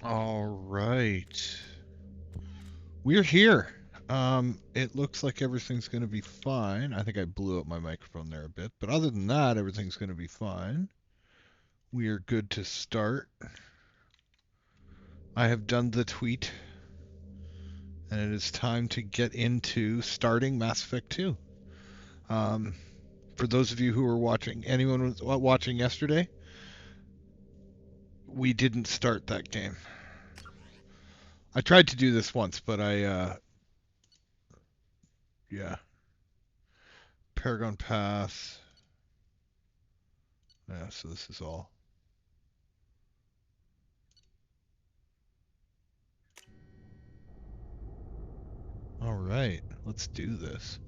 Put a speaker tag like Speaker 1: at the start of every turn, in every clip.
Speaker 1: All right. We're here. It looks like everything's going to be fine. I think I blew up my microphone there a bit, but other than that, everything's going to be fine. We are good to start. I have done the tweet, and it is time to get into starting Mass Effect 2. Um, for those of you who were watching, anyone was watching yesterday, we didn't start that game. I tried to do this once, but yeah, Paragon Pass. Yeah, so this is all. All right, let's do this.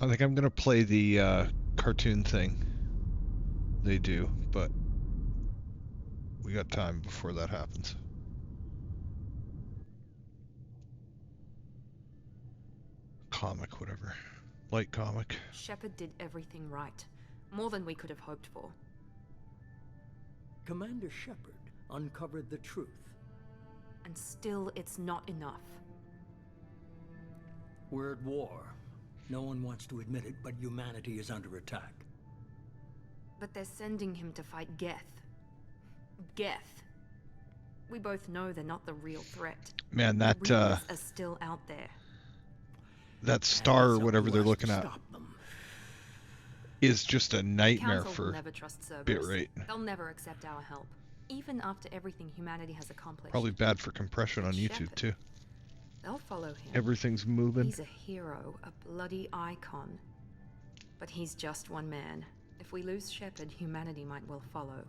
Speaker 1: I think I'm gonna play the cartoon thing they do, but we got time before that happens. Comic, whatever. Light comic.
Speaker 2: Shepard did everything right. More than we could have hoped for.
Speaker 3: Commander Shepard uncovered the truth.
Speaker 2: And still, it's not enough.
Speaker 3: We're at war. No one wants to admit it, but humanity is under attack.
Speaker 2: But they're sending him to fight Geth. Geth. We both know they're not the real threat.
Speaker 1: Man, that
Speaker 2: the Reapers are still out there.
Speaker 1: that star or
Speaker 3: And
Speaker 1: whatever they're
Speaker 3: someone
Speaker 1: looking
Speaker 3: has
Speaker 1: at
Speaker 3: to stop them.
Speaker 1: is just a nightmare
Speaker 2: Council will
Speaker 1: for
Speaker 2: never trust Cerberus.
Speaker 1: bitrate.
Speaker 2: They'll never accept our help, even after everything humanity has accomplished.
Speaker 1: Probably bad for compression on YouTube
Speaker 2: Shepard.
Speaker 1: too.
Speaker 2: They'll follow him.
Speaker 1: Everything's moving.
Speaker 2: He's a hero, a bloody icon. But he's just one man. If we lose Shepard, humanity might well follow.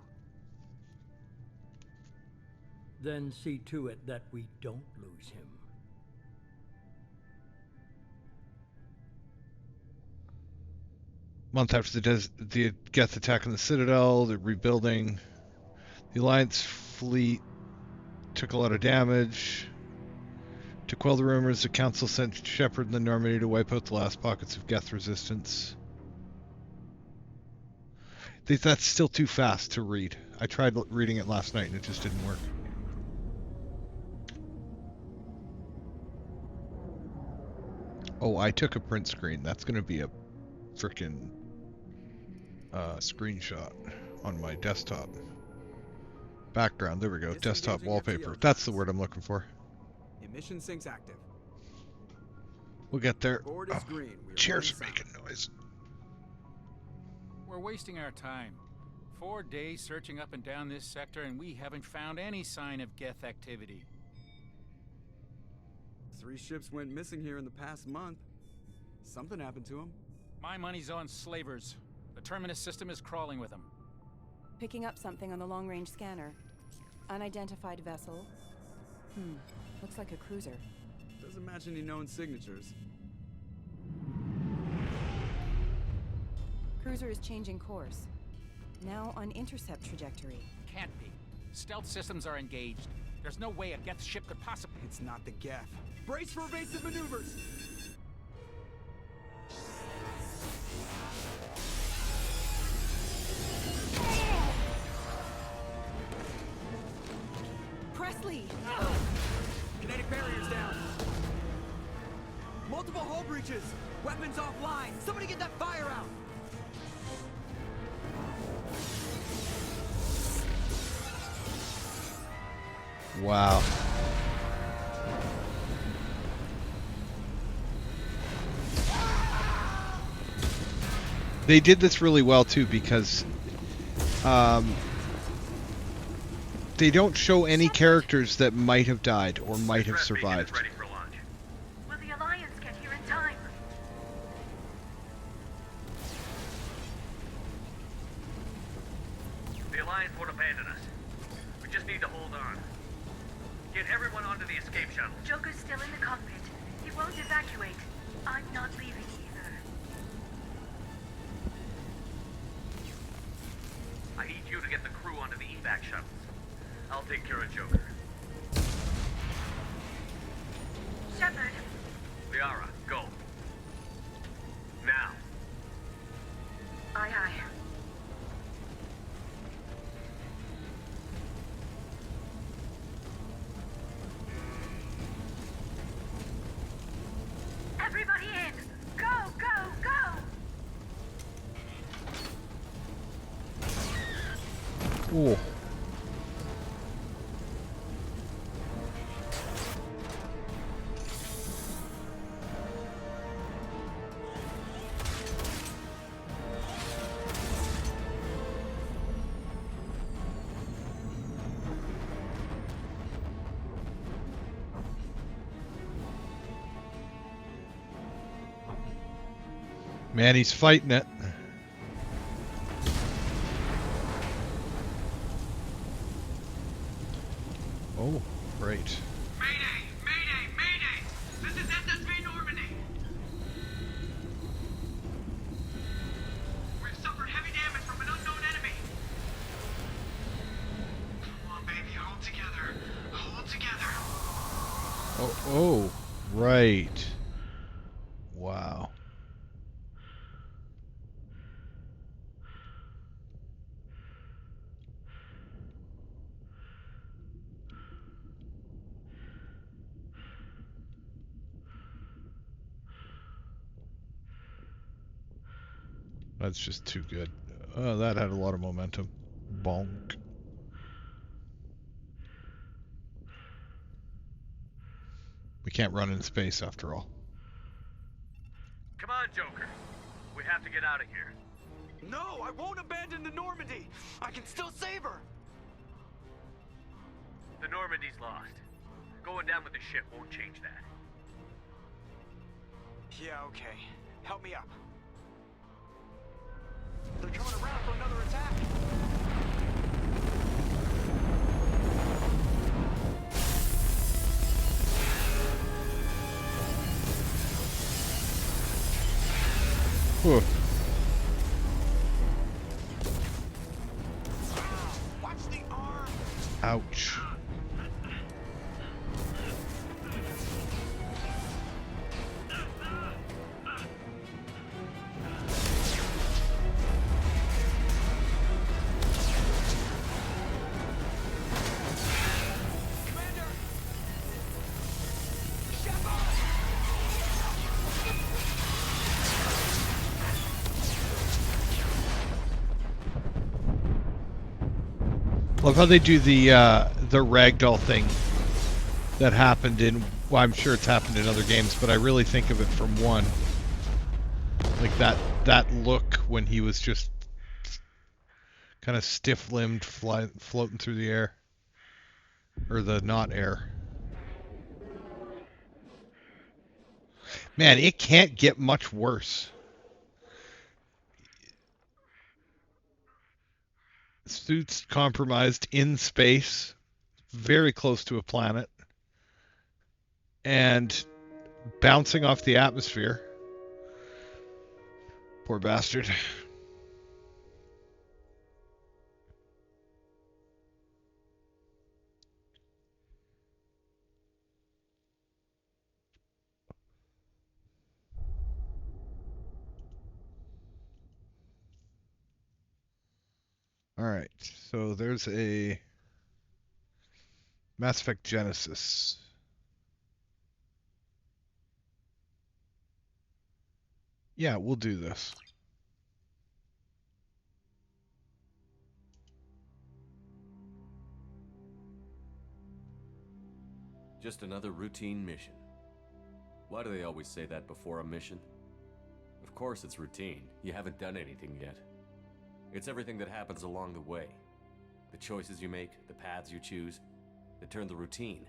Speaker 3: Then see to it that we don't lose him.
Speaker 1: Month after the Geth attack on the Citadel, they're rebuilding. The Alliance fleet took a lot of damage. To quell the rumors, the Council sent Shepard and the Normandy to wipe out the last pockets of Geth resistance. That's still too fast to read. I tried reading it last night and it just didn't work. Oh, I took a print screen. That's going to be a frickin' screenshot on my desktop. Background, there we go. Desktop wallpaper. That's the word I'm looking for.
Speaker 4: Emission sinks active.
Speaker 1: We'll get there.
Speaker 4: Board is green. We are
Speaker 1: Chairs are
Speaker 4: running
Speaker 1: making noise.
Speaker 5: We're wasting our time. 4 days searching up and down this sector, and we haven't found any sign of Geth activity.
Speaker 4: 3 ships went missing here in the past month. Something happened to them.
Speaker 5: My money's on slavers. The Terminus system is crawling with them.
Speaker 6: Picking up something on the long-range scanner. Unidentified vessel. Looks like a cruiser.
Speaker 4: Doesn't match any known signatures.
Speaker 6: Cruiser is changing course. Now on intercept trajectory.
Speaker 5: Can't be. Stealth systems are engaged. There's no way a Geth ship could possibly...
Speaker 4: It's not the Geth. Brace for evasive maneuvers!
Speaker 6: Presley!
Speaker 4: Kinetic barriers down. Multiple hull breaches. Weapons offline. Somebody get that fire out.
Speaker 1: Wow. They did this really well too because they don't show any characters that might have died or might have survived.
Speaker 7: Ready for launch. Will the Alliance get here in time? The Alliance won't abandon us. We just need to hold on. Get everyone onto the escape shuttle. Joker's still in the cockpit. He won't evacuate. I'm not leaving either. I need you to get the crew onto the evac shuttles. I'll take care of Joker. Shepard. Liara, go. Now. Aye, aye.
Speaker 1: Oh. Man, he's fighting it. Oh, great.
Speaker 7: Mayday! Mayday! Mayday! This is SSV Normandy! We've suffered heavy damage from an unknown enemy! Come on, baby, hold together. Hold together.
Speaker 1: Oh, right. Wow. That's just too good. That had a lot of momentum. Bonk. We can't run in space after all.
Speaker 7: Come on, Joker. We have to get out of here. No, I won't abandon the Normandy. I can still save her. The Normandy's lost. Going down with the ship won't change that. Yeah, okay. Help me up. They're coming around for another attack.
Speaker 1: Whew.
Speaker 7: Watch the arm.
Speaker 1: Ouch.
Speaker 7: Commander!
Speaker 1: Love how they do the ragdoll thing that happened in. Well, I'm sure it's happened in other games, but I really think of it from one. Like that look when he was just kind of stiff-limbed, floating through the air, or the not air. Man, it can't get much worse. Suits compromised in space, very close to a planet, and bouncing off the atmosphere. Poor bastard. All right, so there's a Mass Effect Genesis. Yeah, we'll do this.
Speaker 8: Just another routine mission. Why do they always say that before a mission? Of course it's routine. You haven't done anything yet. It's everything that happens along the way. The choices you make, the paths you choose, that turn the routine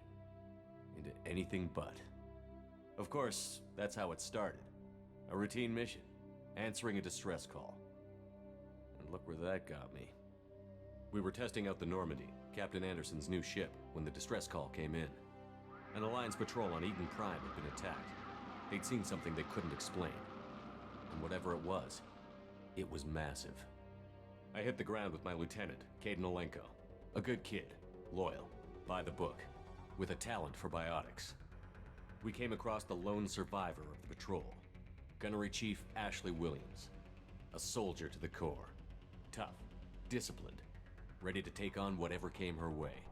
Speaker 8: into anything but. Of course, that's how it started. A routine mission, answering a distress call. And look where that got me. We were testing out the Normandy, Captain Anderson's new ship, when the distress call came in. An Alliance patrol on Eden Prime had been attacked. They'd seen something they couldn't explain. And whatever it was massive. I hit the ground with my lieutenant, Caden Olenko. A good kid, loyal, by the book, with a talent for biotics. We came across the lone survivor of the patrol, Gunnery Chief Ashley Williams. A soldier to the core. Tough, disciplined, ready to take on whatever came her way.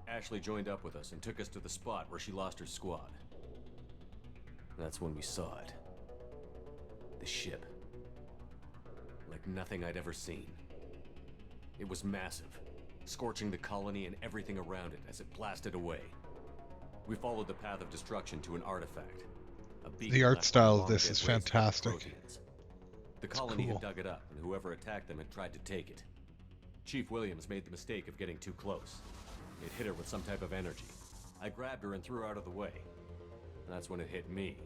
Speaker 8: Ashley joined up with us and took us to the spot where she lost her squad. That's when we saw it. The ship. Like nothing I'd ever seen. It was massive, scorching the colony and everything around it as it blasted away. We followed the path of destruction to an artifact. A beacon
Speaker 1: The art
Speaker 8: left by
Speaker 1: style
Speaker 8: a
Speaker 1: of
Speaker 8: long
Speaker 1: this
Speaker 8: dead
Speaker 1: is
Speaker 8: race called the
Speaker 1: fantastic.
Speaker 8: Proteans. The colony
Speaker 1: cool.
Speaker 8: had dug it up, and whoever attacked them had tried to take it. Chief Williams made the mistake of getting too close. It hit her with some type of energy. I grabbed her and threw her out of the way. That's when it hit me.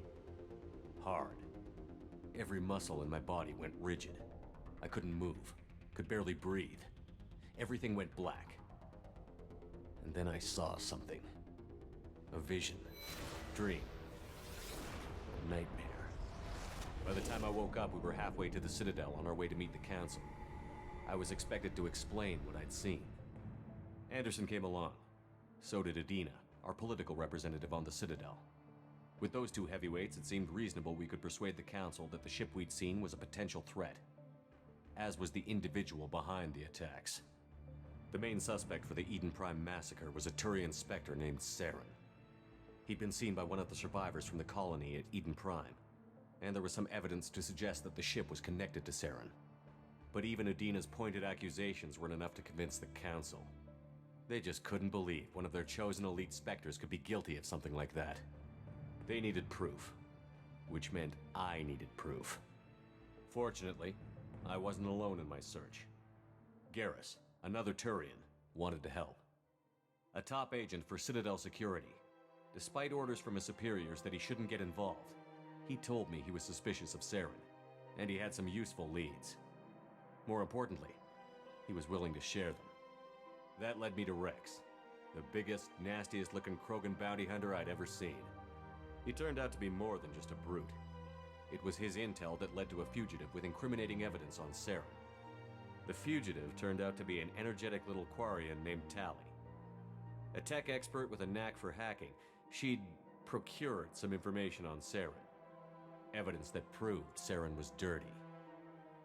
Speaker 8: Hard. Every muscle in my body went rigid. I couldn't move, could barely breathe. Everything went black. And then I saw something. A vision. Dream. A nightmare. By the time I woke up, we were halfway to the Citadel on our way to meet the Council. I was expected to explain what I'd seen. Anderson came along. So did Adina, our political representative on the Citadel. With those two heavyweights, it seemed reasonable we could persuade the Council that the ship we'd seen was a potential threat, as was the individual behind the attacks. The main suspect for the Eden Prime massacre was a Turian Spectre named Saren. He'd been seen by one of the survivors from the colony at Eden Prime, and there was some evidence to suggest that the ship was connected to Saren. But even Adina's pointed accusations weren't enough to convince the Council. They just couldn't believe one of their chosen elite Spectres could be guilty of something like that. They needed proof, which meant I needed proof. Fortunately, I wasn't alone in my search. Garrus, another Turian, wanted to help. A top agent for Citadel Security. Despite orders from his superiors that he shouldn't get involved, he told me he was suspicious of Saren, and he had some useful leads. More importantly, he was willing to share them. That led me to Rex, the biggest, nastiest looking Krogan bounty hunter I'd ever seen. He turned out to be more than just a brute. It was his intel that led to a fugitive with incriminating evidence on Saren. The fugitive turned out to be an energetic little Quarian named Tali. A tech expert with a knack for hacking, she'd procured some information on Saren. Evidence that proved Saren was dirty.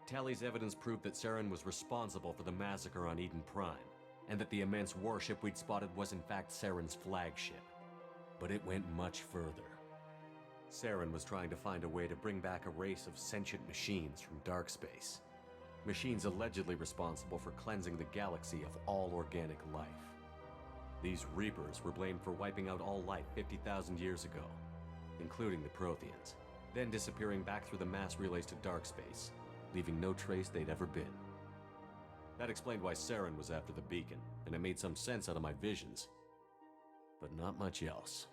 Speaker 8: Tali's evidence proved that Saren was responsible for the massacre on Eden Prime, and that the immense warship we'd spotted was in fact Saren's flagship. But it went much further. Saren was trying to find a way to bring back a race of sentient machines from dark space. Machines allegedly responsible for cleansing the galaxy of all organic life. These Reapers were blamed for wiping out all life 50,000 years ago, including the Protheans, then disappearing back through the mass relays to dark space, leaving no trace they'd ever been. That explained why Saren was after the beacon, and it made some sense out of my visions. But not much else.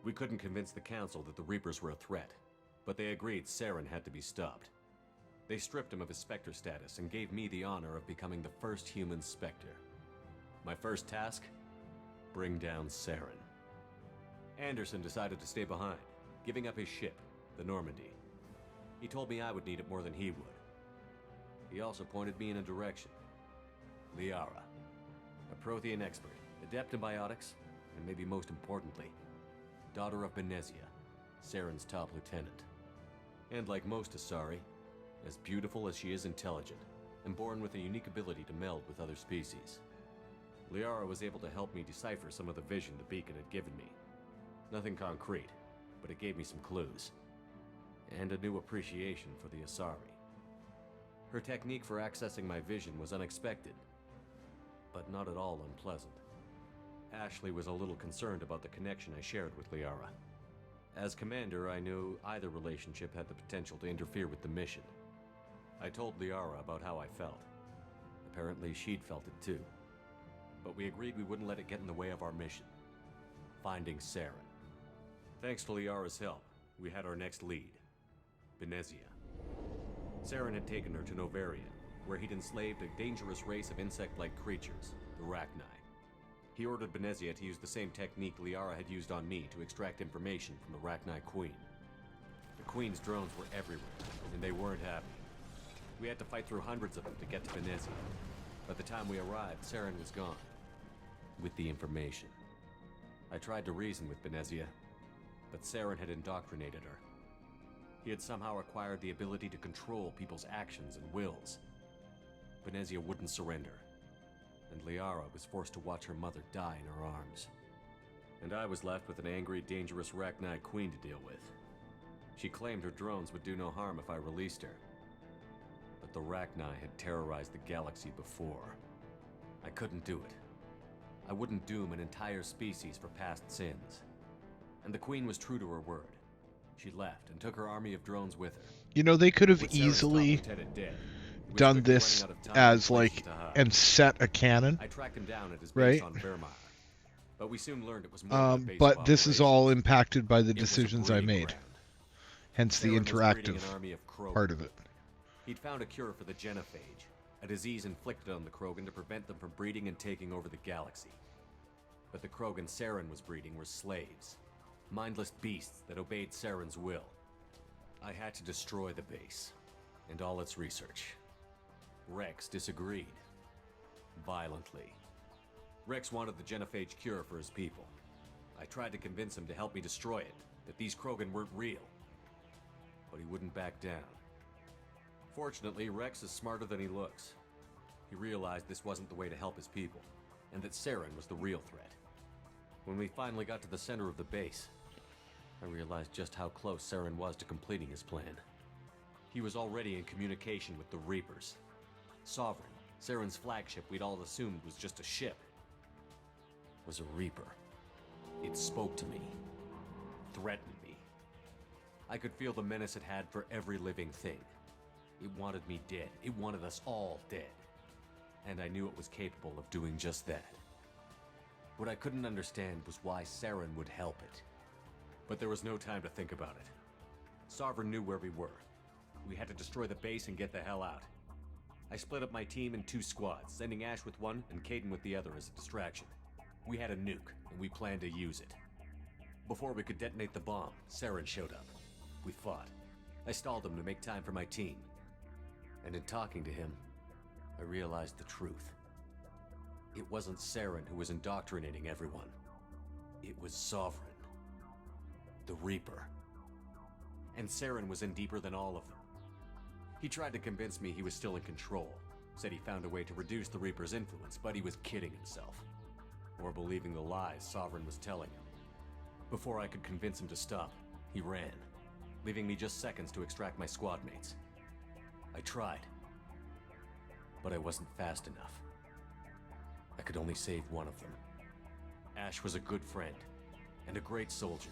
Speaker 8: We couldn't convince the Council that the Reapers were a threat, but they agreed Saren had to be stopped. They stripped him of his Spectre status and gave me the honor of becoming the first human Spectre. My first task? Bring down Saren. Anderson decided to stay behind, giving up his ship, the Normandy. He told me I would need it more than he would. He also pointed me in a direction. Liara, a Prothean expert, adept in biotics, and maybe most importantly, daughter of Benezia, Saren's top lieutenant. And like most Asari, as beautiful as she is intelligent, and born with a unique ability to meld with other species. Liara was able to help me decipher some of the vision the beacon had given me. Nothing concrete, but it gave me some clues. And a new appreciation for the Asari. Her technique for accessing my vision was unexpected, but not at all unpleasant. Ashley was a little concerned about the connection I shared with Liara. As commander, I knew either relationship had the potential to interfere with the mission. I told Liara about how I felt. Apparently she'd felt it too. But we agreed we wouldn't let it get in the way of our mission. Finding Saren. Thanks to Liara's help, we had our next lead. Benezia. Saren had taken her to Novaria, where he'd enslaved a dangerous race of insect-like creatures, the Rachni. He ordered Benezia to use the same technique Liara had used on me to extract information from the Rachni Queen. The Queen's drones were everywhere, and they weren't happy. We had to fight through hundreds of them to get to Benezia. By the time we arrived, Saren was gone. With the information. I tried to reason with Benezia, but Saren had indoctrinated her. He had somehow acquired the ability to control people's actions and wills. Benezia wouldn't surrender, and Liara was forced to watch her mother die in her arms. And I was left with an angry, dangerous Rachni Queen to deal with. She claimed her drones would do no harm if I released her. But the Rachni had terrorized the galaxy before. I couldn't do it. I wouldn't doom an entire species for past sins. And the Queen was true to her word. She left and took her army of drones with her.
Speaker 1: You know, they could have
Speaker 8: With Saren's top
Speaker 1: easily
Speaker 8: lieutenant dead, he was
Speaker 1: done
Speaker 8: quickly
Speaker 1: this
Speaker 8: running out of time
Speaker 1: as
Speaker 8: and
Speaker 1: like
Speaker 8: places to hide.
Speaker 1: and set a canon,
Speaker 8: I tracked him down at his
Speaker 1: right?
Speaker 8: base on Vermeer, but we soon learned it was more than a base
Speaker 1: but
Speaker 8: of
Speaker 1: this is all
Speaker 8: operations.
Speaker 1: impacted by the
Speaker 8: It was a
Speaker 1: decisions I
Speaker 8: breeding
Speaker 1: made,
Speaker 8: ground.
Speaker 1: hence the
Speaker 8: Saren was breeding
Speaker 1: interactive
Speaker 8: an army of Krogan.
Speaker 1: part of it.
Speaker 8: He'd found a cure for the genophage, a disease inflicted on the Krogan to prevent them from breeding and taking over the galaxy. But the Krogan Saren was breeding were slaves, mindless beasts that obeyed Saren's will. I had to destroy the base, and all its research. Rex disagreed. Violently. Rex wanted the genophage cure for his people. I tried to convince him to help me destroy it, that these Krogan weren't real. But he wouldn't back down. Fortunately, Rex is smarter than he looks. He realized this wasn't the way to help his people, and that Saren was the real threat. When we finally got to the center of the base, I realized just how close Saren was to completing his plan. He was already in communication with the Reapers. Sovereign, Saren's flagship we'd all assumed was just a ship, was a Reaper. It spoke to me, threatened me. I could feel the menace it had for every living thing. It wanted me dead. It wanted us all dead. And I knew it was capable of doing just that. What I couldn't understand was why Saren would help it. But there was no time to think about it. Sovereign knew where we were. We had to destroy the base and get the hell out. I split up my team in 2 squads, sending Ash with one and Caden with the other as a distraction. We had a nuke, and we planned to use it. Before we could detonate the bomb, Saren showed up. We fought. I stalled him to make time for my team. And in talking to him, I realized the truth. It wasn't Saren who was indoctrinating everyone. It was Sovereign. The Reaper. And Saren was in deeper than all of them. He tried to convince me he was still in control. Said he found a way to reduce the Reaper's influence, but he was kidding himself. Or believing the lies Sovereign was telling him. Before I could convince him to stop, he ran, leaving me just seconds to extract my squad mates. I tried, but I wasn't fast enough. I could only save one of them. Ash was a good friend, and a great soldier.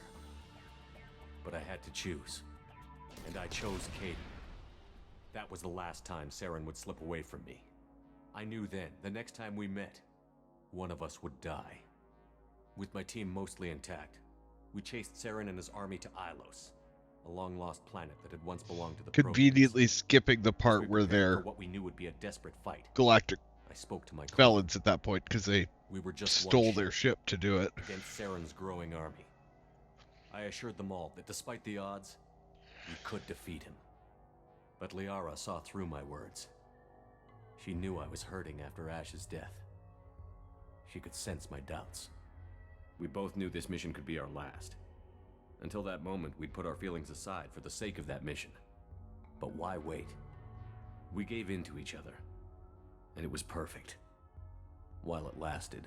Speaker 8: But I had to choose, and I chose Caden. That was the last time Saren would slip away from me. I knew then, the next time we met, one of us would die. With my team mostly intact, we chased Saren and his army to Ilos, a long-lost planet that had once belonged to the
Speaker 1: Conveniently
Speaker 8: Proteans.
Speaker 1: skipping the
Speaker 8: As
Speaker 1: part
Speaker 8: we
Speaker 1: where
Speaker 8: prepared
Speaker 1: they're
Speaker 8: for what we knew would be a desperate fight,
Speaker 1: galactic
Speaker 8: I spoke to my crew.
Speaker 1: felons at that point because they
Speaker 8: We were just one
Speaker 1: stole
Speaker 8: ship
Speaker 1: their ship to do it.
Speaker 8: against Saren's growing army. I assured them all that despite the odds, we could defeat him. But Liara saw through my words. She knew I was hurting after Ash's death. She could sense my doubts. We both knew this mission could be our last. Until that moment, we'd put our feelings aside for the sake of that mission. But why wait? We gave in to each other, and it was perfect. While it lasted.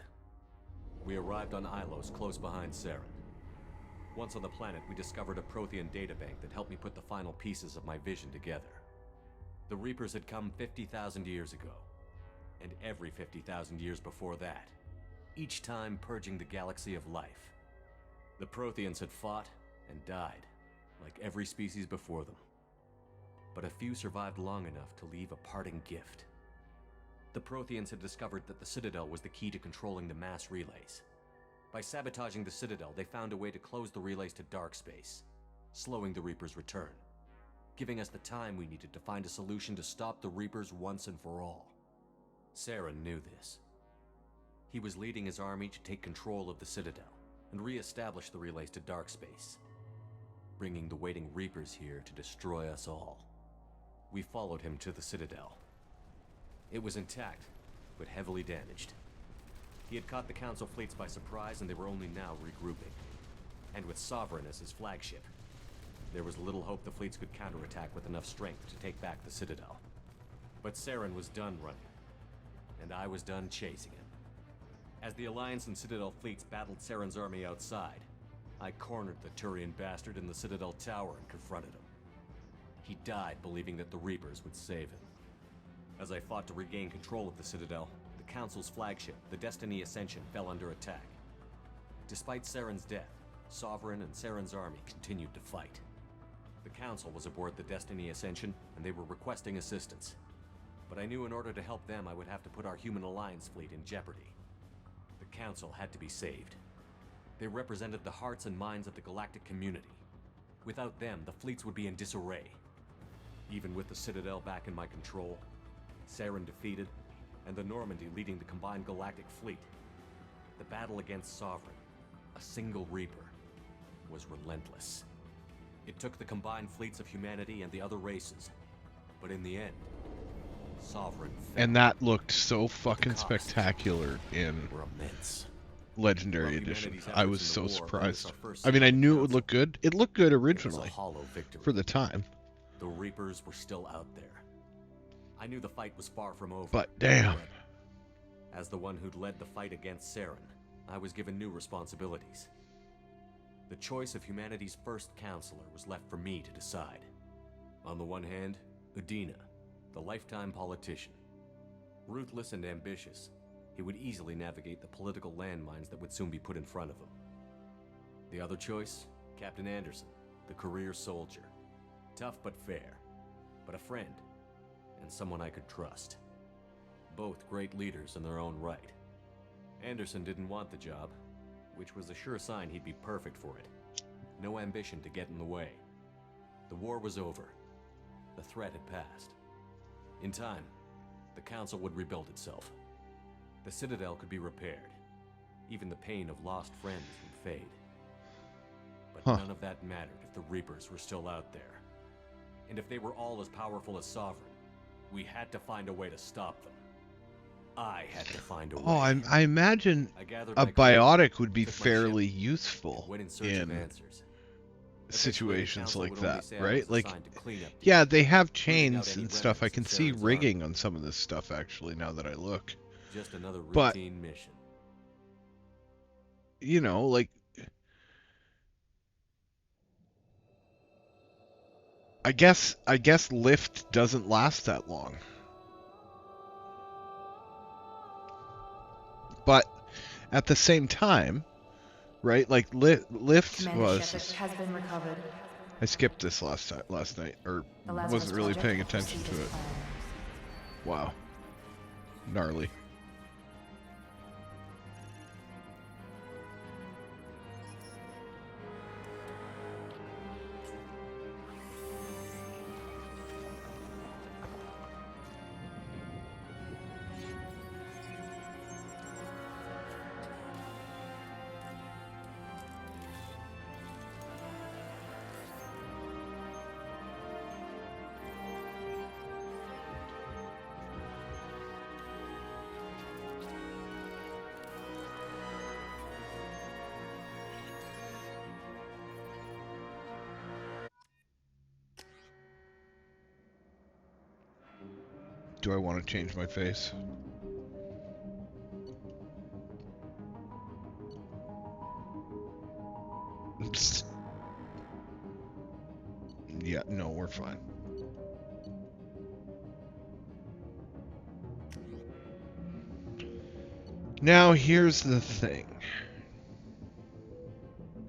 Speaker 8: We arrived on Ilos, close behind Saren. Once on the planet, we discovered a Prothean databank that helped me put the final pieces of my vision together. The Reapers had come 50,000 years ago, and every 50,000 years before that, each time purging the galaxy of life. The Protheans had fought and died, like every species before them. But a few survived long enough to leave a parting gift. The Protheans had discovered that the Citadel was the key to controlling the mass relays. By sabotaging the Citadel, they found a way to close the relays to dark space, slowing the Reapers' return, giving us the time we needed to find a solution to stop the Reapers once and for all. Saren knew this. He was leading his army to take control of the Citadel and re-establish the relays to dark space, bringing the waiting Reapers here to destroy us all. We followed him to the Citadel. It was intact, but heavily damaged. He had caught the Council fleets by surprise, and they were only now regrouping. And with Sovereign as his flagship, there was little hope the fleets could counterattack with enough strength to take back the Citadel. But Saren was done running, and I was done chasing him. As the Alliance and Citadel fleets battled Saren's army outside, I cornered the Turian bastard in the Citadel tower and confronted him. He died believing that the Reapers would save him. As I fought to regain control of the Citadel, the Council's flagship, the Destiny Ascension, fell under attack. Despite Saren's death, Sovereign and Saren's army continued to fight. The Council was aboard the Destiny Ascension, and they were requesting assistance. But I knew in order to help them, I would have to put our Human Alliance fleet in jeopardy. The Council had to be saved. They represented the hearts and minds of the galactic community. Without them, the fleets would be in disarray. Even with the Citadel back in my control, Saren defeated, and the Normandy leading the combined galactic fleet, the battle against Sovereign, a single Reaper, was relentless. It took the combined fleets of humanity and the other races, but in the end, Sovereign fell.
Speaker 1: And that looked so fucking
Speaker 8: costs
Speaker 1: spectacular in
Speaker 8: Were immense.
Speaker 1: Legendary
Speaker 8: While
Speaker 1: Edition.
Speaker 8: humanity's
Speaker 1: I
Speaker 8: efforts
Speaker 1: was
Speaker 8: in
Speaker 1: so
Speaker 8: the war earned us
Speaker 1: surprised.
Speaker 8: our first
Speaker 1: I mean, I
Speaker 8: Secret
Speaker 1: knew it
Speaker 8: Council.
Speaker 1: would look good. It looked good
Speaker 8: It was a
Speaker 1: originally
Speaker 8: hollow victory.
Speaker 1: for the time.
Speaker 8: The Reapers were still out there. I knew the fight was far from over.
Speaker 1: But damn.
Speaker 8: But as the one who'd led the fight against Saren, I was given new responsibilities. The choice of humanity's first counselor was left for me to decide. On the one hand, Udina, the lifetime politician. Ruthless and ambitious, he would easily navigate the political landmines that would soon be put in front of him. The other choice, Captain Anderson, the career soldier. Tough but fair, but a friend, and someone I could trust. Both great leaders in their own right. Anderson didn't want the job, which was a sure sign he'd be perfect for it. No ambition to get in the way. The war was over. The threat had passed. In time, the Council would rebuild itself. The Citadel could be repaired. Even the pain of lost friends would fade. But none of that mattered if the Reapers were still out there. And if they were all as powerful as Sovereign, we had to find a way to stop them. I had to find a way.
Speaker 1: Oh, I imagine
Speaker 8: I gathered
Speaker 1: a
Speaker 8: my crew,
Speaker 1: biotic would be
Speaker 8: took my
Speaker 1: fairly
Speaker 8: ship,
Speaker 1: useful
Speaker 8: went in search of
Speaker 1: in
Speaker 8: answers. Eventually, the
Speaker 1: situations
Speaker 8: Council
Speaker 1: like
Speaker 8: would only
Speaker 1: that,
Speaker 8: say I
Speaker 1: right?
Speaker 8: was
Speaker 1: Like,
Speaker 8: assigned to clean up
Speaker 1: yeah, they have
Speaker 8: rooting out
Speaker 1: chains
Speaker 8: any
Speaker 1: and stuff. I
Speaker 8: remnants
Speaker 1: can
Speaker 8: of
Speaker 1: see
Speaker 8: Saren's
Speaker 1: rigging
Speaker 8: army.
Speaker 1: on some of this stuff, actually, now that I look.
Speaker 8: Just another
Speaker 1: But-
Speaker 8: routine mission.
Speaker 1: You know, like, I guess Lift doesn't last that long. But at the same time, right? Like Lift
Speaker 6: Commander
Speaker 1: was.
Speaker 6: Shepard has been recovered.
Speaker 1: I skipped this last night, or
Speaker 6: The Lazarus
Speaker 1: wasn't really
Speaker 6: Project
Speaker 1: paying
Speaker 6: will
Speaker 1: attention
Speaker 6: proceed
Speaker 1: to
Speaker 6: as
Speaker 1: it.
Speaker 6: planned.
Speaker 1: Wow, gnarly. Do I want to change my face? Yeah, no, we're fine. Now here's the thing.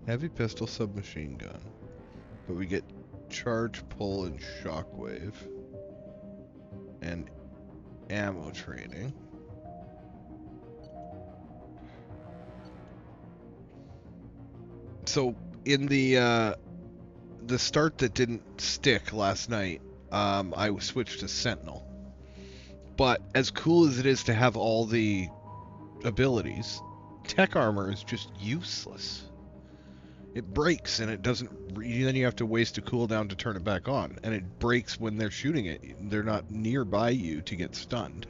Speaker 1: Heavy pistol, submachine gun. But we get charge, pull, and shockwave. And ammo training. So in the start that didn't stick last night, I switched to Sentinel. But as cool as it is to have all the abilities, tech armor is just useless. It breaks and it doesn't. Then you have to waste a cooldown to turn it back on, and it breaks when they're shooting it. They're not nearby you to get stunned.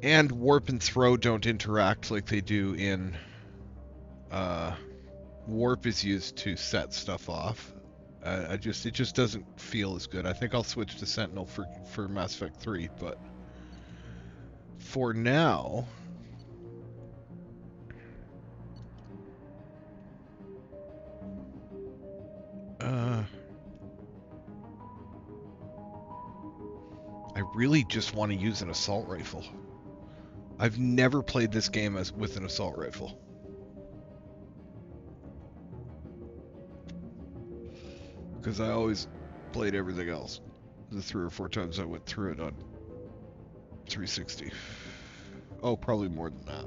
Speaker 1: And warp and throw don't interact like they do in. Warp is used to set stuff off. It just doesn't feel as good. I think I'll switch to Sentinel for Mass Effect 3, but for now. I really just want to use an assault rifle. I've never played this game with an assault rifle. Because I always played everything else. The 3 or 4 times I went through it on 360. Oh, probably more than that.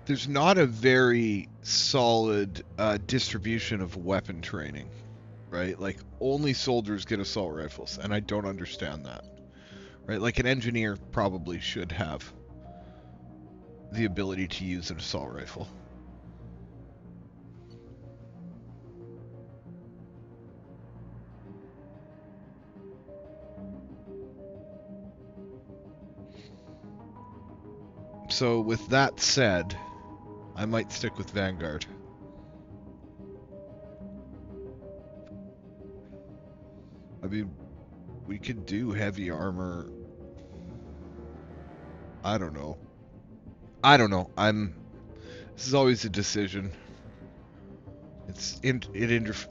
Speaker 1: There's not a very solid distribution of weapon training, right? Like, only soldiers get assault rifles, and I don't understand that, right? Like, an engineer probably should have the ability to use an assault rifle. So, with that said, I might stick with Vanguard. I mean, we could do heavy armor. I don't know. This is always a decision. It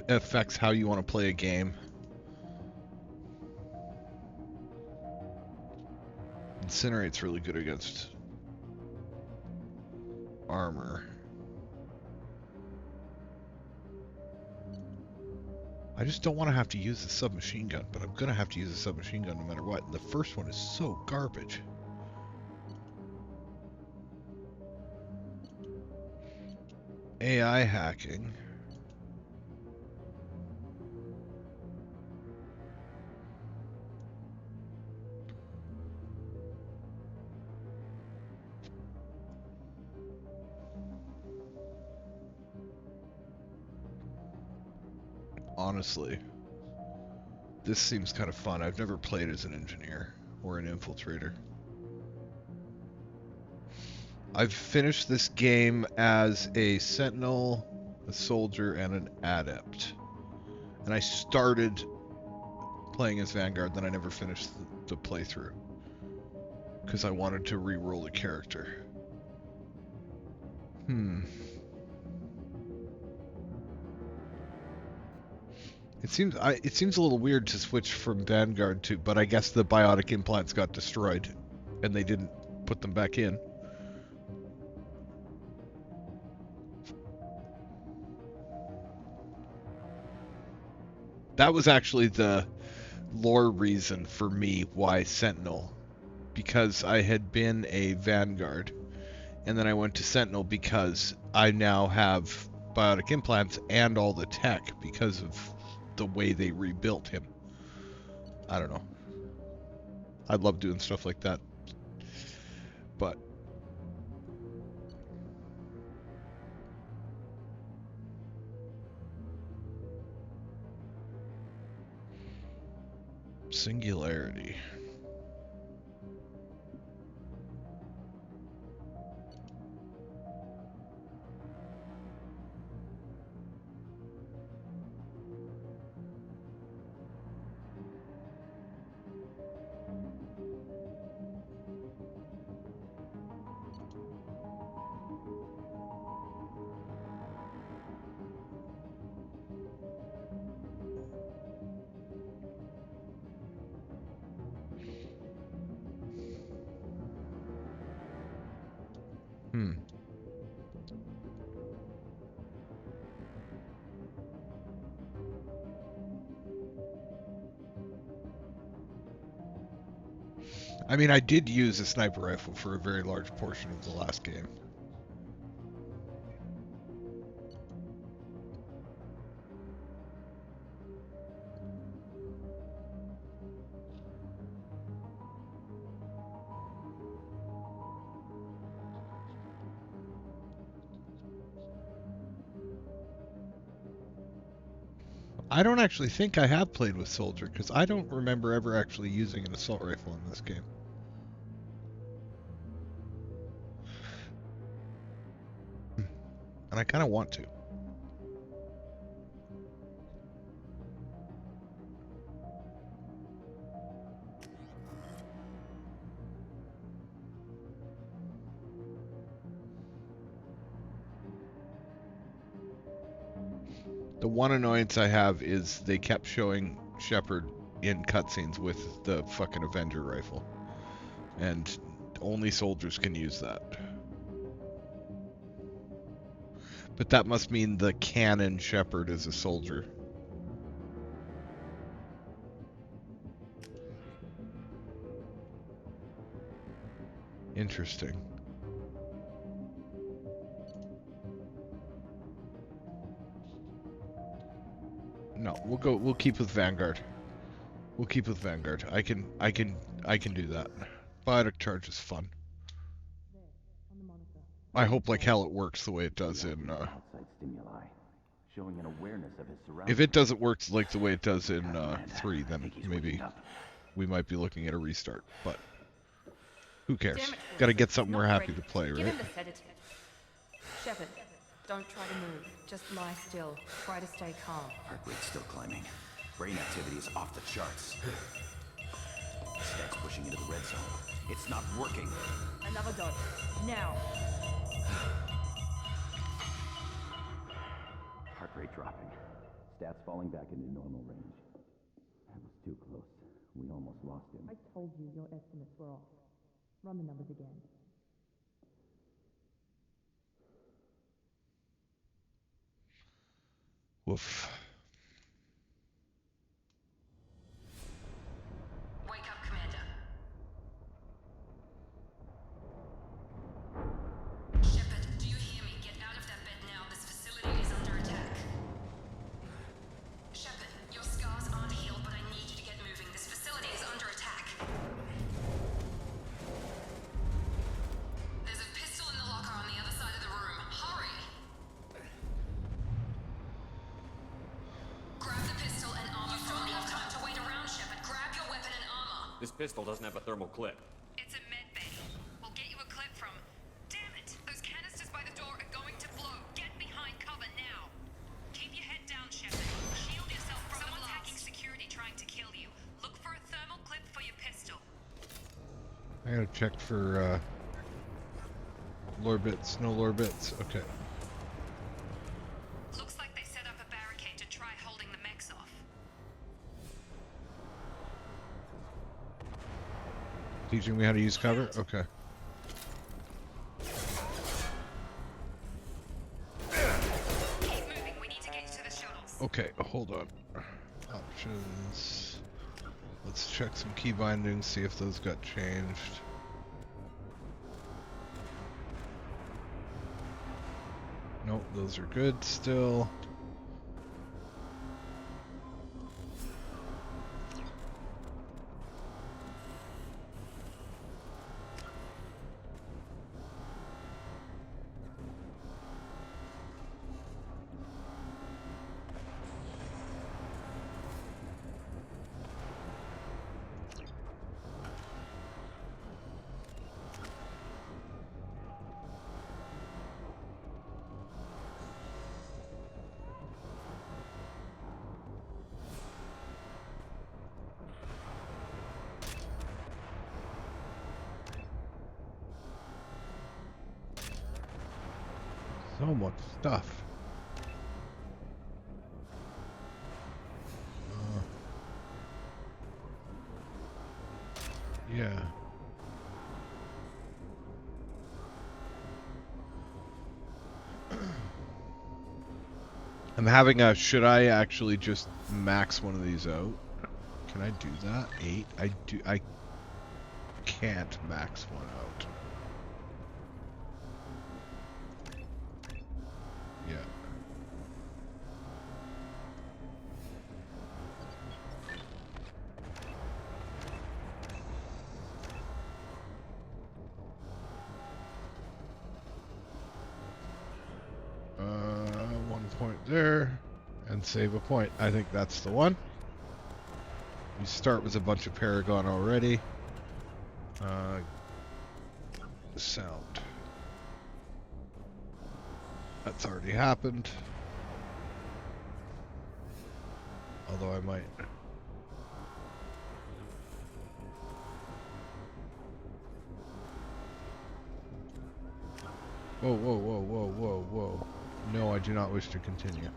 Speaker 1: affects how you want to play a game. Incinerate's really good against armor. I just don't want to have to use the submachine gun, but I'm gonna have to use the submachine gun no matter what. And the first one is so garbage. AI hacking. Honestly, this seems kind of fun. I've never played as an engineer or an infiltrator. I've finished this game as a sentinel, a soldier, and an adept. And I started playing as Vanguard, then I never finished the playthrough. Because I wanted to re-roll the character. It seems a little weird to switch from Vanguard to, but I guess the biotic implants got destroyed, and they didn't put them back in. That was actually the lore reason for me why Sentinel, because I had been a Vanguard, and then I went to Sentinel because I now have biotic implants and all the tech because of the way they rebuilt him. I don't know. I love doing stuff like that. But Singularity. I mean, I did use a sniper rifle for a very large portion of the last game. I don't actually think I have played with Soldier, because I don't remember ever actually using an assault rifle in this game. And I kind of want to. The one annoyance I have is they kept showing Shepard in cutscenes with the fucking Avenger rifle. And only soldiers can use that. But that must mean the canon Shepard is a soldier. Interesting. No, we'll keep with Vanguard. We'll keep with Vanguard. I can do that. Biotic charge is fun. I hope like hell it works the way it does in
Speaker 9: outside stimuli, showing an awareness of his surroundings.
Speaker 1: if it doesn't work like the way it does in 3, then maybe we might be looking at a restart, but who cares? Gotta get something we're happy to play,
Speaker 2: Give
Speaker 1: right?
Speaker 2: him the sedative. Shepard, don't try to move. Just lie still. Try to stay calm.
Speaker 9: Heart rate's still climbing. Brain activity is off the charts. Stats pushing into the red zone. It's not working.
Speaker 2: Another dose. Now.
Speaker 9: Heart rate dropping. Stats falling back into normal range. That was too close. We almost lost him.
Speaker 2: I told you your estimates were off. Run the numbers again.
Speaker 1: Woof.
Speaker 2: Wake up, Commander. Shepard, do you hear me? Get out of that bed now. This facility is under attack. Shepard, your scars aren't healed, but I need you to get moving. This facility is under attack. There's a pistol in the locker on the other side of the room. Hurry! Grab the pistol and armor. You don't have time to wait around, Shepard. Grab your weapon and armor.
Speaker 8: This pistol doesn't have a thermal clip.
Speaker 2: It's a med bay. We'll get you a clip from... Damn it! Those canisters by the door are going to blow. Get behind cover now. Keep your head down, Shepard. Shield yourself from someone's hacking security trying to kill you. Look for a thermal clip for your pistol.
Speaker 1: I gotta check for lore bits. No lore bits. Okay.
Speaker 2: Looks like they set up a barricade to try holding the mechs off.
Speaker 1: Teaching me how to use cover? Okay.
Speaker 2: Keep moving. We need to get you to the shuttles.
Speaker 1: Okay, hold on. Options. Let's check some key bindings, see if those got changed. Nope, those are good still. So much stuff. Yeah. I'm having a, should I actually just max one of these out? Can I do that? 8? I can't max one out. Yeah. One point there, And save a point. I think that's the one. We start with a bunch of Paragon already. Sound. That's already happened. Although I might. Whoa, whoa, whoa, whoa, whoa, whoa. No, I do not wish to continue.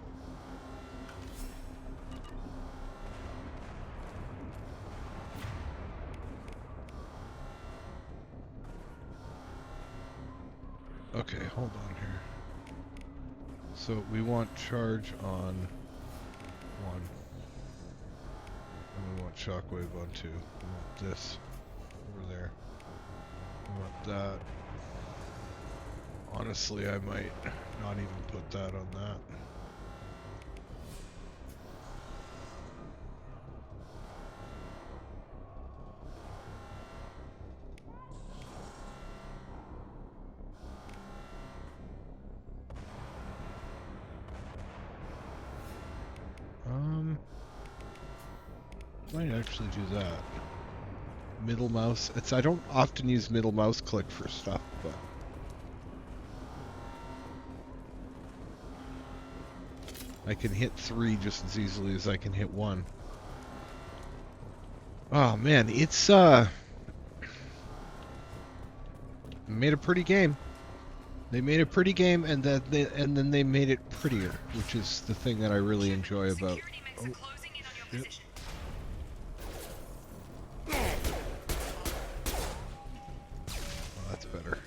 Speaker 1: Okay, hold on here. So we want charge on 1. And we want shockwave on 2. We want this over there. We want that. Honestly, I might not even put that on that. Might actually do that. Middle mouse. I don't often use middle mouse click for stuff, but I can hit 3 just as easily as I can hit 1. Oh man, it's made a pretty game. They made a pretty game, and then they made it prettier, which is the thing that I really enjoy about. Oh, shit. Oh, that's better.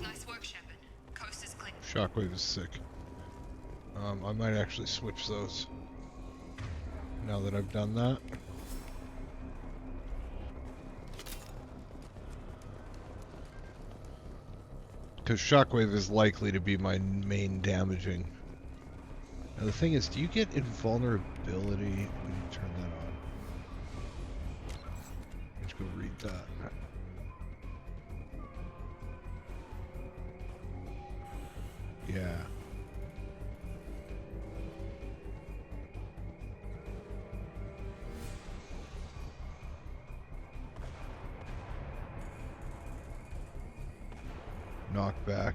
Speaker 2: Nice work, Shepard. Coast is clear.
Speaker 1: Shockwave is sick. I might actually switch those now that I've done that. Because Shockwave is likely to be my main damaging. Now the thing is, do you get invulnerability when you turn that on? Let's go read that. Yeah. Knockback.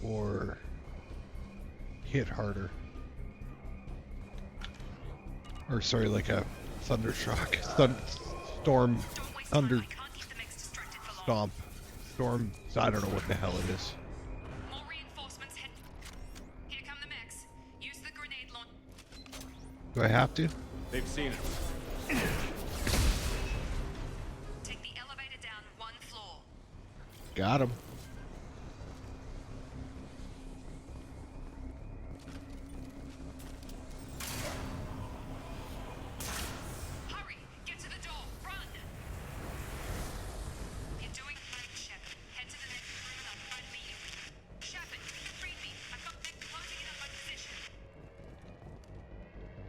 Speaker 1: Or hit harder. Or sorry, like a thundershock. Storm. Thunder. Stomp. Storm. I don't know what the hell it is.
Speaker 2: More reinforcements head. Here come the mechs. Use the grenade launch.
Speaker 1: Do I have to?
Speaker 8: They've seen it.
Speaker 2: Take the elevator down 1 floor.
Speaker 1: Got him.
Speaker 2: Hurry! Get to the door! Run! You're doing great, Shepard. Head to the next room and I'll try to meet you. Shepard, read me. I've got them closing in on my position.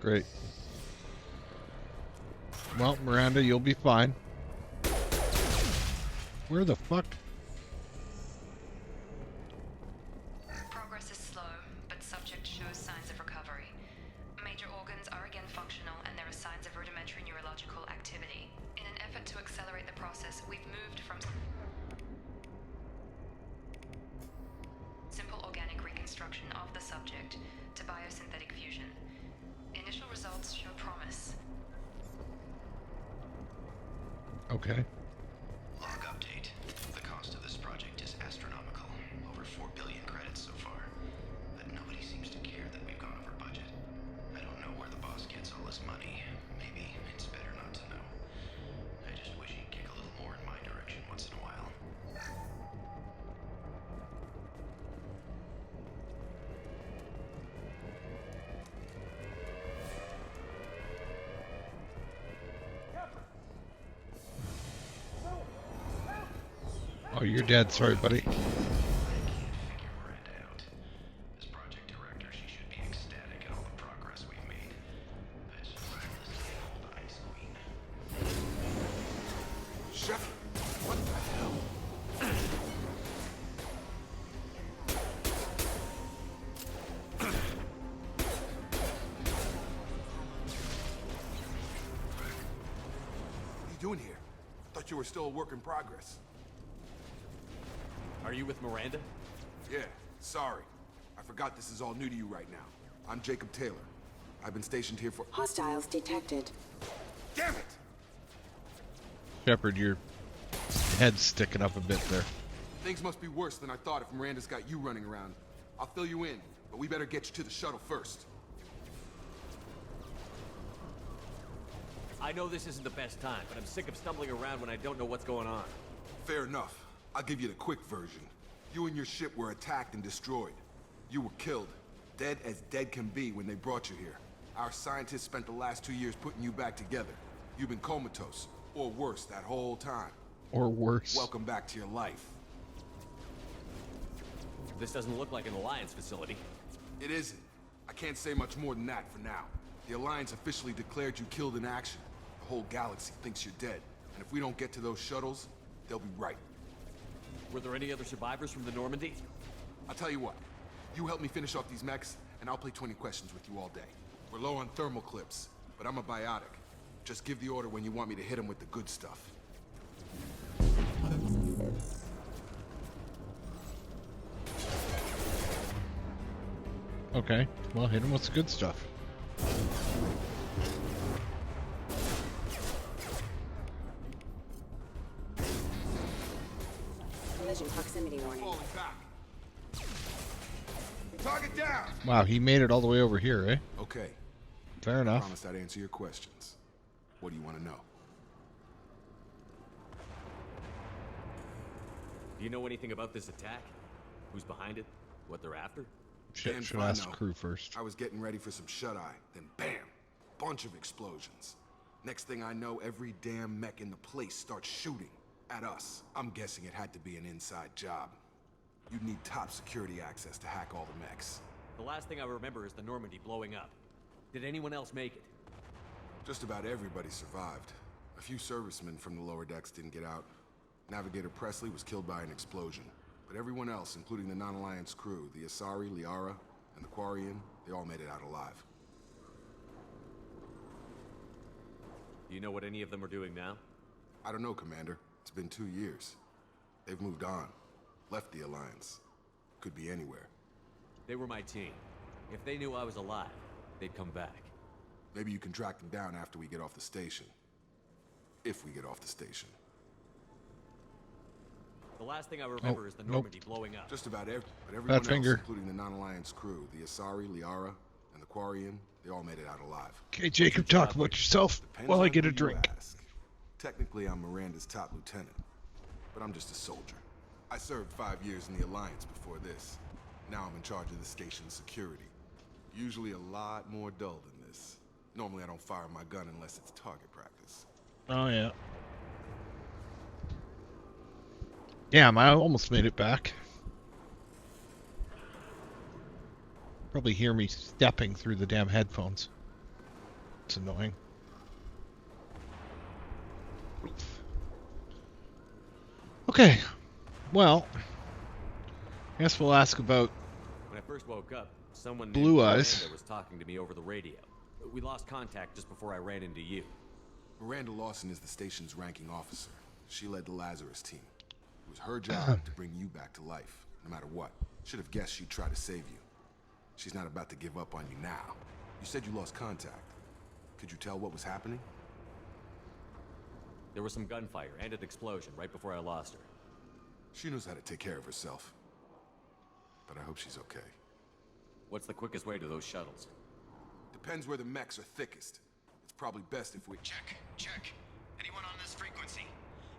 Speaker 1: Great. Well, Miranda, you'll be fine. Where the fuck?
Speaker 2: Progress is slow, but subject shows signs of recovery. Major organs are again functional, and there are signs of rudimentary neurological activity. In an effort to accelerate the process, we've moved from simple organic reconstruction of the subject to biosynthetic fusion. Initial results show promise.
Speaker 1: Okay.
Speaker 9: Log update. The cost of this project is astronomical. Over 4 billion credits so far. But nobody seems to care that we've gone over budget. I don't know where the boss gets all this money. Maybe it's better not to know. I just wish he'd kick a little more in my direction once in a while.
Speaker 1: Oh, you're dead. Sorry, buddy.
Speaker 9: I can't figure Miranda out. As project director, she should be ecstatic at all the progress we've made. But mindlessly old Ice Queen.
Speaker 10: Chef, what the hell? What are you doing here? I thought you were still a work in progress.
Speaker 8: Are you with Miranda?
Speaker 10: Yeah, sorry. I forgot this is all new to you right now. I'm Jacob Taylor. I've been stationed here for—
Speaker 6: Hostiles detected.
Speaker 10: Damn it!
Speaker 1: Shepard, your head's sticking up a bit there.
Speaker 10: Things must be worse than I thought if Miranda's got you running around. I'll fill you in, but we better get you to the shuttle first.
Speaker 8: I know this isn't the best time, but I'm sick of stumbling around when I don't know what's going on.
Speaker 10: Fair enough. I'll give you the quick version. You and your ship were attacked and destroyed. You were killed. Dead as dead can be when they brought you here. Our scientists spent the last 2 years putting you back together. You've been comatose, or worse, that whole time.
Speaker 1: Or worse.
Speaker 10: Welcome back to your life.
Speaker 8: This doesn't look like an Alliance facility.
Speaker 10: It isn't. I can't say much more than that for now. The Alliance officially declared you killed in action. The whole galaxy thinks you're dead. And if we don't get to those shuttles, they'll be right.
Speaker 8: Were there any other survivors from the Normandy?
Speaker 10: I'll tell you what. You help me finish off these mechs, and I'll play 20 questions with you all day. We're low on thermal clips, but I'm a biotic. Just give the order when you want me to hit them with the good stuff.
Speaker 1: Okay, well, hit him with the good stuff.
Speaker 6: Collision proximity warning.
Speaker 10: Falling back. Target down!
Speaker 1: Wow, he made it all the way over here, eh?
Speaker 10: Okay.
Speaker 1: Fair
Speaker 10: I
Speaker 1: enough.
Speaker 10: promised I'd answer your questions. What do you want to know?
Speaker 8: Do you know anything about this attack? Who's behind it? What they're after?
Speaker 10: Damn
Speaker 1: Should
Speaker 10: if I
Speaker 1: ask
Speaker 10: know.
Speaker 1: crew first.
Speaker 10: I was getting ready for some shut-eye, then bam! Bunch of explosions. Next thing I know, every damn mech in the place starts shooting at us. I'm guessing it had to be an inside job. You'd need top security access to hack all the mechs.
Speaker 8: The last thing I remember is the Normandy blowing up. Did anyone else make it?
Speaker 10: Just about everybody survived. A few servicemen from the lower decks didn't get out. Navigator Presley was killed by an explosion. But everyone else, including the non-Alliance crew, the Asari, Liara, and the Quarian, they all made it out alive.
Speaker 8: Do you know what any of them are doing now?
Speaker 10: I don't know, Commander. It's been 2 years. They've moved on. Left the Alliance. Could be anywhere.
Speaker 8: They were my team. If they knew I was alive, they'd come back.
Speaker 10: Maybe you can track them down after we get off the station. If we get off the station.
Speaker 8: The last thing I remember is the
Speaker 1: nope.
Speaker 8: Normandy blowing up.
Speaker 10: Just about everyone else,
Speaker 1: finger.
Speaker 10: including the non-Alliance crew, the Asari, Liara, and the Quarian, they all made it out alive.
Speaker 1: Okay, Jacob, talk about yourself
Speaker 10: Depends
Speaker 1: while I
Speaker 10: on
Speaker 1: get
Speaker 10: who
Speaker 1: a
Speaker 10: you
Speaker 1: drink.
Speaker 10: ask. Technically, I'm Miranda's top lieutenant, but I'm just a soldier. I served 5 years in the Alliance before this. Now I'm in charge of the station's security. Usually a lot more dull than this. Normally I don't fire my gun unless it's target practice.
Speaker 1: Oh, yeah. Damn, I almost made it back. Probably hear me stepping through the damn headphones. It's annoying. Okay, well, I guess we'll ask about
Speaker 8: When I first woke up, someone
Speaker 1: Blue
Speaker 8: named
Speaker 1: Eyes.
Speaker 8: Miranda was talking to me over the radio. We lost contact just before I ran into you.
Speaker 10: Miranda Lawson is the station's ranking officer. She led the Lazarus team. It was her job to bring you back to life, no matter what. Should have guessed she'd try to save you. She's not about to give up on you now. You said you lost contact. Could you tell what was happening?
Speaker 8: There was some gunfire and an explosion right before I lost her.
Speaker 10: She knows how to take care of herself. But I hope she's okay.
Speaker 8: What's the quickest way to those shuttles?
Speaker 10: Depends where the mechs are thickest. It's probably best if we—
Speaker 9: Check. Anyone on this frequency?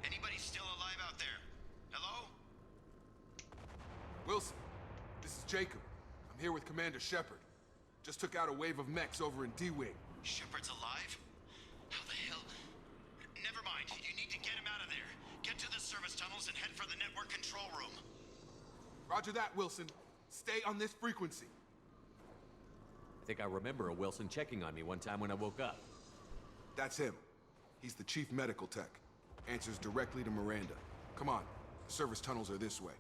Speaker 9: Anybody still alive out there? Hello?
Speaker 10: Wilson, this is Jacob. I'm here with Commander Shepard. Just took out a wave of mechs over in D-Wing.
Speaker 9: Shepard's alive? How the hell? Never mind. You need to get him out of there. Get to the service tunnel channels and head for the network control room.
Speaker 10: Roger that, Wilson. Stay on this frequency.
Speaker 8: I think I remember a Wilson checking on me one time when I woke up.
Speaker 10: That's him. He's the chief medical tech. Answers directly to Miranda. Come on. The service tunnels are this way.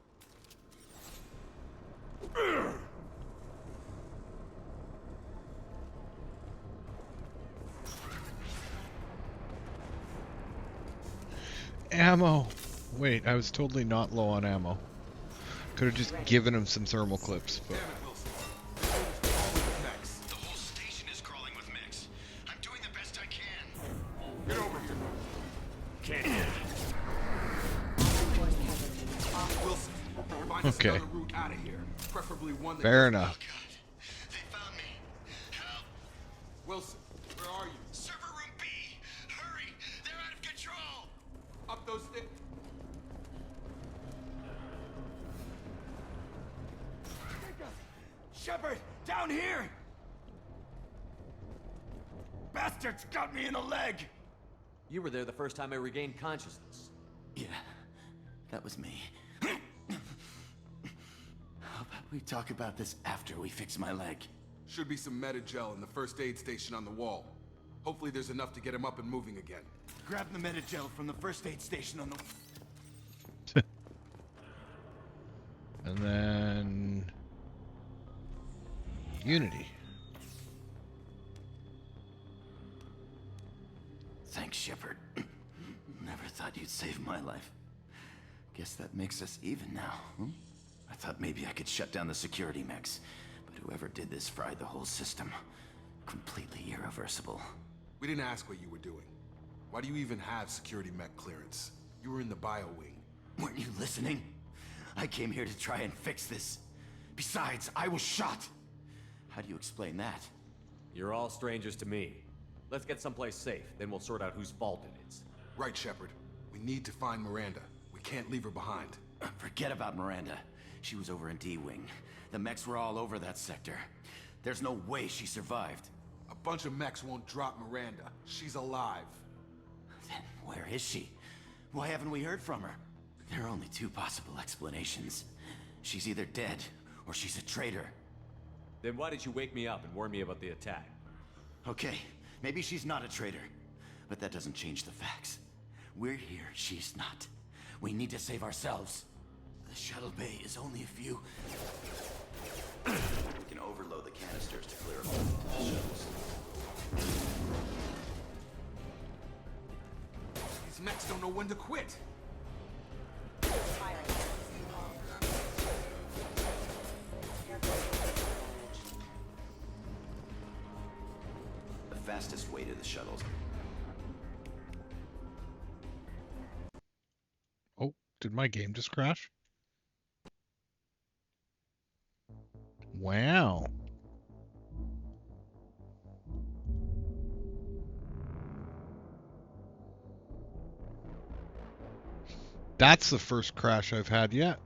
Speaker 1: Ammo! Wait, I was totally not low on ammo. Could have just given him some thermal clips, but...
Speaker 10: Damn it, Wilson. The mechs.
Speaker 9: The whole station is crawling with mechs. I'm doing the best I can.
Speaker 10: Get over here.
Speaker 5: Can't.
Speaker 10: Wilson, find us
Speaker 1: Okay.
Speaker 10: another route out of here. Preferably one that...
Speaker 1: Fair
Speaker 10: doesn't-
Speaker 1: enough.
Speaker 9: God, they found me. Help!
Speaker 10: Wilson, where are you?
Speaker 9: Server room B! Hurry! They're out of control!
Speaker 10: Up those stairs.
Speaker 11: Shepard, down here! Bastards got me in the leg!
Speaker 8: You were there the first time I regained consciousness.
Speaker 11: Yeah, that was me. How about we talk about this after we fix my leg?
Speaker 10: Should be some Medi-gel in the first aid station on the wall. Hopefully there's enough to get him up and moving again.
Speaker 11: Grab the Medi-gel from the first aid station on the...
Speaker 1: And then... Unity.
Speaker 11: Thanks, Shepard. Never thought you'd save my life. Guess that makes us even now, hmm? I thought maybe I could shut down the security mechs, but whoever did this fried the whole system. Completely irreversible.
Speaker 10: We didn't ask what you were doing. Why do you even have security mech clearance? You were in the bio wing.
Speaker 11: Weren't you listening? I came here to try and fix this. Besides, I was shot. How do you explain that?
Speaker 8: You're all strangers to me. Let's get someplace safe, then we'll sort out whose fault it is.
Speaker 10: Right, Shepard. We need to find Miranda. We can't leave her behind.
Speaker 11: Forget about Miranda. She was over in D-Wing. The mechs were all over that sector. There's no way she survived.
Speaker 10: A bunch of mechs won't drop Miranda. She's alive.
Speaker 11: Then where is she? Why haven't we heard from her? There are only two possible explanations. She's either dead, or she's a traitor.
Speaker 8: Then why did you wake me up and warn me about the attack?
Speaker 11: Okay, maybe she's not a traitor. But that doesn't change the facts. We're here, she's not. We need to save ourselves. The shuttle bay is only a few... We can overload the canisters to clear all the shuttles.
Speaker 10: These mechs don't know when to quit.
Speaker 11: The fastest way to the shuttles.
Speaker 1: Oh, did my game just crash? Wow. That's the first crash I've had yet.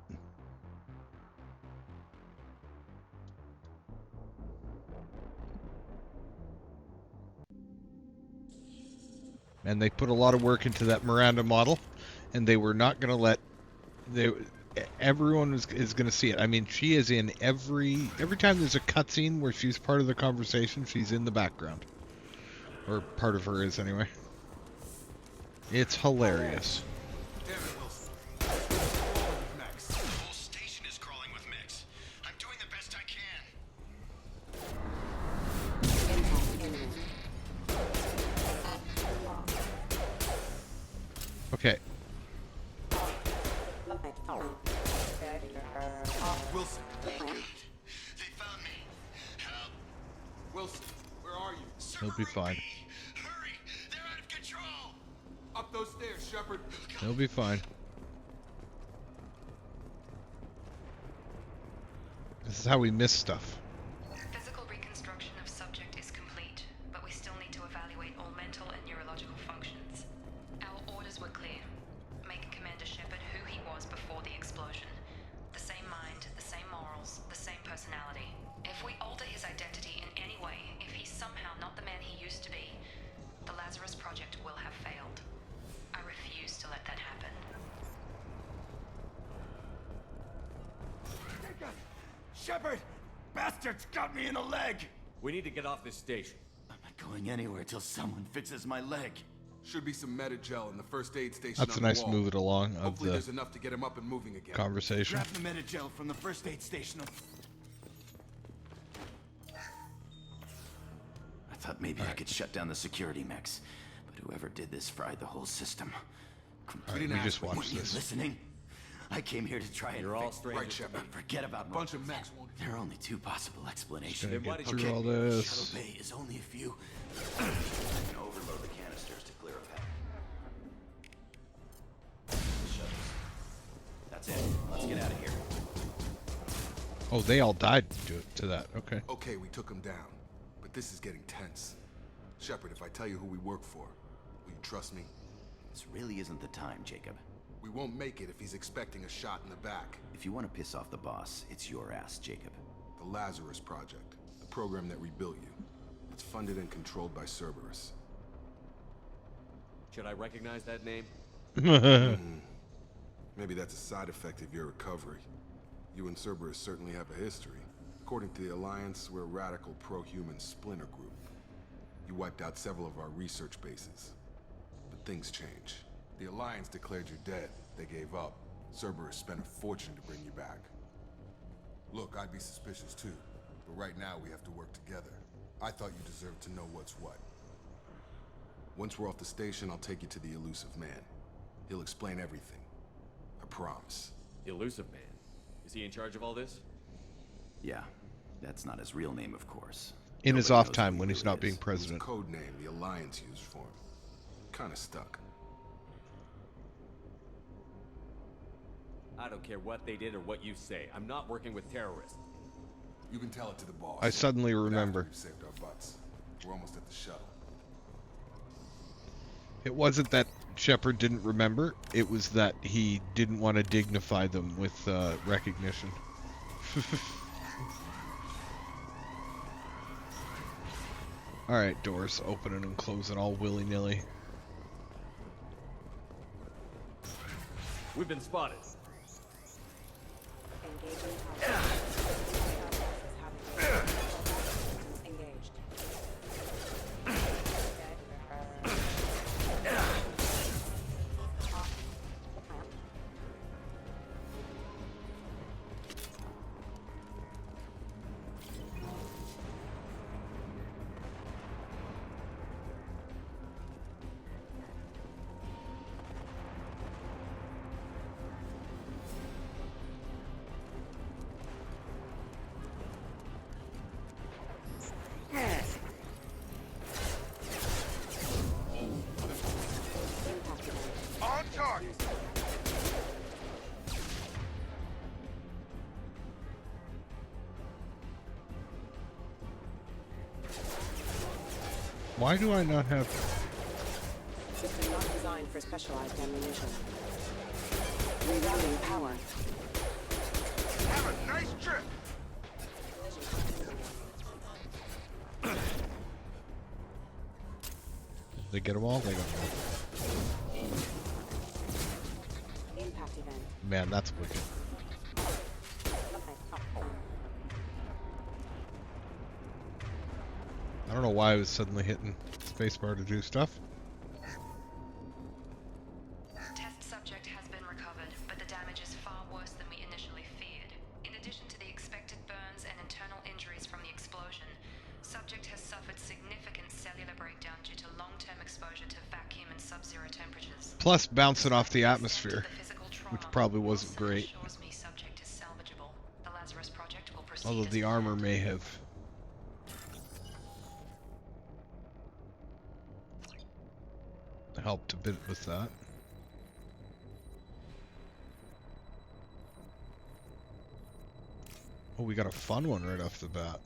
Speaker 1: And they put a lot of work into that Miranda model, and they were not going to let everyone is going to see it. I mean, she is in every time there's a cutscene where she's part of the conversation, she's in the background, or part of her is anyway. It's hilarious.
Speaker 10: Damn it, Wilson. Mechs.
Speaker 9: The whole station is crawling with mechs. I'm doing the best I can.
Speaker 1: Okay.
Speaker 10: Wilson.
Speaker 9: They found me. Help!
Speaker 10: Wilson, where are you?
Speaker 1: He'll be fine.
Speaker 9: Hurry! They're out of control!
Speaker 10: Up those stairs, Shepard.
Speaker 1: He'll be fine. This is how we miss stuff.
Speaker 2: Physical reconstruction of subject is complete, but we still need to evaluate all mental and neurological functions. Our orders were clear. Make Commander Shepard who he was before the explosion. The same mind, the same morals, the same personality. If we alter his identity in any way, if he's somehow not the man he used to be, the Lazarus Project will have failed. I refuse to let that happen.
Speaker 11: Shepard! Bastards got me in the leg!
Speaker 8: We need to get off this station.
Speaker 11: I'm not going anywhere till someone fixes my leg.
Speaker 10: Should be some Medi-gel in the first aid station.
Speaker 1: That's a
Speaker 10: on the
Speaker 1: nice
Speaker 10: wall.
Speaker 1: move it along of
Speaker 10: Hopefully
Speaker 1: the
Speaker 10: there's enough to get him up and moving again.
Speaker 1: conversation.
Speaker 11: Grab the Medi-gel from the first aid station. I thought maybe I could shut down the security mechs, but whoever did this fried the whole system.
Speaker 1: We just
Speaker 11: Were
Speaker 1: watched
Speaker 11: you
Speaker 1: this.
Speaker 11: listening? I came here to try and
Speaker 8: You're all
Speaker 11: fix...
Speaker 8: strangers.
Speaker 10: Right, Shepard.
Speaker 11: Forget about
Speaker 10: A bunch of mechs won't...
Speaker 11: There are only two possible explanations.
Speaker 1: Gonna
Speaker 8: why
Speaker 1: get
Speaker 8: did
Speaker 1: through
Speaker 8: you-
Speaker 1: all
Speaker 11: Shuttle
Speaker 1: this.
Speaker 11: Bay is only a few.
Speaker 9: I can overload the canisters to clear a path. The shuttles. That's it. Let's get out of here.
Speaker 1: Oh, they all died to that. Okay.
Speaker 10: Okay, we took him down, but this is getting tense. Shepard, if I tell you who we work for, will you trust me?
Speaker 11: This really isn't the time, Jacob.
Speaker 10: We won't make it if he's expecting a shot in the back.
Speaker 11: If you want to piss off the boss, it's your ass, Jacob.
Speaker 10: The Lazarus Project, the program that rebuilt you. It's funded and controlled by Cerberus.
Speaker 8: Should I recognize that name?
Speaker 10: Maybe that's a side effect of your recovery. You and Cerberus certainly have a history. According to the Alliance, we're a radical pro-human splinter group. You wiped out several of our research bases. But things change. The Alliance declared you dead. They gave up. Cerberus spent a fortune to bring you back. Look, I'd be suspicious too. But right now we have to work together. I thought you deserved to know what's what. Once we're off the station, I'll take you to the Elusive Man. He'll explain everything. I promise.
Speaker 8: Elusive Man. Is he in charge of all this?
Speaker 11: Yeah, that's not his real name, of course.
Speaker 1: In his
Speaker 11: Nobody
Speaker 1: off
Speaker 11: knows
Speaker 1: time
Speaker 11: who
Speaker 1: when
Speaker 11: he
Speaker 1: he's
Speaker 11: really
Speaker 1: not being
Speaker 11: is.
Speaker 1: president.
Speaker 10: Code name the Alliance used for him. Kinda stuck.
Speaker 8: I don't care what they did or what you say. I'm not working with terrorists.
Speaker 10: You can tell it to the boss.
Speaker 1: I suddenly
Speaker 10: But after
Speaker 1: remember.
Speaker 10: we've saved our butts. We're almost at the shuttle.
Speaker 1: It wasn't that Shepard didn't remember. It was that he didn't want to dignify them with recognition. Alright, doors opening and closing all willy-nilly.
Speaker 8: We've been spotted.
Speaker 6: Engaged.
Speaker 10: On target!
Speaker 1: Why do I not have...
Speaker 6: System not designed for specialized ammunition. Rerouting power.
Speaker 10: Have a nice trip!
Speaker 1: They get them all? They got them all.
Speaker 6: Impact event.
Speaker 1: Man, that's wicked. I don't know why I was suddenly hitting spacebar to do stuff.
Speaker 2: Test subject has been recovered, but the damage is far worse than we initially feared. In addition to the expected burns and internal injuries from the explosion, subject has suffered significant cellular breakdown due to long-term exposure to vacuum and sub-zero temperatures.
Speaker 1: Plus bouncing off the atmosphere,
Speaker 2: The physical trauma
Speaker 1: which probably wasn't
Speaker 2: also
Speaker 1: great.
Speaker 2: assures me subject is salvageable. The Lazarus Project will proceed
Speaker 1: Although
Speaker 2: as
Speaker 1: the armor
Speaker 2: planned.
Speaker 1: may have helped a bit with that. Oh, we got a fun one right off the bat.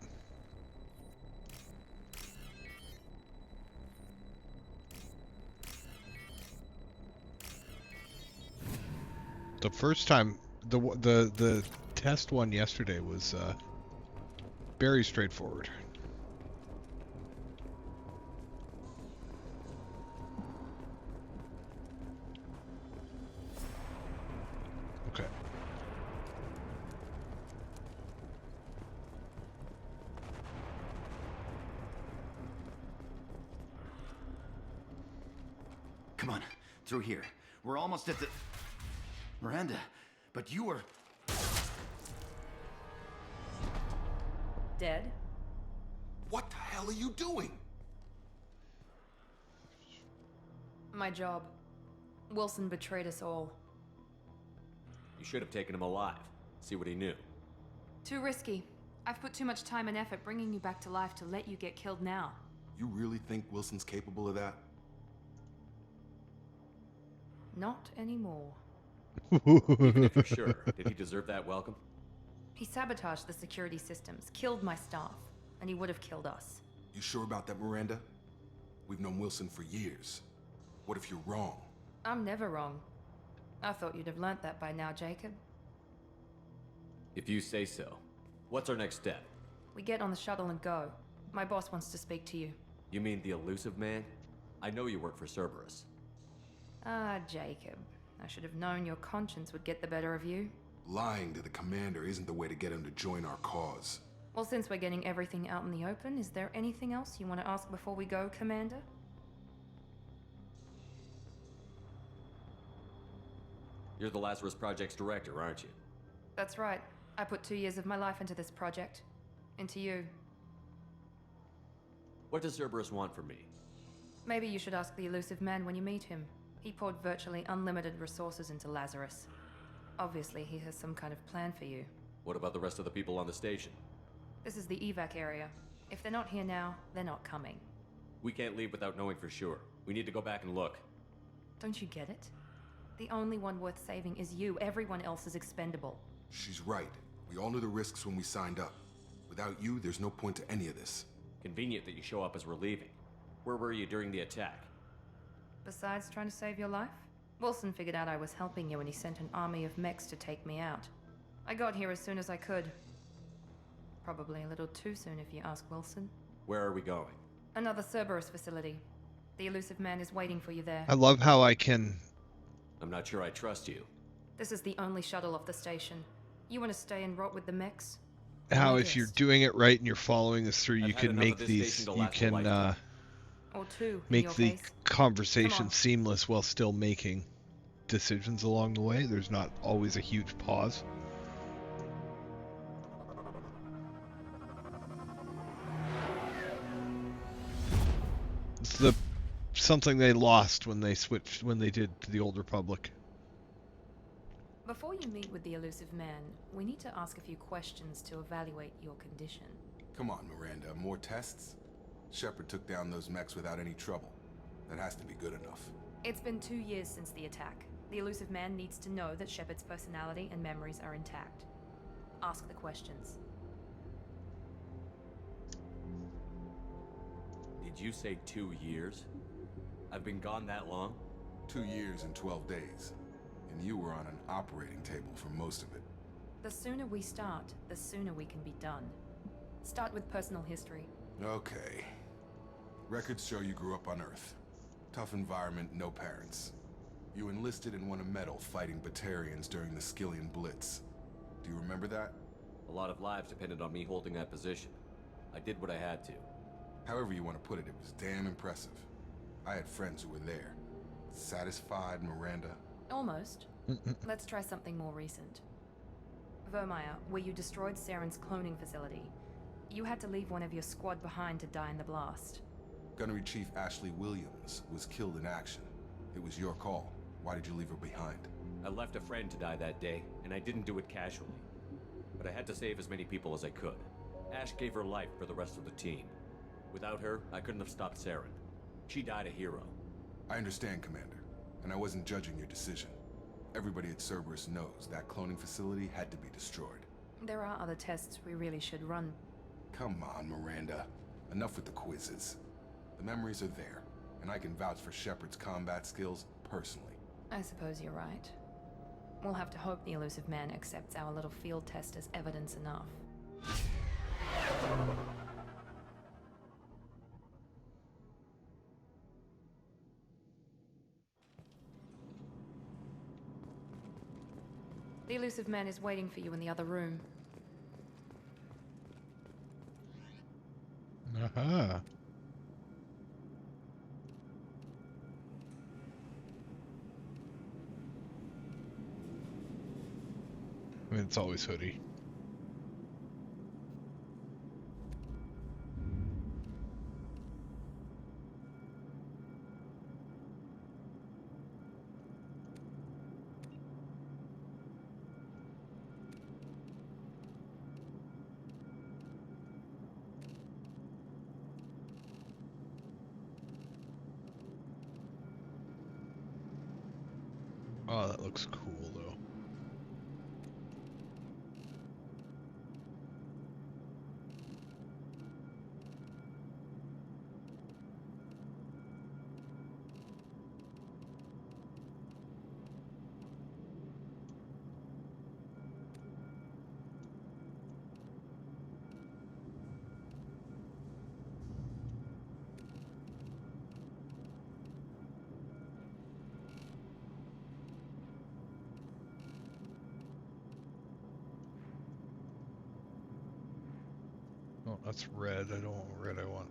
Speaker 1: The first time, the test one yesterday was very straightforward. Okay.
Speaker 11: Come on, through here. We're almost at the... Miranda, but you were...
Speaker 6: Dead?
Speaker 10: What the hell are you doing?
Speaker 6: My job. Wilson betrayed us all.
Speaker 8: You should have taken him alive. See what he knew.
Speaker 6: Too risky. I've put too much time and effort bringing you back to life to let you get killed now.
Speaker 10: You really think Wilson's capable of that?
Speaker 6: Not anymore.
Speaker 8: Even if you're sure, did he deserve that welcome?
Speaker 6: He sabotaged the security systems, killed my staff, and he would have killed us.
Speaker 10: You sure about that, Miranda? We've known Wilson for years. What if you're wrong?
Speaker 6: I'm never wrong. I thought you'd have learnt that by now, Jacob.
Speaker 8: If you say so. What's our next step?
Speaker 6: We get on the shuttle and go. My boss wants to speak to you.
Speaker 8: You mean the elusive man? I know you work for Cerberus.
Speaker 6: Ah, Jacob. I should have known your conscience would get the better of you.
Speaker 10: Lying to the commander isn't the way to get him to join our cause.
Speaker 6: Well, since we're getting everything out in the open, is there anything else you want to ask before we go, Commander?
Speaker 8: You're the Lazarus Project's director, aren't you?
Speaker 6: That's right. I put 2 years of my life into this project. Into you.
Speaker 8: What does Cerberus want from me?
Speaker 6: Maybe you should ask the elusive man when you meet him. He poured virtually unlimited resources into Lazarus. Obviously, he has some kind of plan for you.
Speaker 8: What about the rest of the people on the station?
Speaker 6: This is the evac area. If they're not here now, they're not coming.
Speaker 8: We can't leave without knowing for sure. We need to go back and look.
Speaker 6: Don't you get it? The only one worth saving is you. Everyone else is expendable.
Speaker 10: She's right. We all knew the risks when we signed up. Without you, there's no point to any of this.
Speaker 8: Convenient that you show up as we're leaving. Where were you during the attack?
Speaker 6: Besides trying to save your life, Wilson figured out I was helping you and he sent an army of mechs to take me out. I got here as soon as I could. Probably a little too soon if you ask Wilson.
Speaker 8: Where are we going?
Speaker 6: Another Cerberus facility. The elusive man is waiting for you there.
Speaker 1: I love how I can...
Speaker 8: I'm not sure I trust you.
Speaker 6: This is the only shuttle off the station. You want to stay and rot with the mechs?
Speaker 1: How if you're doing it right and you're following this through,
Speaker 8: I've
Speaker 1: you
Speaker 8: had
Speaker 1: can
Speaker 8: enough
Speaker 1: make
Speaker 8: of this
Speaker 1: these,
Speaker 8: station to
Speaker 1: you
Speaker 8: last a
Speaker 1: can
Speaker 8: lifetime.
Speaker 6: Or two, in
Speaker 1: make
Speaker 6: your
Speaker 1: the
Speaker 6: case.
Speaker 1: conversation seamless while still making decisions along the way. There's not always a huge pause. It's something they lost when they switched, when they did to the Old Republic.
Speaker 6: Before you meet with the elusive man, we need to ask a few questions to evaluate your condition.
Speaker 10: Come on, Miranda. More tests? Shepard took down those mechs without any trouble. That has to be good enough.
Speaker 6: It's been 2 years since the attack. The elusive man needs to know that Shepard's personality and memories are intact. Ask the questions.
Speaker 8: Did you say 2 years? I've been gone that long?
Speaker 10: 2 years and 12 days. And you were on an operating table for most of it.
Speaker 6: The sooner we start, the sooner we can be done. Start with personal history.
Speaker 10: Okay. Records show you grew up on Earth. Tough environment, no parents. You enlisted and won a medal fighting Batarians during the Skillian Blitz. Do you remember that?
Speaker 8: A lot of lives depended on me holding that position. I did what I had to.
Speaker 10: However you want to put it, it was damn impressive. I had friends who were there. Satisfied, Miranda?
Speaker 6: Almost. Let's try something more recent. Vermeer, where you destroyed Saren's cloning facility. You had to leave one of your squad behind to die in the blast.
Speaker 10: Gunnery Chief Ashley Williams was killed in action. It was your call. Why did you leave her behind?
Speaker 8: I left a friend to die that day, and I didn't do it casually. But I had to save as many people as I could. Ash gave her life for the rest of the team. Without her, I couldn't have stopped Saren. She died a hero.
Speaker 10: I understand, Commander, and I wasn't judging your decision. Everybody at Cerberus knows that cloning facility had to be destroyed.
Speaker 6: There are other tests we really should run.
Speaker 10: Come on, Miranda. Enough with the quizzes. The memories are there, and I can vouch for Shepard's combat skills personally.
Speaker 6: I suppose you're right. We'll have to hope the elusive man accepts our little field test as evidence enough. The elusive man is waiting for you in the other room.
Speaker 1: Aha. I mean, it's always hoodie. Oh, that looks cool, though. Oh, that's red. I don't want red. I want.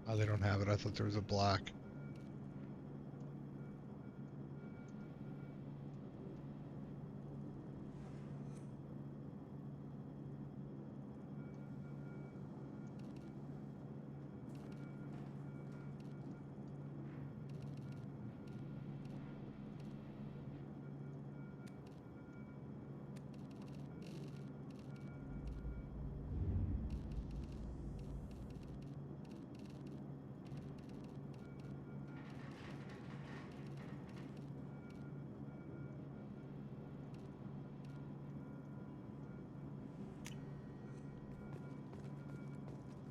Speaker 1: Oh, they don't have it. I thought there was a black.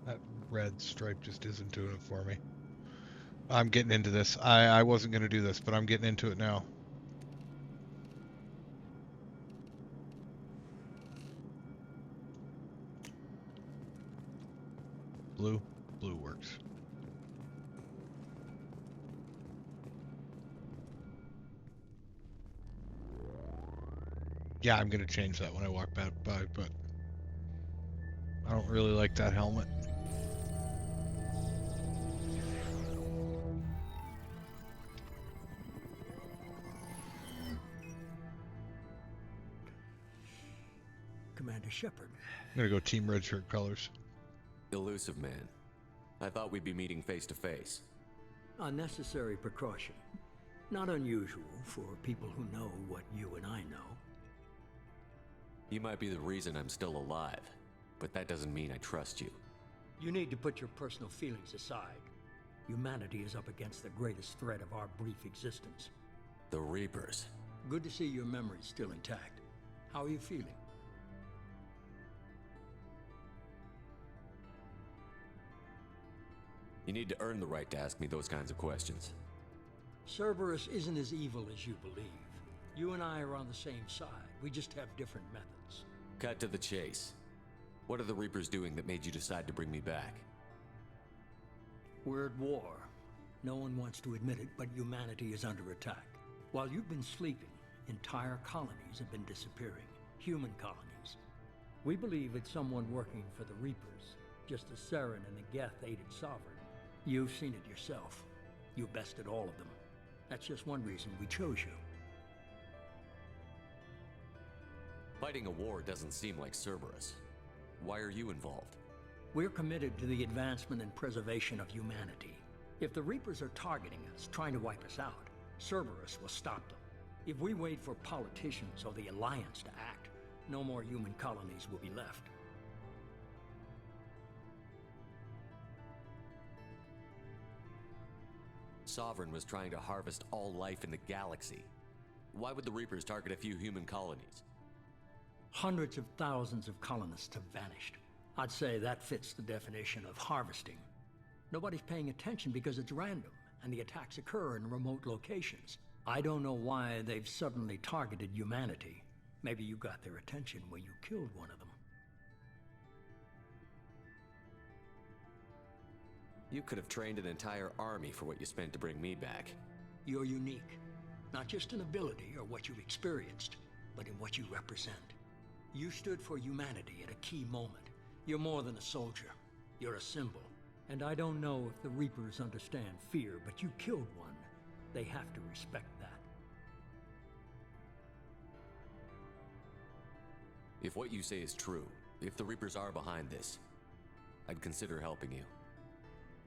Speaker 1: That red stripe just isn't doing it for me. I'm getting into this. I wasn't going to do this, but I'm getting into it now. Blue? Blue works. Yeah, I'm going to change that when I walk back by, but I don't really like that helmet.
Speaker 3: Commander Shepard.
Speaker 1: I'm going to go Team Red Shirt colors.
Speaker 8: Elusive man. I thought we'd be meeting face to face.
Speaker 3: Unnecessary precaution. Not unusual for people who know what you and I know.
Speaker 8: You might be the reason I'm still alive, but that doesn't mean I trust you.
Speaker 3: You need to put your personal feelings aside. Humanity is up against the greatest threat of our brief existence.
Speaker 8: The Reapers.
Speaker 3: Good to see your memory's still intact. How are you feeling?
Speaker 8: You need to earn the right to ask me those kinds of questions.
Speaker 3: Cerberus isn't as evil as you believe. You and I are on the same side. We just have different methods.
Speaker 8: Cut to the chase. What are the Reapers doing that made you decide to bring me back?
Speaker 3: We're at war. No one wants to admit it, but humanity is under attack. While you've been sleeping, entire colonies have been disappearing. Human colonies. We believe it's someone working for the Reapers, just as Saren and the Geth aided Sovereign. You've seen it yourself. You bested all of them. That's just one reason we chose you.
Speaker 8: Fighting a war doesn't seem like Cerberus. Why are you involved?
Speaker 3: We're committed to the advancement and preservation of humanity. If the Reapers are targeting us, trying to wipe us out, Cerberus will stop them. If we wait for politicians or the Alliance to act, no more human colonies will be left.
Speaker 8: Sovereign was trying to harvest all life in the galaxy. Why would the Reapers target a few human colonies?
Speaker 3: Hundreds of thousands of colonists have vanished. I'd say that fits the definition of harvesting. Nobody's paying attention because it's random, and the attacks occur in remote locations. I don't know why they've suddenly targeted humanity. Maybe you got their attention when you killed one of them.
Speaker 8: You could have trained an entire army for what you spent to bring me back.
Speaker 3: You're unique. Not just in ability or what you've experienced, but in what you represent. You stood for humanity at a key moment. You're more than a soldier. You're a symbol. And I don't know if the Reapers understand fear, but you killed one. They have to respect that.
Speaker 8: If what you say is true, if the Reapers are behind this, I'd consider helping you.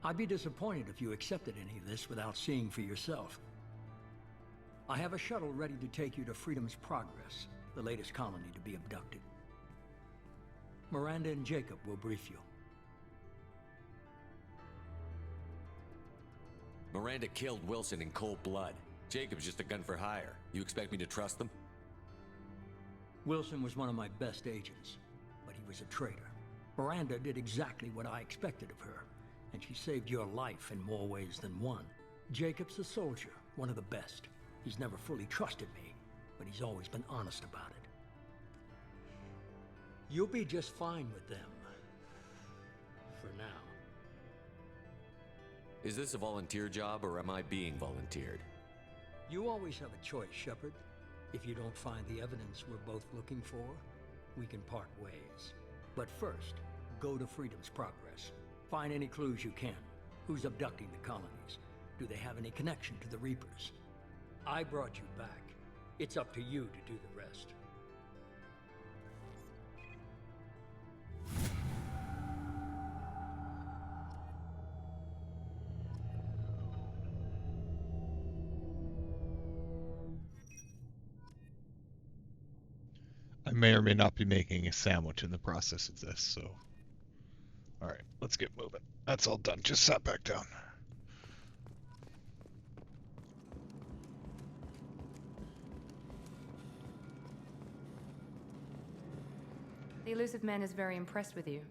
Speaker 3: I'd be disappointed if you accepted any of this without seeing for yourself. I have a shuttle ready to take you to Freedom's Progress, the latest colony to be abducted. Miranda and Jacob will brief you.
Speaker 8: Miranda killed Wilson in cold blood. Jacob's just a gun for hire. You expect me to trust them?
Speaker 3: Wilson was one of my best agents, but he was a traitor. Miranda did exactly what I expected of her, and she saved your life in more ways than one. Jacob's a soldier, one of the best. He's never fully trusted me, but he's always been honest about it. You'll be just fine with them. For now.
Speaker 8: Is this a volunteer job, or am I being volunteered?
Speaker 3: You always have a choice, Shepard. If you don't find the evidence we're both looking for, we can part ways. But first, go to Freedom's Progress. Find any clues you can. Who's abducting the colonies? Do they have any connection to the Reapers? I brought you back. It's up to you to do the rest.
Speaker 1: I may or may not be making a sandwich in the process of this, so... Alright, let's get moving. That's all done. Just sat back down.
Speaker 6: The elusive man is very impressed with you.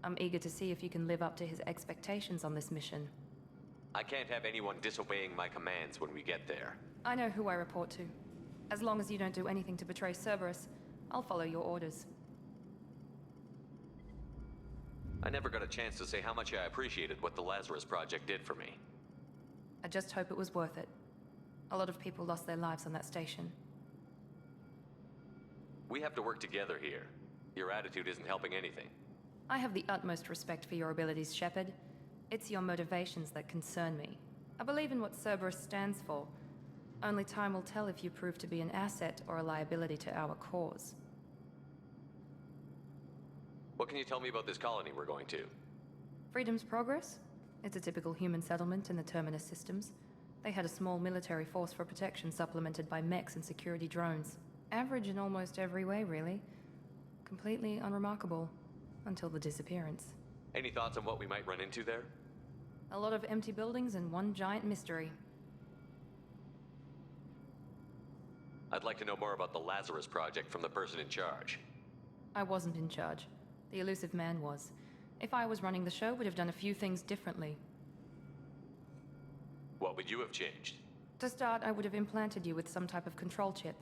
Speaker 6: I'm eager to see if you can live up to his expectations on this mission.
Speaker 8: I can't have anyone disobeying my commands when we get there.
Speaker 6: I know who I report to. As long as you don't do anything to betray Cerberus, I'll follow your orders.
Speaker 8: I never got a chance to say how much I appreciated what the Lazarus Project did for me.
Speaker 6: I just hope it was worth it. A lot of people lost their lives on that station.
Speaker 8: We have to work together here. Your attitude isn't helping anything.
Speaker 6: I have the utmost respect for your abilities, Shepard. It's your motivations that concern me. I believe in what Cerberus stands for. Only time will tell if you prove to be an asset or a liability to our cause.
Speaker 8: What can you tell me about this colony we're going to?
Speaker 6: Freedom's Progress? It's a typical human settlement in the Terminus systems. They had a small military force for protection supplemented by mechs and security drones. Average in almost every way, really. Completely unremarkable. Until the disappearance.
Speaker 8: Any thoughts on what we might run into there?
Speaker 6: A lot of empty buildings and one giant mystery.
Speaker 8: I'd like to know more about the Lazarus Project from the person in charge.
Speaker 6: I wasn't in charge. The elusive man was. If I was running the show, would have done a few things differently.
Speaker 8: What would you have changed?
Speaker 6: To start, I would have implanted you with some type of control chip.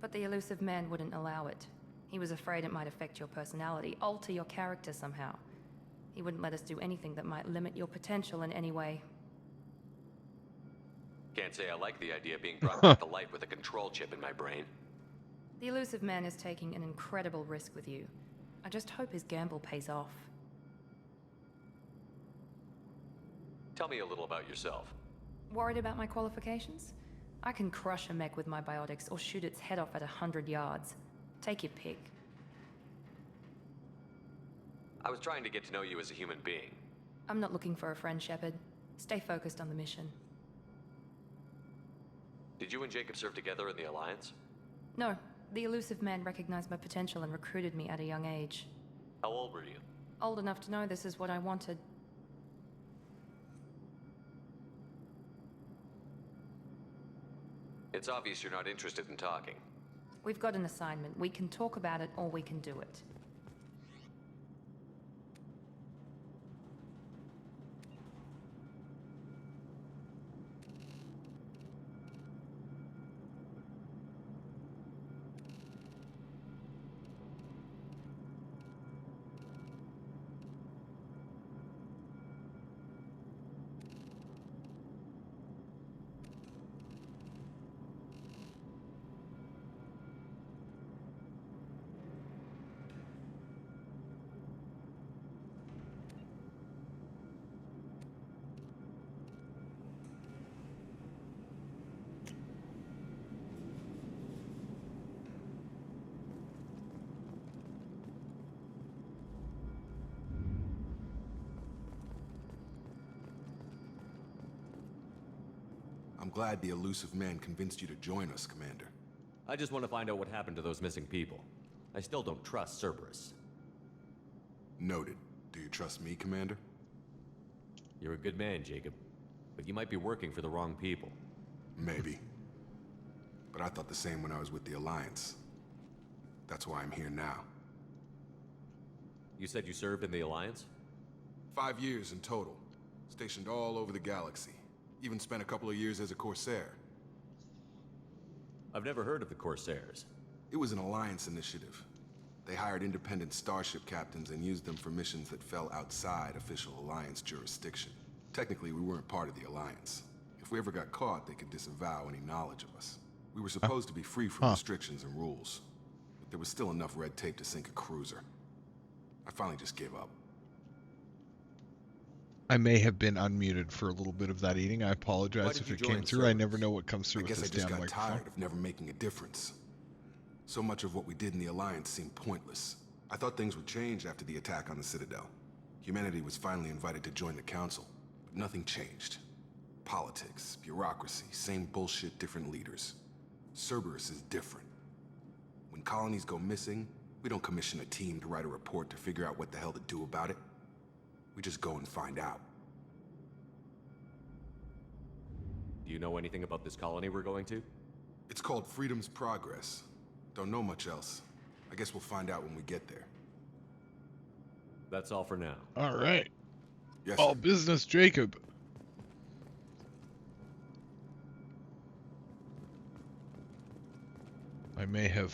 Speaker 6: But the elusive man wouldn't allow it. He was afraid it might affect your personality, alter your character somehow. He wouldn't let us do anything that might limit your potential in any way.
Speaker 8: Can't say I like the idea of being brought back to life with a control chip in my brain.
Speaker 6: The elusive man is taking an incredible risk with you. I just hope his gamble pays off.
Speaker 8: Tell me a little about yourself.
Speaker 6: Worried about my qualifications? I can crush a mech with my biotics or shoot its head off at 100 yards. Take your pick.
Speaker 8: I was trying to get to know you as a human being.
Speaker 6: I'm not looking for a friend, Shepard. Stay focused on the mission.
Speaker 8: Did you and Jacob serve together in the Alliance?
Speaker 6: No. The elusive man recognized my potential and recruited me at a young age.
Speaker 8: How old were you?
Speaker 6: Old enough to know this is what I wanted.
Speaker 8: It's obvious you're not interested in talking.
Speaker 6: We've got an assignment. We can talk about it or we can do it.
Speaker 10: glad the elusive man convinced you to join us, Commander.
Speaker 8: I just want to find out what happened to those missing people. I still don't trust Cerberus.
Speaker 10: Noted. Do you trust me, Commander?
Speaker 8: You're a good man, Jacob. But you might be working for the wrong people.
Speaker 10: Maybe. But I thought the same when I was with the Alliance. That's why I'm here now.
Speaker 8: You said you served in the Alliance?
Speaker 10: 5 years in total. Stationed all over the galaxy. Even spent a couple of years as a Corsair.
Speaker 8: I've never heard of the Corsairs.
Speaker 10: It was an Alliance initiative. They hired independent starship captains and used them for missions that fell outside official Alliance jurisdiction. Technically, we weren't part of the Alliance. If we ever got caught, they could disavow any knowledge of us. We were supposed to be free from restrictions and rules. But there was still enough red tape to sink a cruiser. I finally just gave up.
Speaker 1: I may have been unmuted for a little bit of that eating. I apologize if it came through. I never know what comes through with this damn microphone.
Speaker 10: I guess I just got tired of never making a difference. So much of what we did in the Alliance seemed pointless. I thought things would change after the attack on the Citadel. Humanity was finally invited to join the Council, but nothing changed. Politics, bureaucracy, same bullshit, different leaders. Cerberus is different. When colonies go missing, we don't commission a team to write a report to figure out what the hell to do about it. We just go and find out.
Speaker 8: Do you know anything about this colony we're going to?
Speaker 10: It's called Freedom's Progress. Don't know much else. I guess we'll find out when we get there.
Speaker 8: That's all for now.
Speaker 1: All right.
Speaker 10: Yes,
Speaker 1: all
Speaker 10: sir.
Speaker 1: business, Jacob. I may have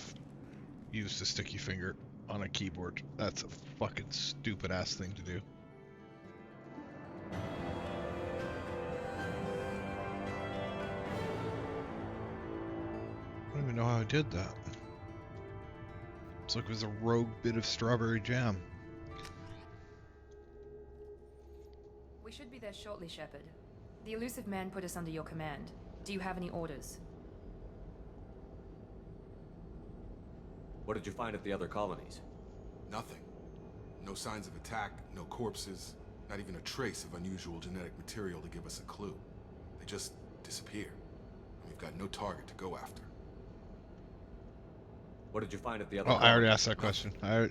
Speaker 1: used a sticky finger on a keyboard. That's a fucking stupid ass thing to do. I don't even know how I did that. It's like it was a rogue bit of strawberry jam.
Speaker 6: We should be there shortly, Shepard. The elusive man put us under your command. Do you have any orders?
Speaker 8: What did you find at the other colonies?
Speaker 10: Nothing. No signs of attack, no corpses, not even a trace of unusual genetic material to give us a clue. They just disappear. And we've got no target to go after.
Speaker 8: What did you find at the other
Speaker 1: Oh,
Speaker 8: colonies?
Speaker 1: I already asked that question. I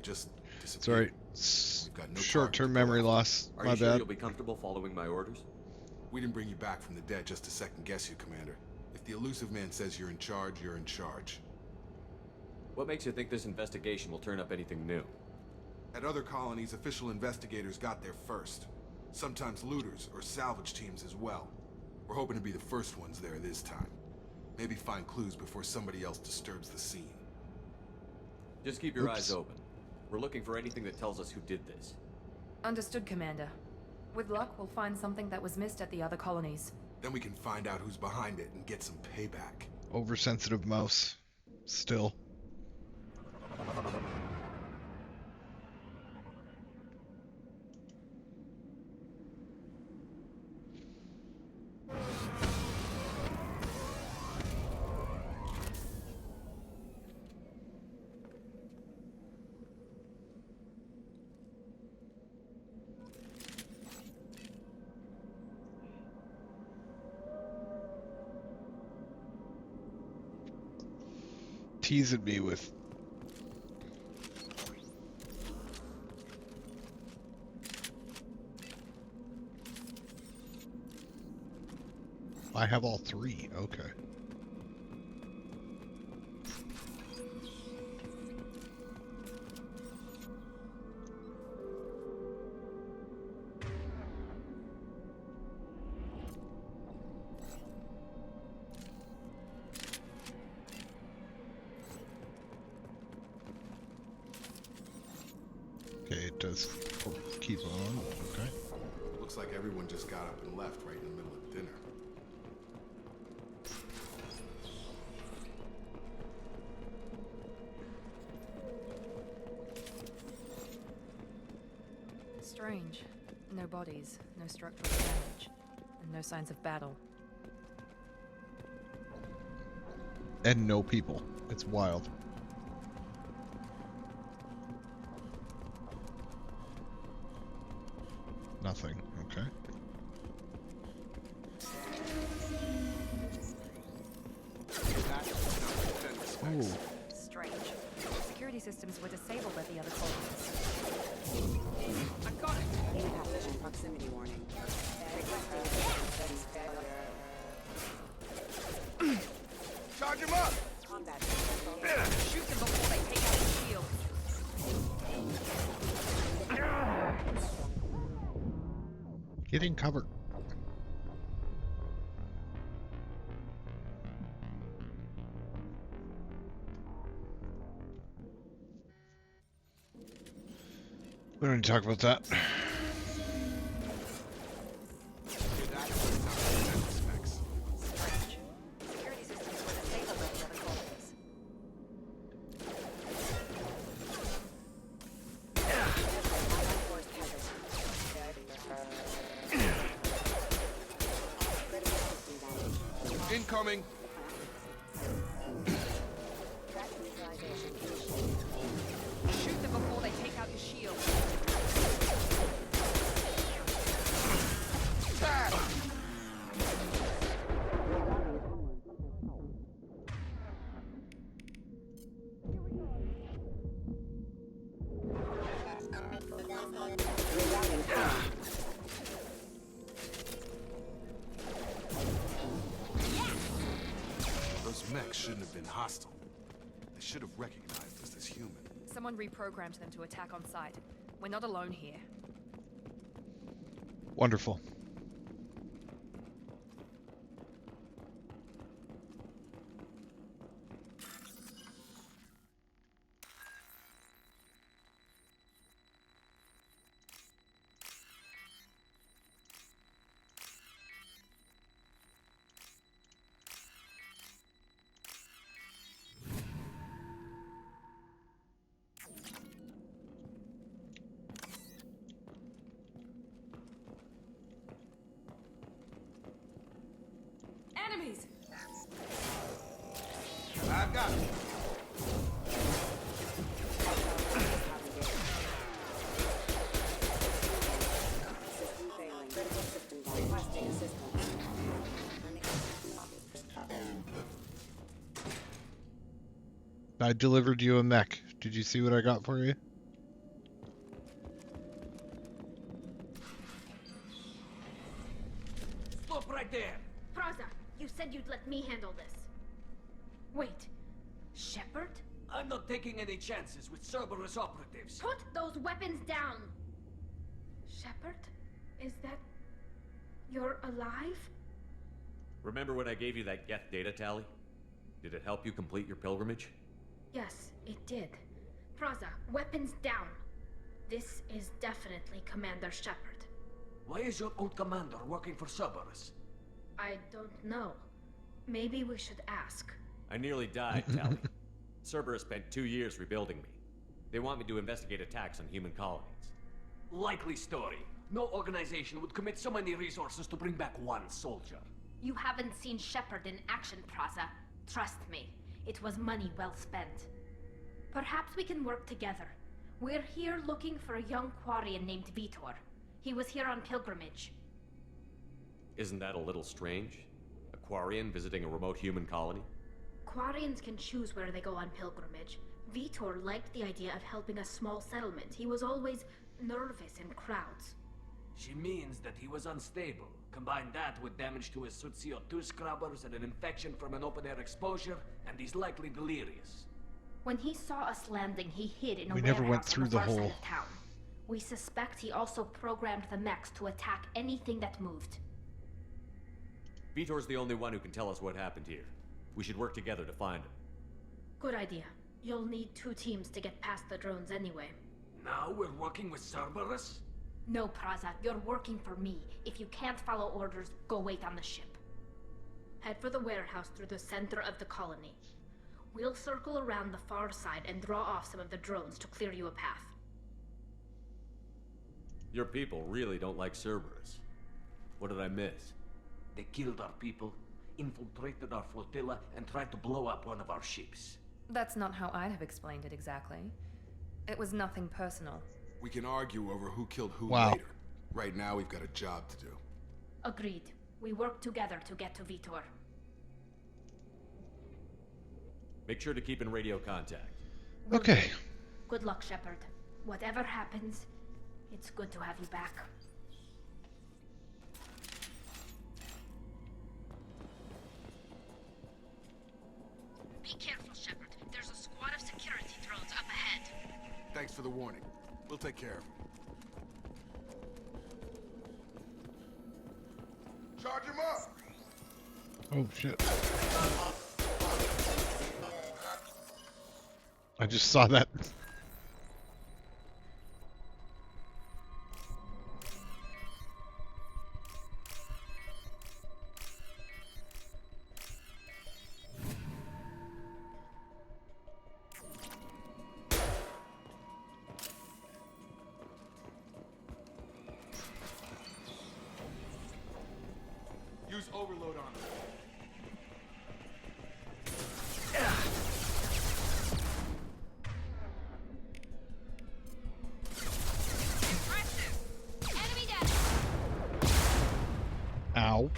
Speaker 10: just disappeared.
Speaker 1: Sorry.
Speaker 10: We've got no
Speaker 1: Short-term memory loss.
Speaker 8: Are
Speaker 1: My
Speaker 8: you sure
Speaker 1: bad.
Speaker 8: you'll be comfortable following my orders?
Speaker 10: We didn't bring you back from the dead just to second guess you, Commander. If the elusive man says you're in charge, you're in charge.
Speaker 8: What makes you think this investigation will turn up anything new?
Speaker 10: At other colonies, official investigators got there first. Sometimes looters or salvage teams as well. We're hoping to be the first ones there this time. Maybe find clues before somebody else disturbs the scene.
Speaker 8: Just keep your eyes open. We're looking for anything that tells us who did this.
Speaker 6: Understood, Commander. With luck, we'll find something that was missed at the other colonies.
Speaker 10: Then we can find out who's behind it and get some payback.
Speaker 1: Oversensitive mouse. Still. Teasing me with I have all three. Okay. Okay, it does keep on. Okay.
Speaker 10: Looks like everyone just got up and left right in the middle of dinner.
Speaker 6: Strange. No bodies, no structural damage, and no signs of battle.
Speaker 1: And no people. It's wild. Nothing. Okay.
Speaker 10: suspects.
Speaker 6: Strange. Security systems were disabled at the other colonies.
Speaker 2: I got it!
Speaker 12: Mission proximity warning.
Speaker 10: Charge him up!
Speaker 12: Combat.
Speaker 2: Shoot them before they take out the shield.
Speaker 1: Get in cover. We don't need to talk about that.
Speaker 10: Suspects.
Speaker 6: Security systems were disabled at the other colonies.
Speaker 10: Incoming!
Speaker 2: Shoot them before they take out the shield.
Speaker 10: Those mechs shouldn't have been hostile. They should have recognized us as human.
Speaker 6: Someone reprogrammed them to attack on sight. We're not alone here.
Speaker 1: Wonderful.
Speaker 6: Enemies!
Speaker 10: I've got it.
Speaker 12: System failing. Critical system down. Requesting assistance.
Speaker 1: I delivered you a mech. Did you see what I got for you?
Speaker 2: Stop right there!
Speaker 13: Praza, you said you'd let me handle this. Wait, Shepard?
Speaker 2: I'm not taking any chances with Cerberus operatives.
Speaker 13: Put those weapons down! Shepard? Is that... you're alive?
Speaker 8: Remember when I gave you that Geth data tally? Did it help you complete your pilgrimage?
Speaker 13: Yes, it did. Praza, weapons down. This is definitely Commander Shepard.
Speaker 2: Why is your old commander working for Cerberus?
Speaker 13: I don't know. Maybe we should ask.
Speaker 8: I nearly died, Tally. Cerberus spent 2 years rebuilding me. They want me to investigate attacks on human colonies.
Speaker 2: Likely story. No organization would commit so many resources to bring back one soldier.
Speaker 13: You haven't seen Shepard in action, Praza. Trust me, it was money well spent. Perhaps we can work together. We're here looking for a young Quarian named Vitor. He was here on pilgrimage.
Speaker 8: Isn't that a little strange? A Quarian visiting a remote human colony?
Speaker 13: Quarians can choose where they go on pilgrimage. Vitor liked the idea of helping a small settlement. He was always nervous in crowds.
Speaker 2: She means that he was unstable. Combine that with damage to his suit CO2 scrubbers and an infection from an open-air exposure, and he's likely delirious.
Speaker 13: When he saw us landing, he hid in a
Speaker 1: We never went
Speaker 13: warehouse
Speaker 1: through
Speaker 13: on
Speaker 1: the
Speaker 13: far side
Speaker 1: hole.
Speaker 13: of town. We suspect he also programmed the mechs to attack anything that moved.
Speaker 8: Vitor's the only one who can tell us what happened here. We should work together to find him.
Speaker 13: Good idea. You'll need 2 teams to get past the drones anyway.
Speaker 2: Now we're working with Cerberus?
Speaker 13: No, Praza, you're working for me. If you can't follow orders, go wait on the ship. Head for the warehouse through the center of the colony. We'll circle around the far side and draw off some of the drones to clear you a path.
Speaker 8: Your people really don't like Cerberus. What did I miss?
Speaker 2: They killed our people, infiltrated our flotilla, and tried to blow up one of our ships.
Speaker 6: That's not how I'd have explained it exactly. It was nothing personal.
Speaker 10: We can argue over who killed who
Speaker 1: Wow.
Speaker 10: later. Right now, we've got a job to do.
Speaker 13: Agreed. We work together to get to Vitor.
Speaker 8: Make sure to keep in radio contact.
Speaker 1: Okay.
Speaker 13: Good luck, Shepard. Whatever happens, it's good to have you back. Be careful, Shepard. There's a squad of security drones up ahead.
Speaker 10: Thanks for the warning. We'll take care of him. Charge him up!
Speaker 1: Oh shit. I just saw that.
Speaker 10: Use overload on him.
Speaker 13: Enemy down.
Speaker 1: Ow.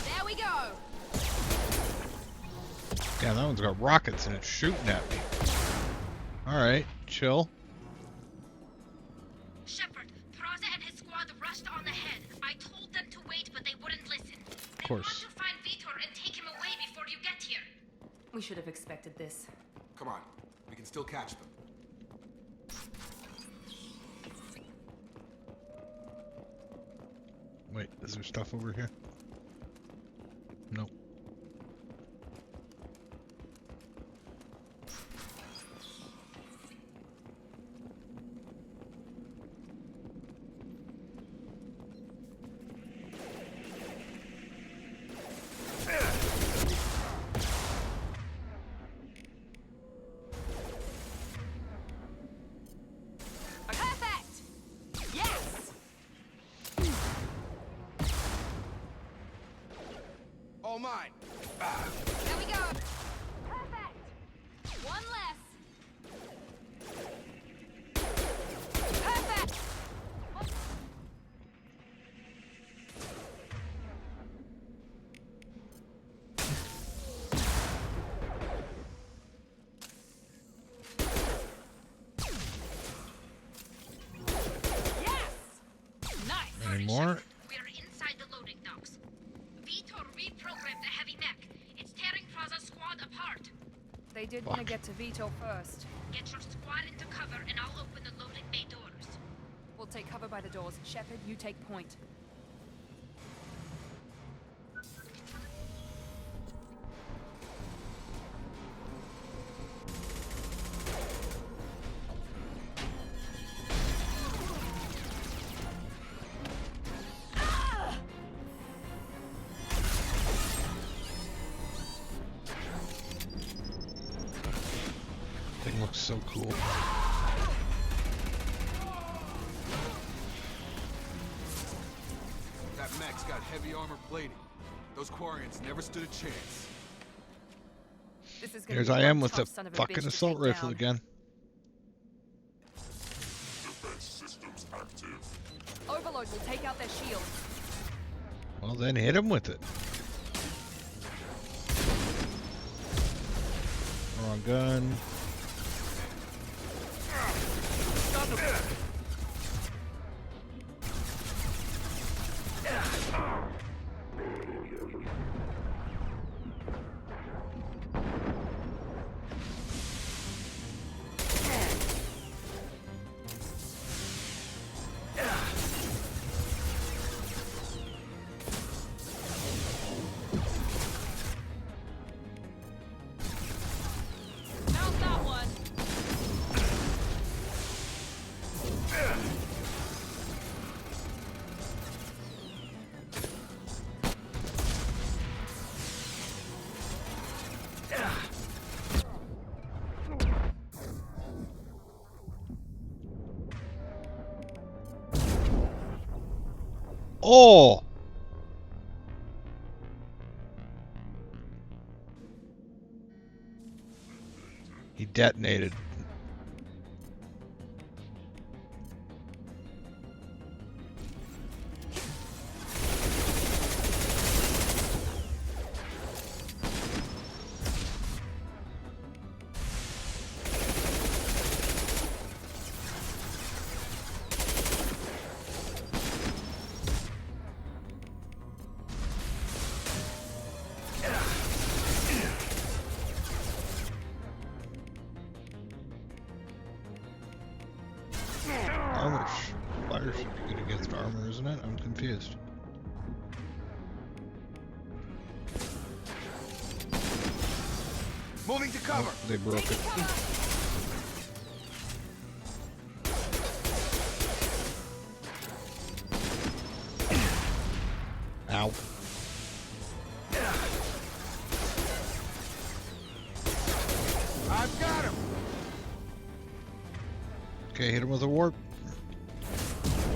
Speaker 13: There we go.
Speaker 1: Yeah, that one's got rockets and it's shooting at me. Alright, chill.
Speaker 13: Shepard, Praza and his squad rushed on ahead. I told them to wait, but they wouldn't listen.
Speaker 1: Of course.
Speaker 13: Want to find Vitor and take him away before you get here.
Speaker 6: We should have expected this.
Speaker 10: Come on. We can still catch them.
Speaker 1: Wait, is there stuff over here? Nope.
Speaker 13: Perfect! Yes!
Speaker 10: All mine.
Speaker 13: There we go. Perfect! One less. Perfect! Yes! Nice!
Speaker 1: Any more?
Speaker 13: We're inside the loading docks. Vitor reprogrammed the heavy mech. It's tearing Praza's squad apart.
Speaker 6: They did want to get to Vito first.
Speaker 13: Get your squad into cover and I'll open the loading bay doors.
Speaker 6: We'll take cover by the doors. Shepard, you take point.
Speaker 1: Thing looks so cool.
Speaker 10: That mech's got heavy armor plating. Those Quarians never stood a chance.
Speaker 6: This is gonna
Speaker 1: Here's
Speaker 6: be
Speaker 1: I
Speaker 6: one
Speaker 1: am with the
Speaker 6: tough son of a
Speaker 1: fucking
Speaker 6: bitch to
Speaker 1: assault
Speaker 6: take
Speaker 1: rifle
Speaker 6: down.
Speaker 1: again.
Speaker 6: Overload will take out their shields.
Speaker 1: Well, then hit him with it. Wrong gun.
Speaker 6: Found that one.
Speaker 1: Oh! detonated. Fire should be good against armor, isn't it? I'm confused.
Speaker 10: Moving to cover.
Speaker 1: Oh, they broke it. Ow.
Speaker 10: I've got him.
Speaker 1: Okay, hit him with a warp.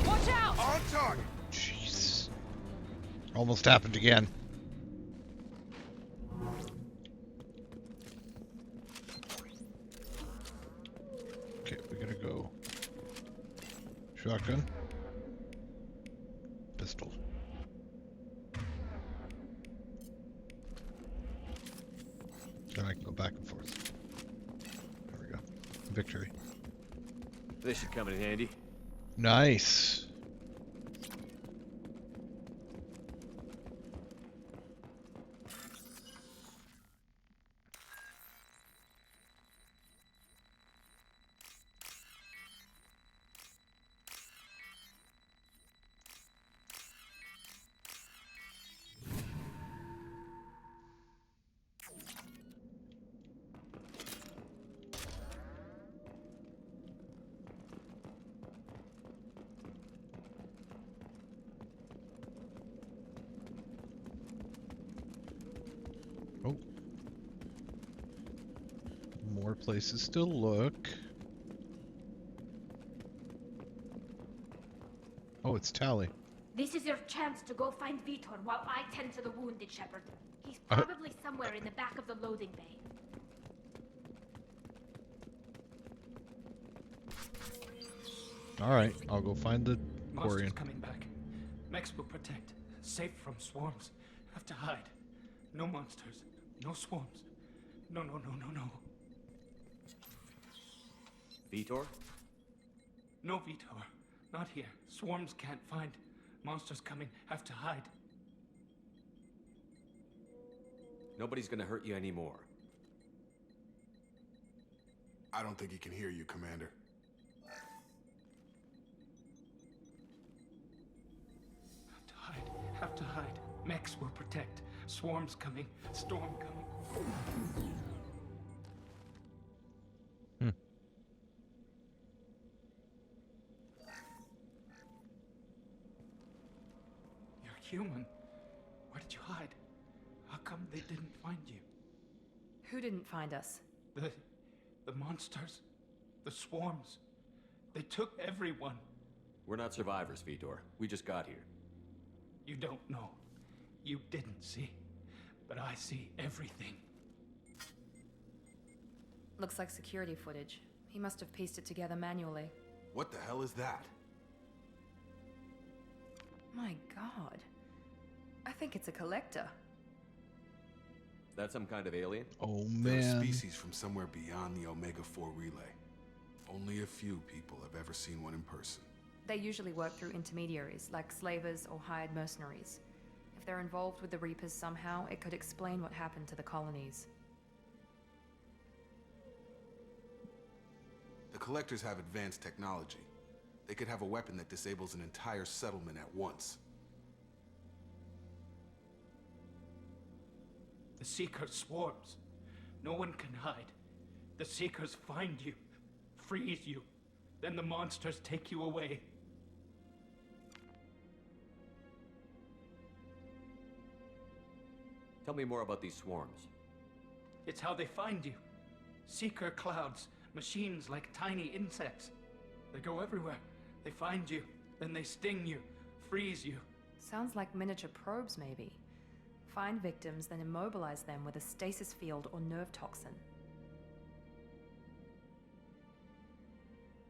Speaker 2: Watch out!
Speaker 10: On target.
Speaker 1: Jeez. Almost happened again. Okay, we gotta go. Shotgun. Pistol. Then I can go back and forth. There we go. Victory.
Speaker 8: This should come in handy.
Speaker 1: Nice. Oh. More places to look. Oh, it's Tally.
Speaker 13: This is your chance to go find Vitor while I tend to the wounded, Shepard. He's probably somewhere in the back of the loading bay.
Speaker 1: Alright, I'll go find the Quarian.
Speaker 3: Monsters coming back. Mex will protect. Safe from swarms. Have to hide. No monsters. No swarms. No.
Speaker 8: Vitor?
Speaker 3: No Vitor. Not here. Swarms can't find. Monsters coming. Have to hide.
Speaker 8: Nobody's gonna hurt you anymore.
Speaker 10: I don't think he can hear you, Commander.
Speaker 3: Have to hide. Mex will protect. Swarms coming. Storm coming. You're human. Where did you hide? How come they didn't find you?
Speaker 6: Who didn't find us?
Speaker 3: The monsters. The swarms. They took everyone.
Speaker 8: We're not survivors, Vitor. We just got here.
Speaker 3: You don't know. You didn't see. But I see everything.
Speaker 6: Looks like security footage. He must have pieced it together manually.
Speaker 10: What the hell is that?
Speaker 6: My god. I think it's a collector.
Speaker 8: Is that some kind of alien?
Speaker 1: Oh
Speaker 10: They're a
Speaker 1: man.
Speaker 10: species from somewhere beyond the Omega-4 relay. Only a few people have ever seen one in person.
Speaker 6: They usually work through intermediaries, like slavers or hired mercenaries. If they're involved with the Reapers somehow, it could explain what happened to the colonies.
Speaker 10: The Collectors have advanced technology. They could have a weapon that disables an entire settlement at once.
Speaker 3: The Seeker swarms. No one can hide. The Seekers find you, freeze you, then the monsters take you away.
Speaker 8: Tell me more about these swarms.
Speaker 3: It's how they find you. Seeker clouds, machines like tiny insects. They go everywhere. They find you, then they sting you, freeze you.
Speaker 6: Sounds like miniature probes, maybe. Find victims, then immobilize them with a stasis field or nerve toxin.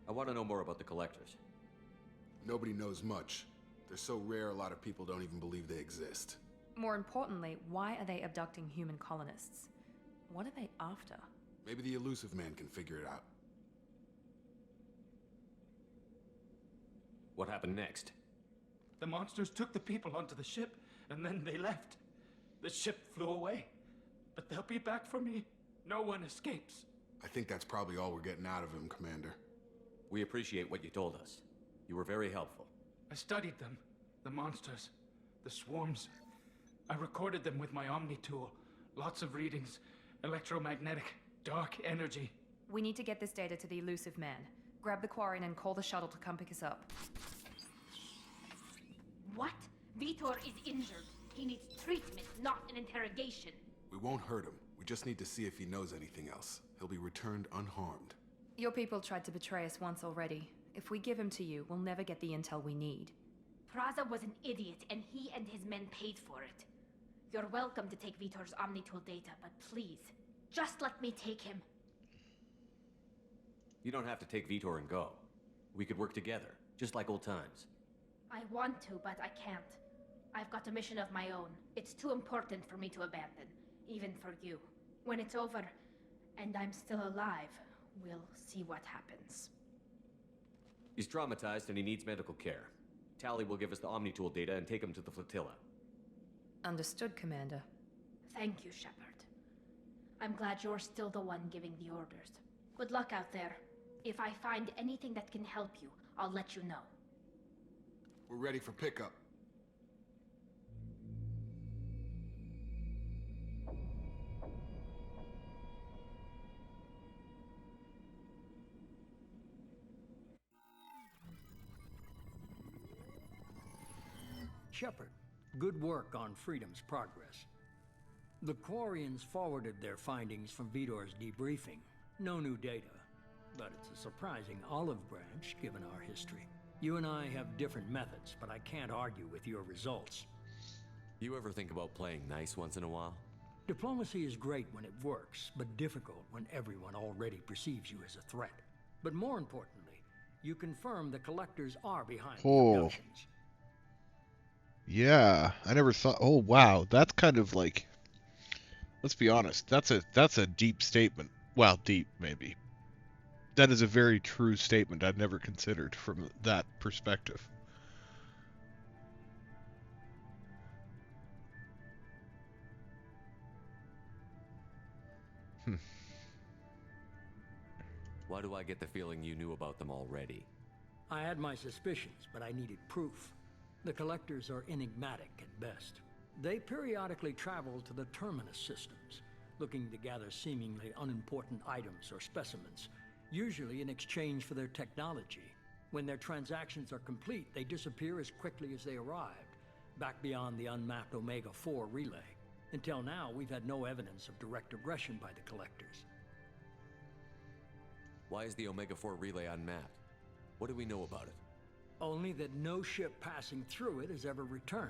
Speaker 8: I want to know more about the collectors.
Speaker 10: Nobody knows much. They're so rare, a lot of people don't even believe they exist.
Speaker 6: More importantly, why are they abducting human colonists? What are they after?
Speaker 10: Maybe the elusive man can figure it out.
Speaker 8: What happened next?
Speaker 14: The monsters took the people onto the ship, and then they left. The ship flew away. But they'll be back for me. No one escapes.
Speaker 10: I think that's probably all we're getting out of him, Commander.
Speaker 8: We appreciate what you told us. You were very helpful.
Speaker 14: I studied them. The monsters. The swarms. I recorded them with my Omni tool. Lots of readings. Electromagnetic. Dark energy.
Speaker 6: We need to get this data to the elusive man. Grab the Quarian and call the shuttle to come pick us up.
Speaker 13: What? Vitor is injured. He needs treatment, not an interrogation.
Speaker 10: We won't hurt him. We just need to see if he knows anything else. He'll be returned unharmed.
Speaker 6: Your people tried to betray us once already. If we give him to you, we'll never get the intel we need.
Speaker 13: Praza was an idiot, and he and his men paid for it. You're welcome to take Vitor's Omnitool data, but please, just let me take him.
Speaker 8: You don't have to take Vitor and go. We could work together, just like old times.
Speaker 13: I want to, but I can't. I've got a mission of my own. It's too important for me to abandon, even for you. When it's over, and I'm still alive, we'll see what happens.
Speaker 8: He's traumatized and he needs medical care. Tally will give us the Omnitool data and take him to the flotilla.
Speaker 6: Understood, Commander.
Speaker 13: Thank you, Shepard. I'm glad you're still the one giving the orders. Good luck out there. If I find anything that can help you, I'll let you know.
Speaker 10: We're ready for pickup.
Speaker 3: Shepard, good work on Freedom's progress. The Quarians forwarded their findings from Vitor's debriefing. No new data, but it's a surprising olive branch given our history. You and I have different methods, but I can't argue with your results.
Speaker 8: You ever think about playing nice once in a while?
Speaker 3: Diplomacy is great when it works, but difficult when everyone already perceives you as a threat. But more importantly, you confirm the collectors are behind the abductions.
Speaker 1: Yeah, I never thought. Oh wow, that's kind of like. Let's be honest. That's a deep statement. Well, deep maybe. That is a very true statement. I've never considered from that perspective.
Speaker 8: Why do I get the feeling you knew about them already?
Speaker 3: I had my suspicions, but I needed proof. The collectors are enigmatic at best. They periodically travel to the terminus systems, looking to gather seemingly unimportant items or specimens, usually in exchange for their technology. When their transactions are complete, they disappear as quickly as they arrived, back beyond the unmapped Omega-4 relay. Until now, we've had no evidence of direct aggression by the collectors.
Speaker 8: Why is the Omega-4 relay unmapped? What do we know about it?
Speaker 3: Only that no ship passing through it has ever returned.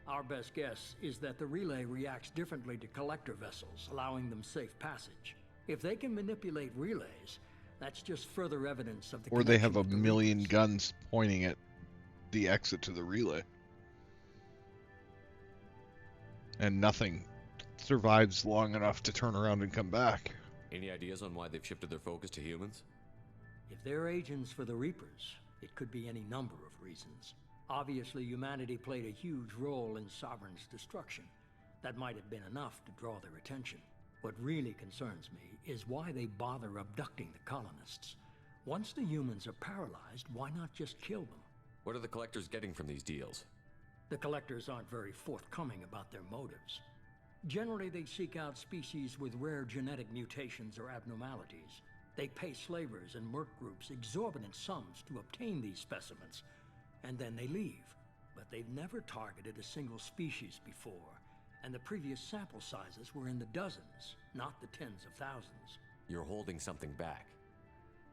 Speaker 3: Our best guess is that the relay reacts differently to collector vessels, allowing them safe passage. If they can manipulate relays, that's just further evidence of the
Speaker 1: Or they have a
Speaker 3: connection with the
Speaker 1: million
Speaker 3: Reapers.
Speaker 1: guns pointing at the exit to the relay. And nothing survives long enough to turn around and come back.
Speaker 8: Any ideas on why they've shifted their focus to humans?
Speaker 3: If they're agents for the Reapers, it could be any number of reasons. Obviously, humanity played a huge role in Sovereign's destruction. That might have been enough to draw their attention. What really concerns me is why they bother abducting the colonists. Once the humans are paralyzed, why not just kill them?
Speaker 8: What are the collectors getting from these deals?
Speaker 3: The collectors aren't very forthcoming about their motives. Generally, they seek out species with rare genetic mutations or abnormalities. They pay slavers and merc groups exorbitant sums to obtain these specimens, and then they leave. But they've never targeted a single species before, and the previous sample sizes were in the dozens, not the tens of thousands.
Speaker 8: You're holding something back.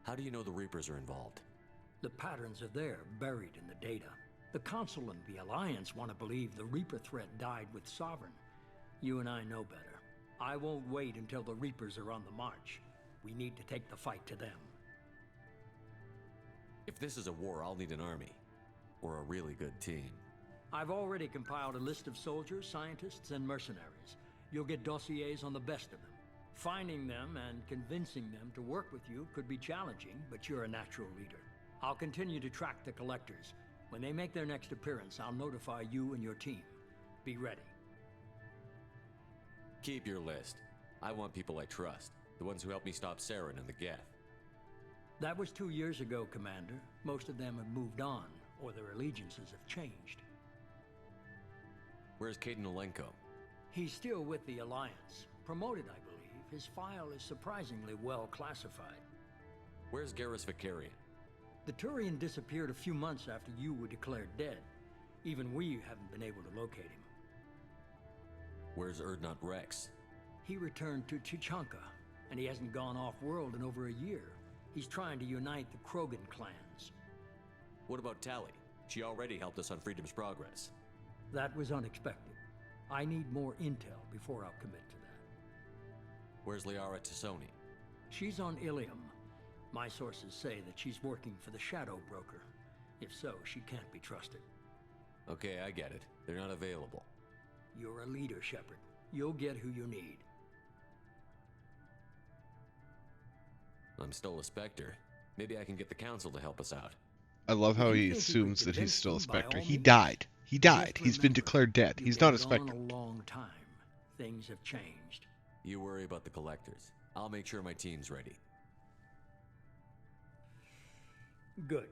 Speaker 8: How do you know the Reapers are involved?
Speaker 3: The patterns are there, buried in the data. The Council and the Alliance want to believe the Reaper threat died with Sovereign. You and I know better. I won't wait until the Reapers are on the march. We need to take the fight to them.
Speaker 8: If this is a war, I'll need an army. Or a really good team.
Speaker 3: I've already compiled a list of soldiers, scientists, and mercenaries. You'll get dossiers on the best of them. Finding them and convincing them to work with you could be challenging, but you're a natural leader. I'll continue to track the collectors. When they make their next appearance, I'll notify you and your team. Be ready.
Speaker 8: Keep your list. I want people I trust. The ones who helped me stop Saren and the Geth.
Speaker 3: That was 2 years ago, Commander. Most of them have moved on, or their allegiances have changed.
Speaker 8: Where's Caden Olenko?
Speaker 3: He's still with the Alliance. Promoted, I believe. His file is surprisingly well classified.
Speaker 8: Where's Garrus Vicarian?
Speaker 3: The Turian disappeared a few months after you were declared dead. Even we haven't been able to locate him.
Speaker 8: Where's Erdnot Rex?
Speaker 3: He returned to Chichanka, and he hasn't gone off-world in over a year. He's trying to unite the Krogan clans.
Speaker 8: What about Tali? She already helped us on Freedom's Progress.
Speaker 3: That was unexpected. I need more intel before I'll commit to that.
Speaker 8: Where's Liara Tassoni?
Speaker 3: She's on Ilium. My sources say that she's working for the Shadow Broker. If so, she can't be trusted.
Speaker 8: Okay, I get it. They're not available.
Speaker 3: You're a leader, Shepard. You'll get who you need.
Speaker 8: I'm still a Spectre. Maybe I can get the Council to help us out.
Speaker 1: I love how he assumes that he's still a Spectre. He died. He died. He's been declared dead. He's not a Spectre.
Speaker 3: A long time. Things have changed.
Speaker 8: You worry about the collectors. I'll make sure my team's ready.
Speaker 3: Good.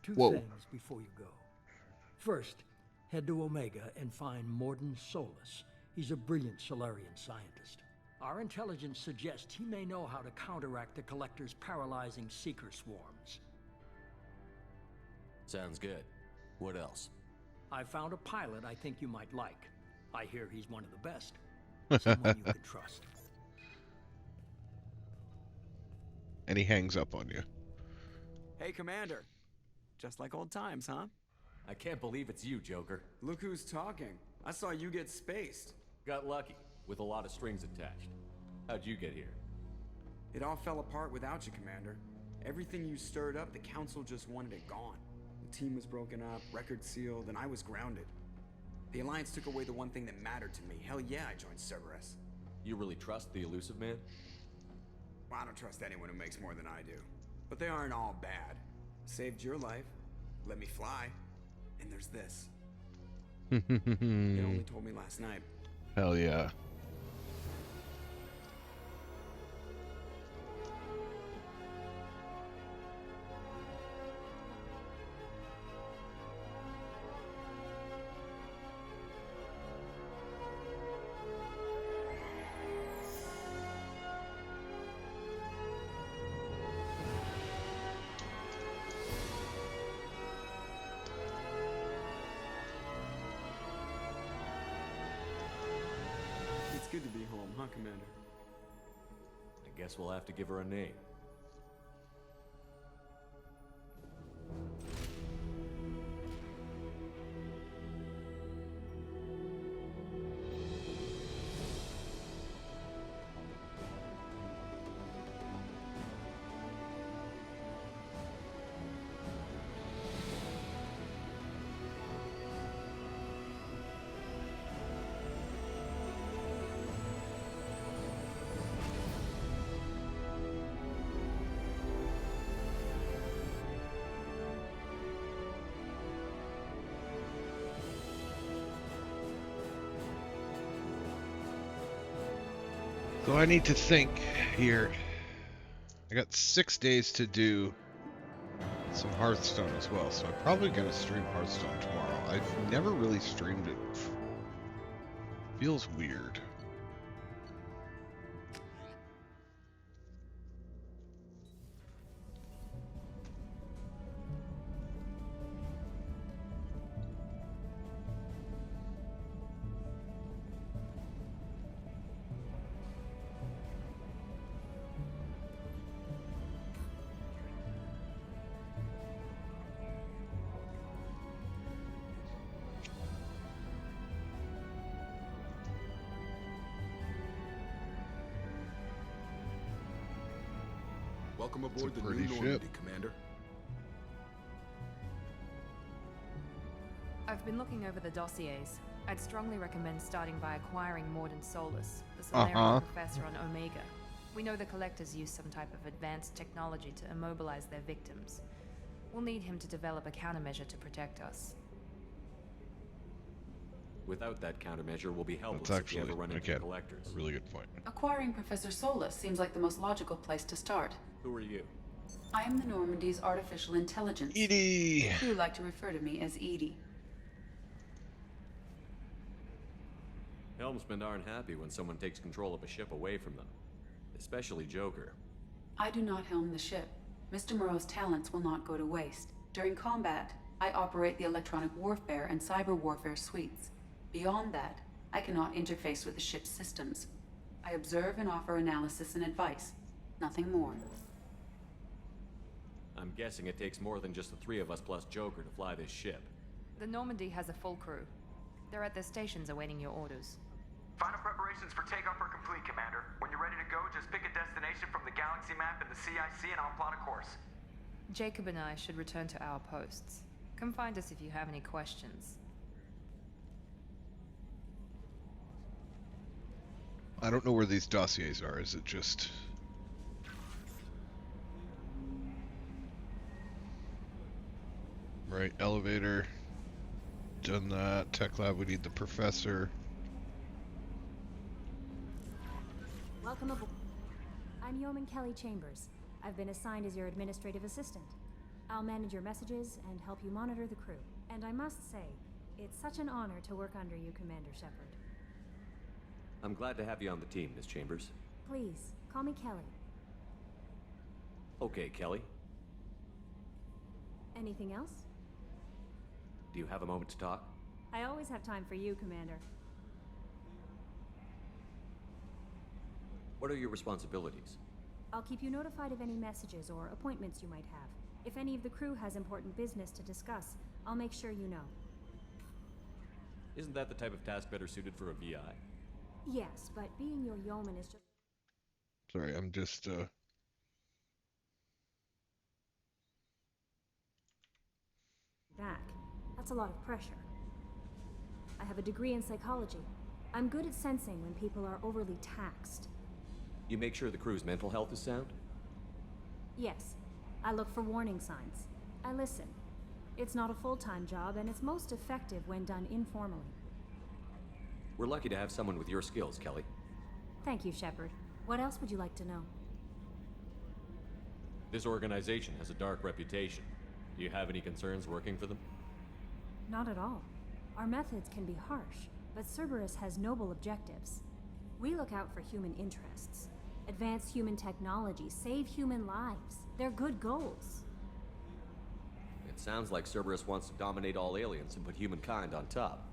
Speaker 3: Two
Speaker 1: Whoa.
Speaker 3: things before you go. First, head to Omega and find Morden Solus. He's a brilliant Solarian scientist. Our intelligence suggests he may know how to counteract the Collector's paralyzing Seeker swarms.
Speaker 8: Sounds good. What else?
Speaker 3: I found a pilot I think you might like. I hear he's one of the best. Someone you can trust.
Speaker 1: And he hangs up on you.
Speaker 4: Hey, Commander. Just like old times, huh?
Speaker 8: I can't believe it's you, Joker.
Speaker 4: Look who's talking. I saw you get spaced.
Speaker 8: Got lucky, with a lot of strings attached. How'd you get here?
Speaker 4: It all fell apart without you, Commander. Everything you stirred up, the Council just wanted it gone. The team was broken up, record sealed, and I was grounded. The Alliance took away the one thing that mattered to me. Hell yeah, I joined Cerberus.
Speaker 8: You really trust the Elusive Man?
Speaker 4: Well, I don't trust anyone who makes more than I do. But they aren't all bad. Saved your life, let me fly, and there's this. It only told me last night.
Speaker 1: Hell yeah.
Speaker 4: It's good to be home, huh, Commander?
Speaker 8: I guess we'll have to give her a name.
Speaker 1: So I need to think here. I got 6 days to do some Hearthstone as well, so I'm probably going to stream Hearthstone tomorrow. I've never really streamed it. Feels weird.
Speaker 10: Welcome
Speaker 1: It's a
Speaker 10: aboard the
Speaker 1: pretty
Speaker 10: new
Speaker 1: ship.
Speaker 10: Normandy, Commander.
Speaker 6: been looking over the dossiers. I'd strongly recommend starting by acquiring Morden Solus, the Solarian professor on Omega. We know the Collectors use some type of advanced technology to immobilize their victims. We'll need him to develop a countermeasure to protect us.
Speaker 8: Without that countermeasure, we'll be helpless if we ever run into the Collectors.
Speaker 1: A really good point.
Speaker 15: Acquiring Professor Solus seems like the most logical place to start.
Speaker 8: Who are you?
Speaker 15: I am the Normandy's artificial intelligence.
Speaker 1: Edie!
Speaker 15: You like to refer to me as Edie.
Speaker 8: Helmsmen aren't happy when someone takes control of a ship away from them. Especially Joker.
Speaker 15: I do not helm the ship. Mr. Moreau's talents will not go to waste. During combat, I operate the electronic warfare and cyber warfare suites. Beyond that, I cannot interface with the ship's systems. I observe and offer analysis and advice. Nothing more.
Speaker 8: I'm guessing it takes more than just the three of us plus Joker to fly this ship.
Speaker 6: The Normandy has a full crew. They're at their stations awaiting your orders.
Speaker 7: Final preparations for takeoff are complete, Commander. When you're ready to go, just pick a destination from the galaxy map and the CIC and I'll plot a course.
Speaker 6: Jacob and I should return to our posts. Come find us if you have any questions.
Speaker 1: I don't know where these dossiers are. Is it just... Right, elevator. Done that. Tech lab, we need the professor.
Speaker 16: Welcome aboard. I'm Yeoman Kelly Chambers. I've been assigned as your administrative assistant. I'll manage your messages and help you monitor the crew. And I must say, it's such an honor to work under you, Commander Shepard.
Speaker 8: I'm glad to have you on the team, Miss Chambers.
Speaker 16: Please, call me Kelly.
Speaker 8: Okay, Kelly.
Speaker 16: Anything else?
Speaker 8: Do you have a moment to talk?
Speaker 16: I always have time for you, Commander.
Speaker 8: What are your responsibilities?
Speaker 16: I'll keep you notified of any messages or appointments you might have. If any of the crew has important business to discuss, I'll make sure you know.
Speaker 8: Isn't that the type of task better suited for a VI?
Speaker 16: Yes, but being your yeoman is just...
Speaker 1: Sorry, I'm just,
Speaker 16: back. That's a lot of pressure. I have a degree in psychology. I'm good at sensing when people are overly taxed.
Speaker 8: You make sure the crew's mental health is sound?
Speaker 16: Yes. I look for warning signs. I listen. It's not a full-time job, and it's most effective when done informally.
Speaker 8: We're lucky to have someone with your skills, Kelly.
Speaker 16: Thank you, Shepard. What else would you like to know?
Speaker 8: This organization has a dark reputation. Do you have any concerns working for them?
Speaker 16: Not at all. Our methods can be harsh, but Cerberus has noble objectives. We look out for human interests. Advance human technology, save human lives. They're good goals.
Speaker 8: It sounds like Cerberus wants to dominate all aliens and put humankind on top.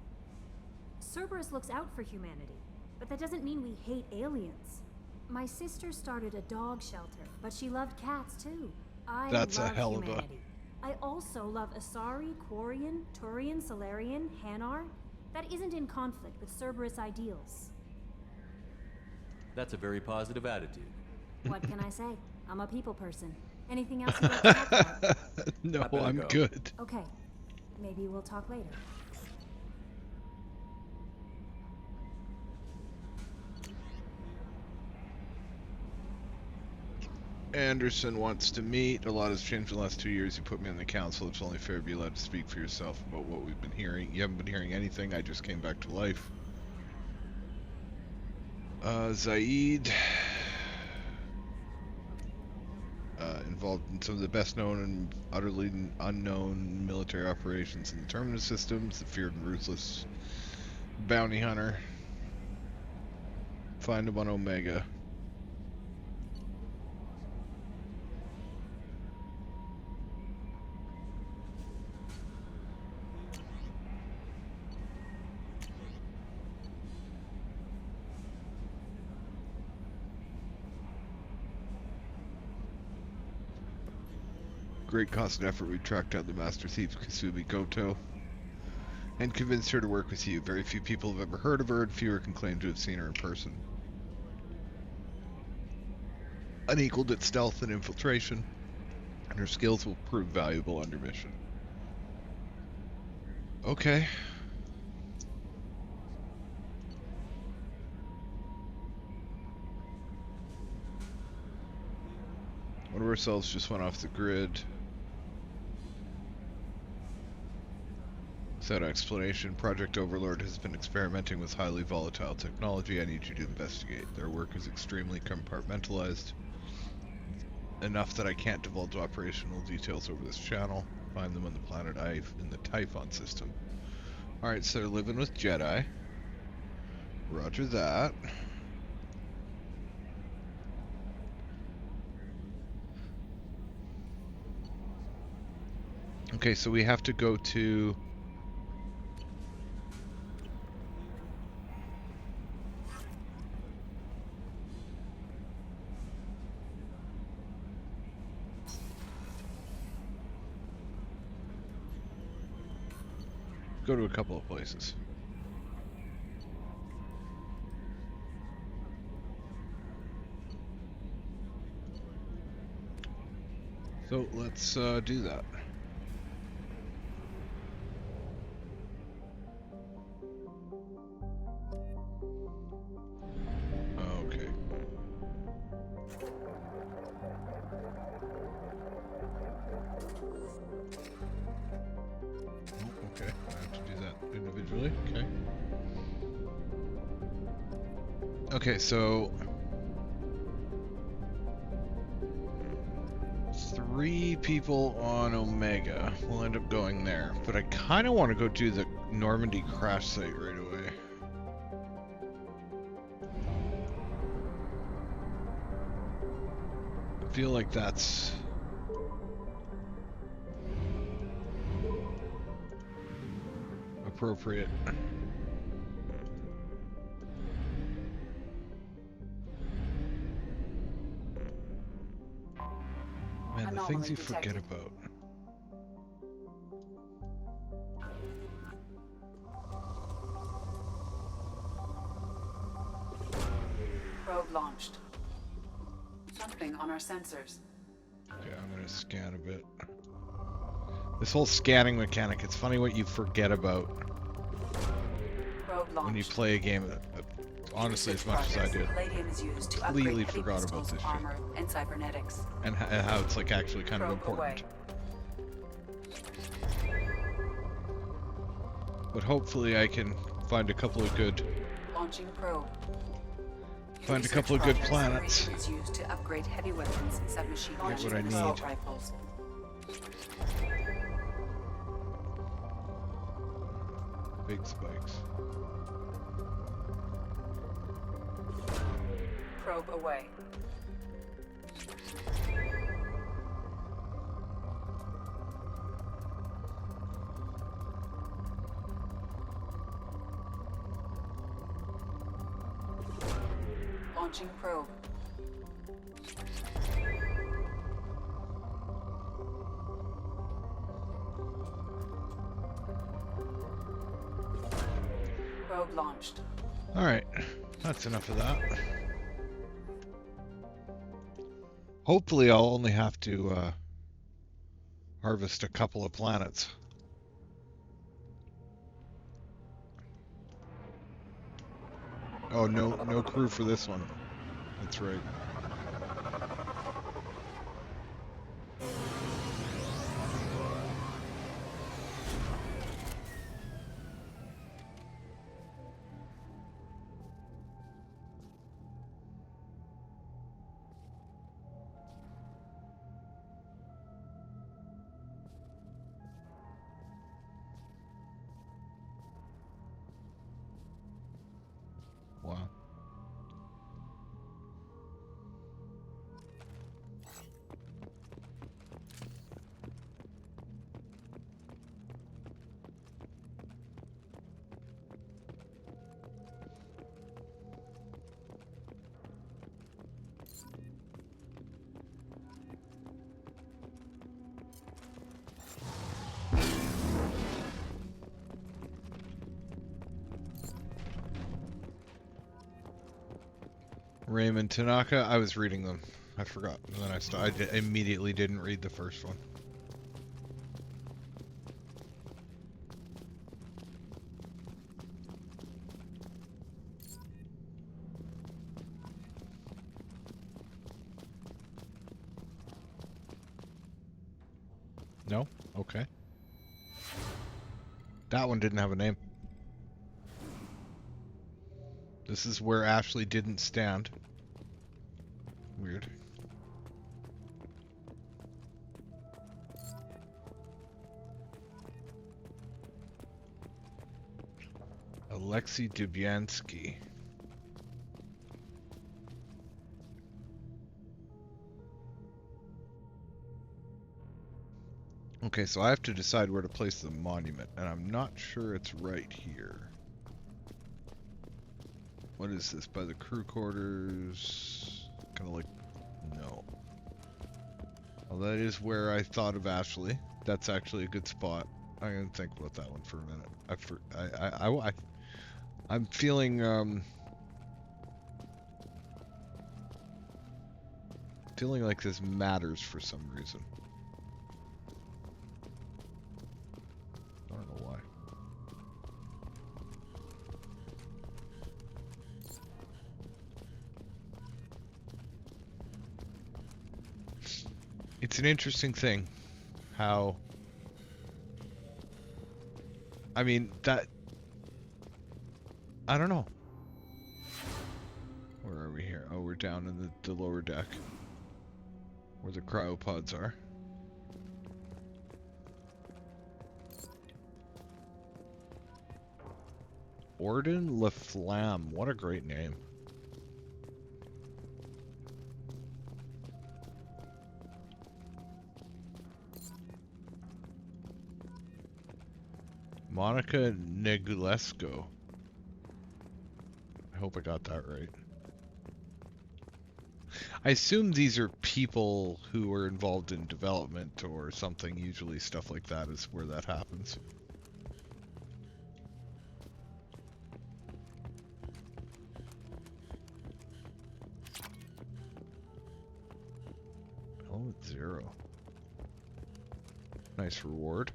Speaker 16: Cerberus looks out for humanity, but that doesn't mean we hate aliens. My sister started a dog shelter, but she loved cats too.
Speaker 1: That's a hell of a...
Speaker 16: I also love Asari, Quarian, Turian, Solarian, Hanar. That isn't in conflict with Cerberus ideals.
Speaker 8: That's a very positive attitude.
Speaker 16: What can I say? I'm a people person. Anything else you'd like to talk about?
Speaker 1: No, I'm good.
Speaker 16: Okay. Maybe we'll talk later.
Speaker 1: Anderson wants to meet. A lot has changed in the last 2 years. You put me on the council. It's only fair to be allowed to speak for yourself about what we've been hearing. You haven't been hearing anything. I just came back to life. Zaid. Involved in some of the best known and utterly unknown military operations in the Terminus systems. The feared and ruthless bounty hunter. Find him on Omega. Great cost and effort, we tracked down the master thief Kasumi Goto and convinced her to work with you. Very few people have ever heard of her, and fewer can claim to have seen her in person. Unequaled at stealth and infiltration, and her skills will prove valuable under mission. Okay. One of our cells just went off the grid. Without explanation, Project Overlord has been experimenting with highly volatile technology. I need you to investigate. Their work is extremely compartmentalized. Enough that I can't divulge operational details over this channel. Find them on the planet Ive in the Typhon system. Alright, so they're living with Jedi. Roger that. Okay, so we have to go to... go to a couple of places. So let's do that. Okay. Oh, okay, I have to do that individually. Okay. Okay, so 3 people on Omega. We'll end up going there, but I kind of want to go do the Normandy crash site right away. I feel like that's appropriate. Man, the things you forget about.
Speaker 15: Probe launched. Something on our sensors.
Speaker 1: Okay, I'm gonna scan a bit. This whole scanning mechanic, it's funny what you forget about when you play a game. Honestly, as much as I do. Completely forgot about this shit.
Speaker 15: And cybernetics.
Speaker 1: And how it's like actually kind of important. But hopefully I can find a couple of good...
Speaker 15: Launching probe.
Speaker 1: Find a couple of good planets.
Speaker 15: Is used to upgrade heavy weapons, submachine guns,
Speaker 1: what I
Speaker 15: and
Speaker 1: need.
Speaker 15: assault rifles.
Speaker 1: Big spikes.
Speaker 15: Probe away. Launching probe. Probe launched.
Speaker 1: Alright, that's enough of that. Hopefully I'll only have to harvest a couple of planets. Oh, no crew for this one. That's right. Wow. Raymond Tanaka, I was reading them. I forgot. And then I immediately didn't read the first one. Okay. That one didn't have a name. This is where Ashley didn't stand. Weird. Alexei Dubyansky. Okay, so I have to decide where to place the monument, and I'm not sure it's right here. What is this? By the crew quarters? Kind of like... no. Well, that is where I thought of Ashley. That's actually a good spot. I'm gonna think about that one for a minute. I'm feeling feeling like this matters for some reason. I don't know why. It's an interesting thing how, I mean, that, I don't know. Where are we here? Oh, we're down in the lower deck where the cryopods are. Orden Le Flamme. What a great name. Monica Negulesco. I hope I got that right. I assume these are people who are involved in development or something. Usually stuff like that is where that happens. Oh, it's 0. Nice reward.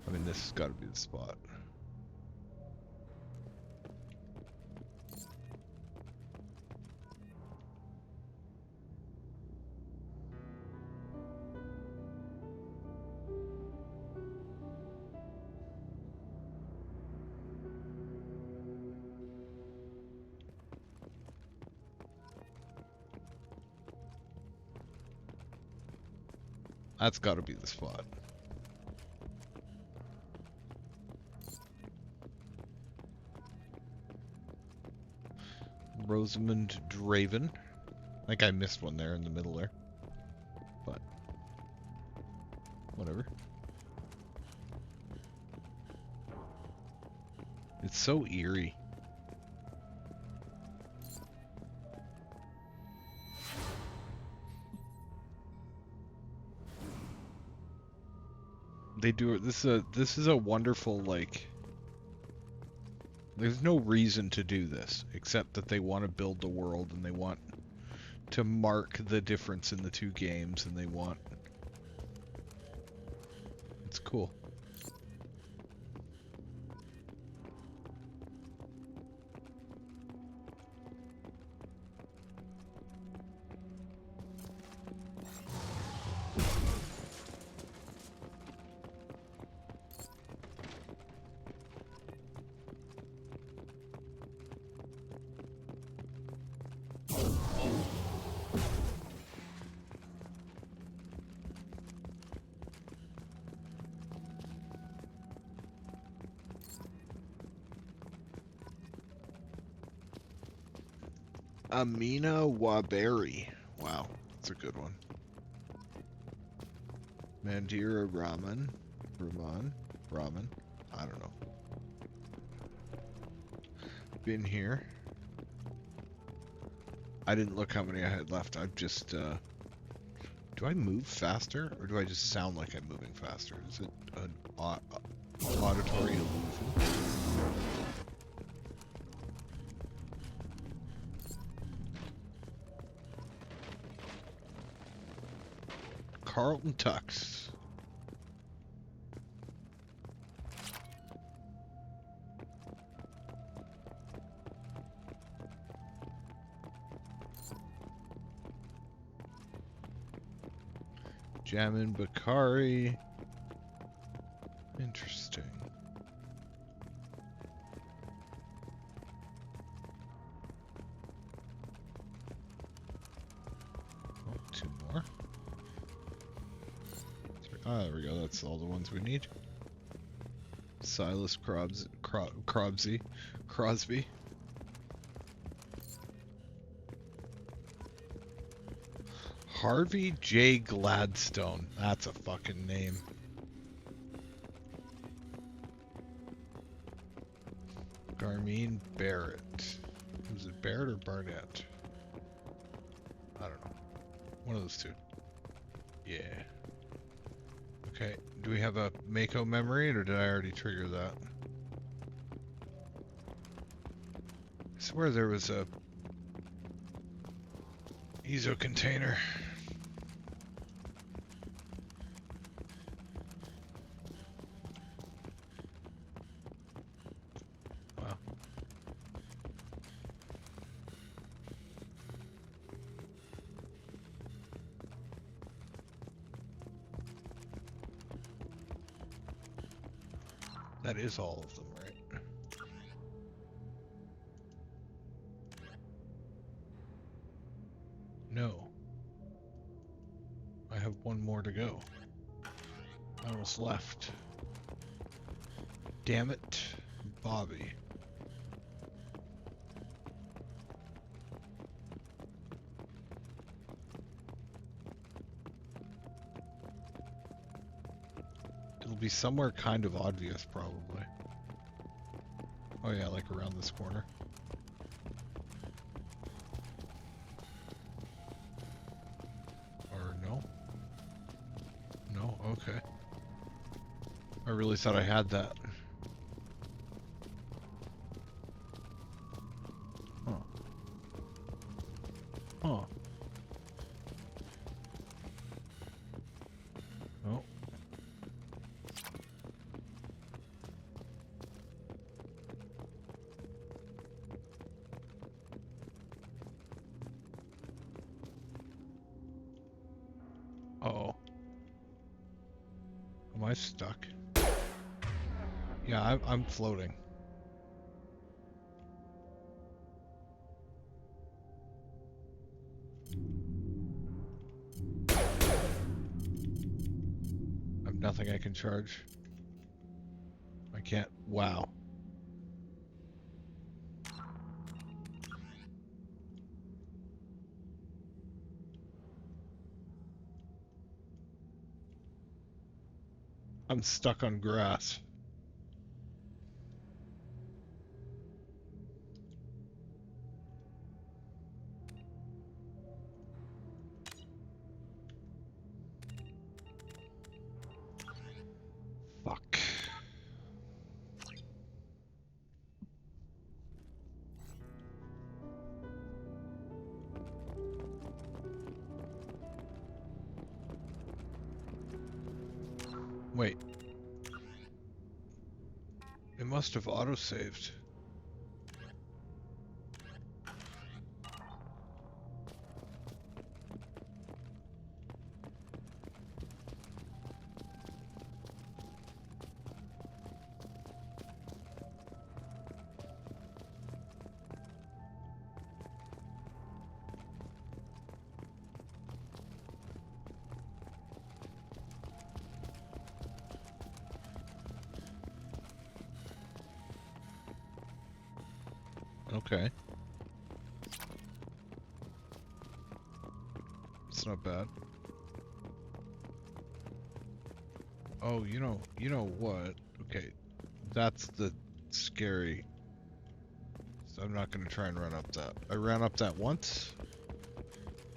Speaker 1: I mean, this has got to be the spot. That's got to be the spot. Rosamund Draven. I think I missed one there in the middle there. But whatever. It's so eerie. They do it. This is a wonderful, like, there's no reason to do this except that they want to build the world and they want to mark the difference in the two games and they want, it's cool. Amina Waberi. Wow, that's a good one. Mandira Raman. I don't know. Been here. I didn't look how many I had left. I've just, do I move faster? Or do I just sound like I'm moving faster? Is it an auditory illusion? Carlton Tux. Jamin Bakari. Interesting. Oh, two more. Ah, there we go. That's all the ones we need. Silas Crosby. Harvey J. Gladstone. That's a fucking name. Garmeen Barrett. Was it Barrett or Barnett? I don't know. One of those two. Yeah. Okay. Do we have a Mako memory, or did I already trigger that? I swear there was a Ezo container. Wow. That is all of them, right? No. I have one more to go. I almost left. Damn it, Bobby. It'll be somewhere kind of obvious, probably. Oh yeah, like around this corner. Or no? No? Okay. I really thought I had that. Huh. Huh. Oh. Uh-oh. Am I stuck? Yeah, I'm floating. I've nothing I can charge. I can't. Wow. I'm stuck on grass. Fuck. Wait. It must have autosaved. Okay. It's not bad. Oh, you know what? Okay. That's the scary. So I'm not going to try and run up that. I ran up that once,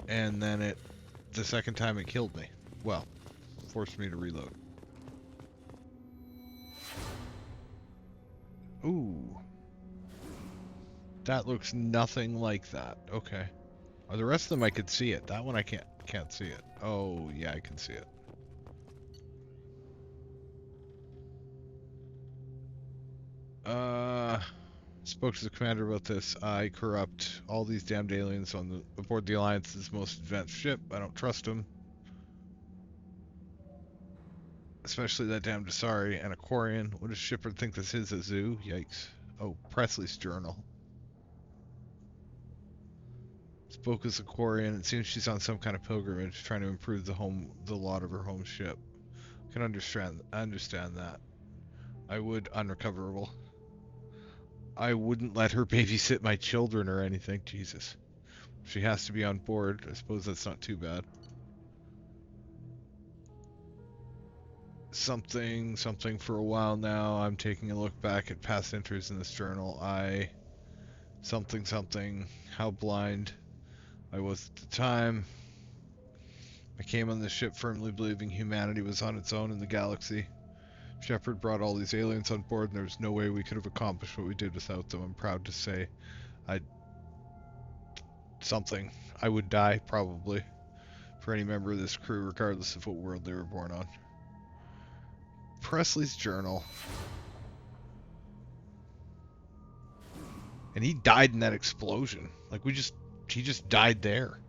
Speaker 1: and then the second time it killed me. Well, forced me to reload. Ooh. That looks nothing like that. Okay. Oh, the rest of them I could see it. That one I can't see it. Oh, yeah, I can see it. Spoke to the commander about this. I corrupt all these damned aliens aboard the Alliance's most advanced ship. I don't trust them. Especially that damn Dasari and Aquarian. What does Shepard think this is, a zoo? Yikes. Oh, Presley's journal. Spoke as Aquarian. It seems she's on some kind of pilgrimage, trying to improve the lot of her home ship. I can understand that. I would unrecoverable. I wouldn't let her babysit my children or anything. Jesus. If she has to be on board, I suppose that's not too bad. Something for a while now. I'm taking a look back at past entries in this journal. Something, how blind I was at the time. I came on this ship firmly believing humanity was on its own in the galaxy. Shepard brought all these aliens on board, and there was no way we could have accomplished what we did without them. I'm proud to say I would die, probably, for any member of this crew, regardless of what world they were born on. Presley's journal. And he died in that explosion. Like, he just died there.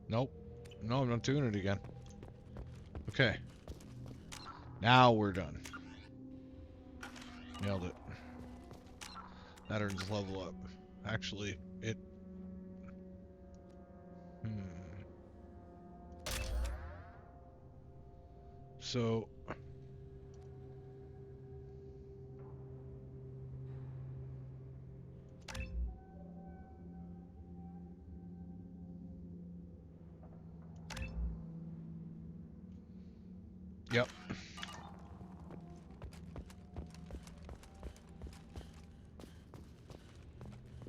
Speaker 1: Nope. No, I'm not doing it again. Okay. Now we're done. Nailed it. That earns level up. Actually, it... So... Yep.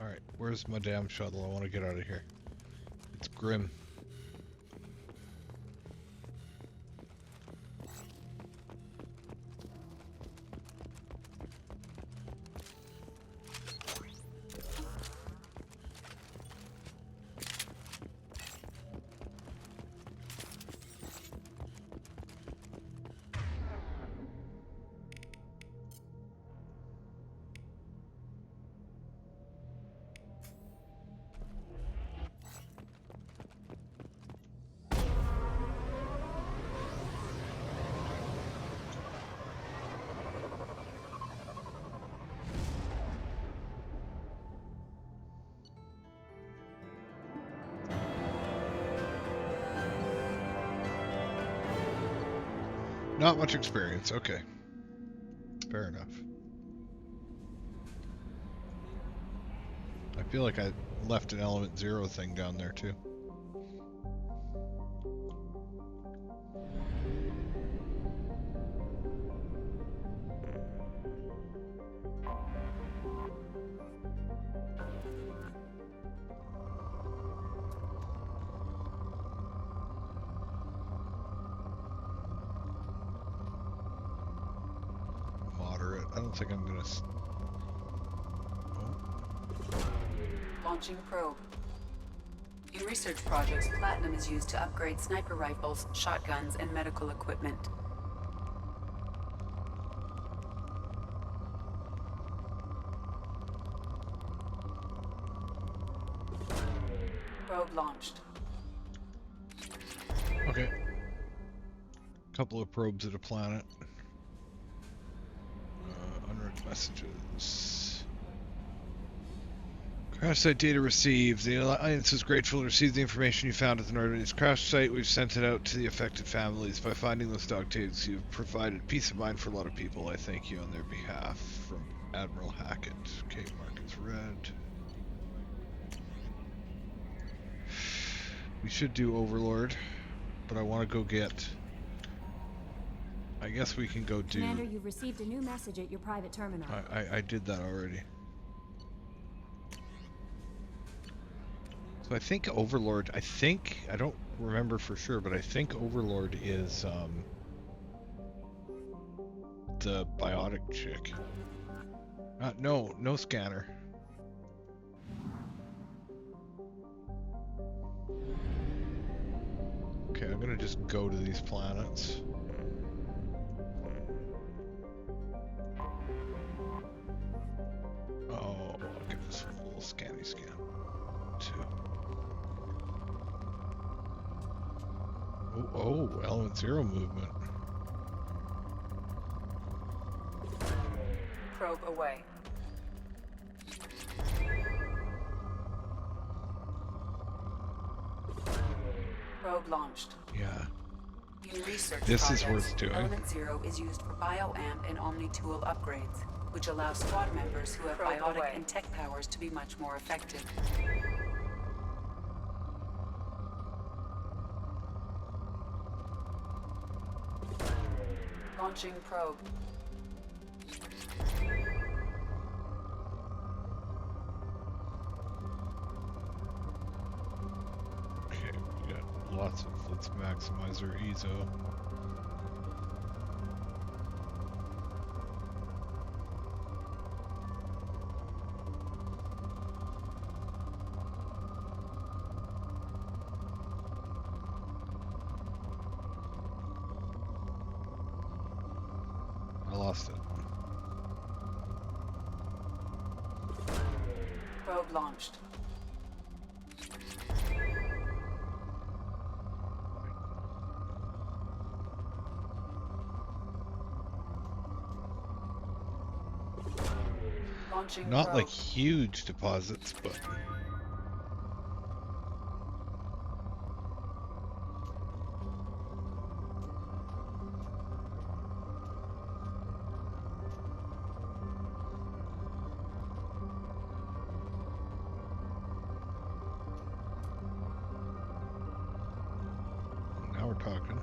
Speaker 1: Alright, where's my damn shuttle? I want to get out of here. It's grim. Not much experience, okay. Fair enough. I feel like I left an element 0 thing down there too. I don't think I'm gonna...
Speaker 15: Launching probe. In research projects, platinum is used to upgrade sniper rifles, shotguns, and medical equipment. Probe launched.
Speaker 1: Okay. Couple of probes at a planet. Unread messages. Crash site data received. The Alliance is grateful to receive the information you found at the Northern crash site. We've sent it out to the affected families. By finding those dog tags, you've provided peace of mind for a lot of people. I thank you on their behalf. From Admiral Hackett. Okay, mark is red. We should do Overlord, but I want to go get... I guess we can go do...
Speaker 16: Commander, you've received a new message at your private terminal.
Speaker 1: I did that already. So I think Overlord, I don't remember for sure, but I think Overlord is the biotic chick. No scanner. Okay, I'm gonna just go to these planets. Oh, look at this little Scanny scan. 2. Oh, element 0 movement.
Speaker 15: Probe away. Probe launched.
Speaker 1: Yeah.
Speaker 15: In research
Speaker 1: This is
Speaker 15: projects,
Speaker 1: worth doing.
Speaker 15: Element 0 is used for bioamp and omni-tool upgrades, which allow squad members who have biotic and tech powers to be much more effective. Launching probe.
Speaker 1: Okay, we got lots of. Let's maximize our EZO. I lost it.
Speaker 15: Probe launched. Launching
Speaker 1: Not
Speaker 15: probe.
Speaker 1: like huge deposits, but now we're talking.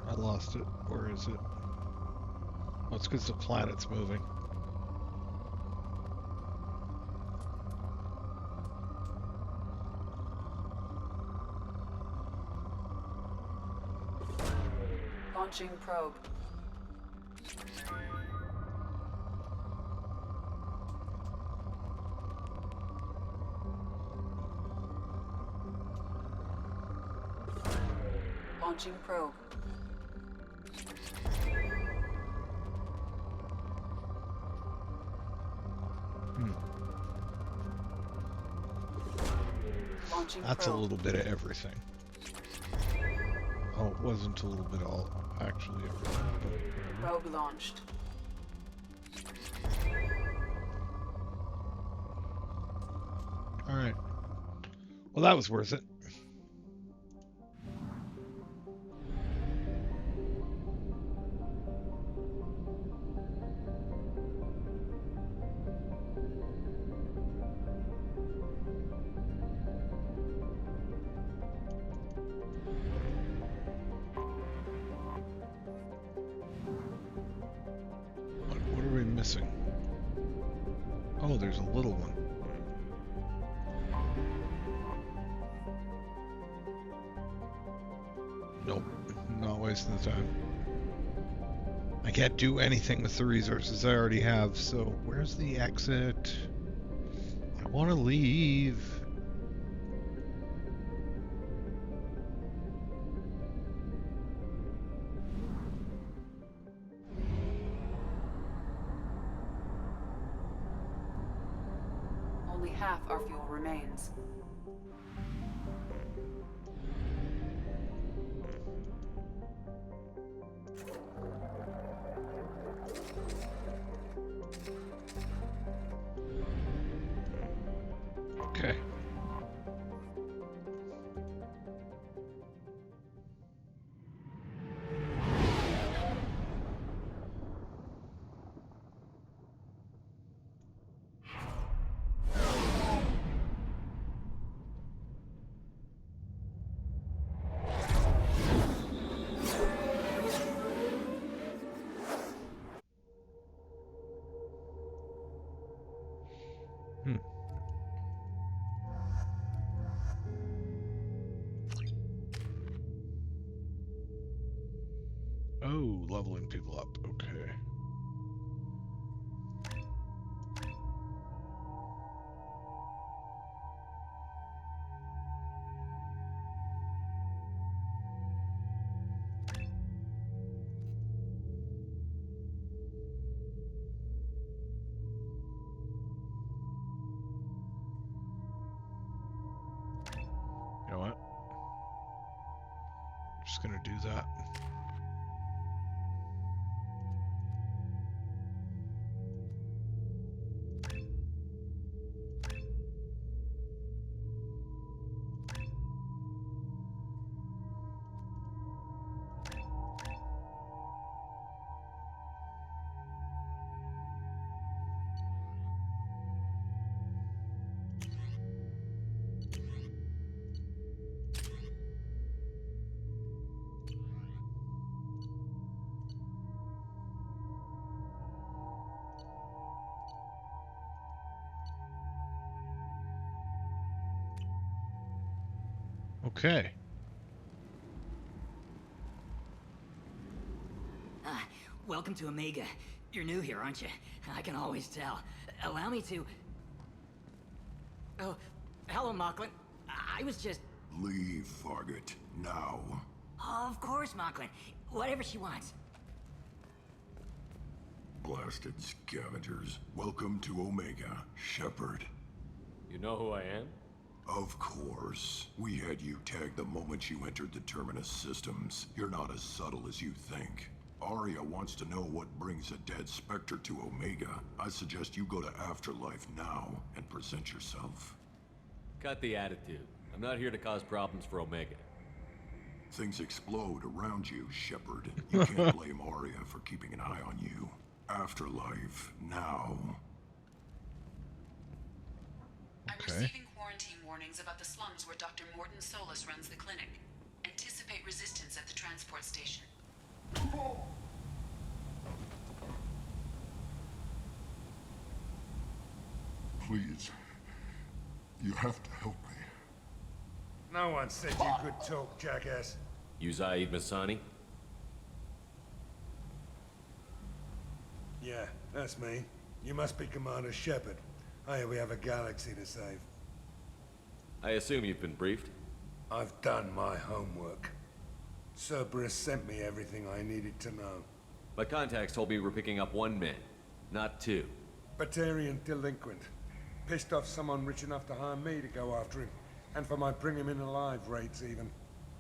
Speaker 1: I lost it. Where is it? Oh, it's because the planet's moving.
Speaker 15: Launching probe. Launching probe. Launching
Speaker 1: That's
Speaker 15: probe.
Speaker 1: a little bit of everything. Oh, it wasn't a little bit all actually everything, but whatever.
Speaker 15: Probe launched.
Speaker 1: All right. Well, that was worth it. What are we missing? Oh, there's a little one. Nope, not wasting the time. I can't do anything with the resources I already have, so where's the exit? I want to leave.
Speaker 15: Only half our fuel remains.
Speaker 1: Okay. Oh, leveling people up. Okay. just gonna do that. Okay.
Speaker 17: Welcome to Omega. You're new here, aren't you? I can always tell. Allow me to... Oh, hello, Mocklin. I was just...
Speaker 18: Leave, Fargate. Now.
Speaker 17: Of course, Mocklin. Whatever she wants.
Speaker 18: Blasted scavengers. Welcome to Omega, Shepard.
Speaker 8: You know who I am?
Speaker 18: Of course. We had you tagged the moment you entered the Terminus systems. You're not as subtle as you think. Arya wants to know what brings a dead Spectre to Omega. I suggest you go to Afterlife now and present yourself.
Speaker 8: Cut the attitude. I'm not here to cause problems for Omega.
Speaker 18: Things explode around you, Shepard. You can't blame Arya for keeping an eye on you. Afterlife now.
Speaker 15: I'm receiving quarantine warnings about the slums where Dr. Morton Solus runs the clinic. Anticipate resistance at the transport station.
Speaker 18: Please. You have to help me.
Speaker 19: No one said you could talk, jackass.
Speaker 8: You Zaid Masani?
Speaker 19: Yeah, that's me. You must be Commander Shepard. Hey, we have a galaxy to save.
Speaker 8: I assume you've been briefed?
Speaker 19: I've done my homework. Cerberus sent me everything I needed to know.
Speaker 8: My contacts told me we're picking up 1 man, not 2.
Speaker 19: Batarian delinquent. Pissed off someone rich enough to hire me to go after him. And for my bring him in alive rates even.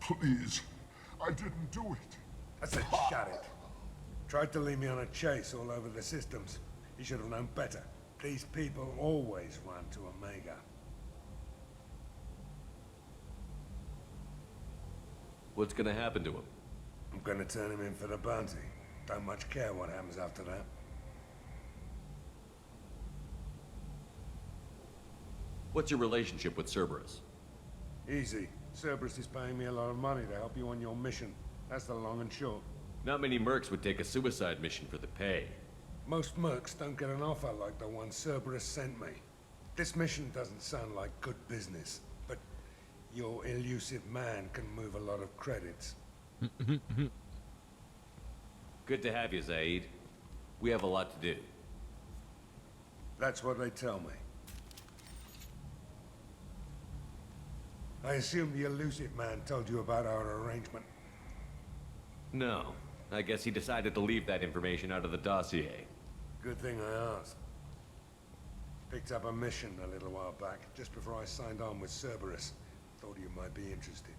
Speaker 18: Please. I didn't do it.
Speaker 19: I said shut it. Tried to lead me on a chase all over the systems. He should have known better. These people always run to Omega.
Speaker 8: What's gonna happen to him?
Speaker 19: I'm gonna turn him in for the bounty. Don't much care what happens after that.
Speaker 8: What's your relationship with Cerberus?
Speaker 19: Easy. Cerberus is paying me a lot of money to help you on your mission. That's the long and short.
Speaker 8: Not many mercs would take a suicide mission for the pay.
Speaker 19: Most mercs don't get an offer like the one Cerberus sent me. This mission doesn't sound like good business, but your elusive man can move a lot of credits.
Speaker 8: Good to have you, Zaid. We have a lot to do.
Speaker 19: That's what they tell me. I assume the elusive man told you about our arrangement.
Speaker 8: No. I guess he decided to leave that information out of the dossier.
Speaker 19: Good thing I asked. Picked up a mission a little while back, just before I signed on with Cerberus. Thought you might be interested.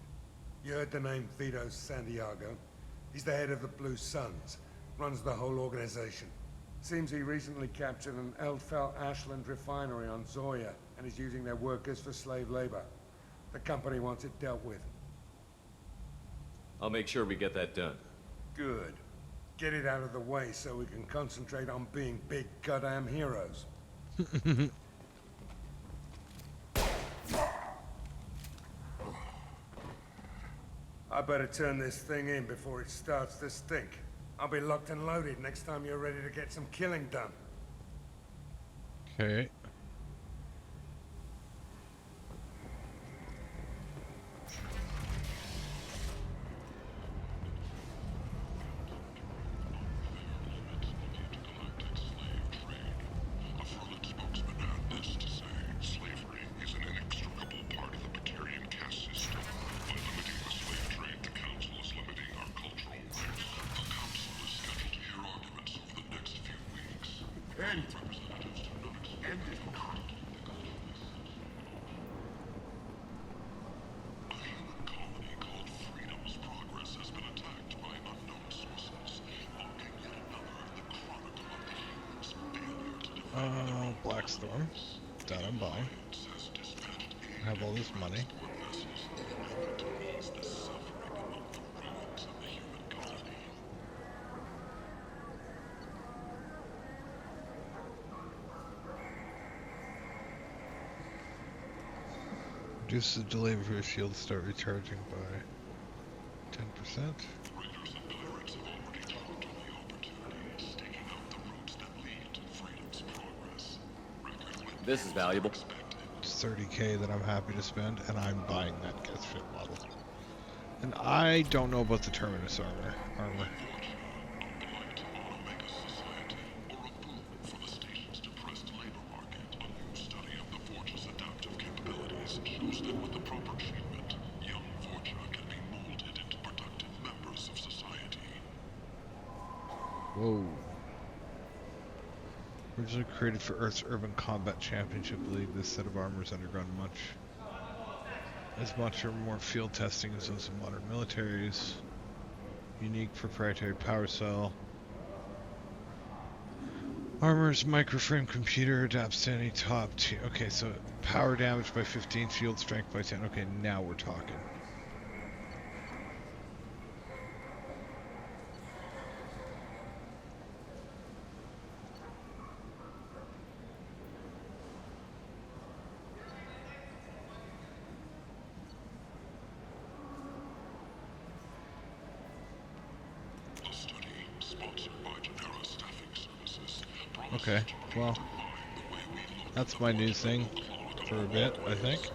Speaker 19: You heard the name Vito Santiago? He's the head of the Blue Suns. Runs the whole organization. Seems he recently captured an Eldfell Ashland refinery on Zoya and is using their workers for slave labor. The company wants it dealt with.
Speaker 8: I'll make sure we get that done.
Speaker 19: Good. Get it out of the way so we can concentrate on being big goddamn heroes. I better turn this thing in before it starts to stink. I'll be locked and loaded next time you're ready to get some killing done.
Speaker 1: Okay. Blackstorm. That I'm buying. I have all this money. Reduce the delay before your shields start recharging by 10%.
Speaker 8: This is valuable.
Speaker 1: It's 30k that I'm happy to spend, and I'm buying that Geth Fit model. And I don't know about the Terminus armor. Whoa. Originally created for Earth's Urban Combat Championship League, this set of armor has undergone as much or more field testing as those of modern militaries. Unique proprietary power cell. Armor's microframe computer adapts to any top tier. Okay, so power damage by 15, shield strength by 10. Okay, now we're talking. Okay, well, that's my new thing for a bit, I think.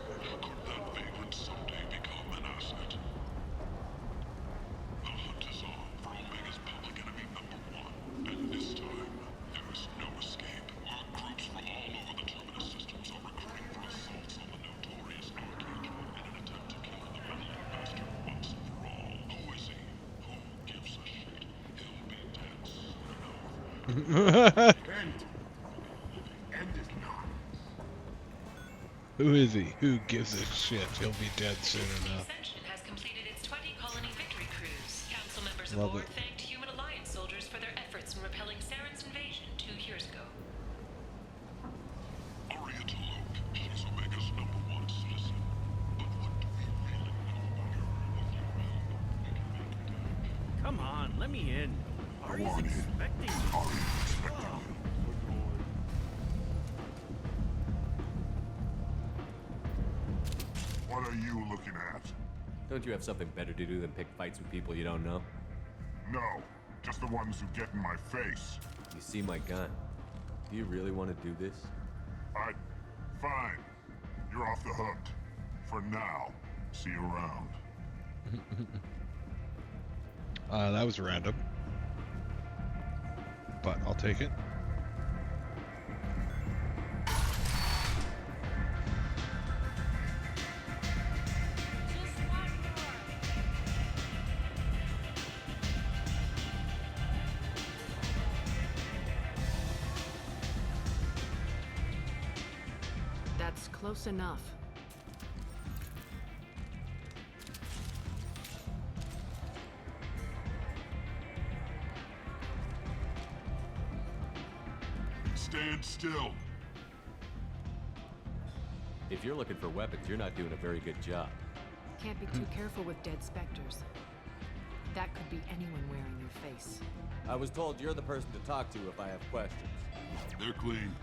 Speaker 1: Who is he? Who gives a shit? He'll be dead soon enough.
Speaker 2: Ascension has completed its 20-colony victory cruise. Council members
Speaker 1: Love
Speaker 2: aboard
Speaker 1: it.
Speaker 2: thanked Human Alliance soldiers for their efforts in repelling Saren's invasion 2 years ago.
Speaker 18: She's Omega's #1 citizen. But what do we really know about her?
Speaker 20: Come on, let me in. Ari's expecting me.
Speaker 18: What are you looking at?
Speaker 8: Don't you have something better to do than pick fights with people you don't know?
Speaker 18: No, just the ones who get in my face.
Speaker 8: You see my gun. Do you really want to do this?
Speaker 18: Fine. You're off the hook. For now. See you around.
Speaker 1: That was random. But I'll take it.
Speaker 21: That's close enough.
Speaker 18: Stand still.
Speaker 8: If you're looking for weapons, you're not doing a very good job.
Speaker 21: Can't be too careful with dead specters. That could be anyone wearing your face.
Speaker 8: I was told you're the person to talk to if I have questions.
Speaker 18: They're clean.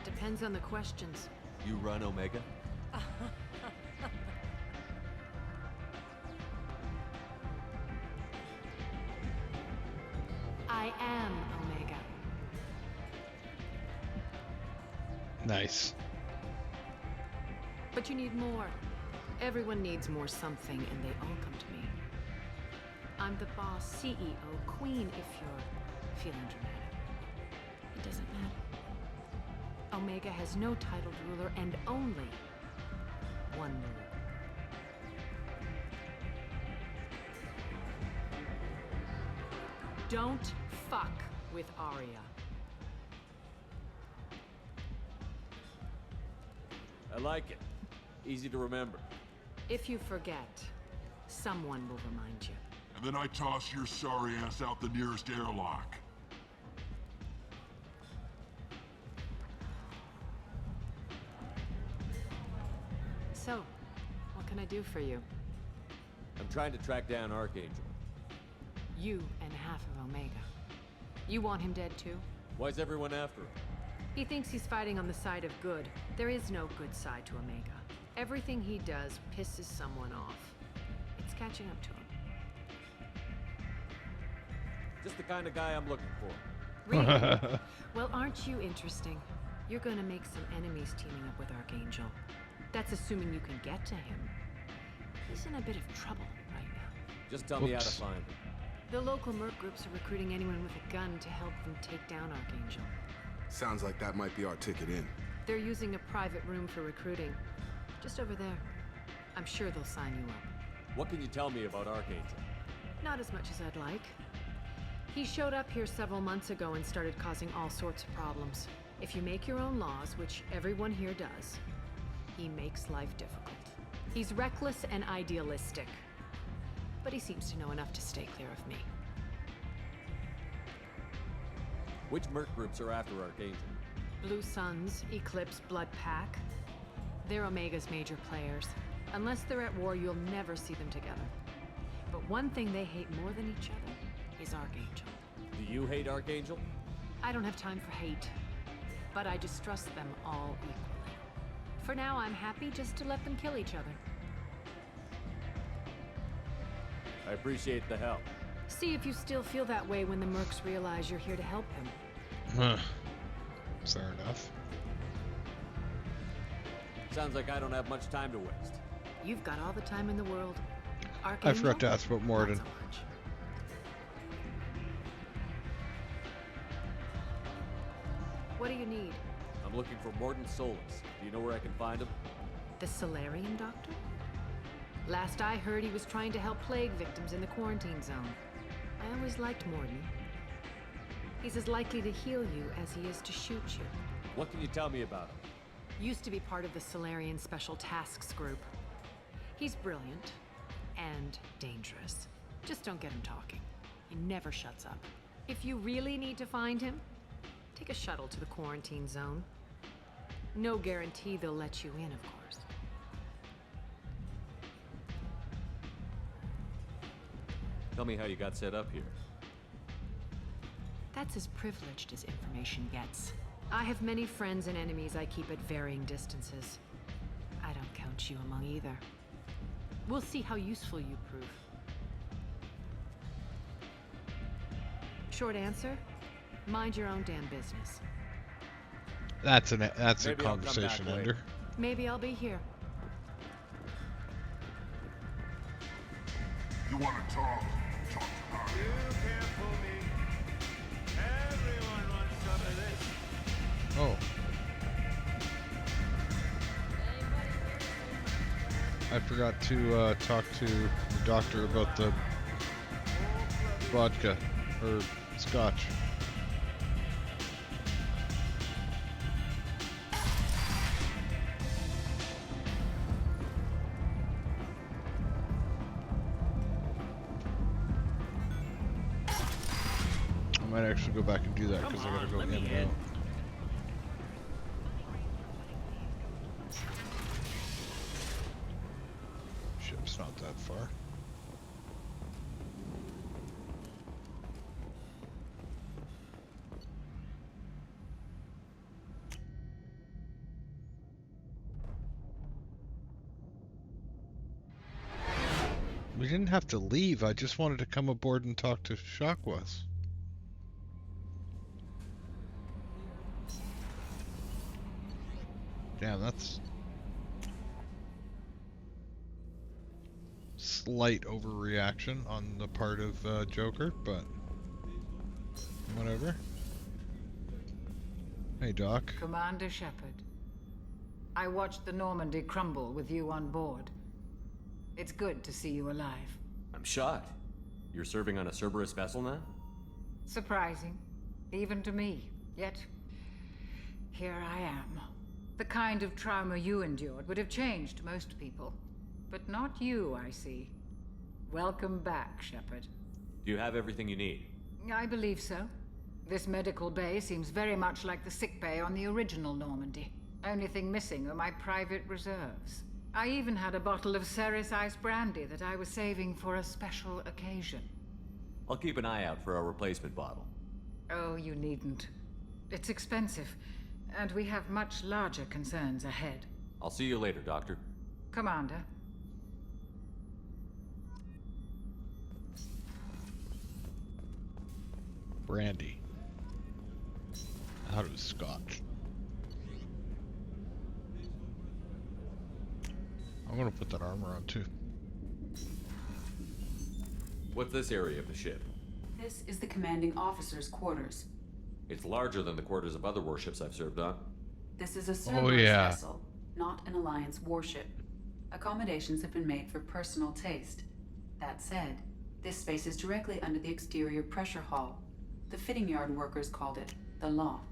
Speaker 21: Depends on the questions.
Speaker 8: You run Omega?
Speaker 21: I am Omega.
Speaker 1: Nice.
Speaker 21: But you need more. Everyone needs more something, and they all come to me. I'm the boss, CEO, queen, if you're feeling dramatic. It doesn't matter. Omega has no titled ruler and only one rule. Don't fuck with Arya.
Speaker 8: I like it. Easy to remember.
Speaker 21: If you forget, someone will remind you.
Speaker 18: And then I toss your sorry ass out the nearest airlock.
Speaker 21: So, what can I do for you?
Speaker 8: I'm trying to track down Archangel.
Speaker 21: You and half of Omega. You want him dead too?
Speaker 8: Why's everyone after him?
Speaker 21: He thinks he's fighting on the side of good. There is no good side to Omega. Everything he does pisses someone off. It's catching up to him.
Speaker 8: Just the kind of guy I'm looking for.
Speaker 21: Really? Well, aren't you interesting? You're gonna make some enemies teaming up with Archangel. That's assuming you can get to him. He's in a bit of trouble right now.
Speaker 8: Just tell me how to find him.
Speaker 21: The local merc groups are recruiting anyone with a gun to help them take down Archangel.
Speaker 10: Sounds like that might be our ticket in.
Speaker 21: They're using a private room for recruiting. Just over there. I'm sure they'll sign you up.
Speaker 8: What can you tell me about Archangel?
Speaker 21: Not as much as I'd like. He showed up here several months ago and started causing all sorts of problems. If you make your own laws, which everyone here does, he makes life difficult. He's reckless and idealistic. But he seems to know enough to stay clear of me.
Speaker 8: Which merc groups are after Archangel?
Speaker 21: Blue Suns, Eclipse, Blood Pack. They're Omega's major players. Unless they're at war, you'll never see them together. But one thing they hate more than each other is Archangel.
Speaker 8: Do you hate Archangel?
Speaker 21: I don't have time for hate, but I distrust them all equally. For now, I'm happy just to let them kill each other.
Speaker 8: I appreciate the help.
Speaker 21: See if you still feel that way when the mercs realize you're here to help him.
Speaker 1: Fair enough.
Speaker 8: Sounds like I don't have much time to waste.
Speaker 21: You've got all the time in the world. Archangel?
Speaker 1: I forgot to ask about Morden.
Speaker 21: Not so much. What do you need?
Speaker 8: I'm looking for Morden Solus. Do you know where I can find him?
Speaker 21: The Solarian doctor? Last I heard, he was trying to help plague victims in the quarantine zone. I always liked Morden. He's as likely to heal you as he is to shoot you.
Speaker 8: What can you tell me about him?
Speaker 21: Used to be part of the Solarian Special Tasks Group. He's brilliant and dangerous. Just don't get him talking. He never shuts up. If you really need to find him, take a shuttle to the quarantine zone. No guarantee they'll let you in, of course.
Speaker 8: Tell me how you got set up here.
Speaker 21: That's as privileged as information gets. I have many friends and enemies I keep at varying distances. I don't count you among either. We'll see how useful you prove. Short answer, mind your own damn business.
Speaker 1: That's a
Speaker 8: Maybe
Speaker 1: conversation
Speaker 8: I'll come back
Speaker 1: ender.
Speaker 21: Maybe I'll be here.
Speaker 18: You want to talk? Talk to her.
Speaker 5: You can't fool me. Everyone wants some of this.
Speaker 1: Oh. I forgot to talk to the doctor about the vodka or scotch. I might actually go back and do that because I gotta go in and out. Ship's not that far. We didn't have to leave. I just wanted to come aboard and talk to Shockwaz. Damn, that's slight overreaction on the part of Joker, but whatever. Hey, Doc.
Speaker 22: Commander Shepard, I watched the Normandy crumble with you on board. It's good to see you alive.
Speaker 8: I'm shocked. You're serving on a Cerberus vessel now?
Speaker 22: Surprising, even to me. Yet, here I am. The kind of trauma you endured would have changed most people. But not you, I see. Welcome back, Shepard.
Speaker 8: Do you have everything you need?
Speaker 22: I believe so. This medical bay seems very much like the sick bay on the original Normandy. Only thing missing are my private reserves. I even had a bottle of Ceres Ice Brandy that I was saving for a special occasion.
Speaker 8: I'll keep an eye out for a replacement bottle.
Speaker 22: Oh, you needn't. It's expensive, and we have much larger concerns ahead.
Speaker 8: I'll see you later, Doctor.
Speaker 22: Commander.
Speaker 1: Brandy. I thought it was scotch. I'm gonna put that armor on too.
Speaker 8: What's this area of the ship?
Speaker 15: This is the commanding officer's quarters.
Speaker 8: It's larger than the quarters of other warships I've served on.
Speaker 15: This is a Cerberus vessel, not an Alliance warship. Accommodations have been made for personal taste. That said, this space is directly under the exterior pressure hull. The fitting yard workers called it the loft.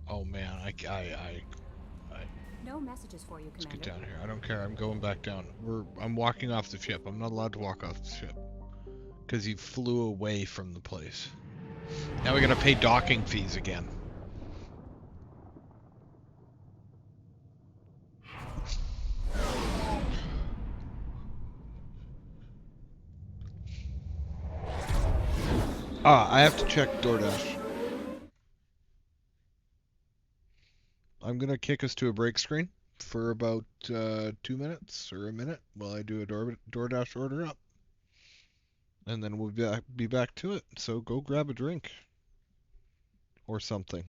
Speaker 1: Oh man,
Speaker 16: No messages for you,
Speaker 1: let's
Speaker 16: Commander.
Speaker 1: get down here. I don't care. I'm going back down. I'm walking off the ship. I'm not allowed to walk off the ship because he flew away from the place. Now we gotta pay docking fees again. I have to check DoorDash. I'm gonna kick us to a break screen for about 2 minutes or a minute while I do a DoorDash order up. And then we'll be back to it. So go grab a drink or something.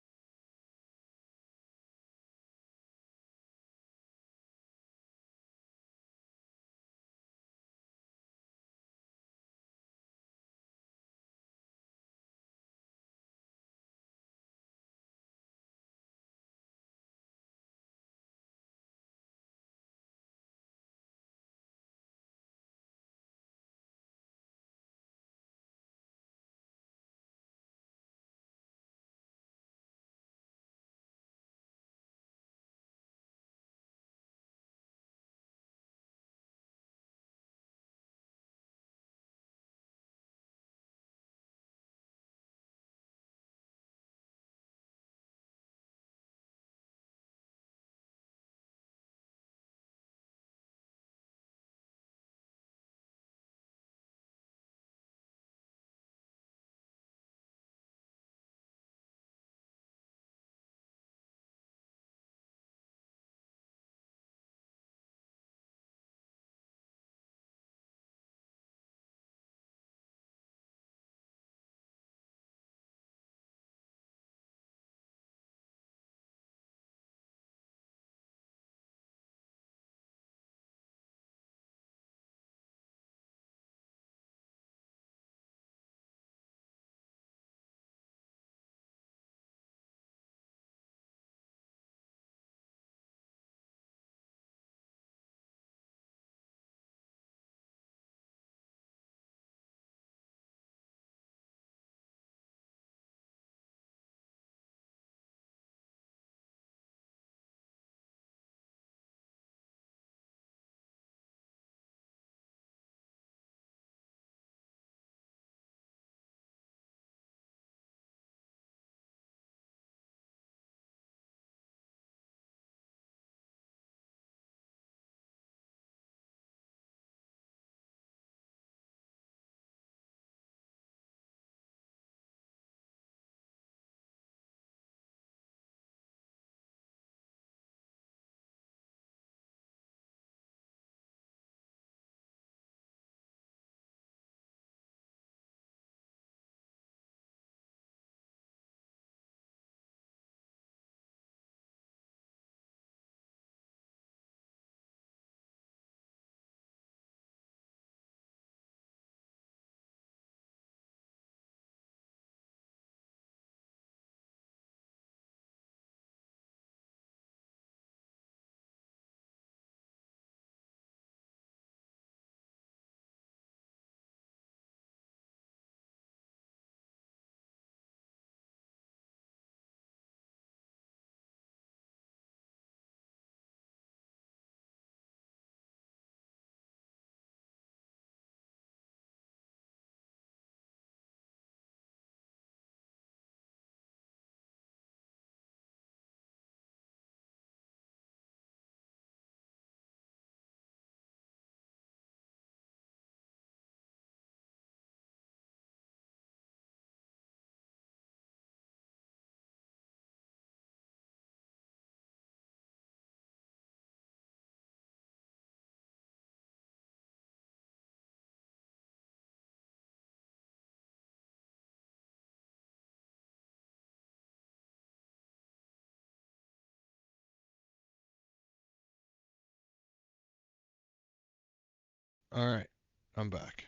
Speaker 1: All right, I'm back.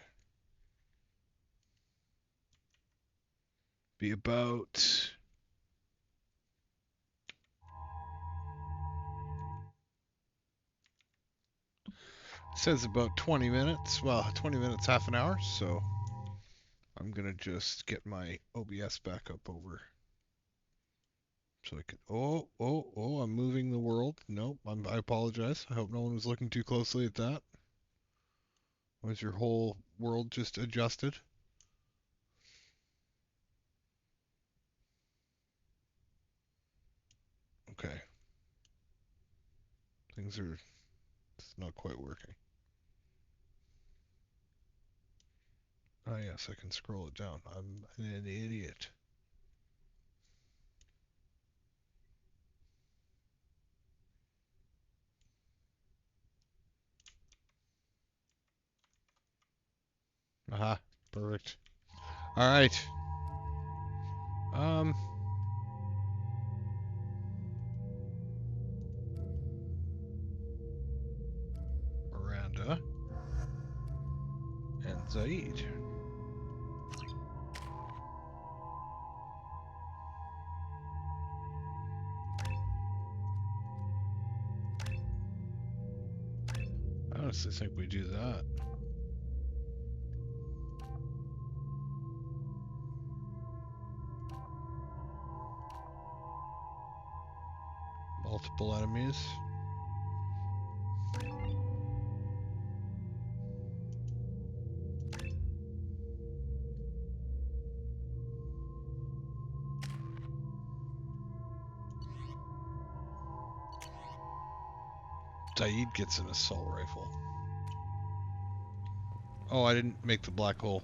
Speaker 1: Be about... It says about 20 minutes. Well, 20 minutes, half an hour. So I'm going to just get my OBS back up over. So I can... Oh, I'm moving the world. Nope, I apologize. I hope no one was looking too closely at that. Was your whole world just adjusted? Okay. Things are... It's not quite working. Oh, yes, I can scroll it down. I'm an idiot. Aha, perfect. All right. Miranda and Zaid. I honestly think we do that. Multiple enemies. Zaid gets an assault rifle. Oh, I didn't make the black hole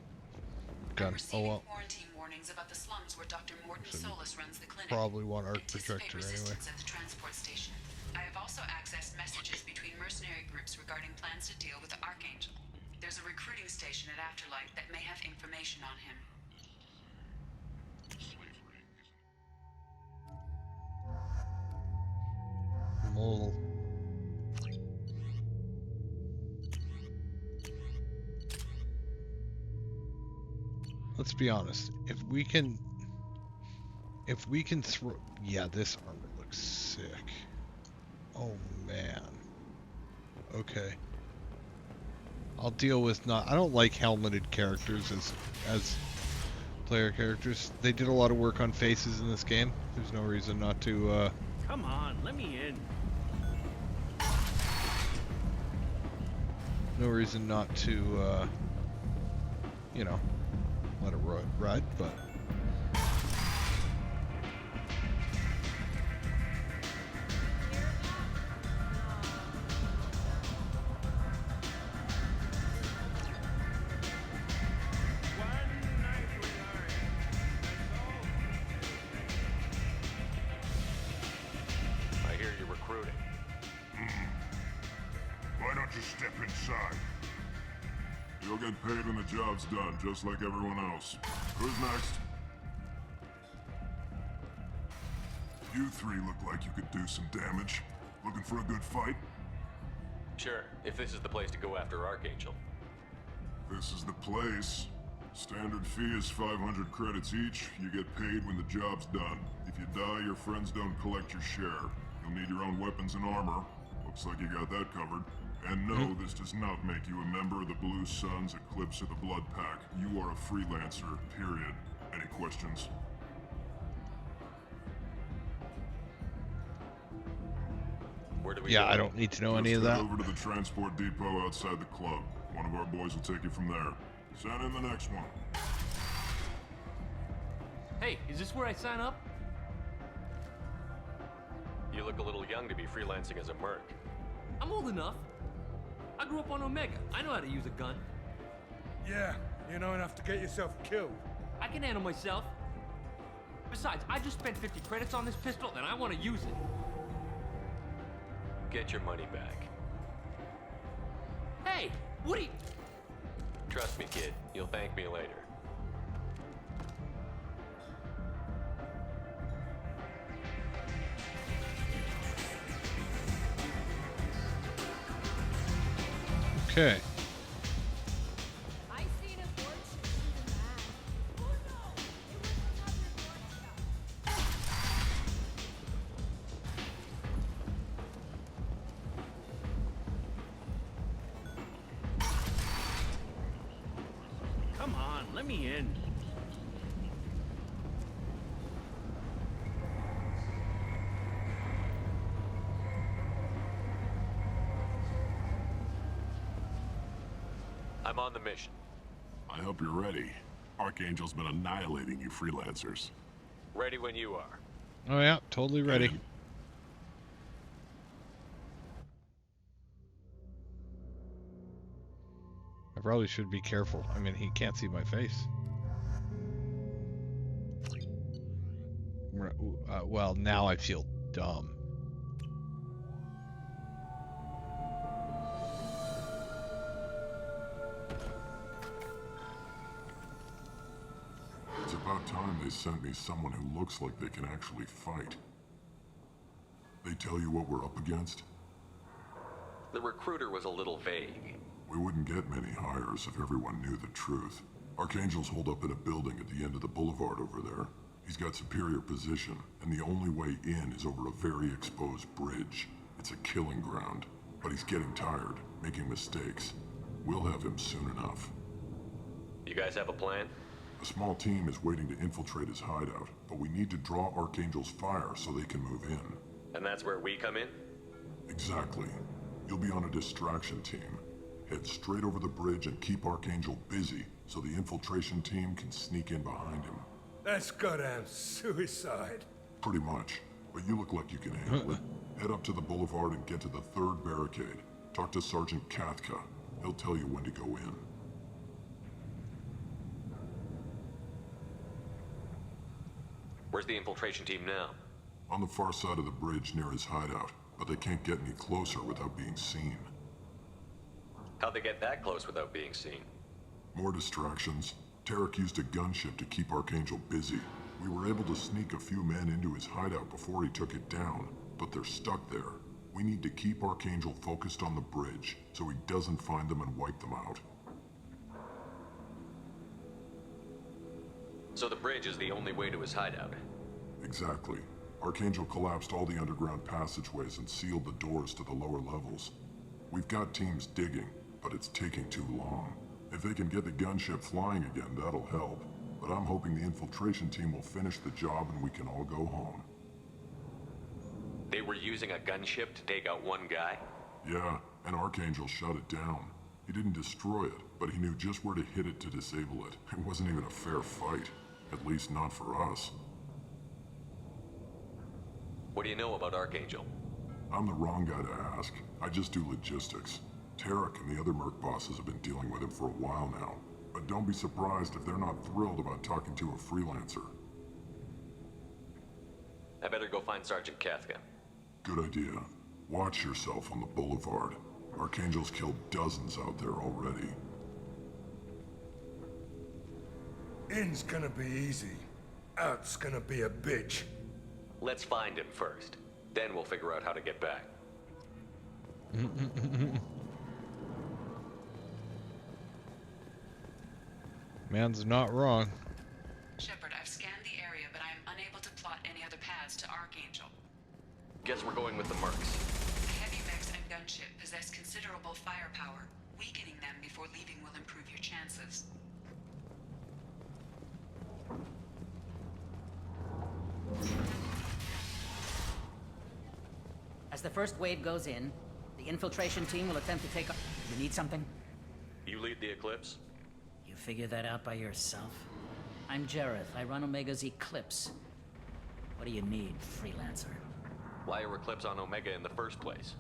Speaker 1: gun. Oh well.
Speaker 15: Quarantine warnings about the slums where Dr. Morton Solis runs the clinic.
Speaker 1: Probably want arc
Speaker 15: Anticipate
Speaker 1: projector anyway.
Speaker 15: resistance at the transport station. I have also accessed messages between mercenary groups regarding plans to deal with the Archangel. There's a recruiting station at Afterlight that may have information on him.
Speaker 1: Mole. Let's be honest. If we can throw... Yeah, this armor looks sick. Oh, man. Okay. I'll deal with not... I don't like helmeted characters as player characters. They did a lot of work on faces in this game. There's no reason not to...
Speaker 20: Come on, let me in.
Speaker 1: No reason not to, you know, let it ride, but...
Speaker 8: I hear you're recruiting.
Speaker 18: Why don't you step inside? You'll get paid when the job's done, just like everyone else. Who's next? You three look like you could do some damage. Looking for a good fight?
Speaker 8: Sure, if this is the place to go after Archangel.
Speaker 18: This is the place. Standard fee is 500 credits each. You get paid when the job's done. If you die, your friends don't collect your share. You'll need your own weapons and armor. Looks like you got that covered. And no, this does not make you a member of the Blue Suns, Eclipse, or the Blood Pack. You are a freelancer, period. Any questions?
Speaker 8: Where do we
Speaker 1: Yeah,
Speaker 8: go?
Speaker 1: I don't need to know any of
Speaker 18: Just
Speaker 1: that.
Speaker 18: head over to the transport depot outside the club. One of our boys will take you from there. Send in the next one.
Speaker 20: Hey, is this where I sign up?
Speaker 8: You look a little young to be freelancing as a merc.
Speaker 20: I'm old enough. I grew up on Omega. I know how to use a gun.
Speaker 19: Yeah, you know enough to get yourself killed.
Speaker 20: I can handle myself. Besides, I just spent 50 credits on this pistol and I want to use it.
Speaker 8: Get your money back.
Speaker 20: Hey, what are you...
Speaker 8: Trust me, kid. You'll thank me later.
Speaker 1: Okay.
Speaker 20: let me in.
Speaker 8: I'm on the mission.
Speaker 18: I hope you're ready. Archangel's been annihilating you freelancers.
Speaker 8: Ready when you are.
Speaker 1: Oh yeah, totally ready. I probably should be careful. I mean, he can't see my face. Well, now I feel dumb.
Speaker 18: It's about time they sent me someone who looks like they can actually fight. They tell you what we're up against?
Speaker 8: The recruiter was a little vague.
Speaker 18: We wouldn't get many hires if everyone knew the truth. Archangel's holed up in a building at the end of the boulevard over there. He's got superior position, and the only way in is over a very exposed bridge. It's a killing ground, but he's getting tired, making mistakes. We'll have him soon enough.
Speaker 8: You guys have a plan?
Speaker 18: A small team is waiting to infiltrate his hideout, but we need to draw Archangel's fire so they can move in.
Speaker 8: And that's where we come in?
Speaker 18: Exactly. You'll be on a distraction team. Head straight over the bridge and keep Archangel busy so the infiltration team can sneak in behind him.
Speaker 19: That's goddamn suicide.
Speaker 18: Pretty much, but you look like you can handle it. Head up to the boulevard and get to the third barricade. Talk to Sergeant Kathka. He'll tell you when to go in.
Speaker 8: Where's the infiltration team now?
Speaker 18: On the far side of the bridge near his hideout, but they can't get any closer without being seen.
Speaker 8: How'd they get that close without being seen?
Speaker 18: More distractions. Tarek used a gunship to keep Archangel busy. We were able to sneak a few men into his hideout before he took it down, but they're stuck there. We need to keep Archangel focused on the bridge, so he doesn't find them and wipe them out.
Speaker 8: So the bridge is the only way to his hideout?
Speaker 18: Exactly. Archangel collapsed all the underground passageways and sealed the doors to the lower levels. We've got teams digging, but it's taking too long. If they can get the gunship flying again, that'll help. But I'm hoping the infiltration team will finish the job and we can all go home.
Speaker 8: They were using a gunship to take out one guy?
Speaker 18: Yeah, and Archangel shut it down. He didn't destroy it, but he knew just where to hit it to disable it. It wasn't even a fair fight. At least not for us.
Speaker 8: What do you know about Archangel?
Speaker 18: I'm the wrong guy to ask. I just do logistics. Tarek and the other merc bosses have been dealing with him for a while now. But don't be surprised if they're not thrilled about talking to a freelancer.
Speaker 8: I better go find Sergeant Kathka.
Speaker 18: Good idea. Watch yourself on the boulevard. Archangel's killed dozens out there already.
Speaker 19: In's gonna be easy. Out's gonna be a bitch.
Speaker 8: Let's find him first. Then we'll figure out how to get back.
Speaker 1: Man's not wrong.
Speaker 15: Shepard, I've scanned the area, but I am unable to plot any other paths to Archangel.
Speaker 8: Guess we're going with the mercs.
Speaker 15: Heavy mechs and gunship possess considerable firepower. Weakening them before leaving will improve your chances.
Speaker 17: As the first wave goes in, the infiltration team will attempt to take... You need something?
Speaker 8: You lead the Eclipse?
Speaker 17: You figure that out by yourself? I'm Jareth. I run Omega's Eclipse. What do you need, freelancer?
Speaker 8: Why are Eclipse on Omega in the first place?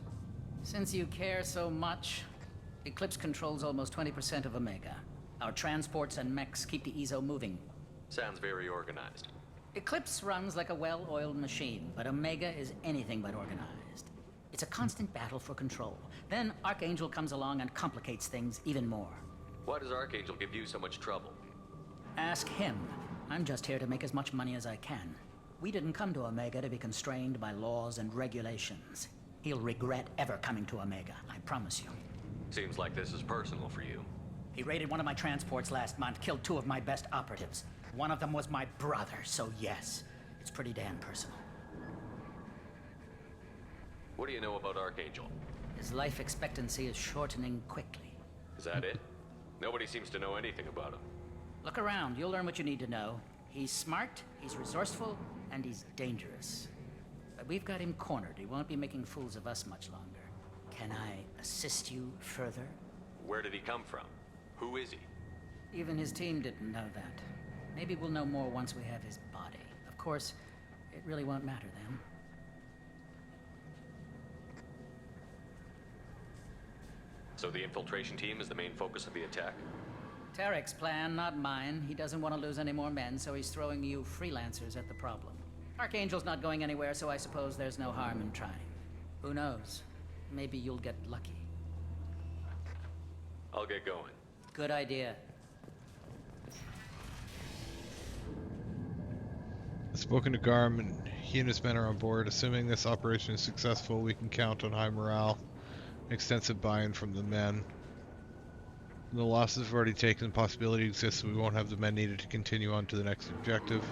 Speaker 17: Since you care so much, Eclipse controls almost 20% of Omega. Our transports and mechs keep the EZO moving.
Speaker 8: Sounds very organized.
Speaker 17: Eclipse runs like a well-oiled machine, but Omega is anything but organized. It's a constant battle for control. Then Archangel comes along and complicates things even more.
Speaker 8: Why does Archangel give you so much trouble?
Speaker 17: Ask him. I'm just here to make as much money as I can. We didn't come to Omega to be constrained by laws and regulations. He'll regret ever coming to Omega, I promise you.
Speaker 8: Seems like this is personal for you.
Speaker 17: He raided one of my transports last month, killed 2 of my best operatives. One of them was my brother, so yes, it's pretty damn personal.
Speaker 8: What do you know about Archangel?
Speaker 17: His life expectancy is shortening quickly.
Speaker 8: Is that it? Nobody seems to know anything about him.
Speaker 17: Look around. You'll learn what you need to know. He's smart, he's resourceful, and he's dangerous. But we've got him cornered. He won't be making fools of us much longer. Can I assist you further?
Speaker 8: Where did he come from? Who is he?
Speaker 17: Even his team didn't know that. Maybe we'll know more once we have his body. Of course, it really won't matter then.
Speaker 8: So the infiltration team is the main focus of the attack?
Speaker 17: Tarek's plan, not mine. He doesn't want to lose any more men, so he's throwing you freelancers at the problem. Archangel's not going anywhere, so I suppose there's no harm in trying. Who knows? Maybe you'll get lucky.
Speaker 8: I'll get going.
Speaker 17: Good idea.
Speaker 1: I've spoken to Garm, and he and his men are on board. Assuming this operation is successful, we can count on high morale, extensive buy-in from the men. The losses we've already taken, the possibility exists that we won't have the men needed to continue on to the next objective.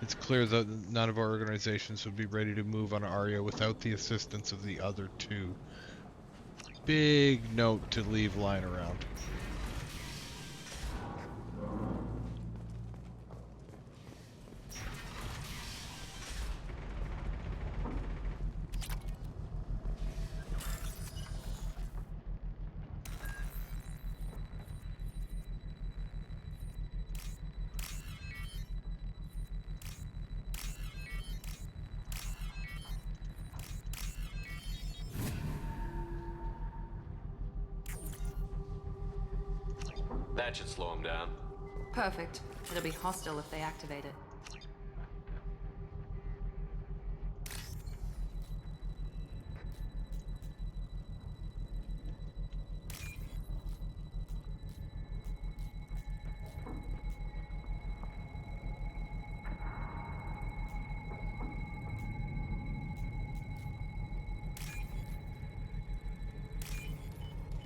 Speaker 1: It's clear that none of our organizations would be ready to move on Aria without the assistance of the other two. Big note to leave lying around.
Speaker 8: That should slow him down.
Speaker 6: Perfect. It'll be hostile if they activate it.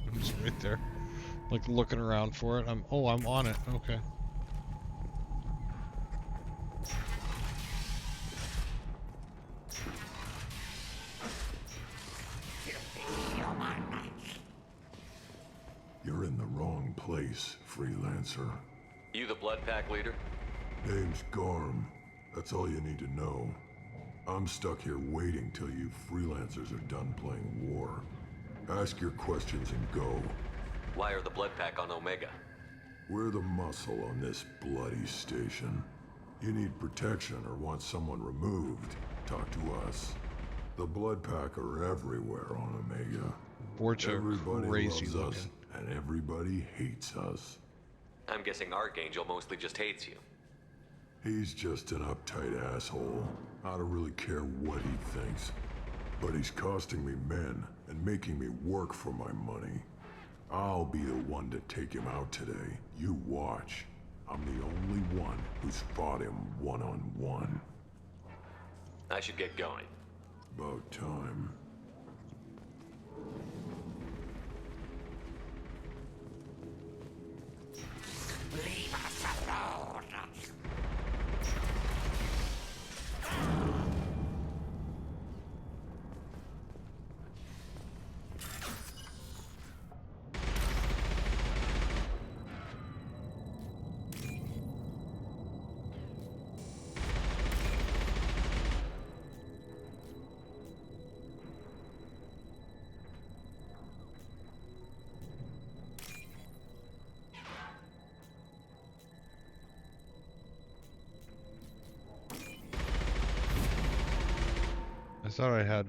Speaker 1: I'm just right there. Like looking around for it. I'm on it. Okay.
Speaker 18: You're in the wrong place, freelancer.
Speaker 8: You the Blood Pack leader?
Speaker 18: Name's Garm. That's all you need to know. I'm stuck here waiting till you freelancers are done playing war. Ask your questions and go.
Speaker 8: Why are the Blood Pack on Omega?
Speaker 18: We're the muscle on this bloody station. You need protection or want someone removed, talk to us. The Blood Pack are everywhere on Omega.
Speaker 1: Borcha
Speaker 18: Everybody
Speaker 1: crazy
Speaker 18: loves
Speaker 1: looking.
Speaker 18: us, and everybody hates us.
Speaker 8: I'm guessing Archangel mostly just hates you.
Speaker 18: He's just an uptight asshole. I don't really care what he thinks. But he's costing me men and making me work for my money. I'll be the one to take him out today. You watch. I'm the only one who's fought him one-on-one.
Speaker 8: I should get going.
Speaker 18: About time.
Speaker 17: Leave us alone!
Speaker 1: I thought I had.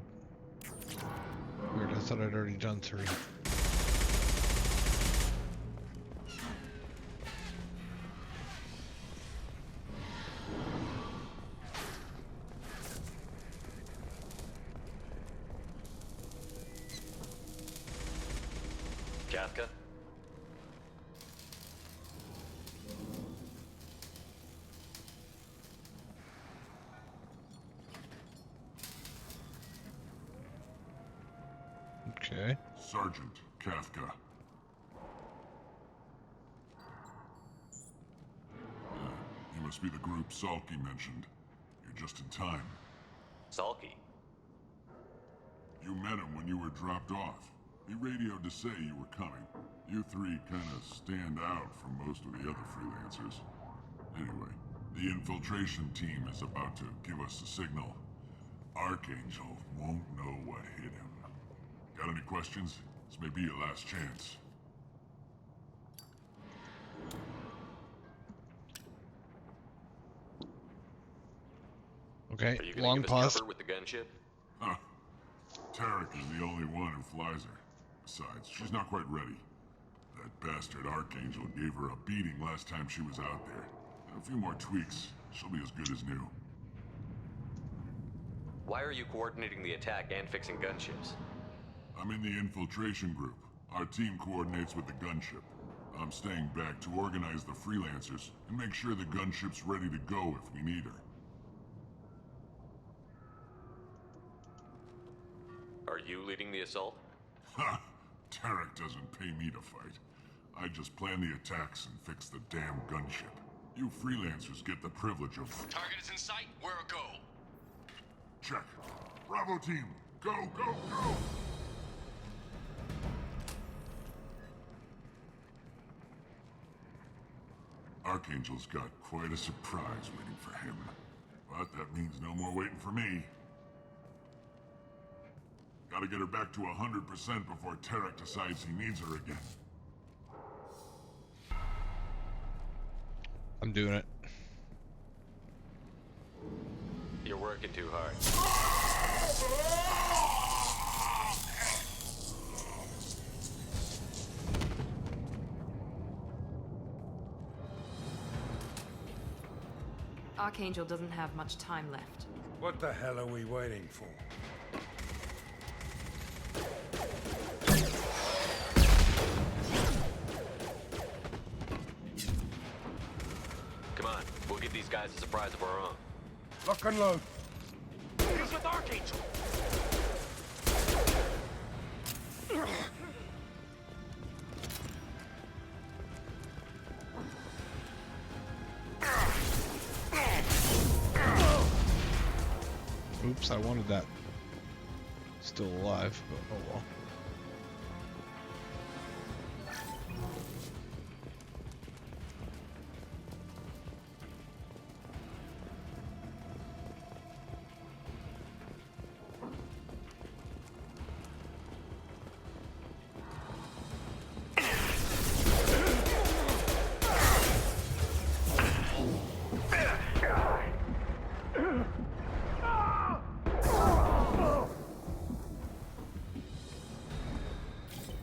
Speaker 1: Weird, I thought I'd already done 3.
Speaker 8: Kafka?
Speaker 1: Okay.
Speaker 18: Sergeant Kafka. You must be the group Salky mentioned. You're just in time.
Speaker 8: Salky?
Speaker 18: You met him when you were dropped off. He radioed to say you were coming. You three kind of stand out from most of the other freelancers. Anyway, the infiltration team is about to give us the signal. Archangel won't know what hit him. Got any questions? This may be your last chance.
Speaker 1: Okay,
Speaker 8: Are you gonna
Speaker 1: long
Speaker 8: give us
Speaker 1: pause.
Speaker 8: cover with the gunship?
Speaker 18: Huh. Tarek is the only one who flies her. Besides, she's not quite ready. That bastard Archangel gave her a beating last time she was out there. A few more tweaks, she'll be as good as new.
Speaker 8: Why are you coordinating the attack and fixing gunships?
Speaker 18: I'm in the infiltration group. Our team coordinates with the gunship. I'm staying back to organize the freelancers and make sure the gunship's ready to go if we need her.
Speaker 8: Are you leading the assault?
Speaker 18: Ha! Tarek doesn't pay me to fight. I just plan the attacks and fix the damn gunship. You freelancers get the privilege of...
Speaker 9: Target is in sight. We're a go.
Speaker 18: Check. Bravo team, go, go, go! Archangel's got quite a surprise waiting for him. But that means no more waiting for me. Gotta get her back to 100% before Tarek decides he needs her again.
Speaker 1: I'm doing it.
Speaker 8: You're working too hard.
Speaker 6: Archangel doesn't have much time left.
Speaker 19: What the hell are we waiting for?
Speaker 8: Come on, we'll give these guys a surprise of our own.
Speaker 19: Lock and load.
Speaker 9: He's with Archangel.
Speaker 1: Oops, I wanted that still alive, but oh well.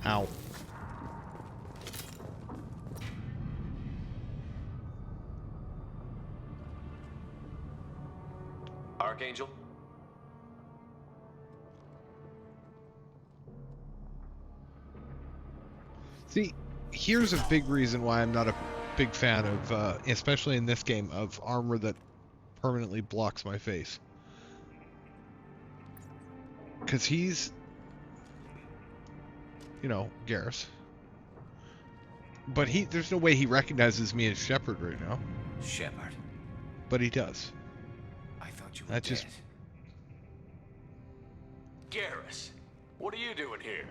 Speaker 1: Ow.
Speaker 8: Archangel?
Speaker 1: See, here's a big reason why I'm not a big fan of, especially in this game, of armor that permanently blocks my face. Because he's, you know, Garrus. But there's no way he recognizes me as Shepard right now.
Speaker 9: Shepard.
Speaker 1: But he does.
Speaker 9: I thought you were
Speaker 1: That
Speaker 9: dead.
Speaker 1: just...
Speaker 8: Garrus, what are you doing here?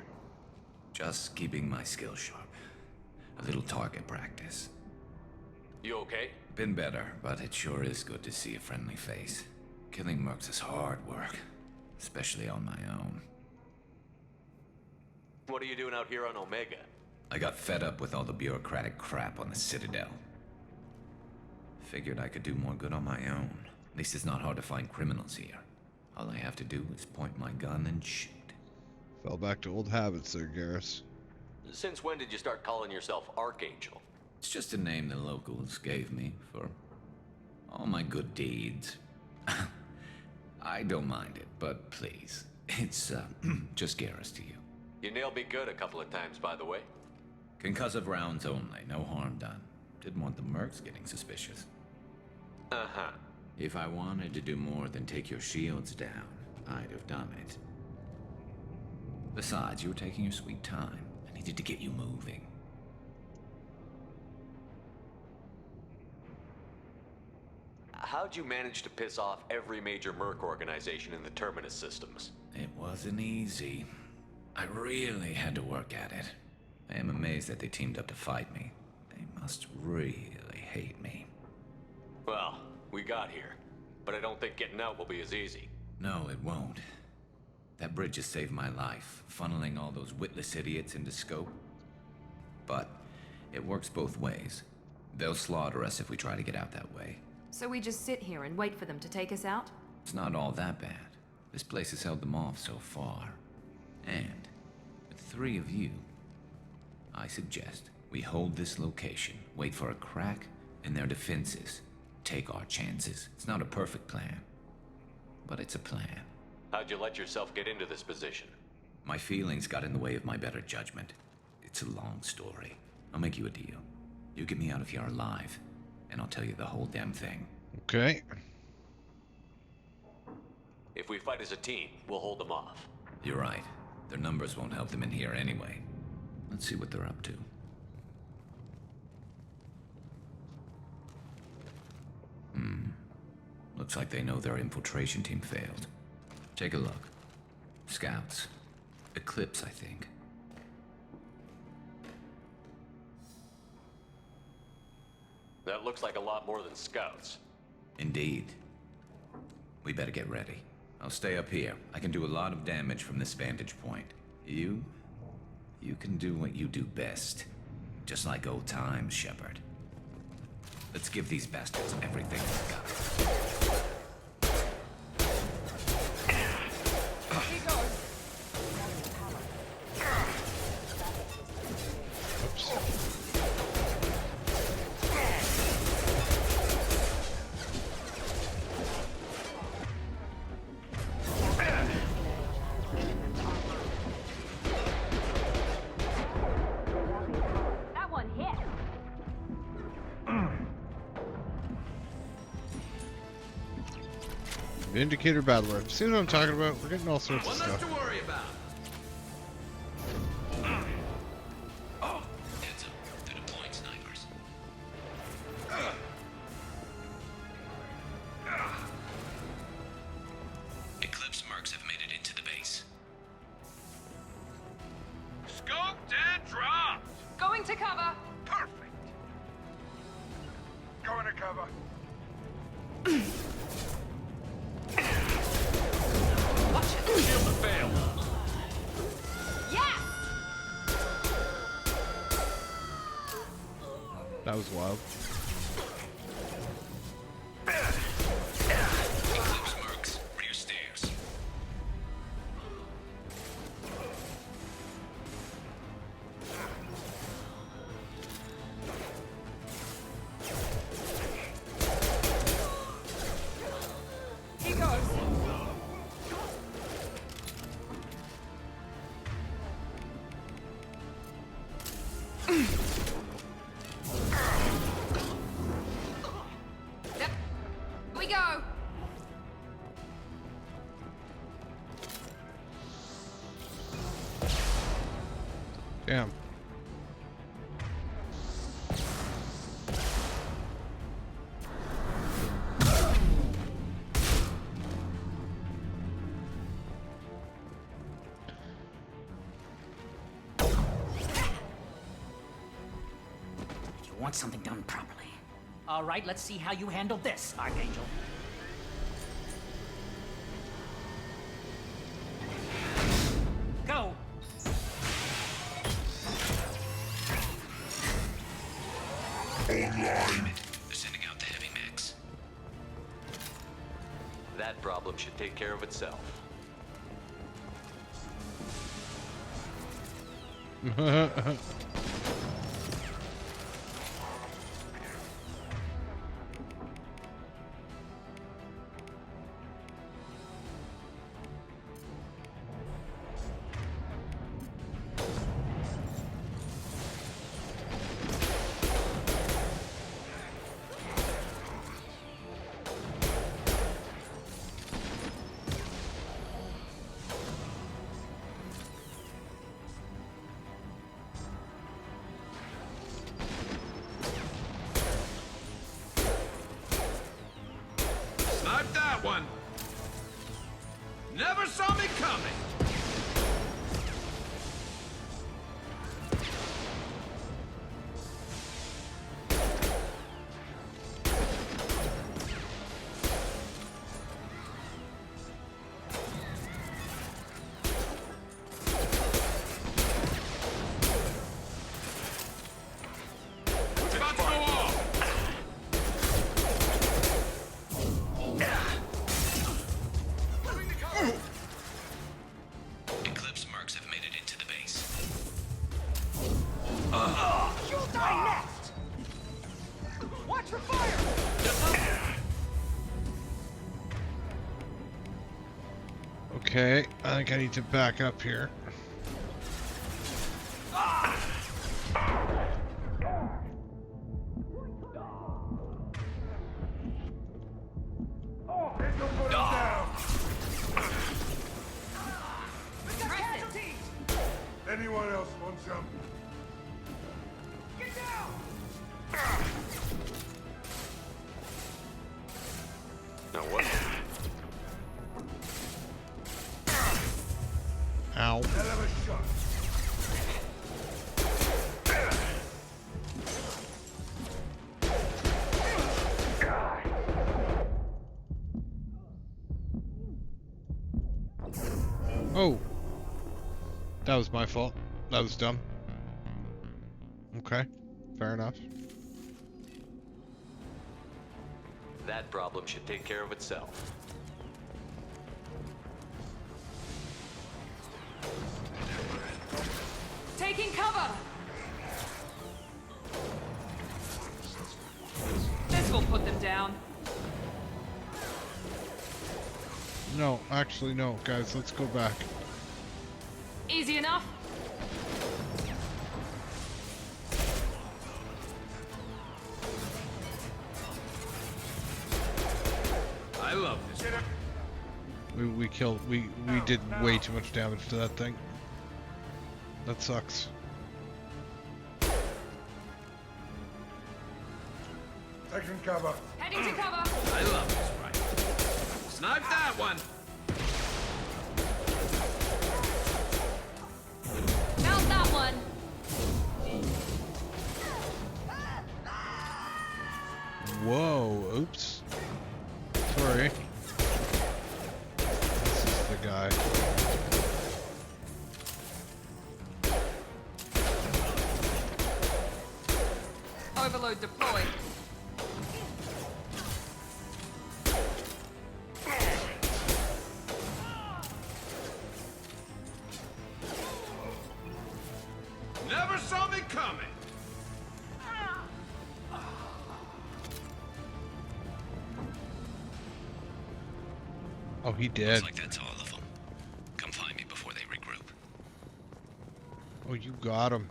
Speaker 9: Just keeping my skills sharp. A little target practice.
Speaker 8: You okay?
Speaker 9: Been better, but it sure is good to see a friendly face. Killing mercs is hard work, especially on my own.
Speaker 8: What are you doing out here on Omega?
Speaker 9: I got fed up with all the bureaucratic crap on the Citadel. Figured I could do more good on my own. At least it's not hard to find criminals here. All I have to do is point my gun and shoot.
Speaker 1: Fell back to old habits there, Garrus.
Speaker 8: Since when did you start calling yourself Archangel?
Speaker 9: It's just a name the locals gave me for all my good deeds. I don't mind it, but please, it's just Garrus to you.
Speaker 8: You nailed me good a couple of times, by the way.
Speaker 9: Concussive rounds only, no harm done. Didn't want the mercs getting suspicious.
Speaker 8: Uh-huh.
Speaker 9: If I wanted to do more than take your shields down, I'd have done it. Besides, you were taking your sweet time. I needed to get you moving.
Speaker 8: How'd you manage to piss off every major merc organization in the Terminus systems?
Speaker 9: It wasn't easy. I really had to work at it. I am amazed that they teamed up to fight me. They must really hate me.
Speaker 8: Well, we got here. But I don't think getting out will be as easy.
Speaker 9: No, it won't. That bridge has saved my life, funneling all those witless idiots into scope. But it works both ways. They'll slaughter us if we try to get out that way.
Speaker 6: So we just sit here and wait for them to take us out?
Speaker 9: It's not all that bad. This place has held them off so far. And with 3 of you, I suggest we hold this location, wait for a crack in their defenses, take our chances. It's not a perfect plan, but it's a plan.
Speaker 8: How'd you let yourself get into this position?
Speaker 9: My feelings got in the way of my better judgment. It's a long story. I'll make you a deal. You get me out of here alive, and I'll tell you the whole damn thing.
Speaker 1: Okay.
Speaker 8: If we fight as a team, we'll hold them off.
Speaker 9: You're right. Their numbers won't help them in here anyway. Let's see what they're up to. Looks like they know their infiltration team failed. Take a look. Scouts. Eclipse, I think.
Speaker 8: That looks like a lot more than scouts.
Speaker 9: Indeed. We better get ready. I'll stay up here. I can do a lot of damage from this vantage point. You can do what you do best. Just like old times, Shepard. Let's give these bastards everything they've got.
Speaker 13: That one hit.
Speaker 1: Vindicator battle rep. See what I'm talking about? We're getting all sorts of stuff.
Speaker 8: worry about.
Speaker 9: Oh, heads up. They're deploying snipers. Eclipse mercs have made it into the base.
Speaker 5: Scoped and dropped!
Speaker 6: Going to cover!
Speaker 5: Perfect! Going to cover.
Speaker 20: Watch it! Shield to fail!
Speaker 6: Yes!
Speaker 1: That was wild.
Speaker 9: Eclipse mercs, rear stairs.
Speaker 6: He goes. Yep. We go.
Speaker 1: Damn.
Speaker 17: You want something done properly. All right, let's see how you handle this, Archangel. Go!
Speaker 18: Online.
Speaker 9: They're sending out the heavy mechs.
Speaker 8: That problem should take care of itself.
Speaker 1: Okay, I think I need to back up here.
Speaker 19: Anyone else want some?
Speaker 5: Get down!
Speaker 8: Now what?
Speaker 1: Ow.
Speaker 19: Hell of a shot.
Speaker 1: Oh. That was my fault. That was dumb. Okay. Fair enough.
Speaker 8: That problem should take care of itself.
Speaker 2: Taking cover! This will put them down.
Speaker 1: No, actually no, guys, let's go back.
Speaker 2: Easy enough.
Speaker 8: I love this.
Speaker 1: We did way too much damage to that thing. That sucks.
Speaker 19: Taking cover.
Speaker 2: Heading to cover.
Speaker 8: I love this rifle. Snipe that one.
Speaker 2: Found that one.
Speaker 1: Whoa, oops. Sorry. This is the guy.
Speaker 2: Overload deployed.
Speaker 5: Never saw me coming.
Speaker 1: Oh, he did.
Speaker 9: Looks like that's all of them. Come find me before they regroup.
Speaker 1: Oh, you got him.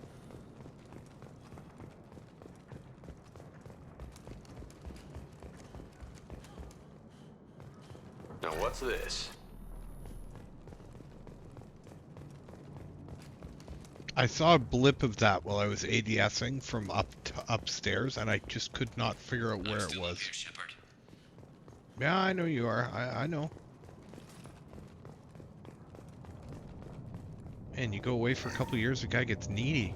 Speaker 8: Now what's this?
Speaker 1: I saw a blip of that while I was ADSing from upstairs, and I just could not figure out where it was. Yeah, I know you are. I know. And you go away for a couple of years, the guy gets needy.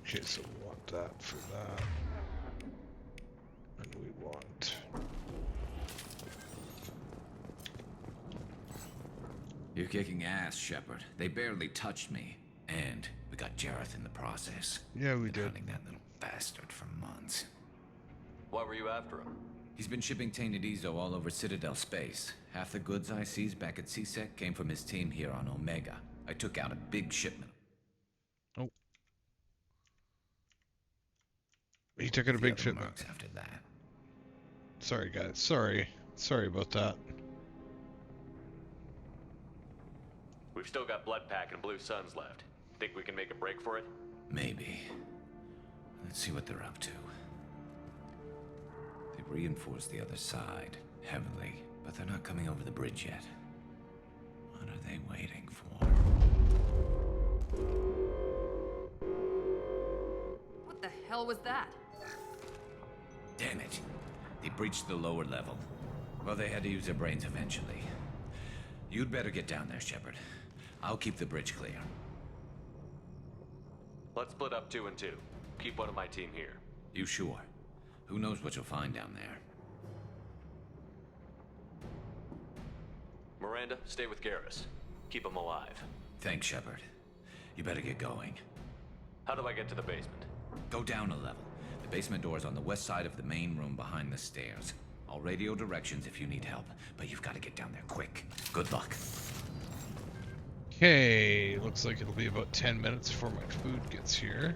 Speaker 1: Okay, so we want that for that. And we want...
Speaker 9: You're kicking ass, Shepard. They barely touched me. And we got Jareth in the process.
Speaker 1: Yeah, we
Speaker 9: Been
Speaker 1: did.
Speaker 9: hunting that little bastard for months.
Speaker 8: Why were you after him?
Speaker 9: He's been shipping tainted Ezo all over Citadel space. Half the goods I seized back at CSEC came from his team here on Omega. I took out a big shipment.
Speaker 1: Oh. He took out a big
Speaker 9: other
Speaker 1: shipment.
Speaker 9: mercs after that.
Speaker 1: Sorry, guys. Sorry. Sorry about that.
Speaker 8: We've still got Bloodpack and Blue Suns left. Think we can make a break for it?
Speaker 9: Maybe. Let's see what they're up to. They've reinforced the other side, heavily, but they're not coming over the bridge yet. What are they waiting for?
Speaker 2: What the hell was that?
Speaker 9: Damn it. They breached the lower level. Well, they had to use their brains eventually. You'd better get down there, Shepard. I'll keep the bridge clear.
Speaker 8: Let's split up 2 and 2. Keep one of my team here.
Speaker 9: You sure? Who knows what you'll find down there?
Speaker 8: Miranda, stay with Garrus. Keep him alive.
Speaker 9: Thanks, Shepard. You better get going.
Speaker 8: How do I get to the basement?
Speaker 9: Go down a level. The basement door is on the west side of the main room behind the stairs. I'll radio directions if you need help, but you've got to get down there quick. Good luck.
Speaker 1: Okay, looks like it'll be about 10 minutes before my food gets here.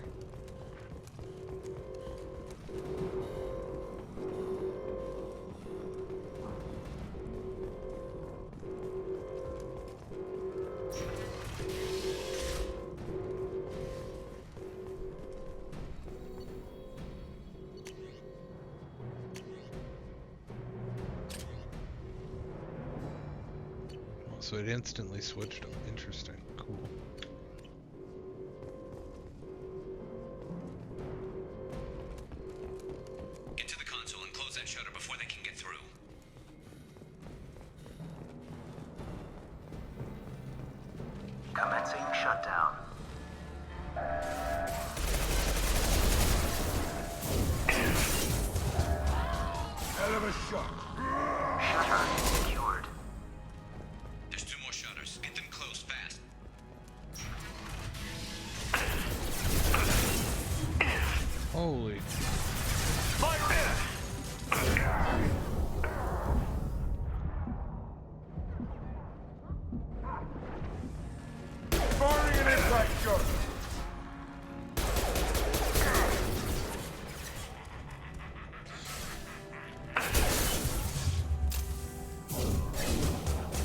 Speaker 1: So it instantly switched them. Interesting. Cool.
Speaker 9: Get to the console and close that shutter before they can get through.
Speaker 11: Commencing shutdown.
Speaker 19: Hell of a shot.
Speaker 11: Shutter secured.
Speaker 9: There's 2 more shutters. Get them closed fast.
Speaker 1: Holy.
Speaker 19: Firing an impact shot.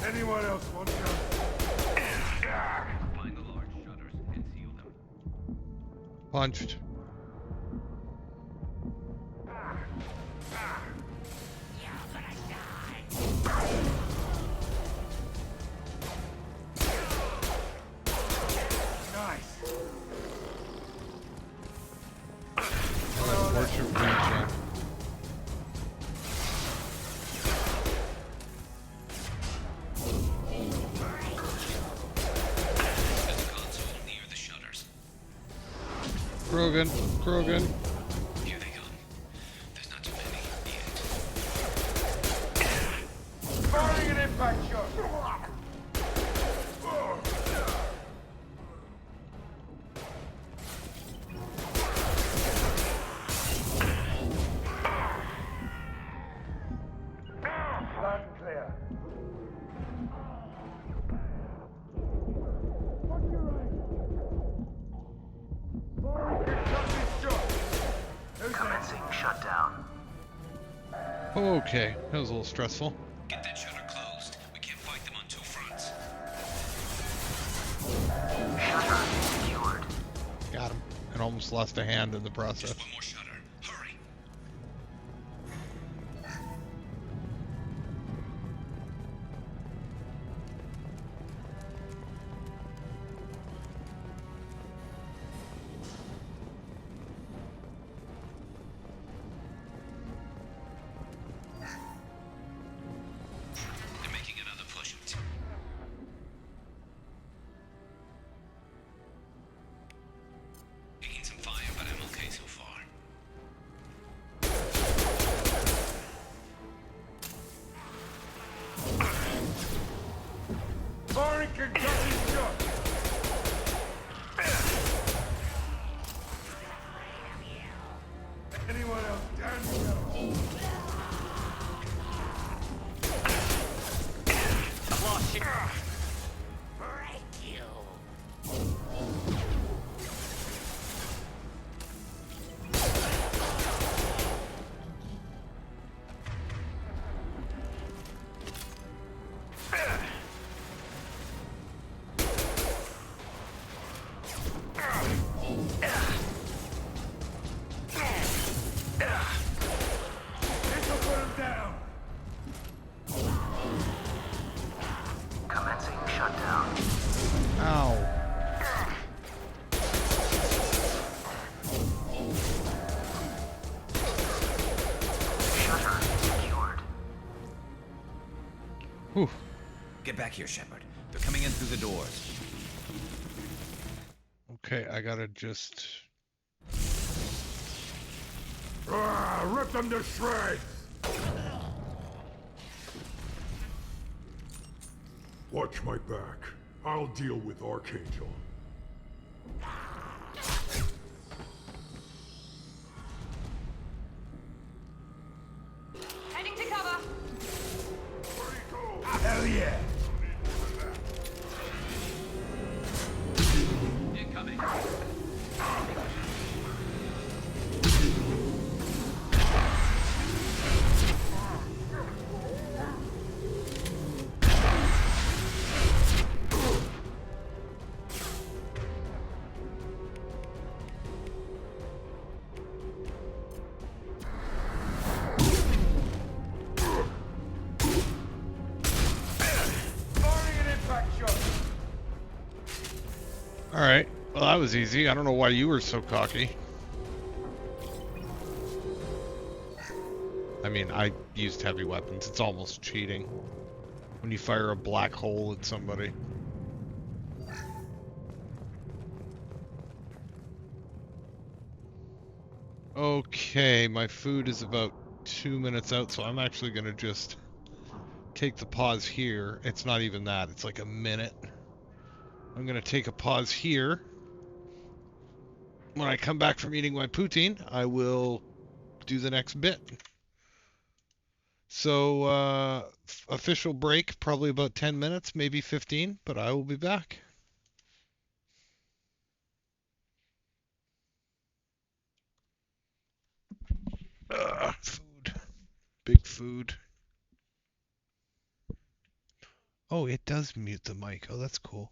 Speaker 19: Anyone else want to?
Speaker 9: Find the large shutters and seal them.
Speaker 1: Punched.
Speaker 19: Nice.
Speaker 1: Unfortunate regen.
Speaker 9: There's a console near the shutters.
Speaker 1: Krogan. Krogan.
Speaker 9: Here they come. There's not too many yet.
Speaker 19: Firing an impact shot. Loud and clear. Watch your aim. Firing concussive shot. Who's
Speaker 11: Commencing shutdown.
Speaker 1: Okay, that was a little stressful.
Speaker 9: Get that shutter closed. We can't fight them on 2 fronts.
Speaker 11: Shutter secured.
Speaker 1: Got him. And almost lost a hand in the process.
Speaker 9: Just 1 more shutter. Hurry. They're making another push. Taking some fire, but I'm okay so far.
Speaker 19: Firing concussive shot. Anyone else? Down you go.
Speaker 20: I've lost you.
Speaker 19: This'll put him down.
Speaker 11: Commencing shutdown.
Speaker 1: Ow.
Speaker 11: Shutter secured.
Speaker 1: Whew.
Speaker 9: Get back here, Shepard. They're coming in through the doors.
Speaker 1: Okay, I gotta just...
Speaker 19: Rip them to shreds. Watch my back. I'll deal with Archangel.
Speaker 2: Heading to cover.
Speaker 19: Hell yeah.
Speaker 1: Alright. Well, that was easy. I don't know why you were so cocky. I mean, I used heavy weapons. It's almost cheating when you fire a black hole at somebody. Okay, my food is about 2 minutes out, so I'm actually going to just take the pause here. It's not even that. It's like a minute. I'm going to take a pause here. When I come back from eating my poutine, I will do the next bit. So, official break, probably about 10 minutes, maybe 15, but I will be back. Food. Big food. Oh, it does mute the mic. Oh, that's cool.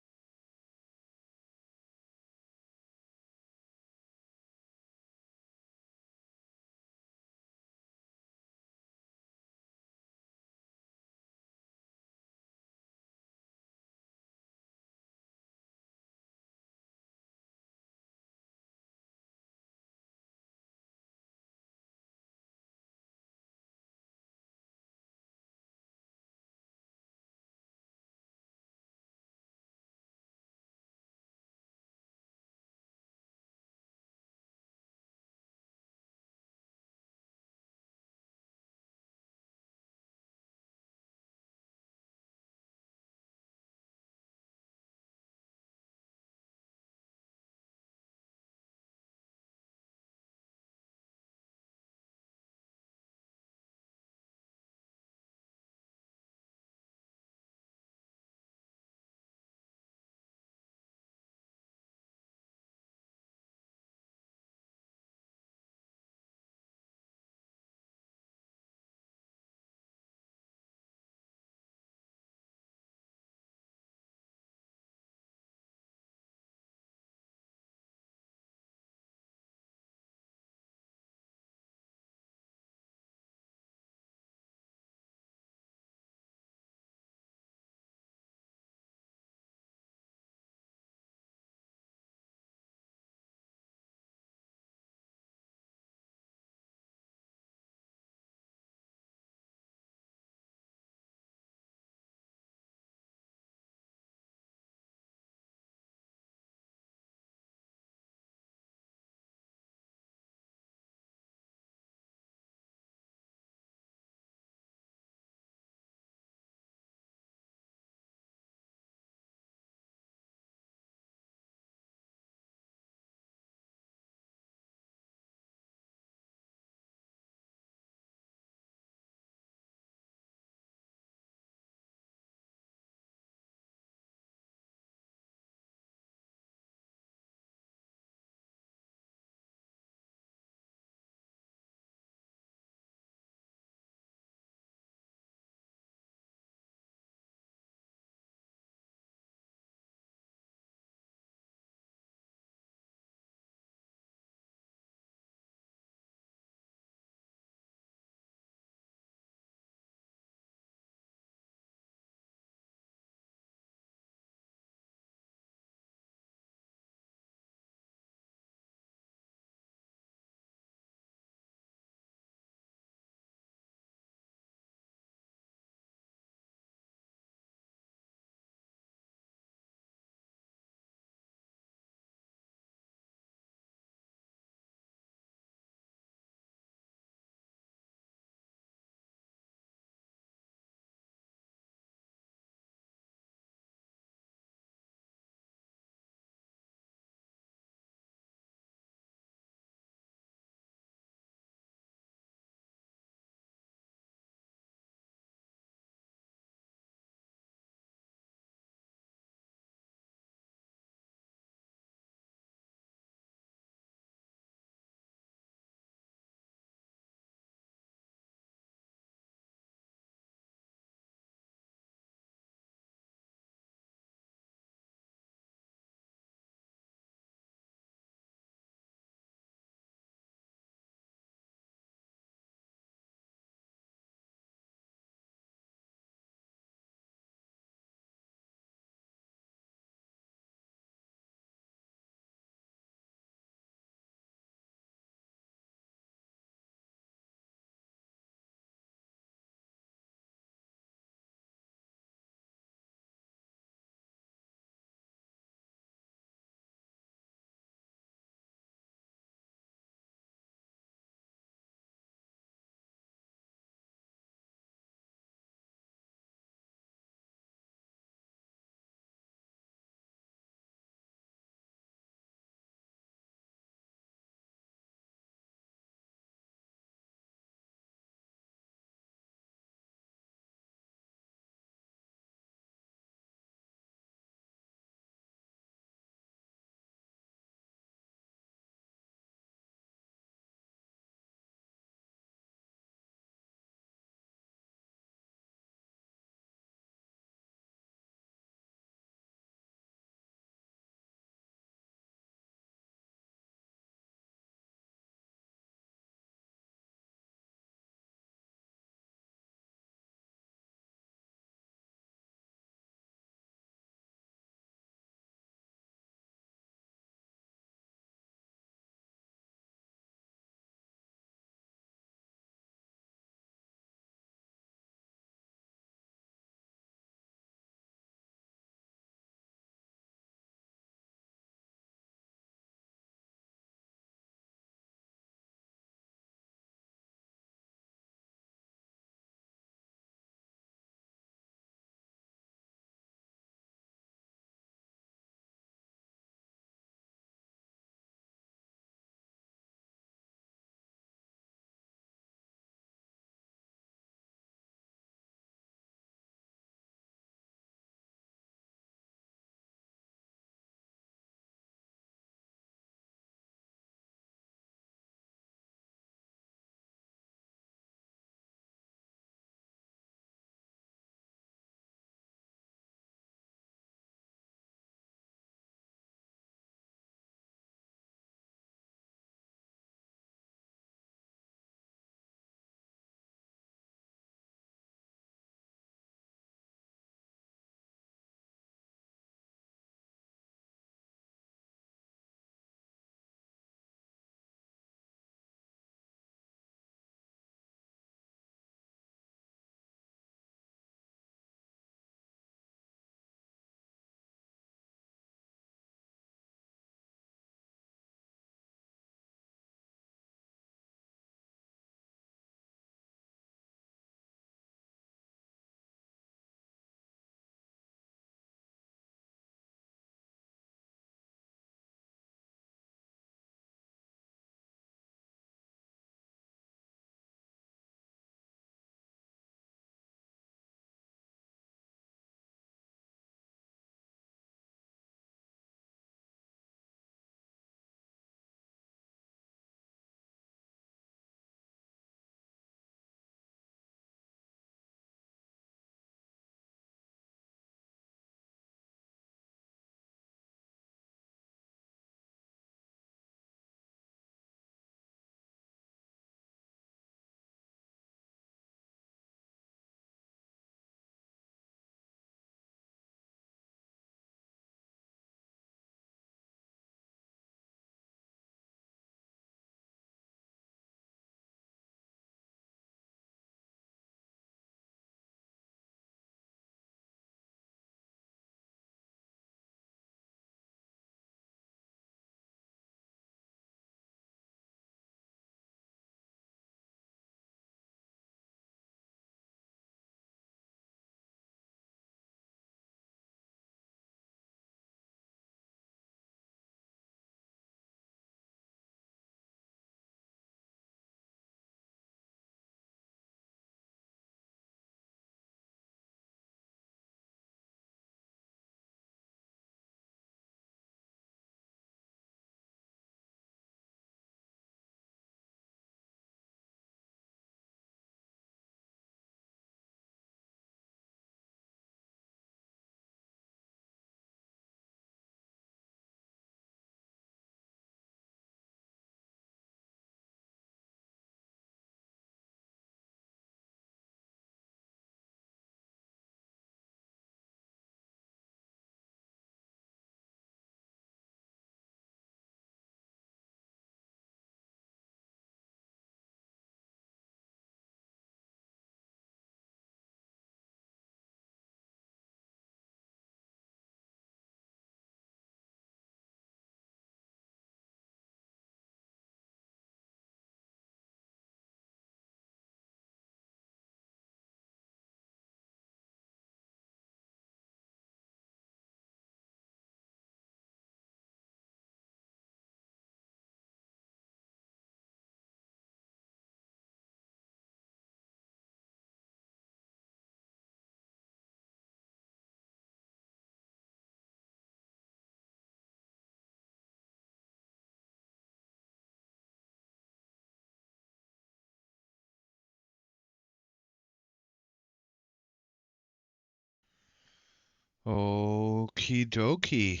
Speaker 1: Okie dokie.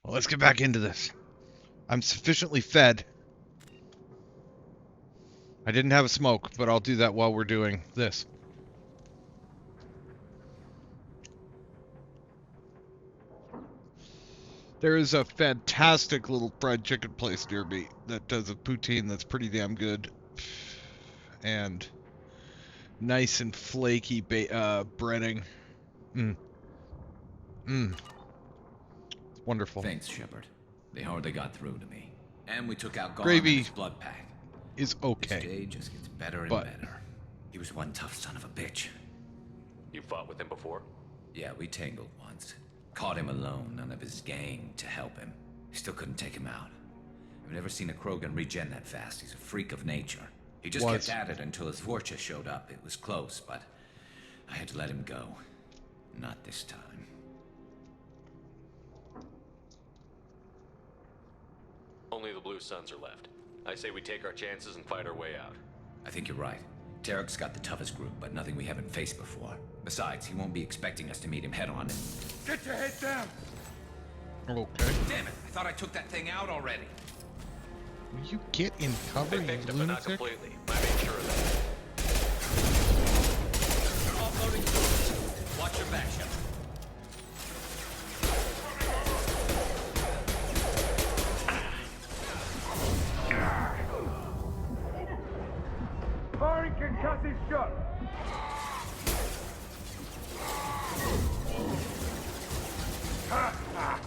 Speaker 1: Well, let's get back into this. I'm sufficiently fed. I didn't have a smoke, but I'll do that while we're doing this. There is a fantastic little fried chicken place near me that does a poutine that's pretty damn good. And nice and flaky breading. It's wonderful.
Speaker 9: Thanks, Shepard. They hardly got through to me. And we took out Garm
Speaker 1: Gravy
Speaker 9: and his blood pack.
Speaker 1: is okay.
Speaker 9: This day just gets better and
Speaker 1: but
Speaker 9: better. He was one tough son of a bitch.
Speaker 8: You fought with him before?
Speaker 9: Yeah, we tangled once. Caught him alone, none of his gang to help him. Still couldn't take him out. I've never seen a Krogan regen that fast. He's a freak of nature. He just kept at it until his Vorcha showed up. It was close, but I had to let him go. Not this time.
Speaker 8: Only the Blue Suns are left. I say we take our chances and fight our way out.
Speaker 9: I think you're right. Tarek's got the toughest group, but nothing we haven't faced before. Besides, he won't be expecting us to meet him head-on and...
Speaker 19: Get your head down!
Speaker 1: Okay.
Speaker 9: Damn it! I thought I took that thing out already.
Speaker 1: Will you get in cover,
Speaker 8: They
Speaker 1: you
Speaker 8: fixed it, but not
Speaker 1: lunatic?
Speaker 8: completely. I made sure of that.
Speaker 9: They're offloading. Watch your back, Shepard.
Speaker 5: Firing concussive shot. Ha ha!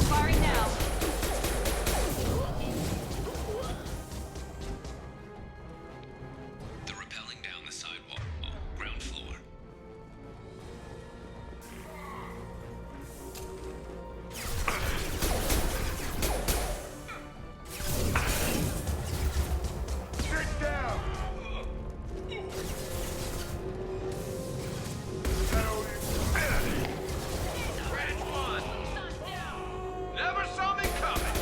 Speaker 6: Firing now.
Speaker 9: They're rappelling down the sidewalk. Ground floor.
Speaker 5: Sit down!
Speaker 7: Red one! Never saw me coming!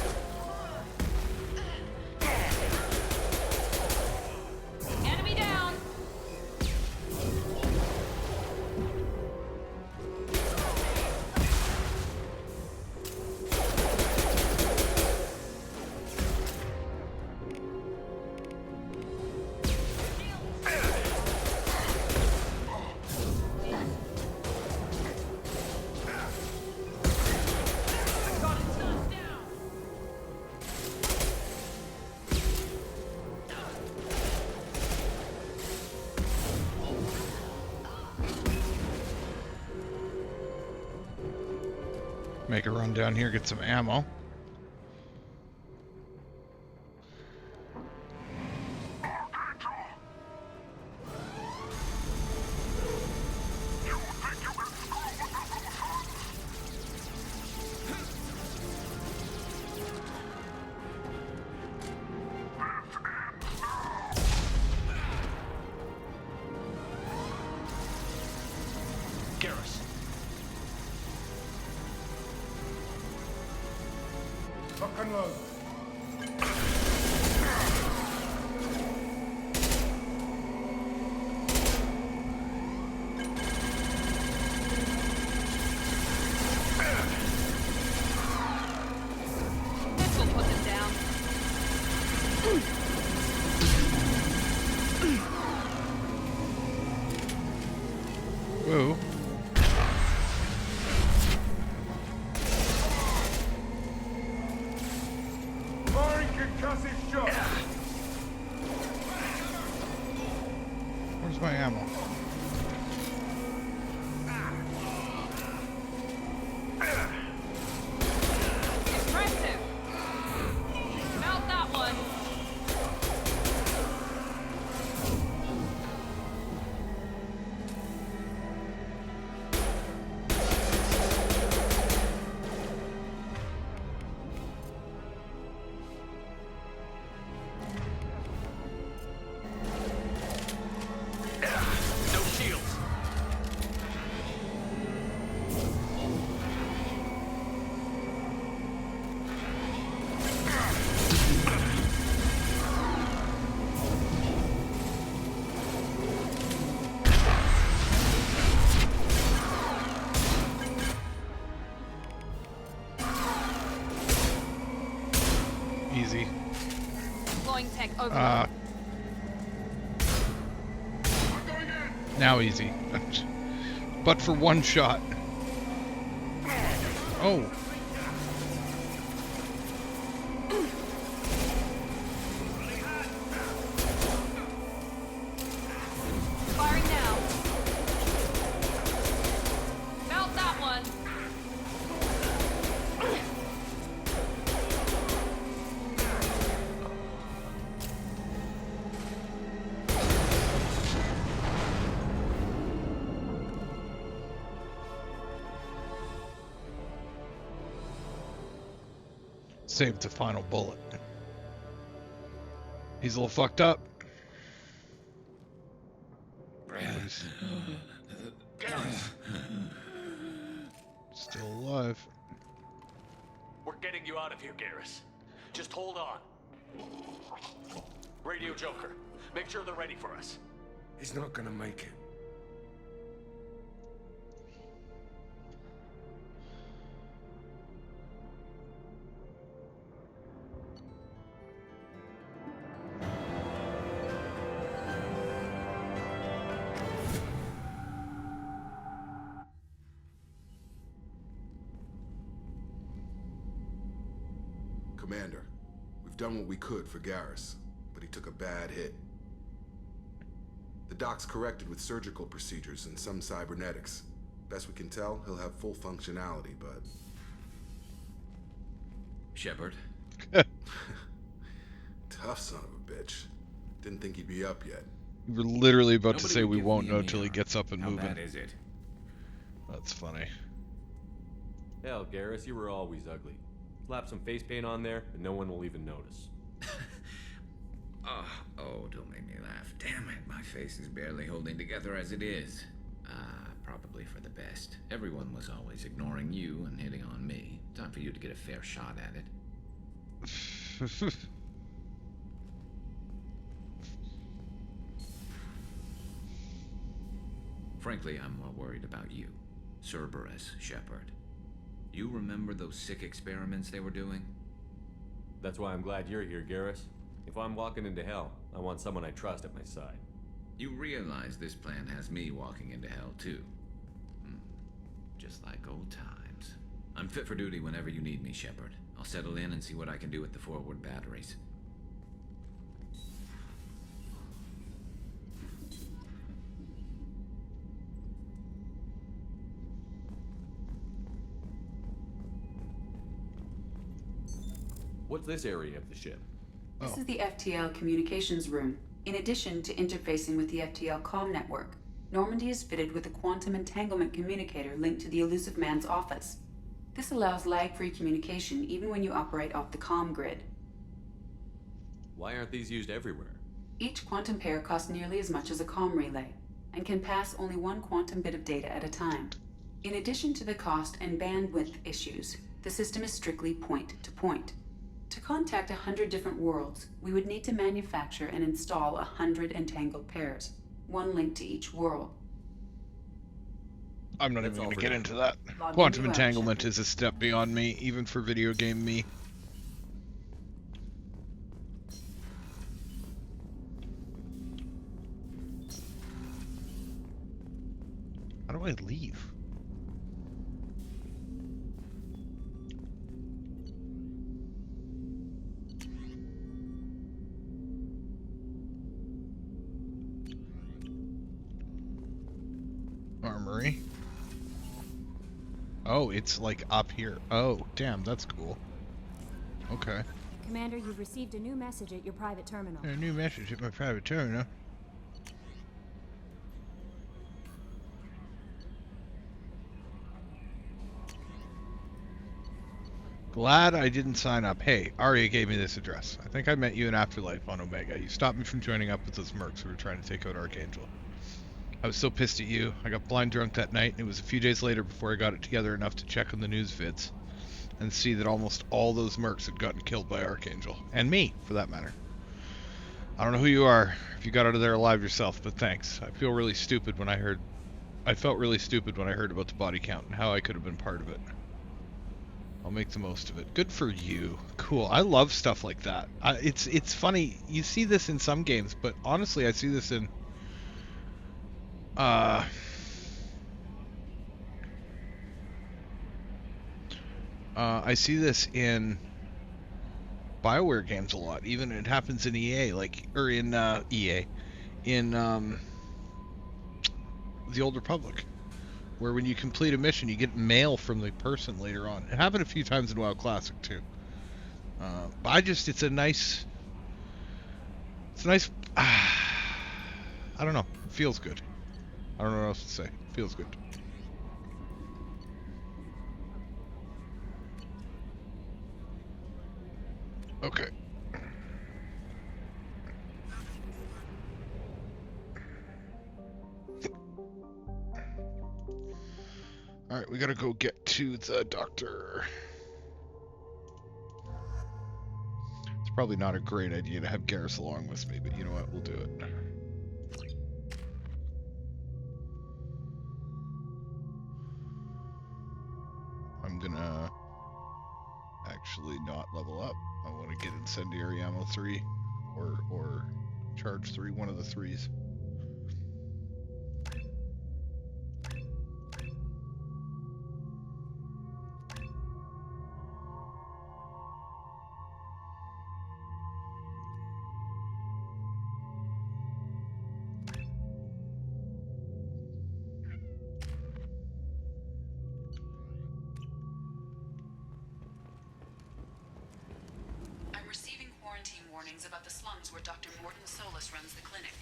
Speaker 6: Enemy down.
Speaker 1: Make a run down here, get some ammo.
Speaker 8: Garrus.
Speaker 5: Lock and load.
Speaker 6: This will put them down.
Speaker 1: Whoa.
Speaker 5: Firing concussive shot.
Speaker 1: Where's my ammo?
Speaker 6: Impressive. Mount that one.
Speaker 7: No
Speaker 1: Easy.
Speaker 2: Deploying tech over.
Speaker 1: Now easy. But for one shot. Oh.
Speaker 2: Firing now. Felt that one.
Speaker 1: Saved the final bullet. He's a little fucked up. Still alive.
Speaker 7: We're getting you out of here, Garrus. Just hold on. Radio Joker, make sure they're ready for us.
Speaker 19: He's not gonna make it.
Speaker 10: Commander, we've done what we could for Garrus, but he took a bad hit. The doc's corrected with surgical procedures and some cybernetics. Best we can tell, he'll have full functionality, but...
Speaker 9: Shepard?
Speaker 10: Tough son of a bitch. Didn't think he'd be up yet.
Speaker 1: You were literally about to
Speaker 9: Nobody
Speaker 1: say
Speaker 9: would
Speaker 1: we
Speaker 9: give
Speaker 1: won't
Speaker 9: me
Speaker 1: know
Speaker 9: any
Speaker 1: till he
Speaker 9: arm.
Speaker 1: gets up and
Speaker 9: How
Speaker 1: moving.
Speaker 9: bad is it?
Speaker 1: That's funny.
Speaker 8: Hell, Garrus, you were always ugly. Slap some face paint on there, and no one will even notice.
Speaker 9: Oh, don't make me laugh. Damn it, my face is barely holding together as it is. Probably for the best. Everyone was always ignoring you and hitting on me. Time for you to get a fair shot at it. Frankly, I'm more worried about you. Cerberus, Shepard. You remember those sick experiments they were doing?
Speaker 8: That's why I'm glad you're here, Garrus. If I'm walking into hell, I want someone I trust at my side.
Speaker 9: You realize this plan has me walking into hell, too. Just like old times. I'm fit for duty whenever you need me, Shepard. I'll settle in and see what I can do with the forward batteries.
Speaker 8: What's this area of the ship?
Speaker 15: This is the FTL communications room. In addition to interfacing with the FTL comm network, Normandy is fitted with a quantum entanglement communicator linked to the elusive man's office. This allows lag-free communication even when you operate off the comm grid.
Speaker 8: Why aren't these used everywhere?
Speaker 15: Each quantum pair costs nearly as much as a comm relay, and can pass only one quantum bit of data at a time. In addition to the cost and bandwidth issues, the system is strictly point-to-point. To contact 100 different worlds, we would need to manufacture and install 100 entangled pairs, one link to each world.
Speaker 1: I'm not even going to get into that. Quantum entanglement is a step beyond me, even for video game me. How do I leave? Armory. Oh, it's like up here. Oh, damn, that's cool. Okay.
Speaker 16: Commander, you've received a new message at your private terminal.
Speaker 1: A new message at my private terminal. Glad I didn't sign up. Hey, Arya gave me this address. I think I met you in Afterlife on Omega. You stopped me from joining up with those mercs who were trying to take out Archangel. I was so pissed at you. I got blind drunk that night, and it was a few days later before I got it together enough to check on the news vids and see that almost all those mercs had gotten killed by Archangel. And me, for that matter. I don't know who you are, if you got out of there alive yourself, but thanks. I felt really stupid when I heard about the body count and how I could have been part of it. I'll make the most of it. Good for you. Cool. I love stuff like that. It's funny. You see this in some games, but honestly, I see this in I see this in BioWare games a lot. Even it happens in EA, or in EA, in the Old Republic, where when you complete a mission, you get mail from the person later on. It happened a few times in WoW Classic too. But it's a nice. I don't know. It feels good. I don't know what else to say. It feels good. Okay. Alright, we gotta go get to the doctor. It's probably not a great idea to have Garrus along with me, but you know what? We'll do it. I'm gonna actually not level up. I want to get incendiary ammo 3 or charge 3, one of the 3s.
Speaker 15: I'm receiving quarantine warnings about the slums where Dr. Morton Solus runs the clinic.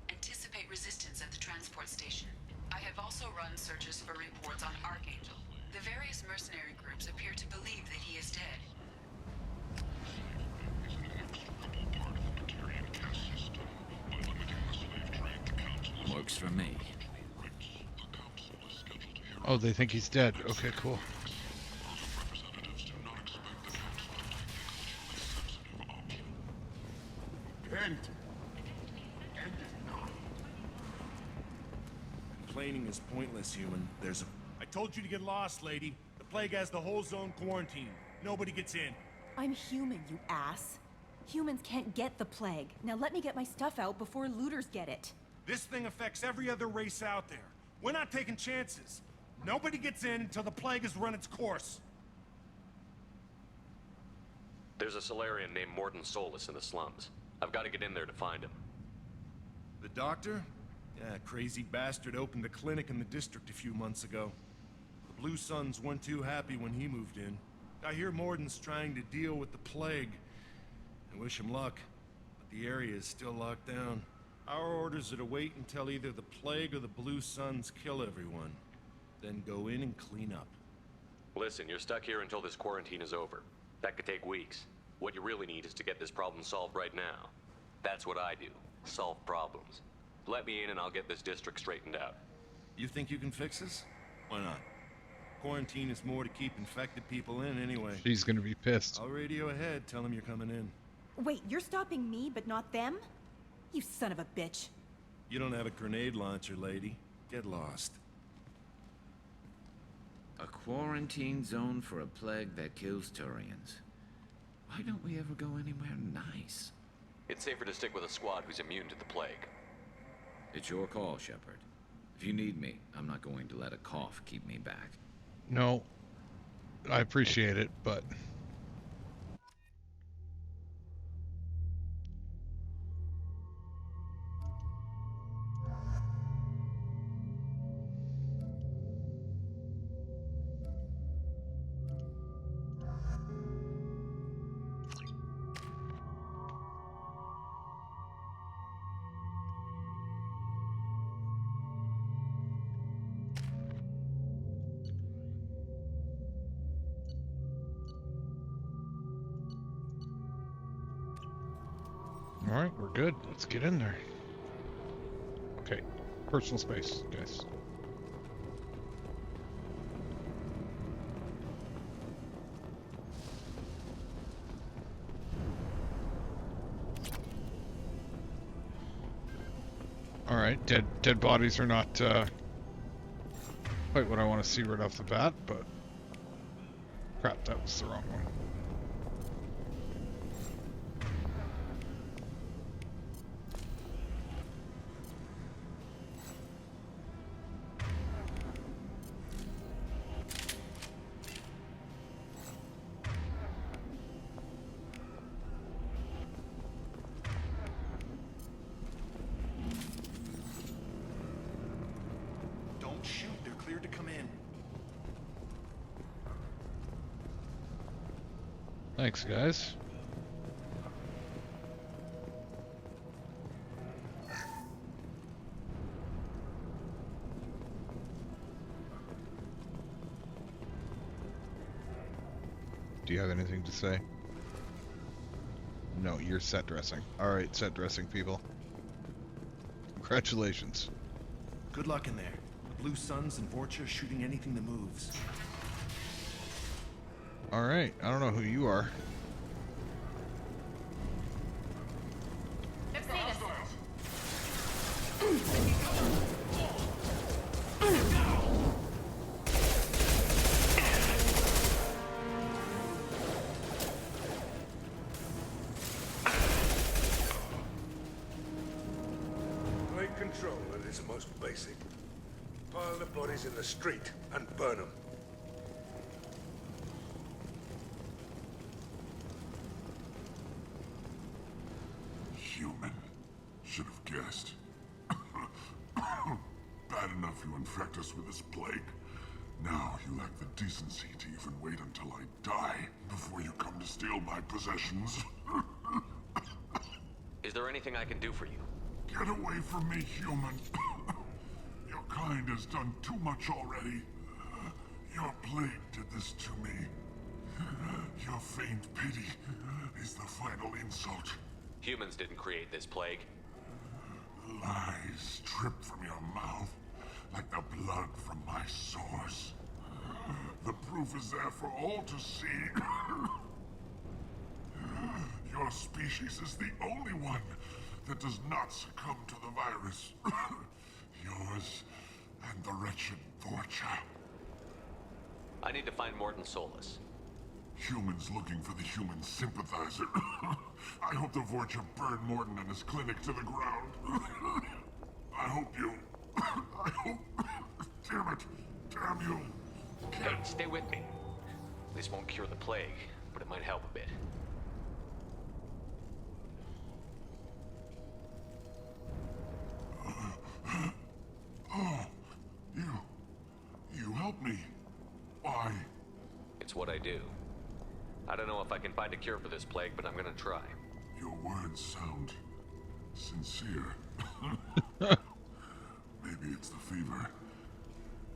Speaker 15: Anticipate resistance at the transport station. I have also run searches for reports on Archangel. The various mercenary groups appear to believe that he is dead.
Speaker 9: Works for me.
Speaker 1: Oh, they think he's dead. Okay, cool.
Speaker 5: Complaining is pointless, human. I told you to get lost, lady. The plague has the whole zone quarantined. Nobody gets in.
Speaker 12: I'm human, you ass. Humans can't get the plague. Now let me get my stuff out before looters get it.
Speaker 5: This thing affects every other race out there. We're not taking chances. Nobody gets in until the plague has run its course.
Speaker 8: There's a Solarian named Morton Solus in the slums. I've got to get in there to find him.
Speaker 5: The doctor? Yeah, crazy bastard opened a clinic in the district a few months ago. The Blue Suns weren't too happy when he moved in. I hear Morton's trying to deal with the plague. I wish him luck, but the area is still locked down. Our orders are to wait until either the plague or the Blue Suns kill everyone. Then go in and clean up.
Speaker 8: Listen, you're stuck here until this quarantine is over. That could take weeks. What you really need is to get this problem solved right now. That's what I do. Solve problems. Let me in and I'll get this district straightened out.
Speaker 5: You think you can fix this? Why not? Quarantine is more to keep infected people in anyway.
Speaker 1: She's gonna be pissed.
Speaker 5: I'll radio ahead, tell them you're coming in.
Speaker 12: Wait, you're stopping me, but not them? You son of a bitch.
Speaker 5: You don't have a grenade launcher, lady. Get lost.
Speaker 9: A quarantine zone for a plague that kills Turians. Why don't we ever go anywhere nice?
Speaker 8: It's safer to stick with a squad who's immune to the plague.
Speaker 9: It's your call, Shepard. If you need me, I'm not going to let a cough keep me back.
Speaker 1: No, I appreciate it, but... Alright, we're good. Let's get in there. Okay, personal space, guys. Alright, dead bodies are not quite what I want to see right off the bat, but Crap, that was the wrong one.
Speaker 5: Don't shoot. They're cleared to come in.
Speaker 1: Thanks, guys. Do you have anything to say? No, you're set dressing. Alright, set dressing, people. Congratulations.
Speaker 5: Good luck in there. The Blue Suns and Vorcha shooting anything that moves.
Speaker 1: Alright, I don't know who you are.
Speaker 19: Take control at its most basic. Pile the bodies in the street and burn them.
Speaker 18: Human. Should have guessed. Bad enough you infect us with this plague. Now you lack the decency to even wait until I die before you come to steal my possessions.
Speaker 8: Is there anything I can do for you?
Speaker 18: Get away from me, human. Your kind has done too much already. Your plague did this to me. Your faint pity is the final insult.
Speaker 8: Humans didn't create this plague.
Speaker 18: Lies drip from your mouth like the blood from my sores. The proof is there for all to see. Your species is the only one that does not succumb to the virus. Yours and the wretched Vorcha.
Speaker 8: I need to find Morton Solus.
Speaker 18: Humans looking for the human sympathizer. I hope the Vorcha burn Morton and his clinic to the ground. I hope you... I hope... Damn it. Damn you.
Speaker 8: Hey, stay with me. This won't cure the plague, but it might help a bit.
Speaker 18: Oh, you helped me. Why?
Speaker 8: It's what I do. I don't know if I can find a cure for this plague, but I'm gonna try.
Speaker 18: Your words sound sincere. Maybe it's the fever.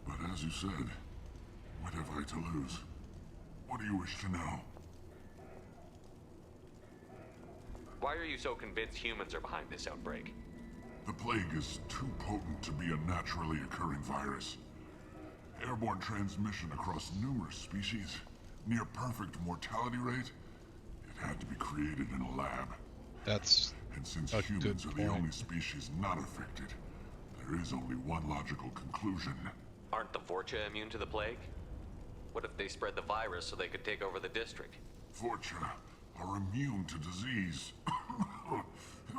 Speaker 18: But as you said, what have I to lose? What do you wish to know?
Speaker 8: Why are you so convinced humans are behind this outbreak?
Speaker 18: The plague is too potent to be a naturally occurring virus. Airborne transmission across numerous species, near perfect mortality rate. It had to be created in a lab.
Speaker 1: That's
Speaker 18: And since
Speaker 1: a
Speaker 18: humans
Speaker 1: good
Speaker 18: are the
Speaker 1: point.
Speaker 18: only species not affected, there is only one logical conclusion.
Speaker 8: Aren't the Vorcha immune to the plague? What if they spread the virus so they could take over the district?
Speaker 18: Vorcha are immune to disease.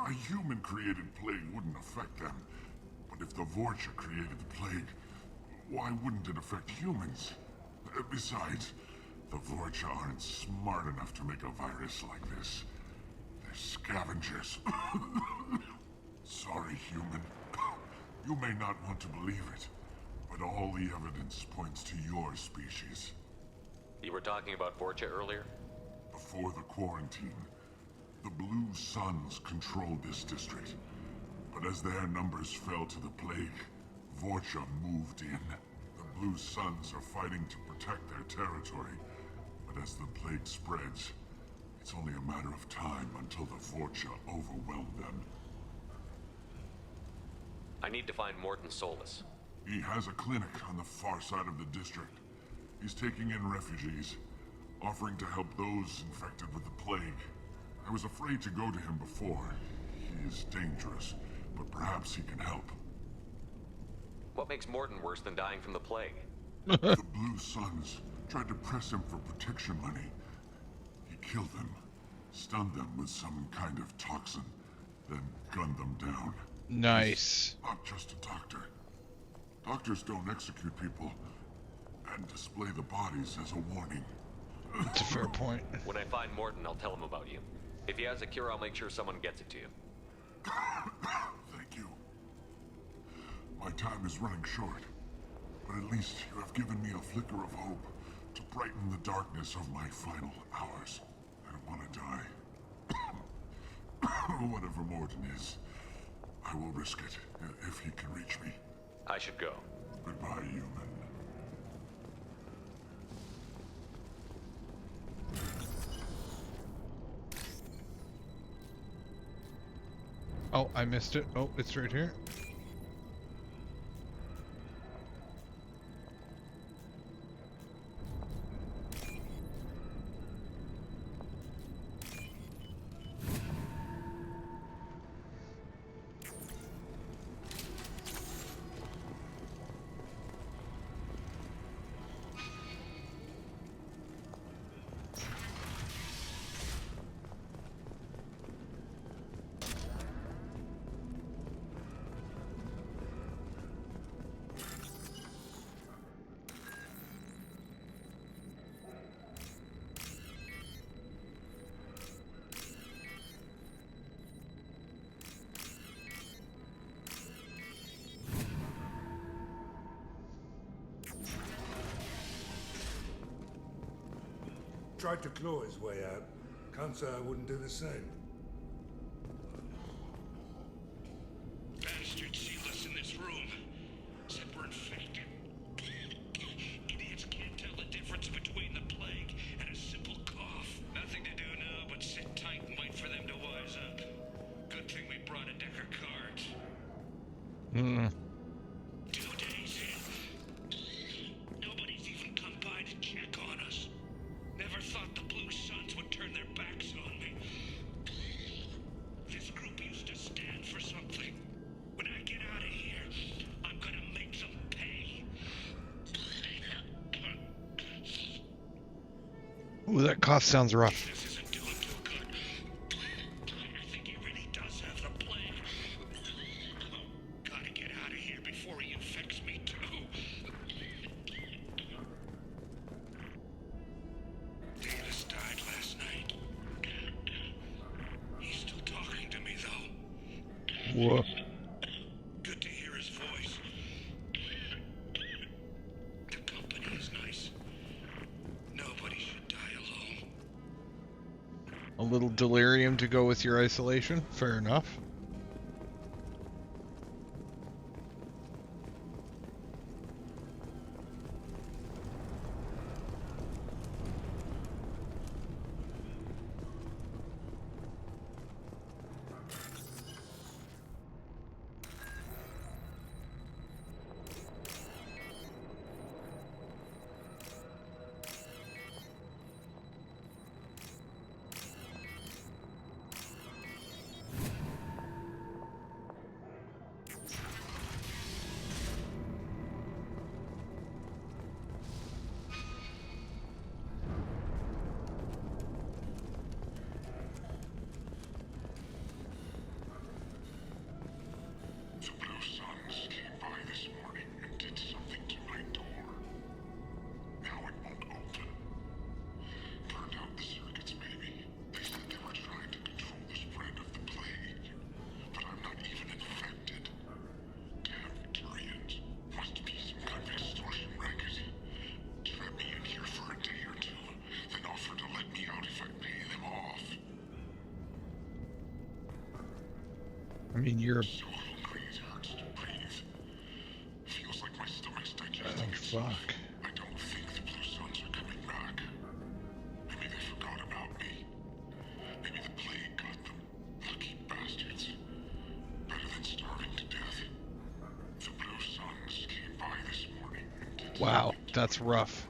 Speaker 18: A human-created plague wouldn't affect them. But if the Vorcha created the plague, why wouldn't it affect humans? Besides, the Vorcha aren't smart enough to make a virus like this. They're scavengers. Sorry, human. You may not want to believe it, but all the evidence points to your species.
Speaker 8: You were talking about Vorcha earlier?
Speaker 18: Before the quarantine, the Blue Suns controlled this district. But as their numbers fell to the plague, Vorcha moved in. The Blue Suns are fighting to protect their territory. But as the plague spreads, it's only a matter of time until the Vorcha overwhelm them.
Speaker 8: I need to find Morton Solus.
Speaker 18: He has a clinic on the far side of the district. He's taking in refugees, offering to help those infected with the plague. I was afraid to go to him before. He is dangerous, but perhaps he can help.
Speaker 8: What makes Morton worse than dying from the plague?
Speaker 18: The Blue Suns Tried to press him for protection money. He killed them, stunned them with some kind of toxin, then gunned them down.
Speaker 1: Nice.
Speaker 18: He's not just a doctor. Doctors don't execute people and display the bodies as a warning.
Speaker 1: That's a fair point.
Speaker 8: When I find Morton, I'll tell him about you. If he has a cure, I'll make sure someone gets it to you.
Speaker 18: Thank you. My time is running short, but at least you have given me a flicker of hope to brighten the darkness of my final hours. I don't want to die. Whatever Morton is, I will risk it if he can reach me.
Speaker 8: I should go.
Speaker 18: Goodbye, human.
Speaker 1: Oh, I missed it. Oh, it's right here.
Speaker 19: Tried to claw his way out. Can't say I wouldn't do the same.
Speaker 3: Bastards sealed us in this room. Said we're infected. Idiots can't tell the difference between the plague and a simple cough. Nothing to do now but sit tight and wait for them to wise up. Good thing we brought a deck of cards. 2 days in. Nobody's even come by to check on us. Never thought the Blue Suns would turn their backs on me. This group used to stand for something. When I get out of here, I'm gonna make them pay.
Speaker 1: Ooh, that cough sounds rough.
Speaker 3: This isn't doing too good. I think he really does have the plague. Gotta get out of here before he infects me too. Davis died last night. He's still talking to me though.
Speaker 1: Whoa.
Speaker 3: Good to hear his voice. The company is nice. Nobody should die alone.
Speaker 1: A little delirium to go with your isolation. Fair enough.
Speaker 18: The Blue Suns came by this morning and did something to my door. Now it won't open. Burned out the circuits, maybe. They said they were trying to control the spread of the plague. But I'm not even infected. Damn Turians. Must be some kind of extortion racket. Trap me in here for a day or two, then offer to let me out if I pay them off.
Speaker 1: I mean, you're.
Speaker 18: So hungry it hurts to breathe. Feels like my stomach's digesting itself.
Speaker 1: Fuck.
Speaker 18: I don't think the Blue Suns are coming back. Maybe they forgot about me. Maybe the plague got them. Lucky bastards. Better than starving to death. The Blue Suns came by this morning and did
Speaker 1: Wow, that's rough.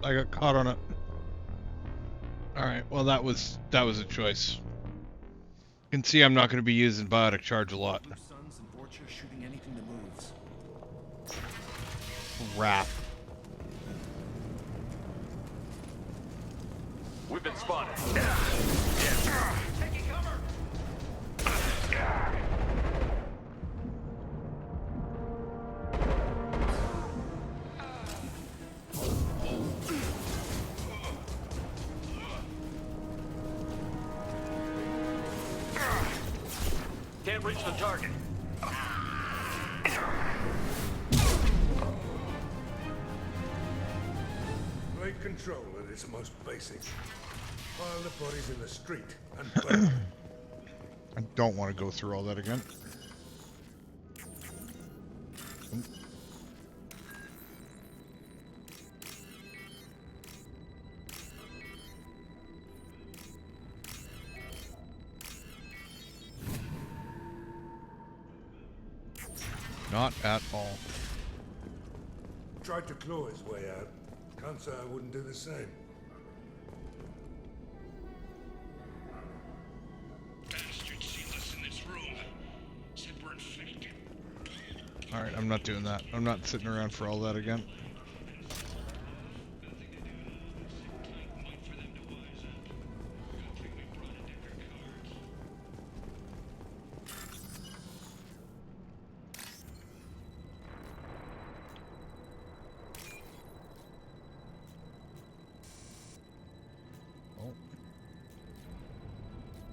Speaker 1: I got caught on it. Alright, well that was a choice. You can see I'm not going to be using biotic charge a lot.
Speaker 5: Blue Suns and Vorcha shooting anything that moves.
Speaker 1: Rap.
Speaker 3: We've been spotted.
Speaker 7: Taking cover!
Speaker 3: Can't reach the target.
Speaker 19: Blade control at its most basic. Pile the bodies in the street and burn them.
Speaker 1: I don't want to go through all that again. Not at all.
Speaker 19: Tried to claw his way out. Can't say I wouldn't do the same.
Speaker 3: Bastard sealed us in this room. Said we're infected.
Speaker 1: Alright, I'm not doing that. I'm not sitting around for all that again.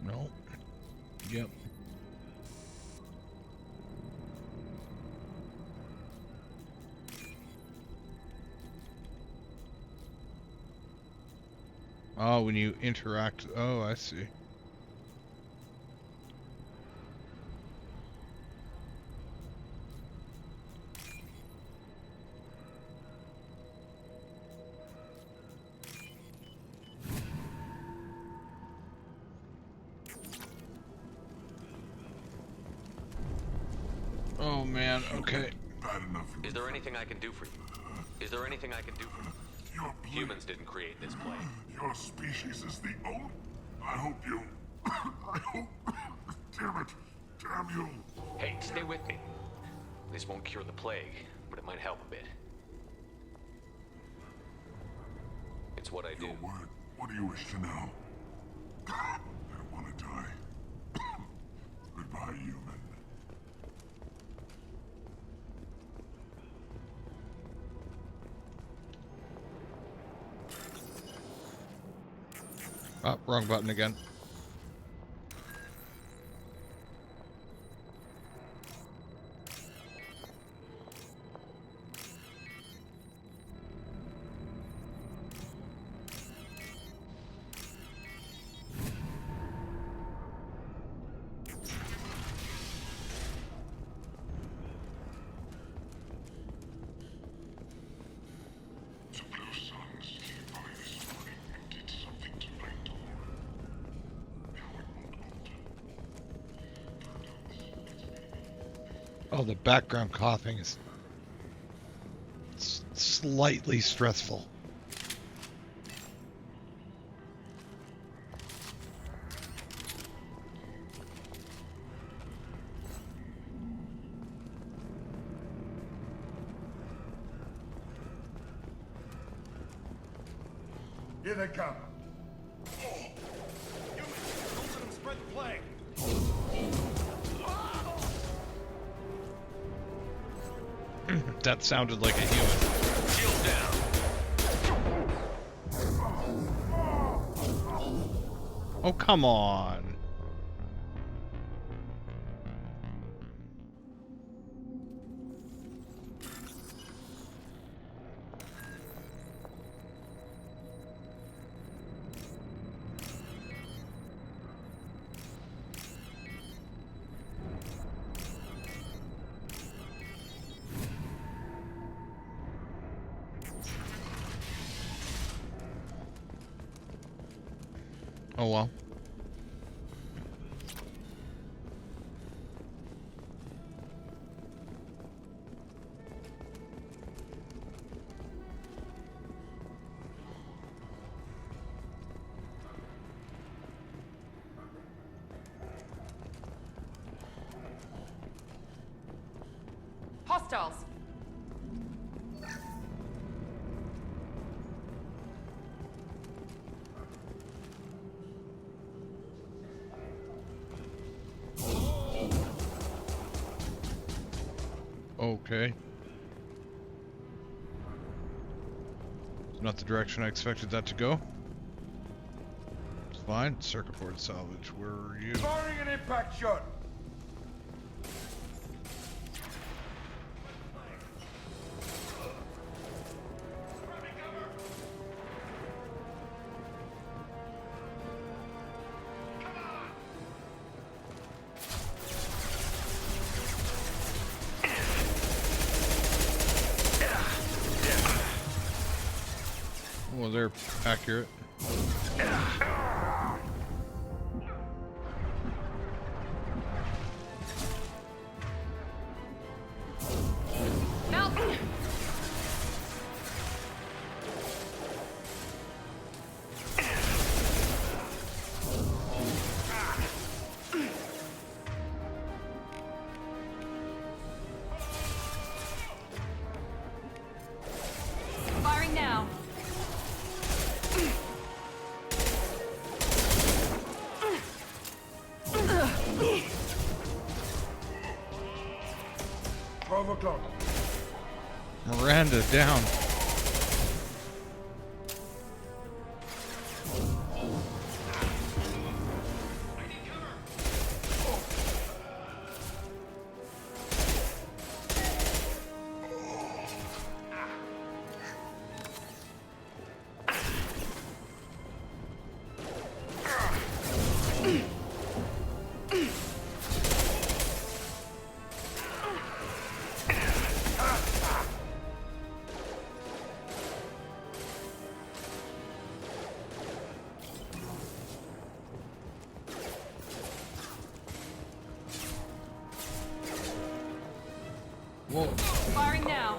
Speaker 1: No. Yep. Oh, when you interact. Oh, I see. Oh man, okay.
Speaker 18: Bad enough.
Speaker 8: Is there anything I can do for you? Is there anything I can do for you? Humans didn't create this plague.
Speaker 18: Your species is the only. I hope you. I hope. Damn it. Damn you.
Speaker 8: Hey, stay with me. This won't cure the plague, but it might help a bit. It's what I do.
Speaker 18: What do you wish to know? I don't want to die. Goodbye, human.
Speaker 1: Oh, wrong button again.
Speaker 18: The Blue Suns came by this morning and did something to my door. Now it won't open.
Speaker 1: Oh, the background coughing is slightly stressful.
Speaker 19: Here they come.
Speaker 5: Humans, don't let them spread the plague.
Speaker 1: That sounded like a human.
Speaker 3: Shield down.
Speaker 1: Oh, come on. Oh well.
Speaker 6: Hostiles.
Speaker 1: Okay. Not the direction I expected that to go. It's fine. Circuit board salvage. Where are you?
Speaker 19: Firing an impact shot.
Speaker 1: Well, they're accurate.
Speaker 6: Help! Firing now.
Speaker 19: O'clock.
Speaker 1: Miranda down. Whoa.
Speaker 6: Firing now.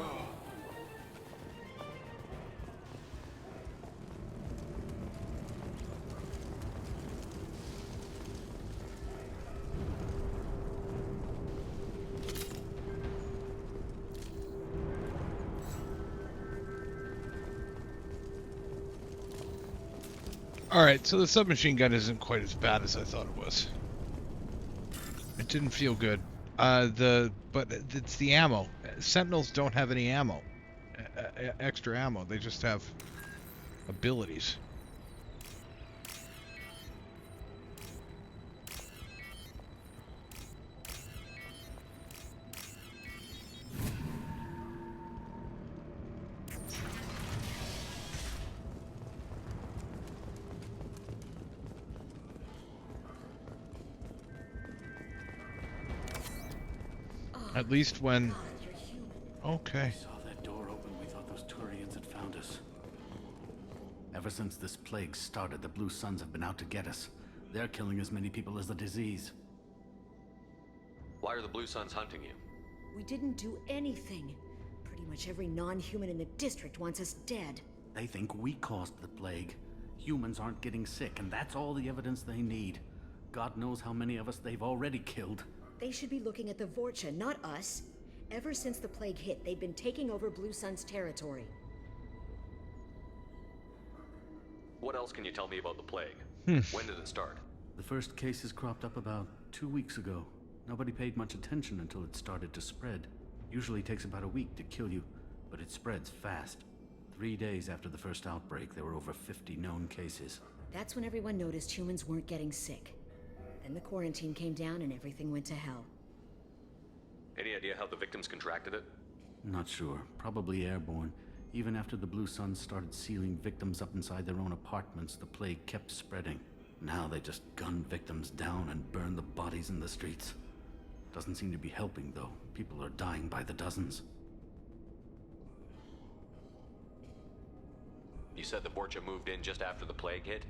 Speaker 1: Alright, so the submachine gun isn't quite as bad as I thought it was. It didn't feel good. But it's the ammo. Sentinels don't have any ammo. Extra ammo. They just have abilities. At least when... Okay.
Speaker 4: We saw that door open, we thought those Turians had found us. Ever since this plague started, the Blue Suns have been out to get us. They're killing as many people as the disease.
Speaker 8: Why are the Blue Suns hunting you?
Speaker 14: We didn't do anything. Pretty much every non-human in the district wants us dead.
Speaker 4: They think we caused the plague. Humans aren't getting sick, and that's all the evidence they need. God knows how many of us they've already killed.
Speaker 14: They should be looking at the Vorcha, not us. Ever since the plague hit, they've been taking over Blue Sun's territory.
Speaker 8: What else can you tell me about the plague? When did it start?
Speaker 4: The first cases cropped up about 2 weeks ago. Nobody paid much attention until it started to spread. Usually takes about a week to kill you, but it spreads fast. 3 days after the first outbreak, there were over 50 known cases.
Speaker 14: That's when everyone noticed humans weren't getting sick. Then the quarantine came down and everything went to hell.
Speaker 8: Any idea how the victims contracted it?
Speaker 4: Not sure. Probably airborne. Even after the Blue Suns started sealing victims up inside their own apartments, the plague kept spreading. Now they just gun victims down and burn the bodies in the streets. Doesn't seem to be helping, though. People are dying by the dozens.
Speaker 8: You said the Vorcha moved in just after the plague hit?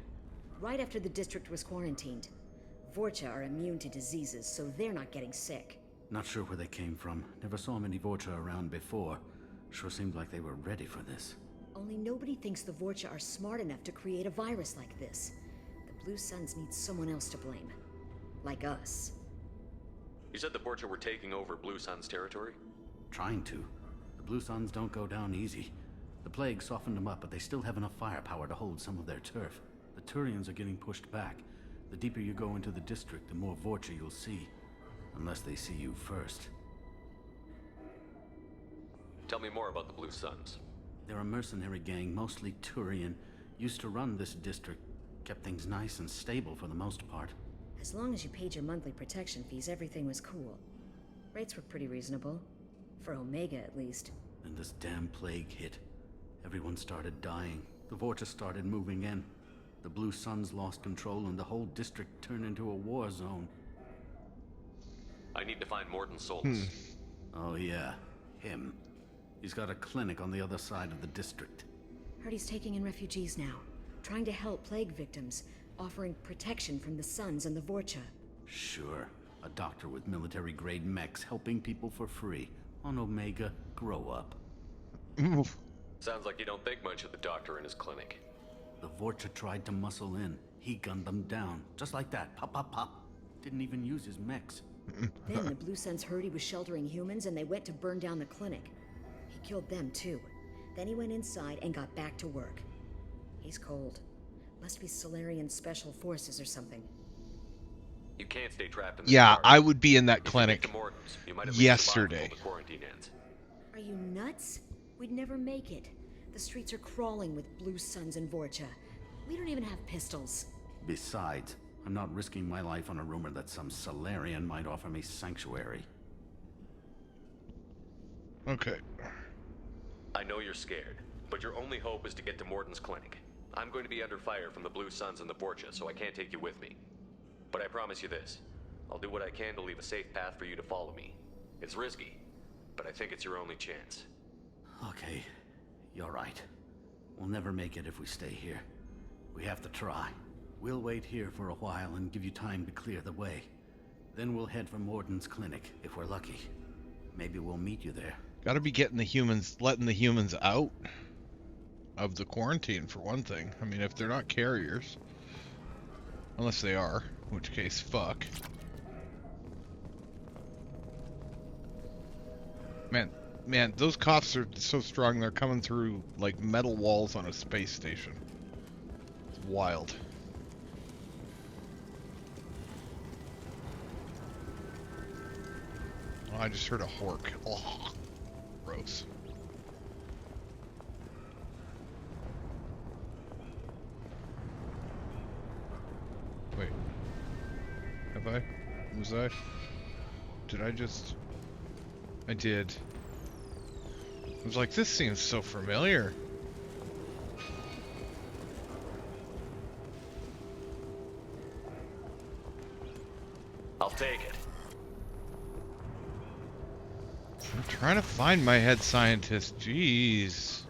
Speaker 14: Right after the district was quarantined. Vorcha are immune to diseases, so they're not getting sick.
Speaker 4: Not sure where they came from. Never saw many Vorcha around before. Sure seemed like they were ready for this.
Speaker 14: Only nobody thinks the Vorcha are smart enough to create a virus like this. The Blue Suns need someone else to blame. Like us.
Speaker 8: You said the Vorcha were taking over Blue Sun's territory?
Speaker 4: Trying to. The Blue Suns don't go down easy. The plague softened them up, but they still have enough firepower to hold some of their turf. The Turians are getting pushed back. The deeper you go into the district, the more Vorcha you'll see. Unless they see you first.
Speaker 8: Tell me more about the Blue Suns.
Speaker 4: They're a mercenary gang, mostly Turian. Used to run this district. Kept things nice and stable for the most part.
Speaker 14: As long as you paid your monthly protection fees, everything was cool. Rates were pretty reasonable. For Omega, at least.
Speaker 4: Then this damn plague hit. Everyone started dying. The Vorcha started moving in. The Blue Suns lost control and the whole district turned into a war zone.
Speaker 8: I need to find Morton Soltis.
Speaker 4: Oh yeah, him. He's got a clinic on the other side of the district.
Speaker 14: Heard he's taking in refugees now. Trying to help plague victims. Offering protection from the Suns and the Vorcha.
Speaker 4: Sure. A doctor with military-grade mechs helping people for free. On Omega, grow up.
Speaker 8: Sounds like you don't think much of the doctor in his clinic.
Speaker 4: The Vorcha tried to muscle in. He gunned them down. Just like that. Pop, pop, pop. Didn't even use his mechs.
Speaker 14: Then the Blue Suns heard he was sheltering humans and they went to burn down the clinic. He killed them too. Then he went inside and got back to work. He's cold. Must be Solarian Special Forces or something.
Speaker 8: You can't stay trapped in the
Speaker 1: Yeah,
Speaker 8: car.
Speaker 1: I would be in that
Speaker 8: If you
Speaker 1: clinic
Speaker 8: get to Morton's, you might at least survive
Speaker 1: yesterday.
Speaker 8: until the quarantine ends.
Speaker 14: Are you nuts? We'd never make it. The streets are crawling with Blue Suns and Vorcha. We don't even have pistols.
Speaker 4: Besides, I'm not risking my life on a rumor that some Solarian might offer me sanctuary.
Speaker 1: Okay.
Speaker 8: I know you're scared, but your only hope is to get to Morton's clinic. I'm going to be under fire from the Blue Suns and the Vorcha, so I can't take you with me. But I promise you this. I'll do what I can to leave a safe path for you to follow me. It's risky, but I think it's your only chance.
Speaker 4: Okay, you're right. We'll never make it if we stay here. We have to try. We'll wait here for a while and give you time to clear the way. Then we'll head for Morton's clinic, if we're lucky. Maybe we'll meet you there.
Speaker 1: Gotta be getting the humans, letting the humans out of the quarantine for one thing. I mean, if they're not carriers. Unless they are, in which case, fuck. Man, those coughs are so strong they're coming through like metal walls on a space station. It's wild. Oh, I just heard a hork. Oh, gross. Wait. Have I? Was I? Did I just... I did. I was like, this seems so familiar.
Speaker 8: I'll take it.
Speaker 1: I'm trying to find my head scientist. Jeez.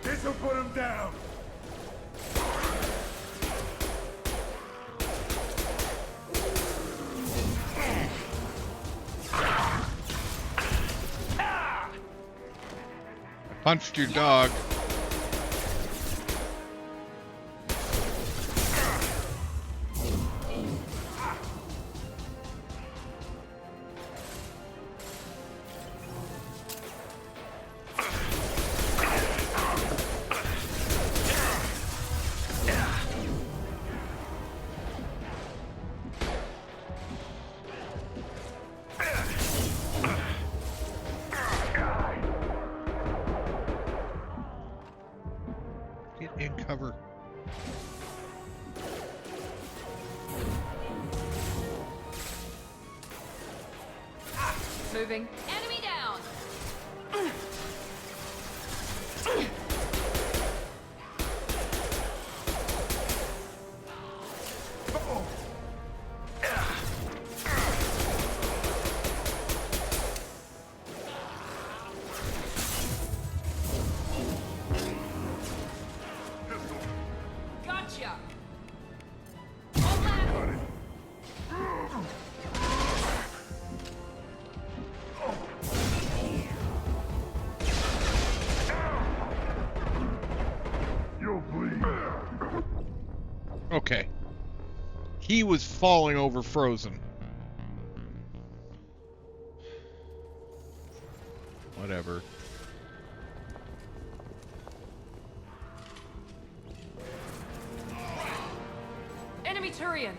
Speaker 5: This'll put him down.
Speaker 1: Punched your dog. Get in cover.
Speaker 6: Moving. Enemy down! Gotcha!
Speaker 1: Okay. He was falling over frozen. Whatever.
Speaker 6: Enemy Turian!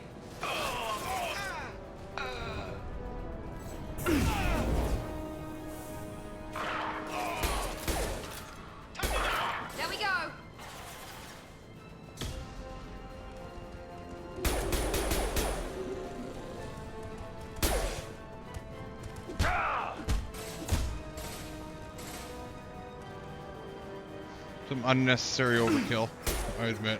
Speaker 6: There we go!
Speaker 1: Some unnecessary overkill, I admit.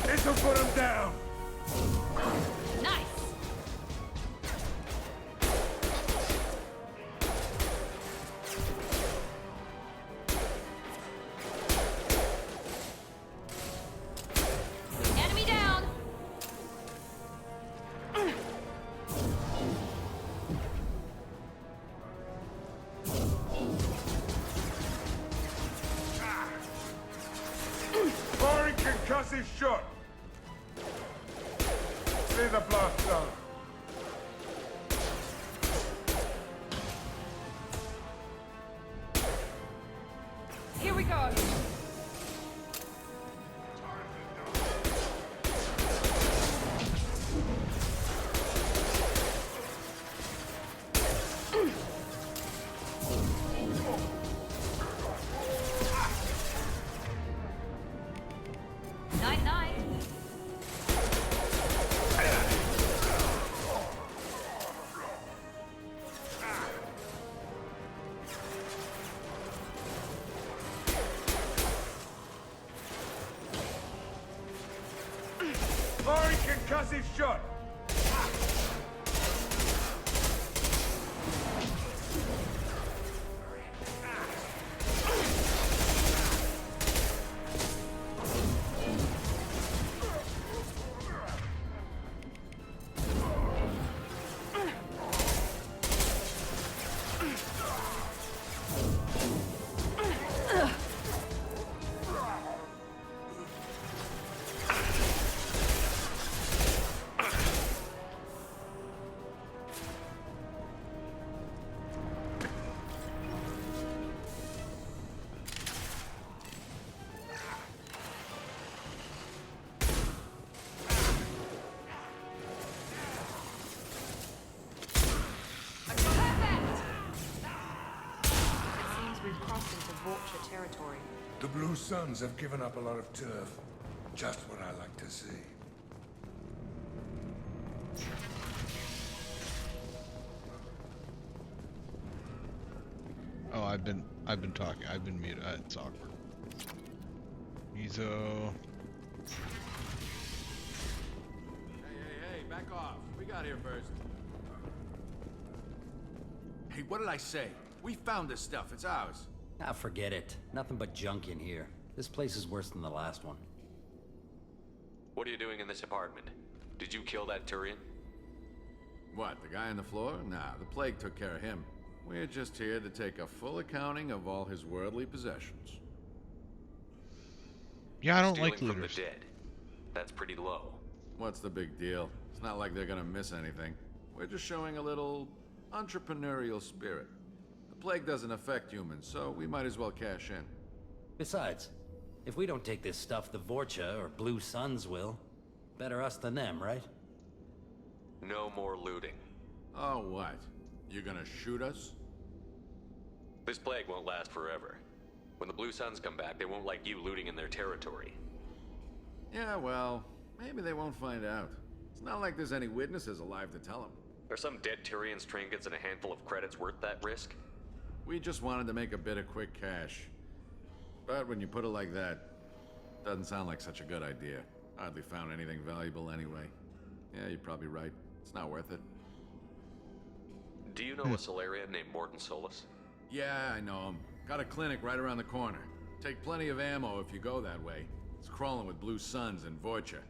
Speaker 19: This'll put him down.
Speaker 6: Nice! Enemy down!
Speaker 19: Firing concussive shot. See the blast zone.
Speaker 6: Here we go! Night night!
Speaker 19: Firing concussive shot.
Speaker 6: We've crossed into Vulture territory.
Speaker 19: The Blue Suns have given up a lot of turf. Just what I like to see.
Speaker 1: Oh, I've been talking. I've been muted. It's awkward. Mizo.
Speaker 21: Hey, back off. We got here first. Hey, what did I say? We found this stuff. It's ours.
Speaker 22: Ah, forget it. Nothing but junk in here. This place is worse than the last one.
Speaker 8: What are you doing in this apartment? Did you kill that Turian?
Speaker 21: What, the guy on the floor? Nah, the plague took care of him. We're just here to take a full accounting of all his worldly possessions.
Speaker 1: Yeah, I don't
Speaker 8: Stealing
Speaker 1: like
Speaker 8: from
Speaker 1: looters.
Speaker 8: the dead. That's pretty low.
Speaker 21: What's the big deal? It's not like they're gonna miss anything. We're just showing a little entrepreneurial spirit. The plague doesn't affect humans, so we might as well cash in.
Speaker 22: Besides, if we don't take this stuff, the Vorcha or Blue Suns will. Better us than them, right?
Speaker 8: No more looting.
Speaker 21: Oh, what? You gonna shoot us?
Speaker 8: This plague won't last forever. When the Blue Suns come back, they won't like you looting in their territory.
Speaker 21: Yeah, well, maybe they won't find out. It's not like there's any witnesses alive to tell them.
Speaker 8: Are some dead Tyrian's trinkets and a handful of credits worth that risk?
Speaker 21: We just wanted to make a bit of quick cash. But when you put it like that, doesn't sound like such a good idea. Hardly found anything valuable anyway. Yeah, you're probably right. It's not worth it.
Speaker 8: Do you know a Solarian named Morton Solus?
Speaker 21: Yeah, I know him. Got a clinic right around the corner. Take plenty of ammo if you go that way. It's crawling with Blue Suns and Vorcha.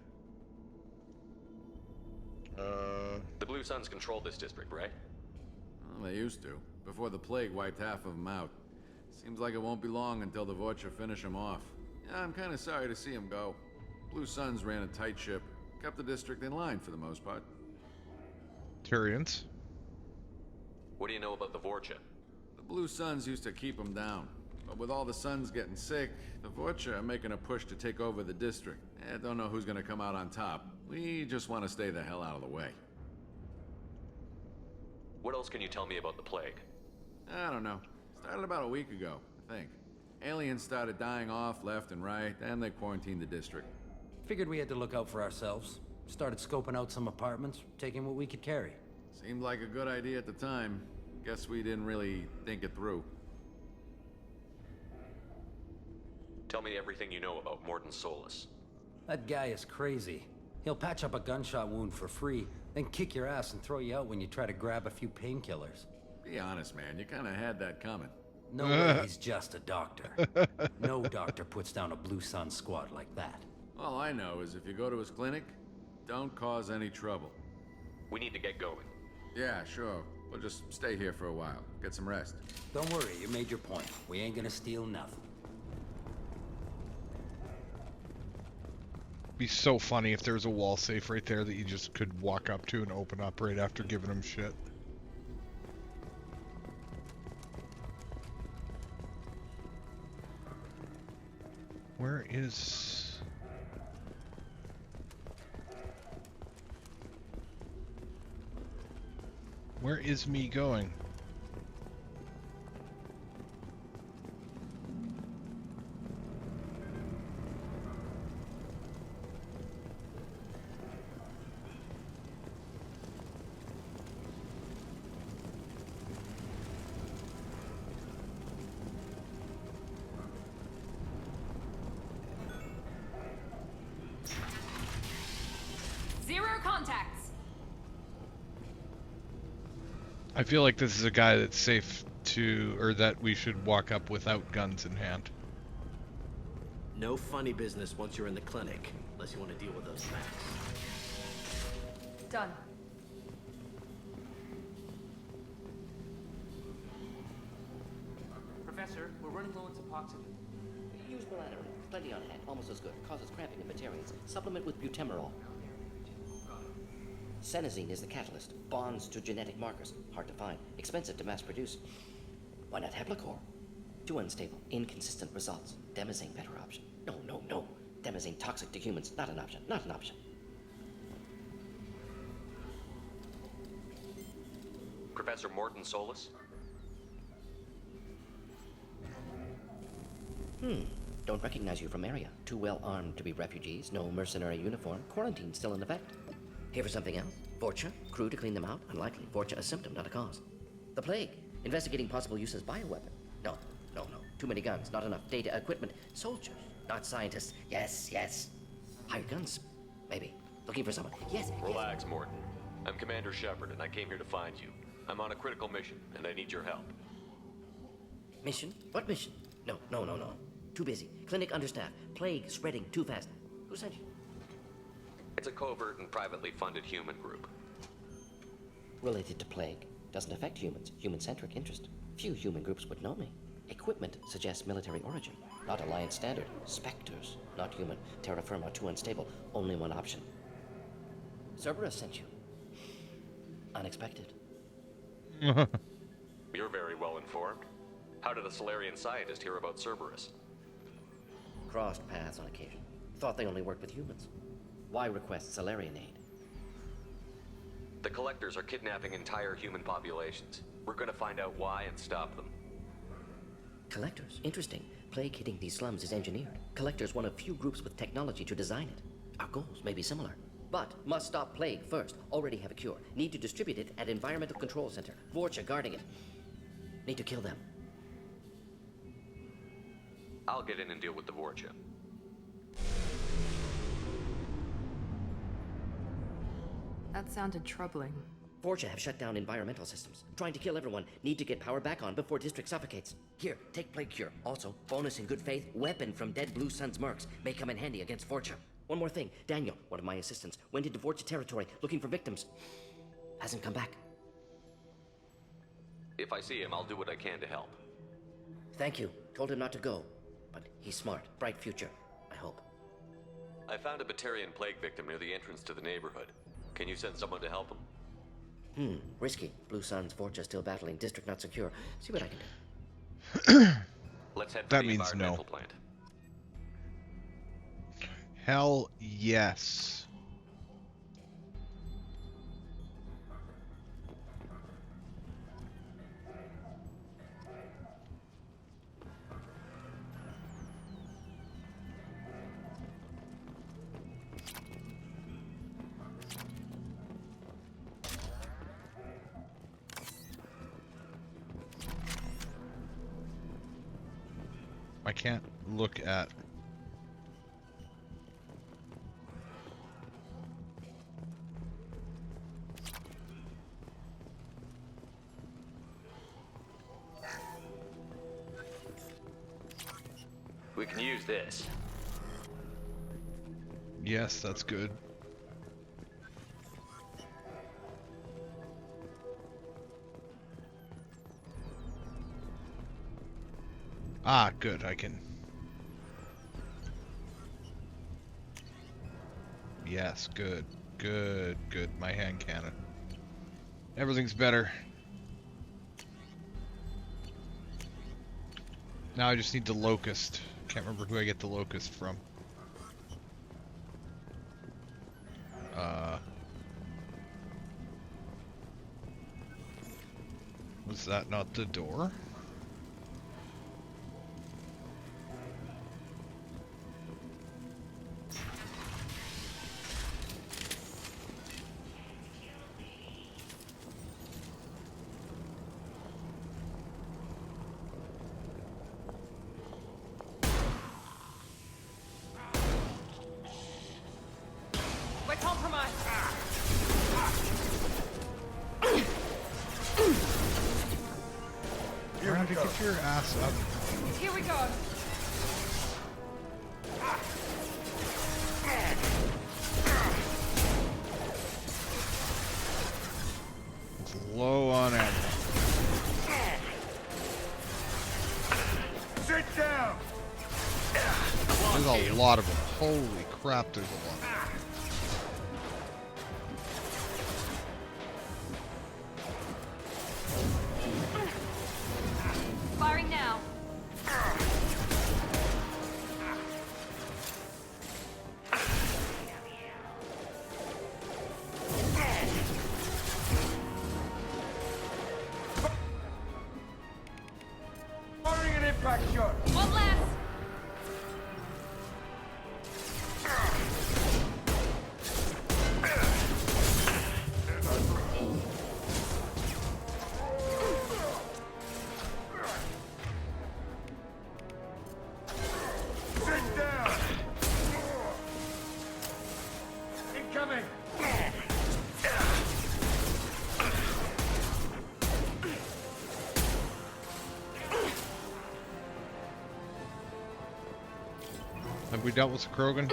Speaker 8: The Blue Suns control this district, right?
Speaker 21: Well, they used to, before the plague wiped half of them out. Seems like it won't be long until the Vorcha finish them off. Yeah, I'm kind of sorry to see them go. Blue Suns ran a tight ship, kept the district in line for the most part.
Speaker 1: Tyrians.
Speaker 8: What do you know about the Vorcha?
Speaker 21: The Blue Suns used to keep them down, but with all the Suns getting sick, the Vorcha are making a push to take over the district. I don't know who's gonna come out on top. We just want to stay the hell out of the way.
Speaker 8: What else can you tell me about the plague?
Speaker 21: I don't know. Started about a week ago, I think. Aliens started dying off left and right, and they quarantined the district.
Speaker 22: Figured we had to look out for ourselves. Started scoping out some apartments, taking what we could carry.
Speaker 21: Seemed like a good idea at the time. Guess we didn't really think it through.
Speaker 8: Tell me everything you know about Morton Solus.
Speaker 22: That guy is crazy. He'll patch up a gunshot wound for free, then kick your ass and throw you out when you try to grab a few painkillers.
Speaker 21: Be honest, man. You kind of had that coming.
Speaker 22: No way he's just a doctor. No doctor puts down a Blue Sun squad like that.
Speaker 21: All I know is if you go to his clinic, don't cause any trouble.
Speaker 8: We need to get going.
Speaker 21: Yeah, sure. We'll just stay here for a while. Get some rest.
Speaker 22: Don't worry, you made your point. We ain't gonna steal nothing.
Speaker 1: Be so funny if there was a wall safe right there that you just could walk up to and open up right after giving him shit. Where is... Where is me going? I feel like this is a guy that's safe to, or that we should walk up without guns in hand.
Speaker 13: No funny business once you're in the clinic, unless you want to deal with those facts.
Speaker 6: Done.
Speaker 20: Professor, we're running low on Suboxone.
Speaker 17: Use Milanorin. Plenty on hand. Almost as good. Causes cramping in materials. Supplement with butemerol. Senesine is the catalyst. Bonds to genetic markers. Hard to find. Expensive to mass produce. Why not Heblacor? Too unstable. Inconsistent results. Demazine better option. No, no, no. Demazine toxic to humans. Not an option. Not an option.
Speaker 8: Professor Morton Solus?
Speaker 17: Don't recognize you from area. Too well armed to be refugees. No mercenary uniform. Quarantine still in effect. Here for something else? Vorcha? Crew to clean them out? Unlikely. Vorcha a symptom, not a cause. The plague? Investigating possible use as bioweapon? No, no, no. Too many guns, not enough data, equipment. Soldiers, not scientists. Yes, yes. Hired guns? Maybe. Looking for someone. Yes.
Speaker 8: Relax, Morton. I'm Commander Shepard, and I came here to find you. I'm on a critical mission, and I need your help.
Speaker 17: Mission? What mission? No, no, no, no. Too busy. Clinic understaffed. Plague spreading too fast. Who sent you?
Speaker 8: It's a covert and privately funded human group.
Speaker 17: Related to plague. Doesn't affect humans. Human-centric interest. Few human groups would know me. Equipment suggests military origin. Not Alliance standard. Spectres. Not human. Terra firma too unstable. Only one option. Cerberus sent you. Unexpected.
Speaker 8: You're very well informed. How did a Solarian scientist hear about Cerberus?
Speaker 17: Crossed paths on occasion. Thought they only worked with humans. Why request Solarian aid?
Speaker 8: The Collectors are kidnapping entire human populations. We're gonna find out why and stop them.
Speaker 17: Collectors? Interesting. Plague hitting these slums is engineered. Collectors one of few groups with technology to design it. Our goals may be similar. But must stop plague first. Already have a cure. Need to distribute it at Environmental Control Center. Vorcha guarding it. Need to kill them.
Speaker 8: I'll get in and deal with the Vorcha.
Speaker 6: That sounded troubling.
Speaker 17: Vorcha have shut down environmental systems. Trying to kill everyone. Need to get power back on before district suffocates. Here, take plague cure. Also, bonus in good faith, weapon from dead Blue Sun's mercs. May come in handy against Vorcha. One more thing. Daniel, one of my assistants, went into Vorcha territory looking for victims. Hasn't come back.
Speaker 8: If I see him, I'll do what I can to help.
Speaker 17: Thank you. Told him not to go. But he's smart. Bright future, I hope.
Speaker 8: I found a Batarian plague victim near the entrance to the neighborhood. Can you send someone to help him?
Speaker 17: Risky. Blue Sun's Vorcha still battling. District not secure. See what I can do.
Speaker 8: Let's head for
Speaker 1: That
Speaker 8: the
Speaker 1: means no.
Speaker 8: environmental plant.
Speaker 1: Hell yes. I can't look at.
Speaker 8: We can use this.
Speaker 1: Yes, that's good. Ah, good, I can. Yes, good. Good, good. My hand cannon. Everything's better. Now I just need the locust. Can't remember who I get the locust from. Was that not the door?
Speaker 6: We're compromised.
Speaker 1: Trying to get your ass up.
Speaker 6: Here we go.
Speaker 1: It's low on ammo.
Speaker 19: Sit down!
Speaker 1: There's a lot of them. Holy crap, there's a lot.
Speaker 6: Firing now.
Speaker 19: Firing an impact shot!
Speaker 6: One less.
Speaker 19: Sit down! Incoming!
Speaker 1: Have we dealt with the Krogan?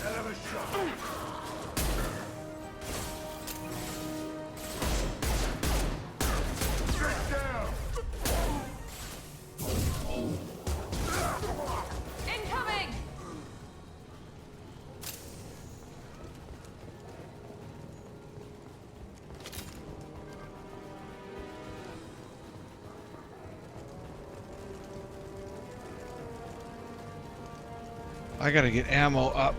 Speaker 19: Hell of a shot! Sit down!
Speaker 6: Incoming.
Speaker 1: I gotta get ammo up.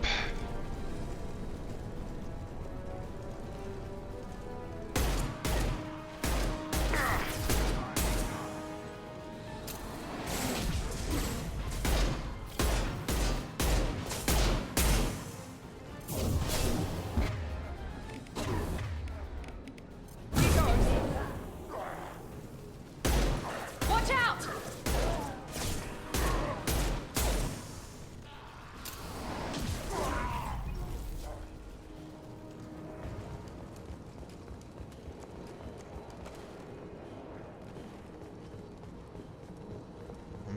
Speaker 6: Watch out.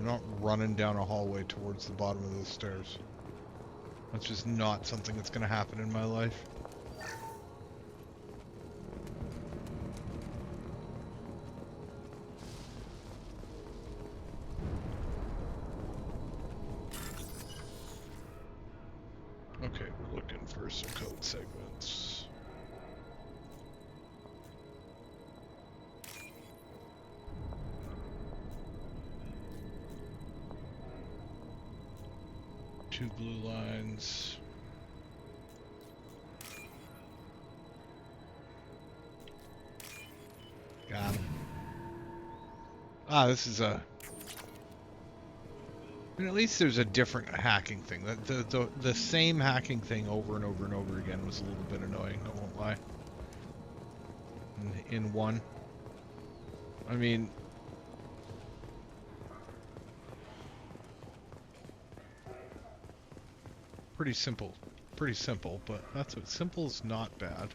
Speaker 1: not running down a hallway towards the bottom of those stairs. That's just not something that's going to happen in my life. Okay, we're looking for some code segments. Two blue lines. Got him. Ah, this is a... I mean, at least there's a different hacking thing. The same hacking thing over and over and over again was a little bit annoying, I won't lie. In one. I mean... Pretty simple, but that's what simple's not bad.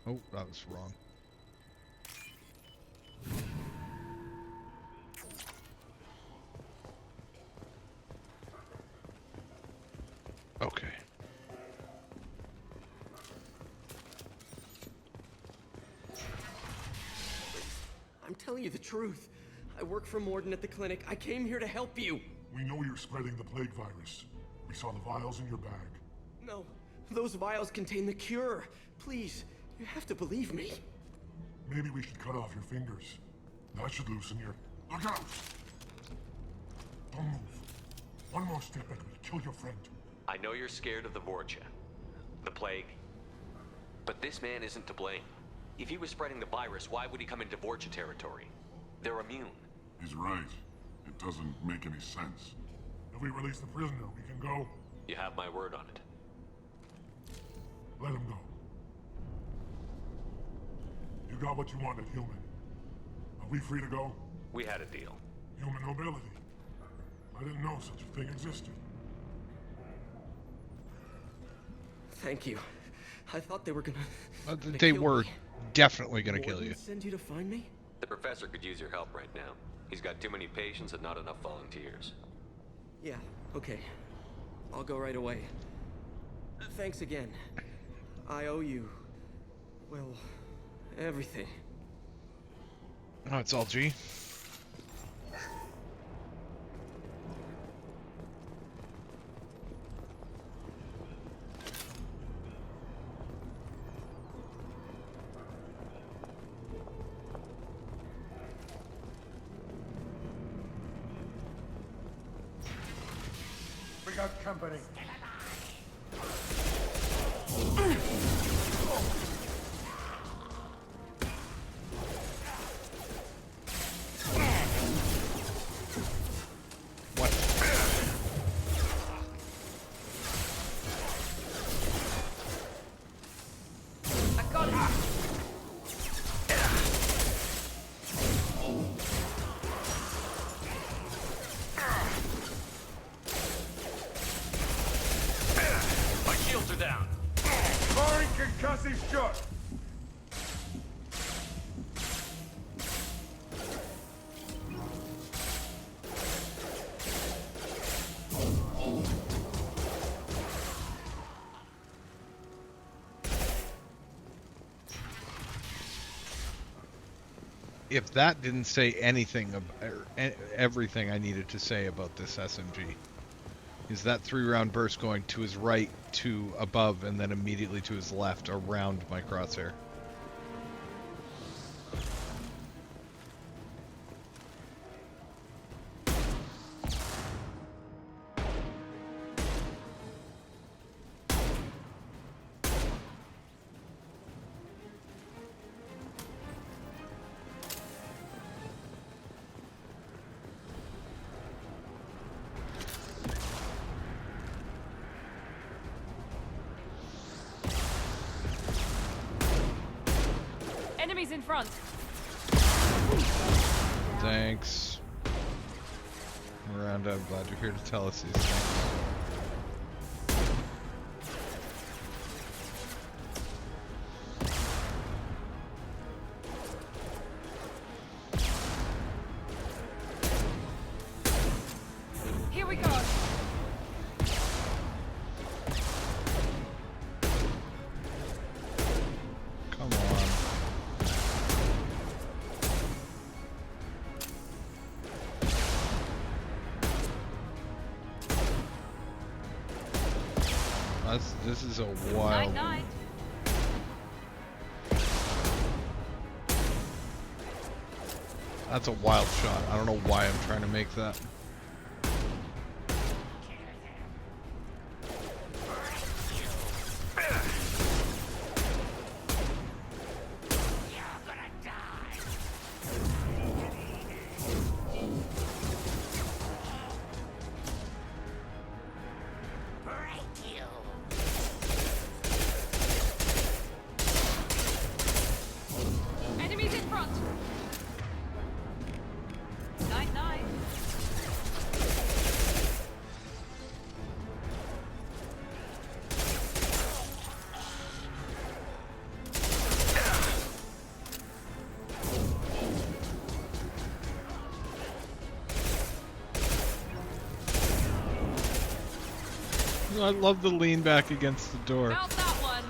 Speaker 1: Oh, that was wrong. Okay.
Speaker 2: I'm telling you the truth. I work for Morden at the clinic. I came here to help you.
Speaker 18: We know you're spreading the plague virus. We saw the vials in your bag.
Speaker 2: No, those vials contain the cure. Please, you have to believe me.
Speaker 18: Maybe we should cut off your fingers. That should loosen your... Look out! Don't move. One more step and we'll kill your friend.
Speaker 8: I know you're scared of the Vorcha, the plague, but this man isn't to blame. If he was spreading the virus, why would he come into Vorcha territory? They're immune.
Speaker 18: He's right. It doesn't make any sense. If we release the prisoner, we can go.
Speaker 8: You have my word on it.
Speaker 18: Let him go. You got what you wanted, human. Are we free to go?
Speaker 8: We had a deal.
Speaker 18: Human nobility. I didn't know such a thing existed.
Speaker 2: Thank you. I thought they were gonna...
Speaker 1: They were definitely gonna kill you.
Speaker 2: Send you to find me?
Speaker 8: The professor could use your help right now. He's got too many patients and not enough volunteers.
Speaker 2: Yeah, okay. I'll go right away. Thanks again. I owe you... well, everything.
Speaker 1: Oh, it's all G.
Speaker 19: We got company.
Speaker 1: If that didn't say anything about everything I needed to say about this SMG, is that 3-round burst going to his right, to above, and then immediately to his left around my crosshair.
Speaker 6: Enemies in front.
Speaker 1: Thanks. Miranda, I'm glad you're here to tell us these things.
Speaker 6: Here we go.
Speaker 1: Come on. This is a wild.
Speaker 6: Night.
Speaker 1: That's a wild shot. I don't know why I'm trying to make that.
Speaker 6: Enemies in front. Night.
Speaker 1: I love the lean back against the door.
Speaker 6: Felt that one.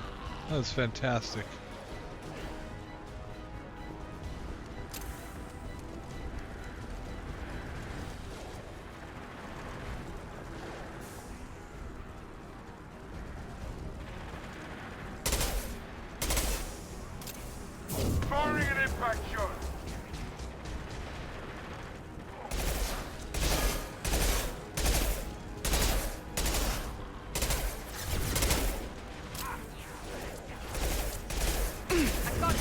Speaker 1: That was fantastic.
Speaker 19: Firing an impact shot.
Speaker 6: I got it.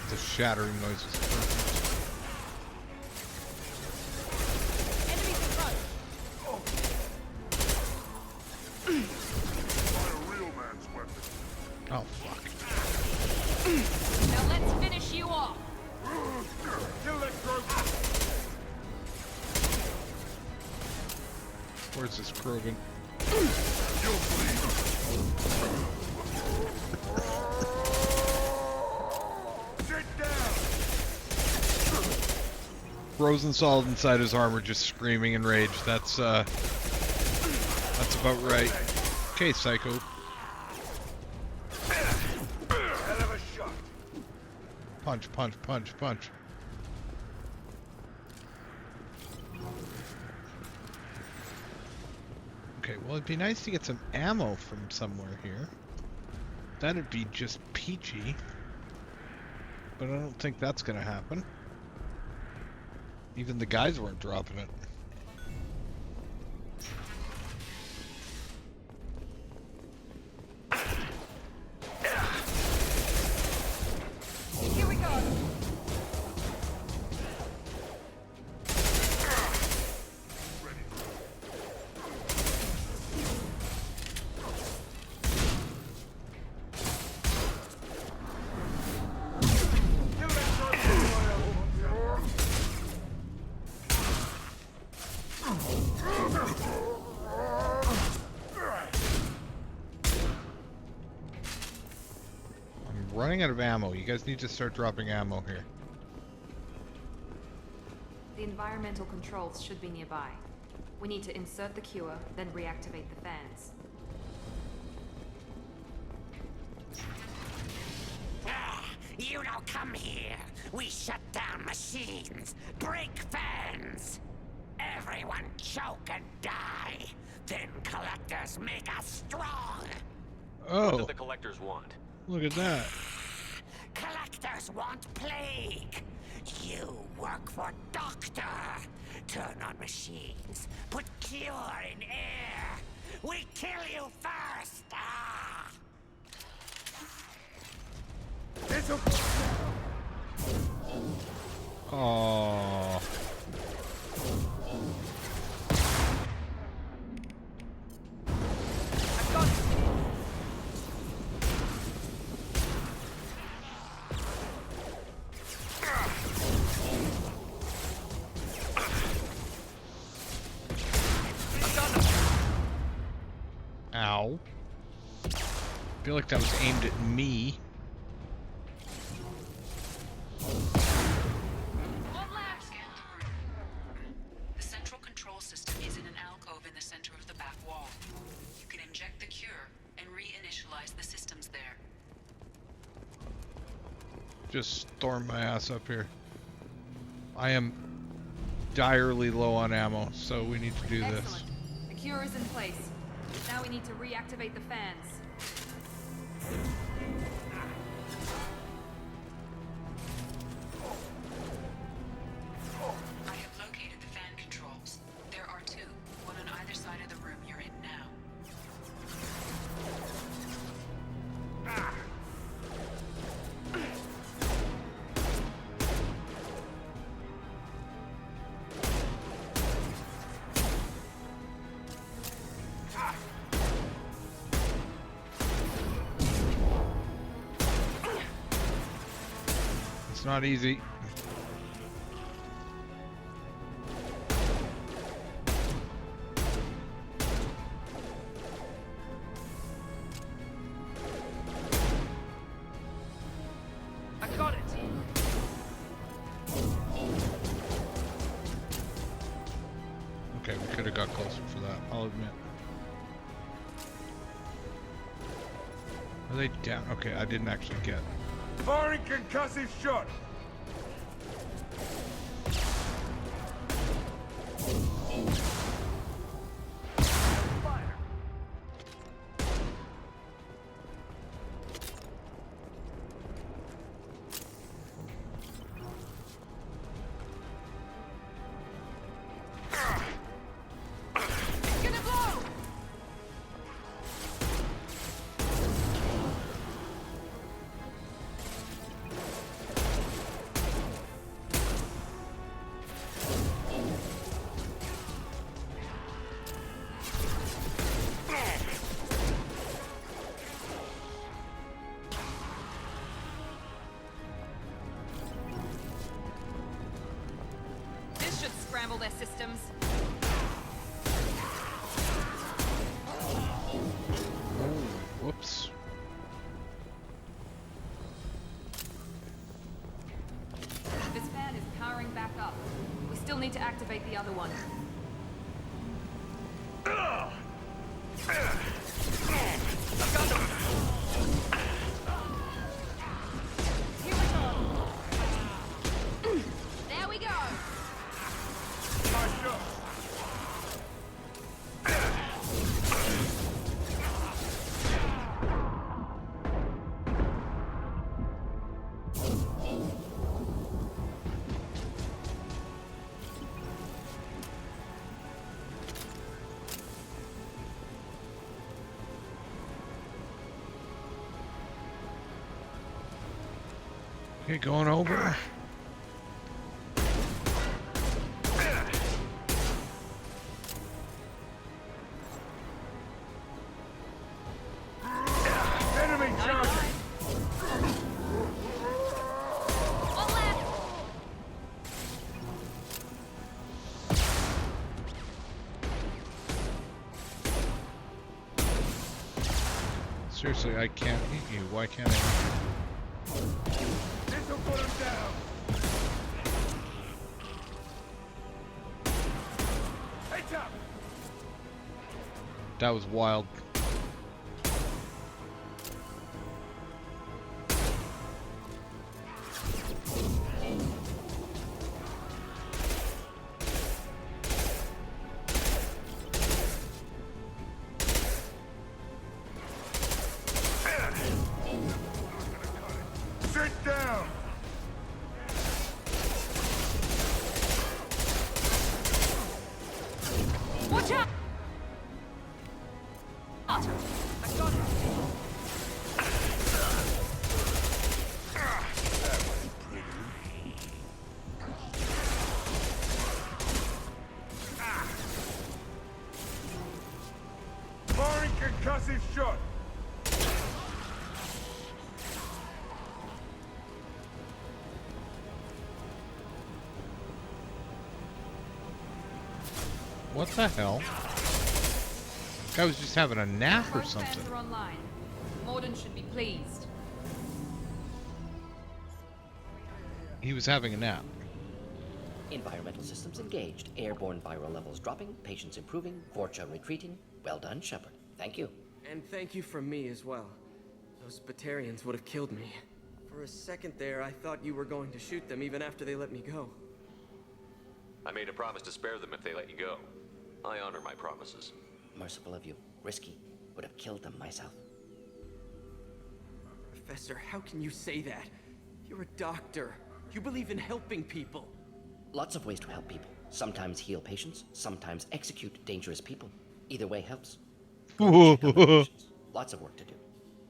Speaker 1: The shattering noise was perfect.
Speaker 6: Enemies in front.
Speaker 19: Not a real man's weapon.
Speaker 1: Oh fuck.
Speaker 6: Now let's finish you off.
Speaker 19: Kill that Krogan.
Speaker 1: Where's this Krogan?
Speaker 19: You'll bleed. Sit down.
Speaker 1: Frozen solid inside his armor, just screaming in rage. That's about right. Okay, Psycho.
Speaker 19: Hell of a shot.
Speaker 1: Punch. Okay, well, it'd be nice to get some ammo from somewhere here. That'd be just peachy. But I don't think that's gonna happen. Even the guys weren't dropping it.
Speaker 6: Here we go.
Speaker 1: I'm running out of ammo. You guys need to start dropping ammo here.
Speaker 6: The environmental controls should be nearby. We need to insert the cure, then reactivate the fans.
Speaker 10: You don't come here. We shut down machines, break fans. Everyone choke and die. Then collectors make us strong.
Speaker 1: Oh.
Speaker 8: What do the collectors want?
Speaker 1: Look at that.
Speaker 10: Collectors want plague. You work for Doctor. Turn on machines. Put cure in air. We kill you first. Ah.
Speaker 1: Oh. Ow. I feel like that was aimed at me. just storm my ass up here. I am direly low on ammo, so we need to do this.
Speaker 6: Excellent. The cure is in place. Now we need to reactivate the fans.
Speaker 15: I have located the fan controls. There are two, one on either side of the room you're in now.
Speaker 1: It's not easy.
Speaker 20: I got it.
Speaker 1: Okay, we could have got closer for that, I'll admit. Are they down? Okay, I didn't actually get.
Speaker 19: Firing concussive shot!
Speaker 6: Gonna blow! This should scramble their systems.
Speaker 1: Whoops.
Speaker 6: This fan is powering back up. We still need to activate the other one. Here we go. There we go.
Speaker 1: Okay, going over.
Speaker 19: Enemy charging!
Speaker 6: One left.
Speaker 1: Seriously, I can't hit you. Why can't I hit you?
Speaker 19: This'll put him down! Heads up!
Speaker 1: That was wild.
Speaker 19: Sit down!
Speaker 6: Watch out! I got it.
Speaker 19: Firing concussive shot!
Speaker 1: What the hell? Guy was just having a nap or
Speaker 6: Both fans
Speaker 1: something.
Speaker 6: are online. Morden should be pleased.
Speaker 1: He was having a nap.
Speaker 17: Environmental systems engaged. Airborne viral levels dropping. Patients improving. Vorcha retreating. Well done, Shepard. Thank you.
Speaker 2: And thank you from me as well. Those Batarians would have killed me. For a second there, I thought you were going to shoot them even after they let me go.
Speaker 8: I made a promise to spare them if they let you go. I honor my promises.
Speaker 17: Merciful of you. Risky. Would have killed them myself.
Speaker 2: Professor, how can you say that? You're a doctor. You believe in helping people.
Speaker 17: Lots of ways to help people. Sometimes heal patients, sometimes execute dangerous people. Either way helps. Go check on the patients. Lots of work to do.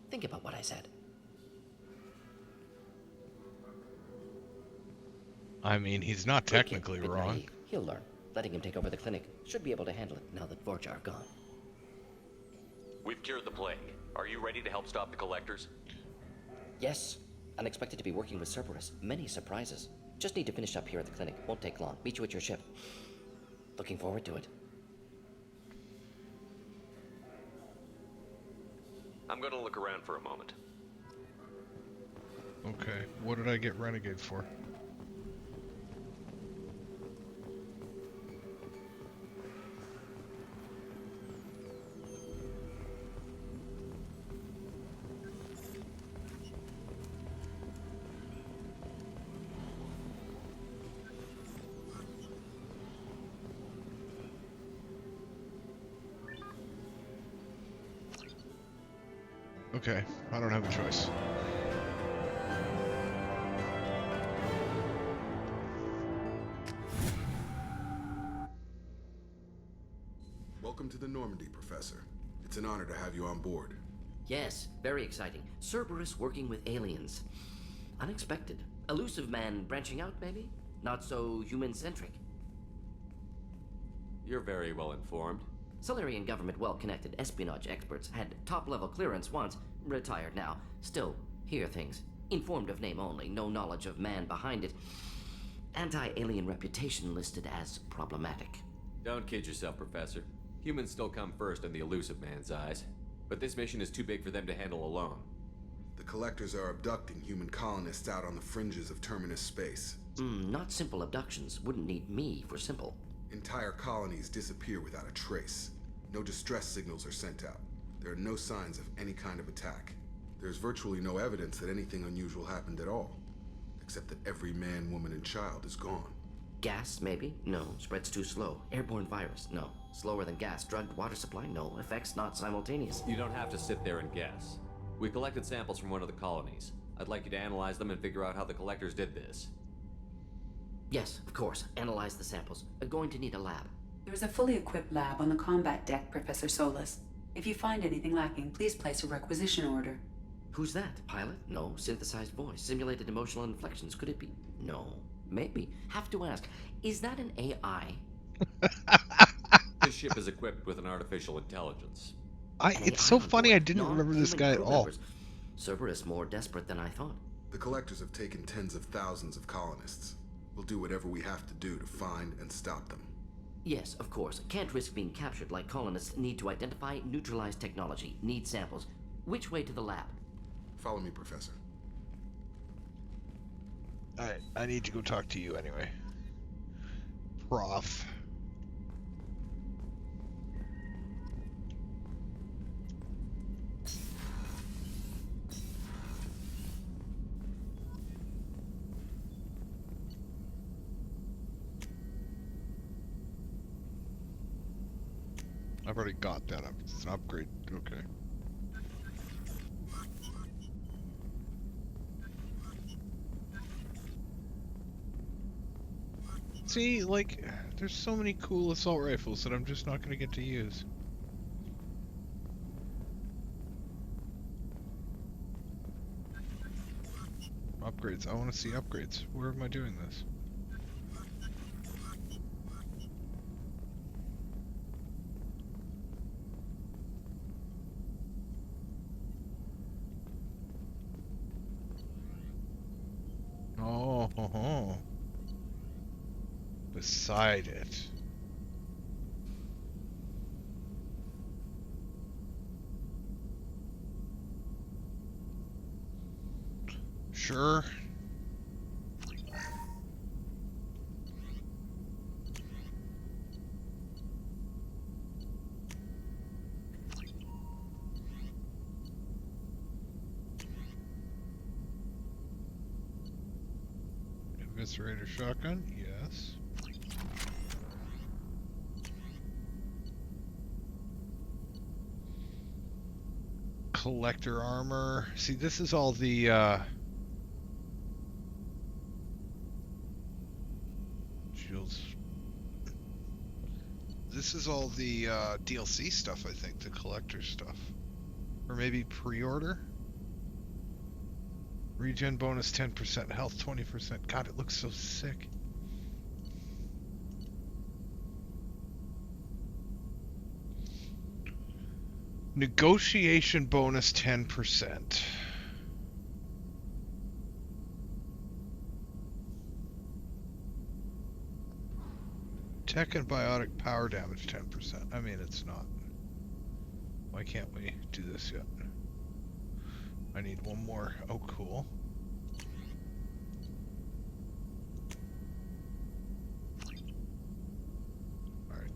Speaker 17: Think about what I said.
Speaker 1: I mean, he's not technically wrong.
Speaker 17: Naive. He'll learn. Letting him take over the clinic should be able to handle it now that Vorcha are gone.
Speaker 8: We've cured the plague. Are you ready to help stop the collectors?
Speaker 17: Yes. Unexpected to be working with Cerberus. Many surprises. Just need to finish up here at the clinic. Won't take long. Meet you at your ship. Looking forward to it.
Speaker 8: I'm gonna look around for a moment.
Speaker 1: Okay, what did I get Renegade for? Okay, I don't have a choice.
Speaker 11: Welcome to the Normandy, Professor. It's an honor to have you on board.
Speaker 17: Yes, very exciting. Cerberus working with aliens. Unexpected. Elusive man branching out, maybe? Not so human-centric.
Speaker 8: You're very well informed.
Speaker 17: Solarian government well-connected espionage experts had top-level clearance once, retired now. Still, hear things. Informed of name only, no knowledge of man behind it. Anti-alien reputation listed as problematic.
Speaker 8: Don't kid yourself, Professor. Humans still come first in the elusive man's eyes. But this mission is too big for them to handle alone.
Speaker 11: The collectors are abducting human colonists out on the fringes of Terminus space.
Speaker 17: Not simple abductions. Wouldn't need me for simple.
Speaker 11: Entire colonies disappear without a trace. No distress signals are sent out. There are no signs of any kind of attack. There's virtually no evidence that anything unusual happened at all. Except that every man, woman, and child is gone.
Speaker 17: Gas, maybe? No. Spreads too slow. Airborne virus? No. Slower than gas. Drugged water supply? No. Effects not simultaneous.
Speaker 8: You don't have to sit there and guess. We collected samples from one of the colonies. I'd like you to analyze them and figure out how the collectors did this.
Speaker 17: Yes, of course. Analyze the samples. Going to need a lab.
Speaker 15: There is a fully equipped lab on the combat deck, Professor Solus. If you find anything lacking, please place a requisition order.
Speaker 17: Who's that? Pilot? No. Synthesized voice. Simulated emotional inflections. Could it be? No. Maybe. Have to ask. Is that an AI?
Speaker 8: This ship is equipped with an artificial intelligence.
Speaker 1: It's so funny I didn't remember this guy at all.
Speaker 17: Cerberus more desperate than I thought.
Speaker 11: The collectors have taken tens of thousands of colonists. We'll do whatever we have to do to find and stop them.
Speaker 17: Yes, of course. Can't risk being captured like colonists need to identify, neutralize technology, need samples. Which way to the lab?
Speaker 11: Follow me, Professor.
Speaker 1: I need to go talk to you anyway. Prof. I've already got that up. It's an upgrade. Okay. See, like, there's so many cool assault rifles that I'm just not going to get to use. Upgrades. I want to see upgrades. Where am I doing this? Oh, beside it. Sure. Eviscerator shotgun, yes. Collector armor. See, this is all the shields. This is all the DLC stuff, I think, the collector stuff. Or maybe pre-order? Regen bonus 10%, health 20%. God, it looks so sick. Negotiation bonus 10%. Tech and biotic power damage 10%. I mean, it's not. Why can't we do this yet? I need one more. Oh, cool. Alright.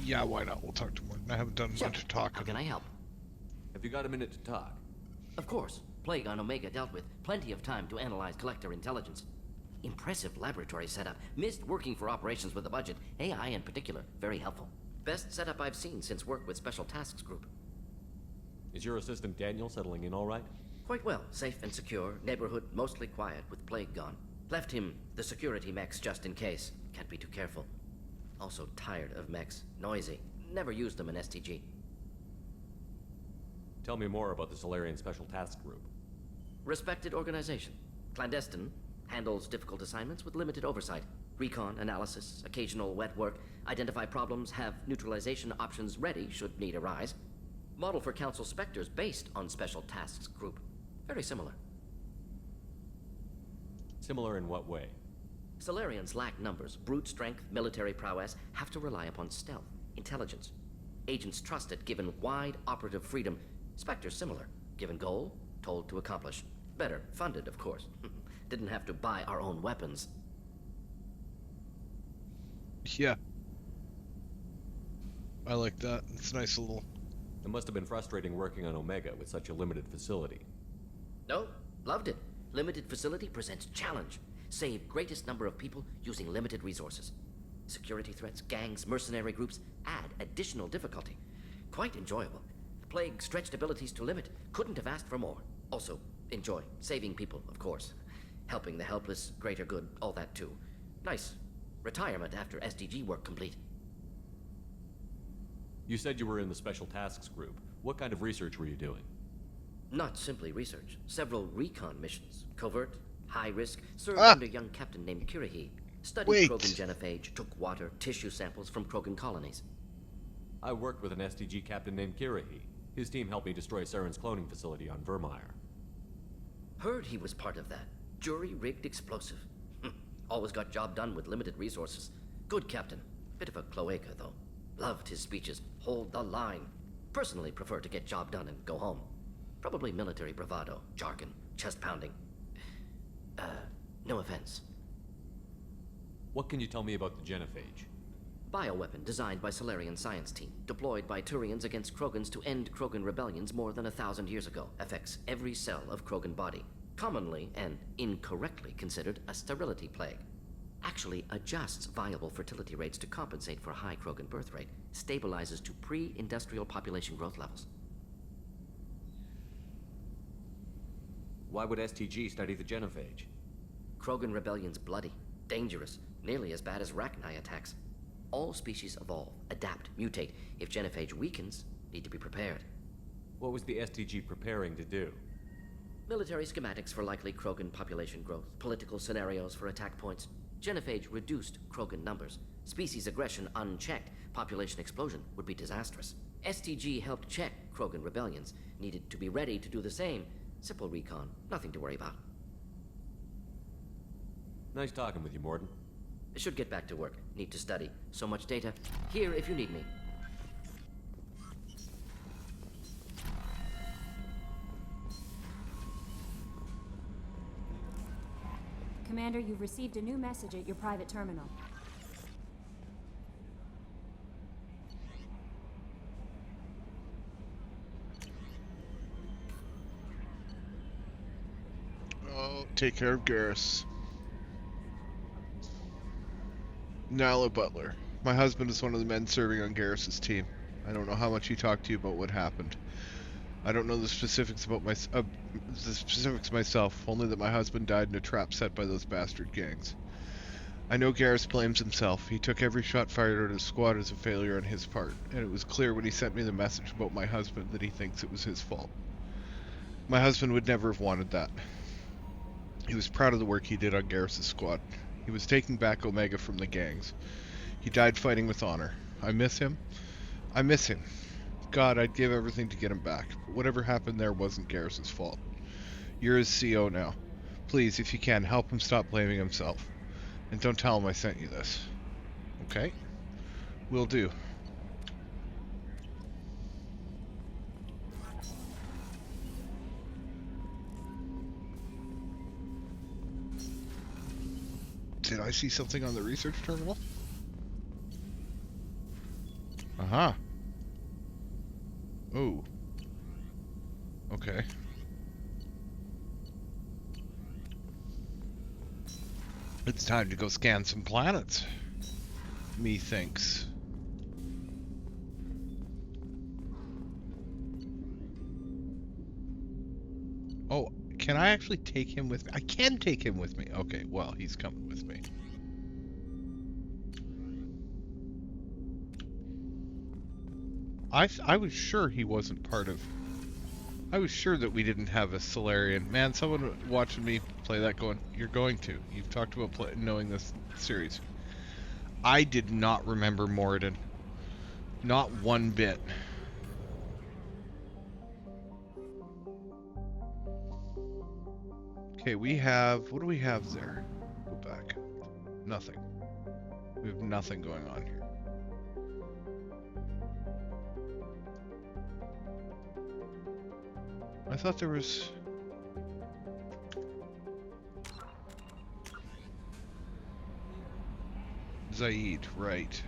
Speaker 1: Yeah, why not? We'll talk to Morgan. I haven't done much talking.
Speaker 17: How can I help?
Speaker 8: Have you got a minute to talk?
Speaker 17: Of course. Plague on Omega dealt with. Plenty of time to analyze collector intelligence. Impressive laboratory setup. Missed working for operations with a budget. AI in particular. Very helpful. Best setup I've seen since work with Special Tasks Group.
Speaker 8: Is your assistant Daniel settling in all right?
Speaker 17: Quite well. Safe and secure. Neighborhood mostly quiet with Plague gone. Left him the security mechs just in case. Can't be too careful. Also tired of mechs. Noisy. Never used them in STG.
Speaker 8: Tell me more about the Solarian Special Task Group.
Speaker 17: Respected organization. Clandestine. Handles difficult assignments with limited oversight. Recon, analysis, occasional wet work. Identify problems, have neutralization options ready should need arise. Model for Council Spectres based on Special Tasks Group. Very similar.
Speaker 8: Similar in what way?
Speaker 17: Solarians lack numbers, brute strength, military prowess, have to rely upon stealth, intelligence. Agents trusted given wide operative freedom. Spectres similar, given goal, told to accomplish. Better, funded of course. Didn't have to buy our own weapons.
Speaker 1: Yeah. I like that. It's a nice little...
Speaker 8: It must have been frustrating working on Omega with such a limited facility.
Speaker 17: No, loved it. Limited facility presents challenge. Save greatest number of people using limited resources. Security threats, gangs, mercenary groups add additional difficulty. Quite enjoyable. Plague stretched abilities to limit. Couldn't have asked for more. Also, enjoy. Saving people, of course. Helping the helpless, greater good, all that too. Nice. Retirement after SDG work complete.
Speaker 8: You said you were in the Special Tasks Group. What kind of research were you doing?
Speaker 17: Not simply research. Several recon missions. Covert, high risk, served under a young captain named Kirahi. Studied Krogan genophage, took water, tissue samples from Krogan colonies.
Speaker 8: I worked with an SDG captain named Kirahi. His team helped me destroy Saren's cloning facility on Vermeer.
Speaker 17: Heard he was part of that. Jury-rigged explosive. Always got job done with limited resources. Good captain. Bit of a cloaca, though. Loved his speeches. Hold the line. Personally prefer to get job done and go home. Probably military bravado, jargon, chest pounding. No offense.
Speaker 8: What can you tell me about the genophage?
Speaker 17: Bioweapon designed by Solarian science team, deployed by Turians against Krogans to end Krogan rebellions more than 1,000 years ago. Affects every cell of Krogan body. Commonly and incorrectly considered a sterility plague. Actually adjusts viable fertility rates to compensate for a high Krogan birth rate. Stabilizes to pre-industrial population growth levels.
Speaker 8: Why would STG study the genophage?
Speaker 17: Krogan rebellion's bloody, dangerous, nearly as bad as Rachni attacks. All species evolve, adapt, mutate. If genophage weakens, need to be prepared.
Speaker 8: What was the STG preparing to do?
Speaker 17: Military schematics for likely Krogan population growth, political scenarios for attack points. Genophage reduced Krogan numbers. Species aggression unchecked, population explosion would be disastrous. STG helped check Krogan rebellions, needed to be ready to do the same. Simple recon, nothing to worry about.
Speaker 8: Nice talking with you, Morden.
Speaker 17: Should get back to work. Need to study. So much data. Here if you need me.
Speaker 12: Commander, you've received a new message at your private terminal.
Speaker 1: Take care of Garrus. Nyla Butler. My husband is one of the men serving on Garrus's team. I don't know how much he talked to you about what happened. I don't know the specifics about myself, only that my husband died in a trap set by those bastard gangs. I know Garrus blames himself. He took every shot fired at his squad as a failure on his part, and it was clear when he sent me the message about my husband that he thinks it was his fault. My husband would never have wanted that. He was proud of the work he did on Garrus' squad. He was taking back Omega from the gangs. He died fighting with honor. I miss him. I miss him. God, I'd give everything to get him back, but whatever happened there wasn't Garrus' fault. You're his CO now. Please, if you can, help him stop blaming himself. And don't tell him I sent you this. Okay? Will do. Did I see something on the research terminal? Aha. Oh. Okay. It's time to go scan some planets. Methinks. Oh, can I actually take him with me? I can take him with me. Okay, well, he's coming with me. I was sure he wasn't part of... I was sure that we didn't have a Solarian. Man, someone watching me play that going, you're going to. You've talked about knowing this series. I did not remember Moradin. Not one bit. Okay, we have... What do we have there? Go back. Nothing. We have nothing going on here. I thought there was... Zaid, right.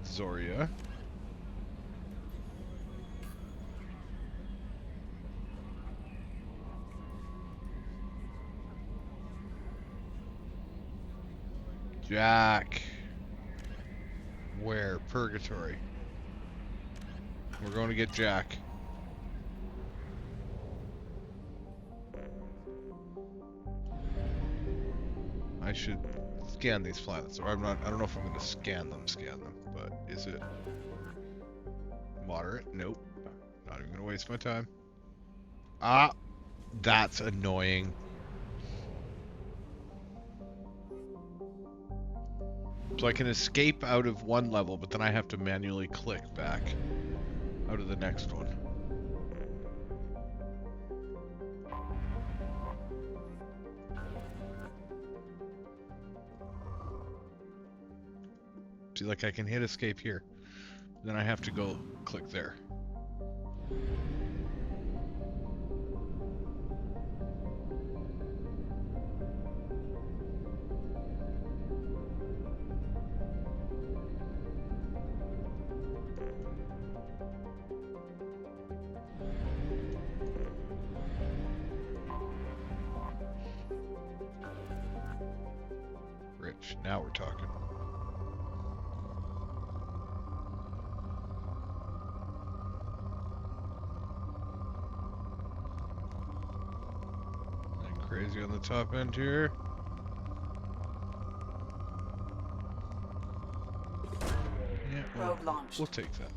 Speaker 1: Zoria. Jack. Where? Purgatory. We're going to get Jack. I should scan these planets, or I don't know if I'm going to scan them, but is it moderate? Nope. Not even going to waste my time. Ah, that's annoying. So I can escape out of one level, but then I have to manually click back out of the next one. See, like I can hit escape here. Then I have to go click there. Rich, now we're talking. Crazy on the top end here. Yeah,
Speaker 15: Probe launched.
Speaker 1: We'll take that.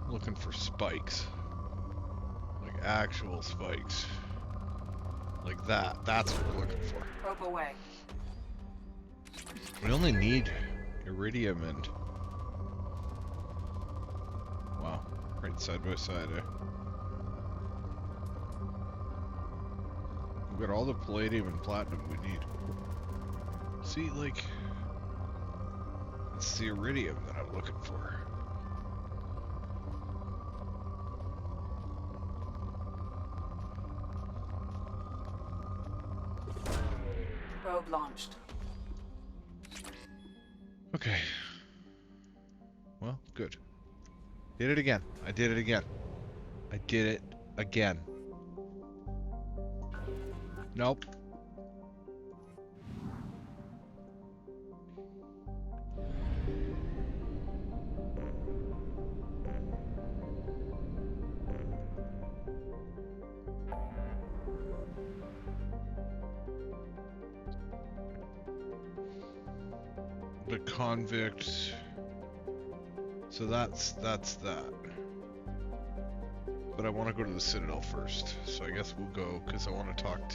Speaker 1: Looking for spikes. Like actual spikes. Like that. That's what we're looking for.
Speaker 15: Probe away.
Speaker 1: We only need iridium and... Wow. Right side by side, eh? We've got all the palladium and platinum we need. See, like... It's the iridium that I'm looking for.
Speaker 15: Probe launched.
Speaker 1: Okay. Well, good. Did it again. I did it again. I did it again. Nope. The convict. So that's that. But I want to go to the Citadel first. So I guess we'll go because I want to talk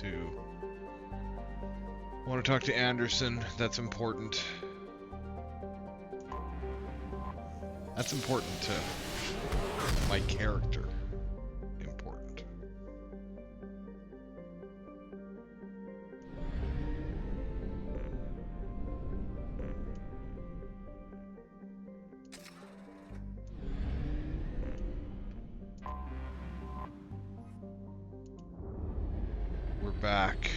Speaker 1: to Anderson. That's important. That's important to my character. Important. We're back.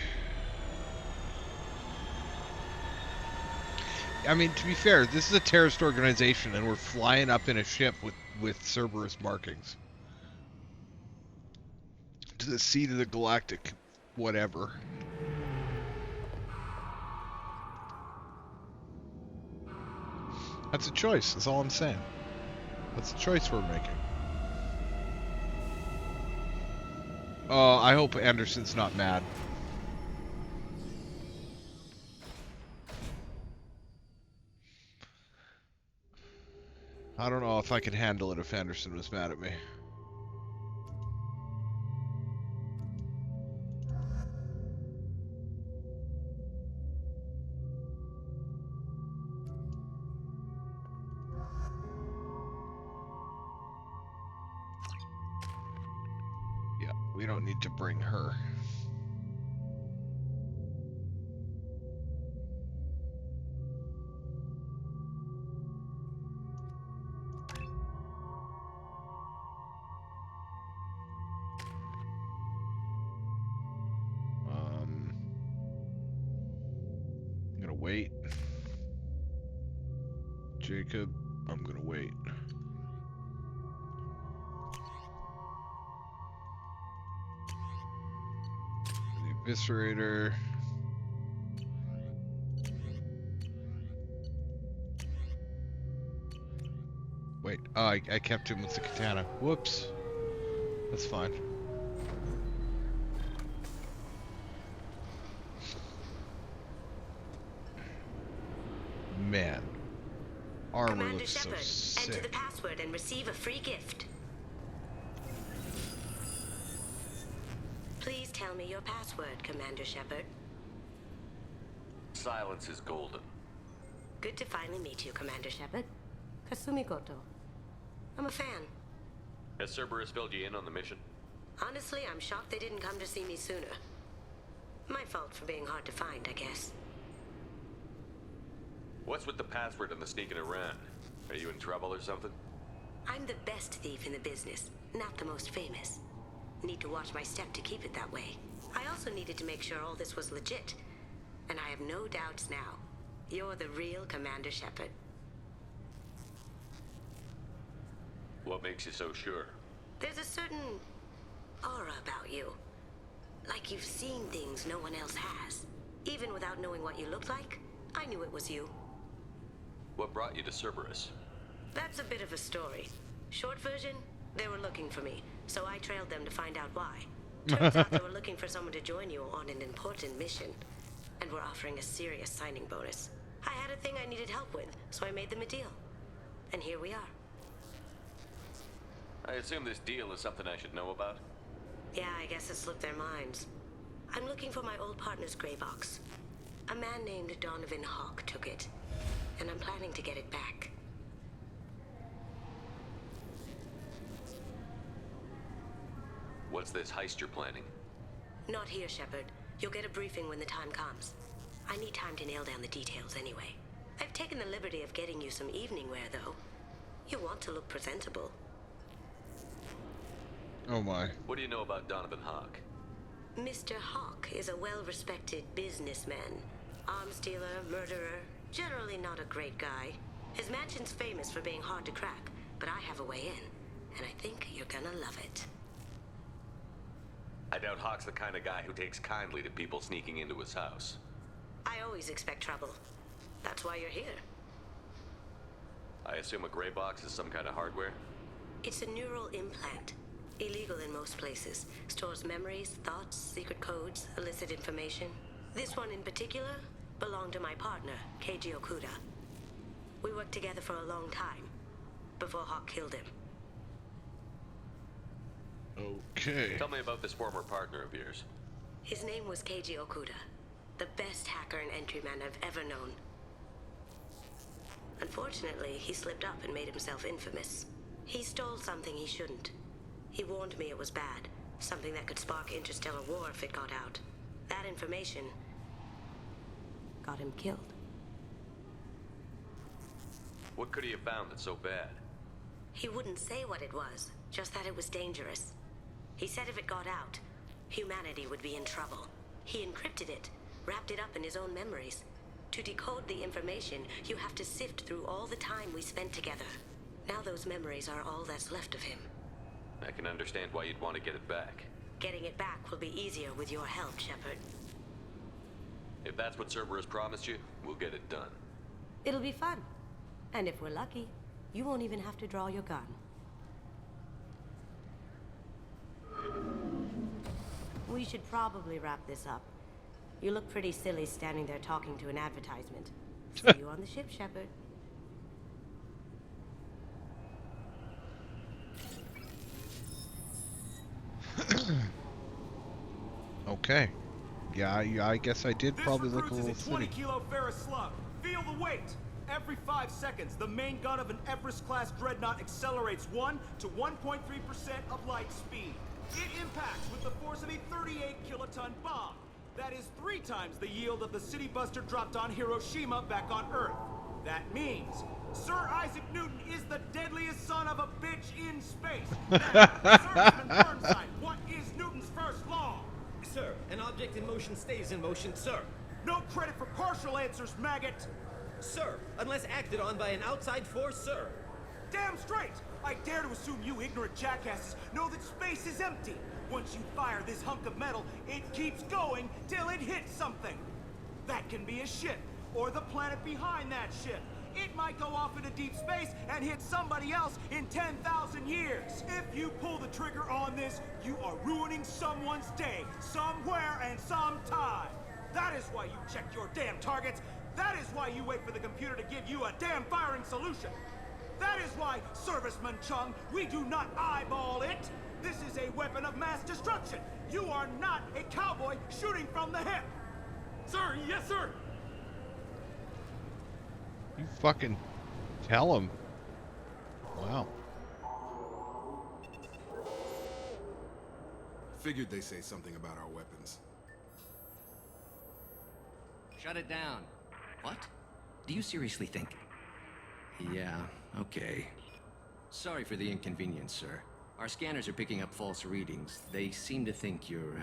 Speaker 1: I mean, to be fair, this is a terrorist organization, and we're flying up in a ship with Cerberus markings to the seat of the galactic whatever. That's a choice. That's all I'm saying. That's a choice we're making. I hope Anderson's not mad. I don't know if I could handle it if Anderson was mad at me. Yeah, we don't need to bring her. I'm gonna wait. Jacob, I'm gonna wait. The Eviscerator. Wait, oh, I kept him with the katana. Whoops. That's fine. Man. Armor
Speaker 9: Commander
Speaker 1: looks so
Speaker 9: Shepard,
Speaker 1: sick.
Speaker 9: enter the password and receive a free gift. Please tell me your password, Commander Shepard.
Speaker 8: Silence is golden.
Speaker 9: Good to finally meet you, Commander Shepard. Kasumi Goto. I'm a fan.
Speaker 8: Has Cerberus filled you in on the mission?
Speaker 9: Honestly, I'm shocked they didn't come to see me sooner. My fault for being hard to find, I guess.
Speaker 8: What's with the password and the sneaking around? Are you in trouble or something?
Speaker 9: I'm the best thief in the business, not the most famous. Need to watch my step to keep it that way. I also needed to make sure all this was legit. And I have no doubts now. You're the real Commander Shepard.
Speaker 8: What makes you so sure?
Speaker 9: There's a certain aura about you. Like you've seen things no one else has. Even without knowing what you looked like, I knew it was you.
Speaker 8: What brought you to Cerberus?
Speaker 9: That's a bit of a story. Short version, they were looking for me, so I trailed them to find out why. Turns out they were looking for someone to join you on an important mission, and were offering a serious signing bonus. I had a thing I needed help with, so I made them a deal. And here we are.
Speaker 8: I assume this deal is something I should know about?
Speaker 9: Yeah, I guess it slipped their minds. I'm looking for my old partner's gray box. A man named Donovan Hawk took it, and I'm planning to get it back.
Speaker 8: What's this heist you're planning?
Speaker 9: Not here, Shepard. You'll get a briefing when the time comes. I need time to nail down the details anyway. I've taken the liberty of getting you some evening wear, though. You want to look presentable.
Speaker 1: Oh my.
Speaker 8: What do you know about Donovan Hawk?
Speaker 9: Mr. Hawk is a well-respected businessman. Arms dealer, murderer. Generally not a great guy. His mansion's famous for being hard to crack, but I have a way in, and I think you're gonna love it.
Speaker 8: I doubt Hawk's the kind of guy who takes kindly to people sneaking into his house.
Speaker 9: I always expect trouble. That's why you're here.
Speaker 8: I assume a gray box is some kind of hardware?
Speaker 9: It's a neural implant. Illegal in most places. Stores memories, thoughts, secret codes, illicit information. This one in particular belonged to my partner, Keiji Okuda. We worked together for a long time, before Hawk killed him.
Speaker 1: Okay.
Speaker 8: Tell me about this former partner of yours.
Speaker 9: His name was Keiji Okuda, the best hacker and entryman I've ever known. Unfortunately, he slipped up and made himself infamous. He stole something he shouldn't. He warned me it was bad, something that could spark interstellar war if it got out. That information got him killed.
Speaker 8: What could he have found that's so bad?
Speaker 9: He wouldn't say what it was, just that it was dangerous. He said if it got out, humanity would be in trouble. He encrypted it, wrapped it up in his own memories. To decode the information, you have to sift through all the time we spent together. Now those memories are all that's left of him.
Speaker 8: I can understand why you'd want to get it back.
Speaker 9: Getting it back will be easier with your help, Shepard.
Speaker 8: If that's what Cerberus promised you, we'll get it done.
Speaker 9: It'll be fun. And if we're lucky, you won't even have to draw your gun. We should probably wrap this up. You look pretty silly standing there talking to an advertisement. See you on the ship, Shepard.
Speaker 1: Okay. Yeah, I guess I did probably look a little
Speaker 7: This recruits
Speaker 1: silly.
Speaker 7: is a 20-kilo ferrous slug. Feel the weight. Every 5 seconds, the main gun of an Everest-class dreadnought accelerates 1 to 1.3% of light speed. It impacts with the force of a 38-kiloton bomb. That is 3 times the yield of the city buster dropped on Hiroshima back on Earth. That means Sir Isaac Newton is the deadliest son of a bitch in space. Now, Sir Burnside, what is Newton's first law?
Speaker 2: Sir, an object in motion stays in motion, sir.
Speaker 7: No credit for partial answers, maggot!
Speaker 2: Sir, unless acted on by an outside force, sir.
Speaker 7: Damn straight! I dare to assume you ignorant jackasses know that space is empty. Once you fire this hunk of metal, it keeps going till it hits something. That can be a ship, or the planet behind that ship. It might go off into deep space and hit somebody else in 10,000 years. If you pull the trigger on this, you are ruining someone's day, somewhere and sometime. That is why you check your damn targets. That is why you wait for the computer to give you a damn firing solution. That is why, Serviceman Chung, we do not eyeball it. This is a weapon of mass destruction. You are not a cowboy shooting from the hip.
Speaker 2: Sir, yes, sir.
Speaker 1: You fucking tell him. Wow.
Speaker 11: Figured they say something about our weapons.
Speaker 13: Shut it down. What? Do you seriously think? Yeah, okay. Sorry for the inconvenience, sir. Our scanners are picking up false readings. They seem to think you're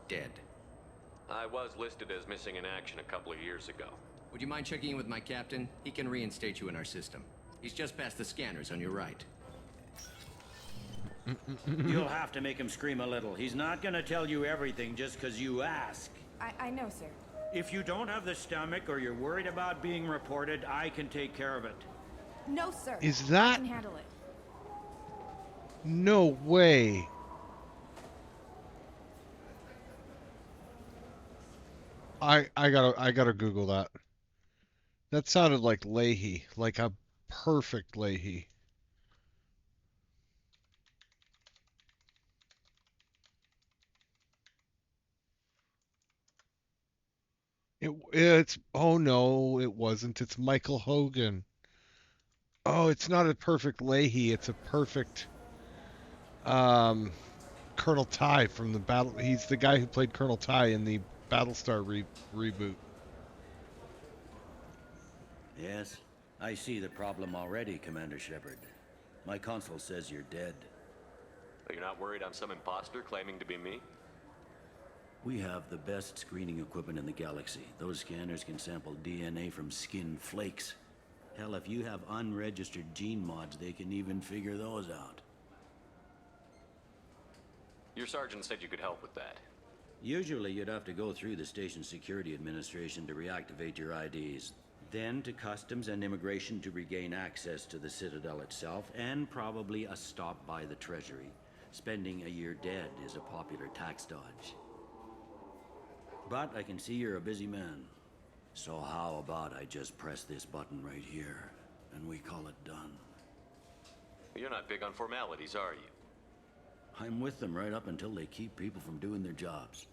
Speaker 13: dead.
Speaker 8: I was listed as missing in action a couple of years ago.
Speaker 13: Would you mind checking in with my captain? He can reinstate you in our system. He's just past the scanners on your right.
Speaker 16: You'll have to make him scream a little. He's not gonna tell you everything just because you ask.
Speaker 6: I know, sir.
Speaker 16: If you don't have the stomach or you're worried about being reported, I can take care of it.
Speaker 6: No, sir.
Speaker 1: Is that-
Speaker 6: I can handle it.
Speaker 1: No way. I gotta Google that. That sounded like Leahy, like a perfect Leahy. It's oh no, it wasn't. It's Michael Hogan. Oh, it's not a perfect Leahy. It's a perfect Colonel Ty from the battle. He's the guy who played Colonel Ty in the Battlestar reboot.
Speaker 16: Yes, I see the problem already, Commander Shepard. My console says you're dead.
Speaker 8: Are you not worried I'm some imposter claiming to be me?
Speaker 16: We have the best screening equipment in the galaxy. Those scanners can sample DNA from skin flakes. Hell, if you have unregistered gene mods, they can even figure those out.
Speaker 8: Your sergeant said you could help with that.
Speaker 16: Usually you'd have to go through the station security administration to reactivate your IDs. Then to customs and immigration to regain access to the Citadel itself, and probably a stop by the Treasury. Spending a year dead is a popular tax dodge. But I can see you're a busy man. So how about I just press this button right here, and we call it done?
Speaker 8: You're not big on formalities, are you?
Speaker 16: I'm with them right up until they keep people from doing their jobs.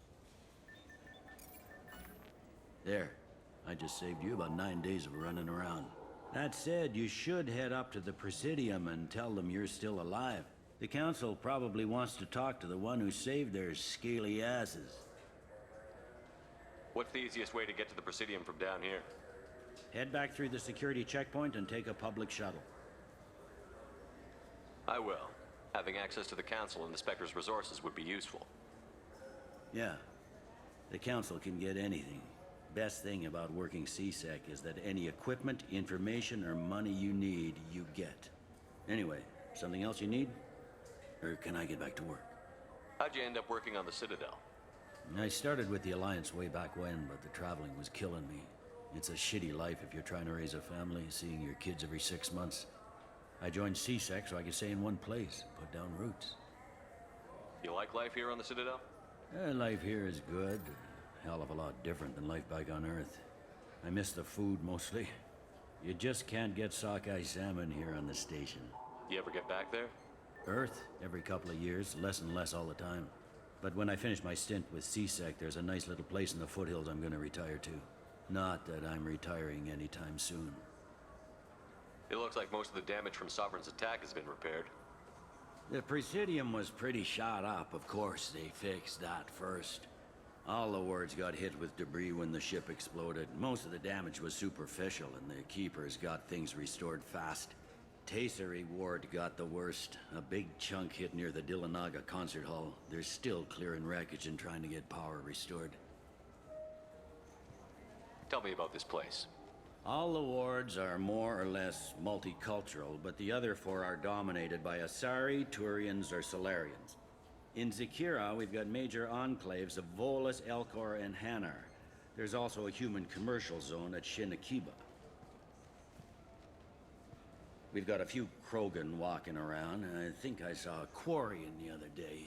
Speaker 16: There. I just saved you about 9 days of running around. That said, you should head up to the Presidium and tell them you're still alive. The Council probably wants to talk to the one who saved their scaly asses.
Speaker 8: What's the easiest way to get to the Presidium from down here?
Speaker 16: Head back through the security checkpoint and take a public shuttle.
Speaker 8: I will. Having access to the Council and the Spectre's resources would be useful.
Speaker 16: Yeah. The Council can get anything. Best thing about working C-Sec is that any equipment, information, or money you need, you get. Anyway, something else you need? Or can I get back to work?
Speaker 8: How'd you end up working on the Citadel?
Speaker 16: I started with the Alliance way back when, but the traveling was killing me. It's a shitty life if you're trying to raise a family, seeing your kids every 6 months. I joined C-Sec so I could stay in one place, put down roots.
Speaker 8: You like life here on the Citadel?
Speaker 16: Life here is good. A hell of a lot different than life back on Earth. I miss the food mostly. You just can't get sockeye salmon here on the station.
Speaker 8: You ever get back there?
Speaker 16: Earth, every couple of years, less and less all the time. But when I finish my stint with C-Sec, there's a nice little place in the foothills I'm gonna retire to. Not that I'm retiring anytime soon.
Speaker 8: It looks like most of the damage from Sovereign's attack has been repaired.
Speaker 16: The Presidium was pretty shot up, of course. They fixed that first. All the wards got hit with debris when the ship exploded. Most of the damage was superficial, and the Keepers got things restored fast. Tasery Ward got the worst. A big chunk hit near the Dillanaga concert hall. They're still clearing wreckage and trying to get power restored.
Speaker 8: Tell me about this place.
Speaker 16: All the wards are more or less multicultural, but the other 4 are dominated by Asari, Turians, or Solarians. In Zakira, we've got major enclaves of Volus, Elcor, and Hanar. There's also a human commercial zone at Shinakiba. We've got a few Krogan walking around, and I think I saw a Quarian the other day.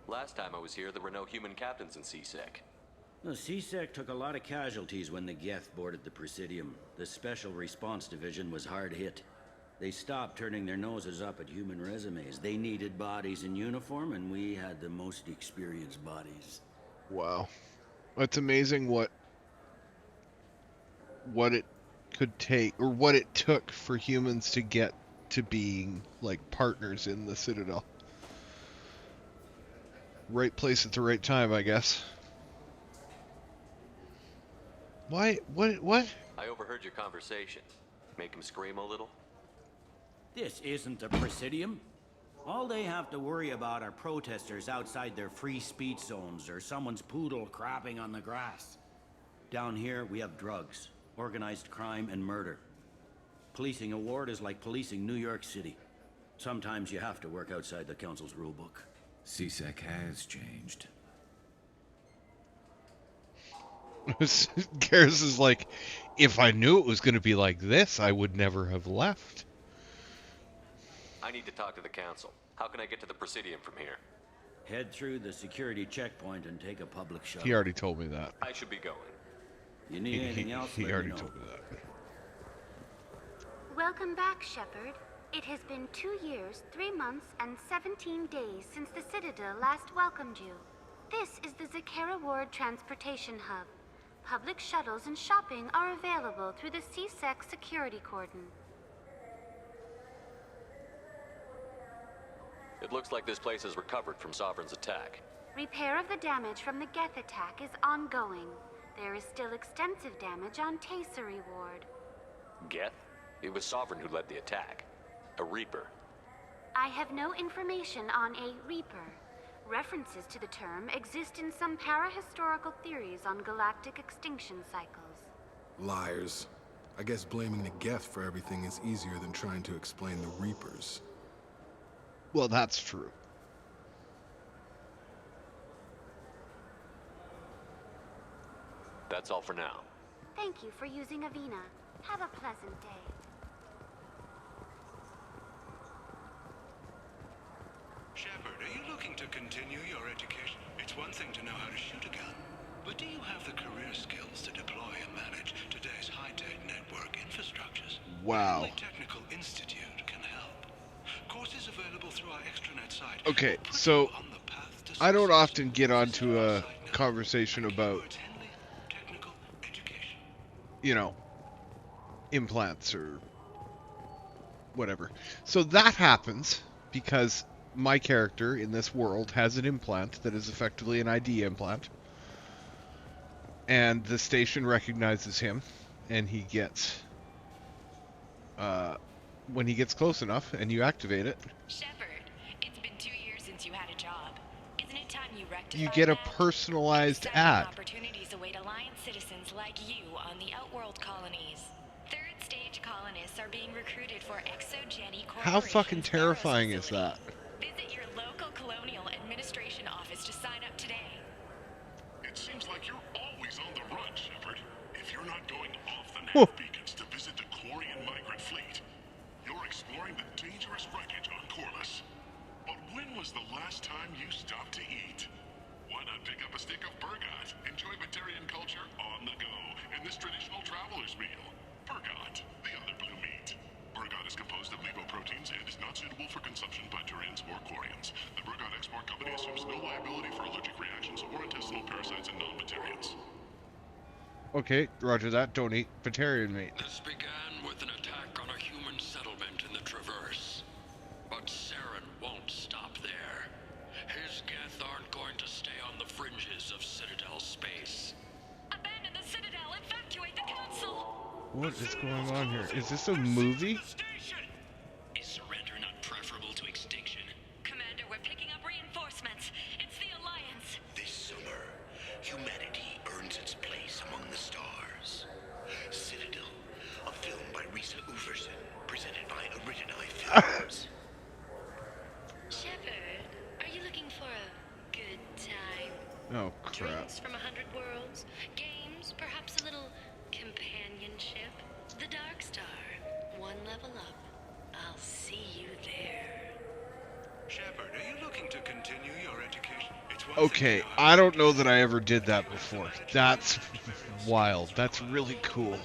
Speaker 8: Last time I was here, there were no human captains in C-Sec.
Speaker 16: The C-Sec took a lot of casualties when the Geth boarded the Presidium. The Special Response Division was hard hit. They stopped turning their noses up at human resumes. They needed bodies in uniform, and we had the most experienced bodies.
Speaker 1: Wow. It's amazing what it could take, or what it took for humans to get to being, like, partners in the Citadel. Right place at the right time, I guess. Why? What?
Speaker 8: I overheard your conversation. Make him scream a little?
Speaker 16: This isn't a Presidium. All they have to worry about are protesters outside their free speech zones or someone's poodle crapping on the grass. Down here, we have drugs, organized crime, and murder. Policing a ward is like policing New York City. Sometimes you have to work outside the Council's rulebook.
Speaker 3: C-Sec has changed.
Speaker 1: Garrus is like, if I knew it was going to be like this, I would never have left.
Speaker 8: I need to talk to the Council. How can I get to the Presidium from here?
Speaker 16: Head through the security checkpoint and take a public shuttle.
Speaker 1: He already told me that.
Speaker 8: I should be going.
Speaker 16: You need anything else?
Speaker 1: He already told me that.
Speaker 14: Welcome back, Shepard. It has been 2 years, 3 months, and 17 days since the Citadel last welcomed you. This is the Zakera Ward Transportation Hub. Public shuttles and shopping are available through the C-Sec security cordon.
Speaker 8: It looks like this place has recovered from Sovereign's attack.
Speaker 14: Repair of the damage from the Geth attack is ongoing. There is still extensive damage on Tasery Ward.
Speaker 8: Geth? It was Sovereign who led the attack. A Reaper.
Speaker 14: I have no information on a Reaper. References to the term exist in some parahistorical theories on galactic extinction cycles.
Speaker 11: Liars. I guess blaming the Geth for everything is easier than trying to explain the Reapers.
Speaker 1: Well, that's true.
Speaker 8: That's all for now.
Speaker 14: Thank you for using Avena. Have a pleasant day.
Speaker 4: Shepard, are you looking to continue your education? It's one thing to know how to shoot a gun, but do you have the career skills to deploy and manage today's high-tech network infrastructures?
Speaker 1: Wow.
Speaker 4: Only Technical Institute can help. Courses available through our extranet site.
Speaker 1: Okay, so I don't often get onto a conversation about, you know, implants or whatever. So that happens because my character in this world has an implant that is effectively an ID implant. And the station recognizes him, and he gets, when he gets close enough and you activate it,
Speaker 5: Shepard, it's been 2 years since you had a job. Isn't it time you rectify
Speaker 1: you get a
Speaker 5: that?
Speaker 1: personalized
Speaker 5: Exciting
Speaker 1: ad.
Speaker 5: opportunities await Alliance citizens like you on the Outworld colonies. Third-stage colonists are being recruited for Exogeny Corporation's
Speaker 1: How fucking
Speaker 5: Burrows
Speaker 1: terrifying is
Speaker 5: facility.
Speaker 1: that?
Speaker 5: Visit your local colonial administration office to sign up today.
Speaker 18: It seems like you're always on the run, Shepard. If you're not going off the
Speaker 1: Whoa.
Speaker 18: nav beacons to visit the Quarian migrant fleet, you're exploring the dangerous wreckage on Corliss. But when was the last time you stopped to eat? Why not pick up a stick of Burgot? Enjoy Batarian culture on the go in this traditional traveler's meal. Burgot, the other blue meat. Burgot is composed of lipoproteins and is not suitable for consumption by Turians or Quarians. The Burgot Export Company assumes no liability for allergic reactions or intestinal parasites in non-Batarians.
Speaker 1: Okay, roger that. Don't eat Batarian meat.
Speaker 23: This began with an attack on a human settlement in the Traverse. But Saren won't stop there. His Geth aren't going to stay on the fringes of Citadel space.
Speaker 5: Abandon the Citadel! Evacuate the Council!
Speaker 1: What is going on here? Is this a movie?
Speaker 23: Is surrender not preferable to extinction?
Speaker 5: Commander, we're picking up reinforcements. It's the Alliance.
Speaker 24: This summer, humanity earns its place among the stars. Citadel, a film by Risa Uverson, presented by Originai Films.
Speaker 5: Shepard, are you looking for a good time?
Speaker 1: Oh, crap.
Speaker 5: Drinks from 100 worlds, games, perhaps a little companionship. The Dark Star, one level up. I'll see you there.
Speaker 4: Shepard, are you looking to continue your education? It's one
Speaker 1: Okay, I don't know that I ever did that before. That's wild. That's really cool.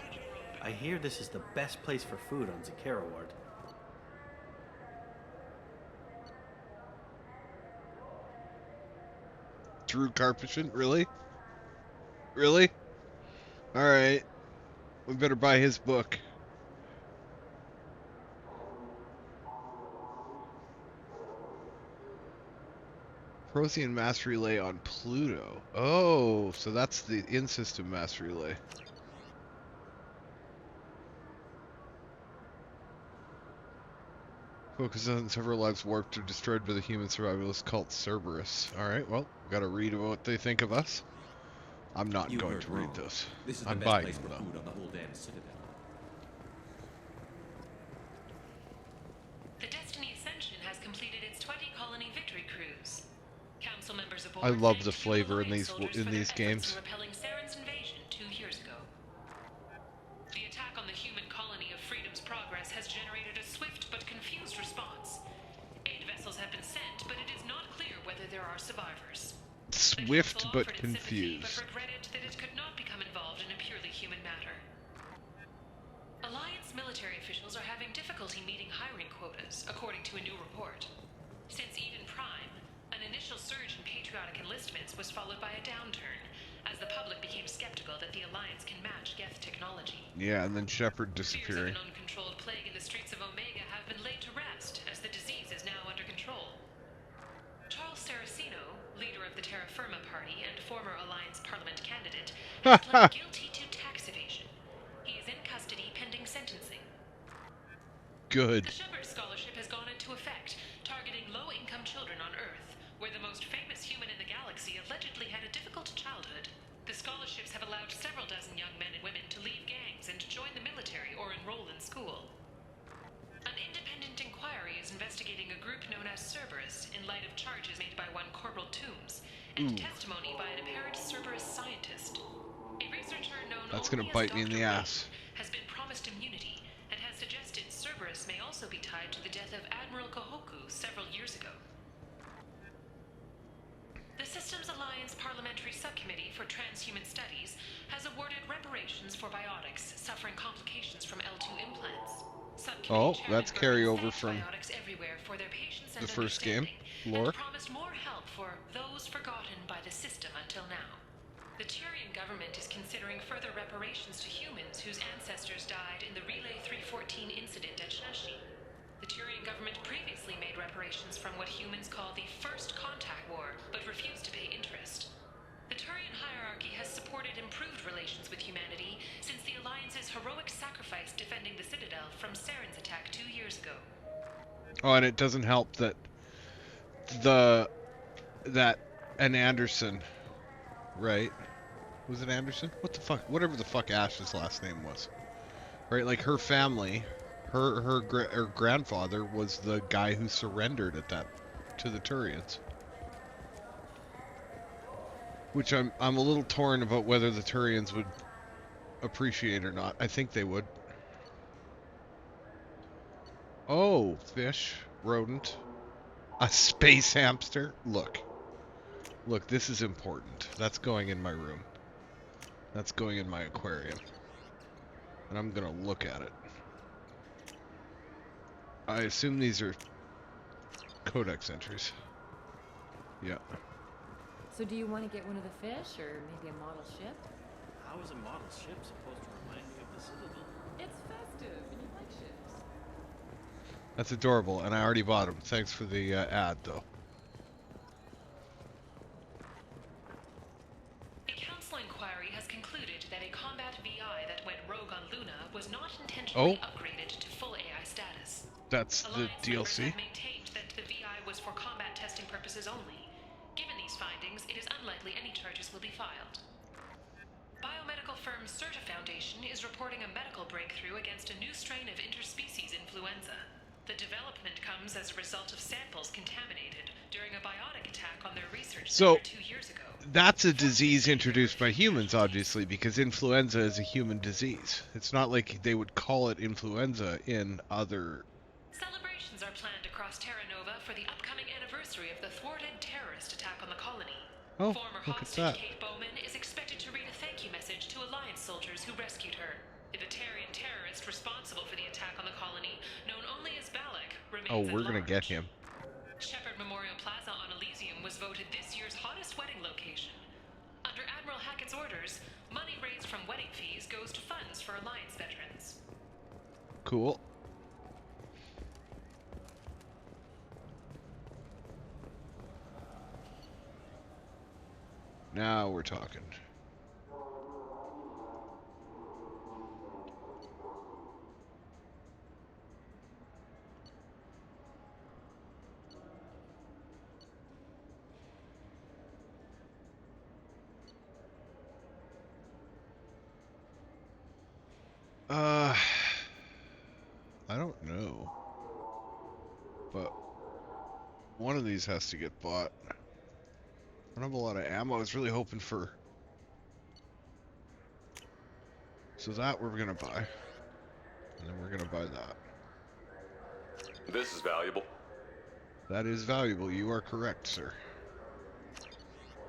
Speaker 25: I hear this is the best place for food on Zakera Ward.
Speaker 1: Drew Carpation? Really? Really? Alright. We better buy his book. Procyon Mass Relay on Pluto. Oh, so that's the in-system Mass Relay. Focus on several lives warped or destroyed by the human survivalist cult Cerberus. Alright, well, gotta read about what they think of us. I'm not
Speaker 8: You
Speaker 1: going
Speaker 8: heard
Speaker 1: to read
Speaker 8: wrong.
Speaker 1: those.
Speaker 8: This is the
Speaker 1: I'm
Speaker 8: best
Speaker 1: buying
Speaker 8: place
Speaker 1: them,
Speaker 8: for
Speaker 1: though.
Speaker 8: food on the whole damn Citadel.
Speaker 6: The Destiny Ascension has completed its 20-colony victory cruise. Council members aboard
Speaker 1: I love
Speaker 6: thanked
Speaker 1: the
Speaker 6: two
Speaker 1: flavor in
Speaker 6: Alliance
Speaker 1: these
Speaker 6: soldiers
Speaker 1: in
Speaker 6: for
Speaker 1: these
Speaker 6: their efforts
Speaker 1: games.
Speaker 6: in repelling Saren's invasion 2 years ago. The attack on the human colony of Freedom's Progress has generated a swift but confused response. 8 vessels have been sent, but it is not clear whether there are survivors.
Speaker 1: Swift but
Speaker 6: But
Speaker 1: confused.
Speaker 6: regretted that it could not become involved in a purely human matter. Alliance military officials are having difficulty meeting hiring quotas, according to a new report. Since Eden Prime, an initial surge in patriotic enlistments was followed by a downturn, as the public became skeptical that the Alliance can match Geth technology.
Speaker 1: Yeah, and then Shepard
Speaker 6: Fears
Speaker 1: disappearing.
Speaker 6: of an uncontrolled plague in the streets of Omega have been laid to rest, as the disease is now under control. Charles Saraceno, leader of the Terra Firma Party and former Alliance Parliament candidate, has pled guilty to tax evasion. He is in custody pending sentencing.
Speaker 1: Good.
Speaker 6: The Shepard Scholarship has gone into effect
Speaker 10: allegedly had a difficult childhood. The scholarships have allowed several dozen young men and women to leave gangs and join the military or enroll in school. An independent inquiry is investigating a group known as Cerberus in light of charges made by one Corporal Toombs and testimony by an apparent Cerberus scientist. A researcher known
Speaker 1: That's
Speaker 10: only
Speaker 1: gonna bite
Speaker 10: as
Speaker 1: me in
Speaker 10: Dr.
Speaker 1: the
Speaker 10: Wayne
Speaker 1: ass.
Speaker 10: has been promised immunity and has suggested Cerberus may also be tied to the death of Admiral Kohoku several years ago. The Systems Alliance Parliamentary Subcommittee for Transhuman Studies has awarded reparations for biotics suffering complications from L2 implants.
Speaker 1: Oh, that's carryover from
Speaker 10: Biotics everywhere for their patients and
Speaker 1: the first game.
Speaker 10: understanding,
Speaker 1: Lore.
Speaker 10: and promised more help for those forgotten by the system until now. The Turian government is considering further reparations to humans whose ancestors died in the Relay 314 incident at Shashi. The Turian government previously made reparations from what humans call the First Contact War, but refused to pay interest. The Turian hierarchy has supported improved relations with humanity since the Alliance's heroic sacrifice defending the Citadel from Saren's attack 2 years ago.
Speaker 1: Oh, and it doesn't help that an Anderson, right? Was it Anderson? What the fuck? Whatever the fuck Ash's last name was, right? Like her family, her grandfather was the guy who surrendered to the Turians. Which I'm a little torn about whether the Turians would appreciate or not. I think they would. Oh, fish, rodent, a space hamster. Look, this is important. That's going in my room. That's going in my aquarium. And I'm gonna look at it. I assume these are codex entries. Yeah.
Speaker 19: So do you want to get one of the fish, or maybe a model ship?
Speaker 25: How is a model ship supposed to remind me of the Citadel?
Speaker 19: It's festive, and you like ships.
Speaker 1: That's adorable, and I already bought them. Thanks for the ad, though.
Speaker 10: A council inquiry has concluded that a combat VI that went rogue on Luna was not intentionally upgraded to full AI status.
Speaker 1: That's the
Speaker 10: Alliance
Speaker 1: DLC.
Speaker 10: members have maintained that the VI was for combat testing purposes only. Given these findings, it is unlikely any charges will be filed. Biomedical firm Certa Foundation is reporting a medical breakthrough against a new strain of interspecies influenza. The development comes as a result of samples contaminated during a biotic attack on their research center 2 years ago.
Speaker 1: That's a disease introduced by humans, obviously, because influenza is a human disease. It's not like they would call it influenza in other...
Speaker 10: Celebrations are planned across Terra Nova for the upcoming anniversary of the thwarted terrorist attack on the colony.
Speaker 1: Oh,
Speaker 10: Former
Speaker 1: look at
Speaker 10: hostage
Speaker 1: that.
Speaker 10: Kate Bowman is expected to read a thank you message to Alliance soldiers who rescued her. The Batarian terrorist responsible for the attack on the colony, known only as Balak, remains
Speaker 1: Oh,
Speaker 10: at
Speaker 1: we're gonna
Speaker 10: large.
Speaker 1: get him.
Speaker 10: Shepherd Memorial Plaza on Elysium was voted this year's hottest wedding location. Under Admiral Hackett's orders, money raised from wedding fees goes to funds for Alliance veterans.
Speaker 1: Cool. Now we're talking. I don't know. But one of these has to get bought. I don't have a lot of ammo. I was really hoping for... So that we're gonna buy. And then we're gonna buy that.
Speaker 20: This is valuable.
Speaker 1: That is valuable. You are correct, sir.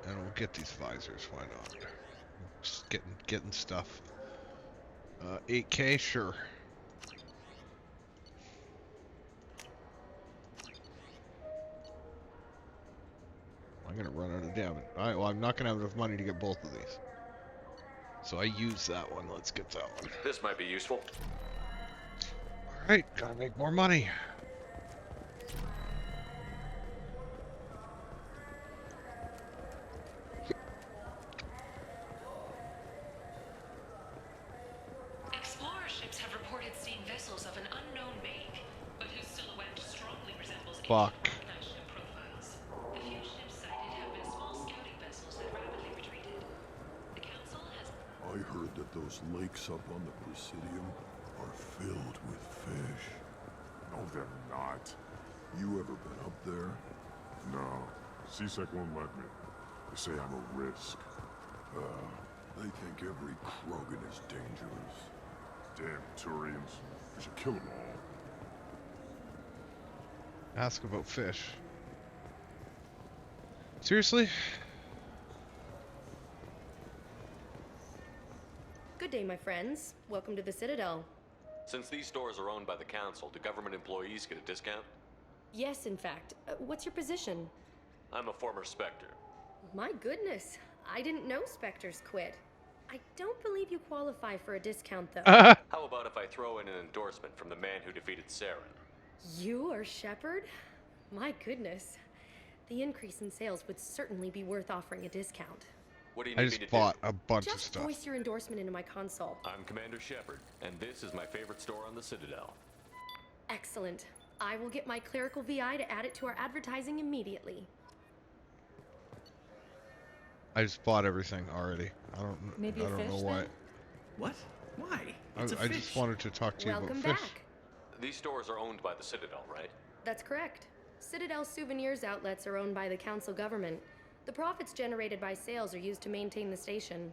Speaker 1: And we'll get these visors. Why not? Just getting stuff. 8K, sure. I'm gonna run out of damage. Alright, well, I'm not gonna have enough money to get both of these. So I use that one. Let's get that one.
Speaker 20: This might be useful.
Speaker 1: Alright, gotta make more money.
Speaker 10: Explorer ships have reported seeing vessels of an unknown make, but whose silhouette strongly resembles
Speaker 1: Fuck.
Speaker 10: ancient ship profiles. The few ships sighted have been small scouting vessels
Speaker 18: that those lakes up on the Presidium are filled with fish.
Speaker 12: No, they're not.
Speaker 18: You ever been up there?
Speaker 12: No. CSEC won't let me. They say I'm a risk.
Speaker 18: They think every Krogan is dangerous.
Speaker 12: Damn Turians. We should kill them all.
Speaker 1: Ask about fish. Seriously?
Speaker 15: Good day, my friends. Welcome to the Citadel.
Speaker 8: Since these stores are owned by the Council, do government employees get a discount?
Speaker 15: Yes, in fact. What's your position?
Speaker 8: I'm a former Spectre.
Speaker 15: My goodness. I didn't know Spectres quit. I don't believe you qualify for a discount, though.
Speaker 8: How about if I throw in an endorsement from the man who defeated Saren?
Speaker 15: You are Shepard? My goodness. The increase in sales would certainly be worth offering a discount.
Speaker 8: What do you
Speaker 1: I
Speaker 8: need me
Speaker 1: just
Speaker 8: to
Speaker 1: bought
Speaker 8: do?
Speaker 1: a bunch of
Speaker 15: Just
Speaker 1: stuff.
Speaker 15: voice your endorsement into my console.
Speaker 8: I'm Commander Shepard, and this is my favorite store on the Citadel.
Speaker 15: Excellent. I will get my clerical VI to add it to our advertising immediately.
Speaker 1: I just bought everything already. I don't know why.
Speaker 13: Then? What? Why?
Speaker 1: I just wanted to talk to you
Speaker 15: Welcome
Speaker 1: about fish.
Speaker 15: back.
Speaker 8: These stores are owned by the Citadel, right?
Speaker 15: That's correct. Citadel Souvenirs outlets are owned by the Council government. The profits generated by sales are used to maintain the station.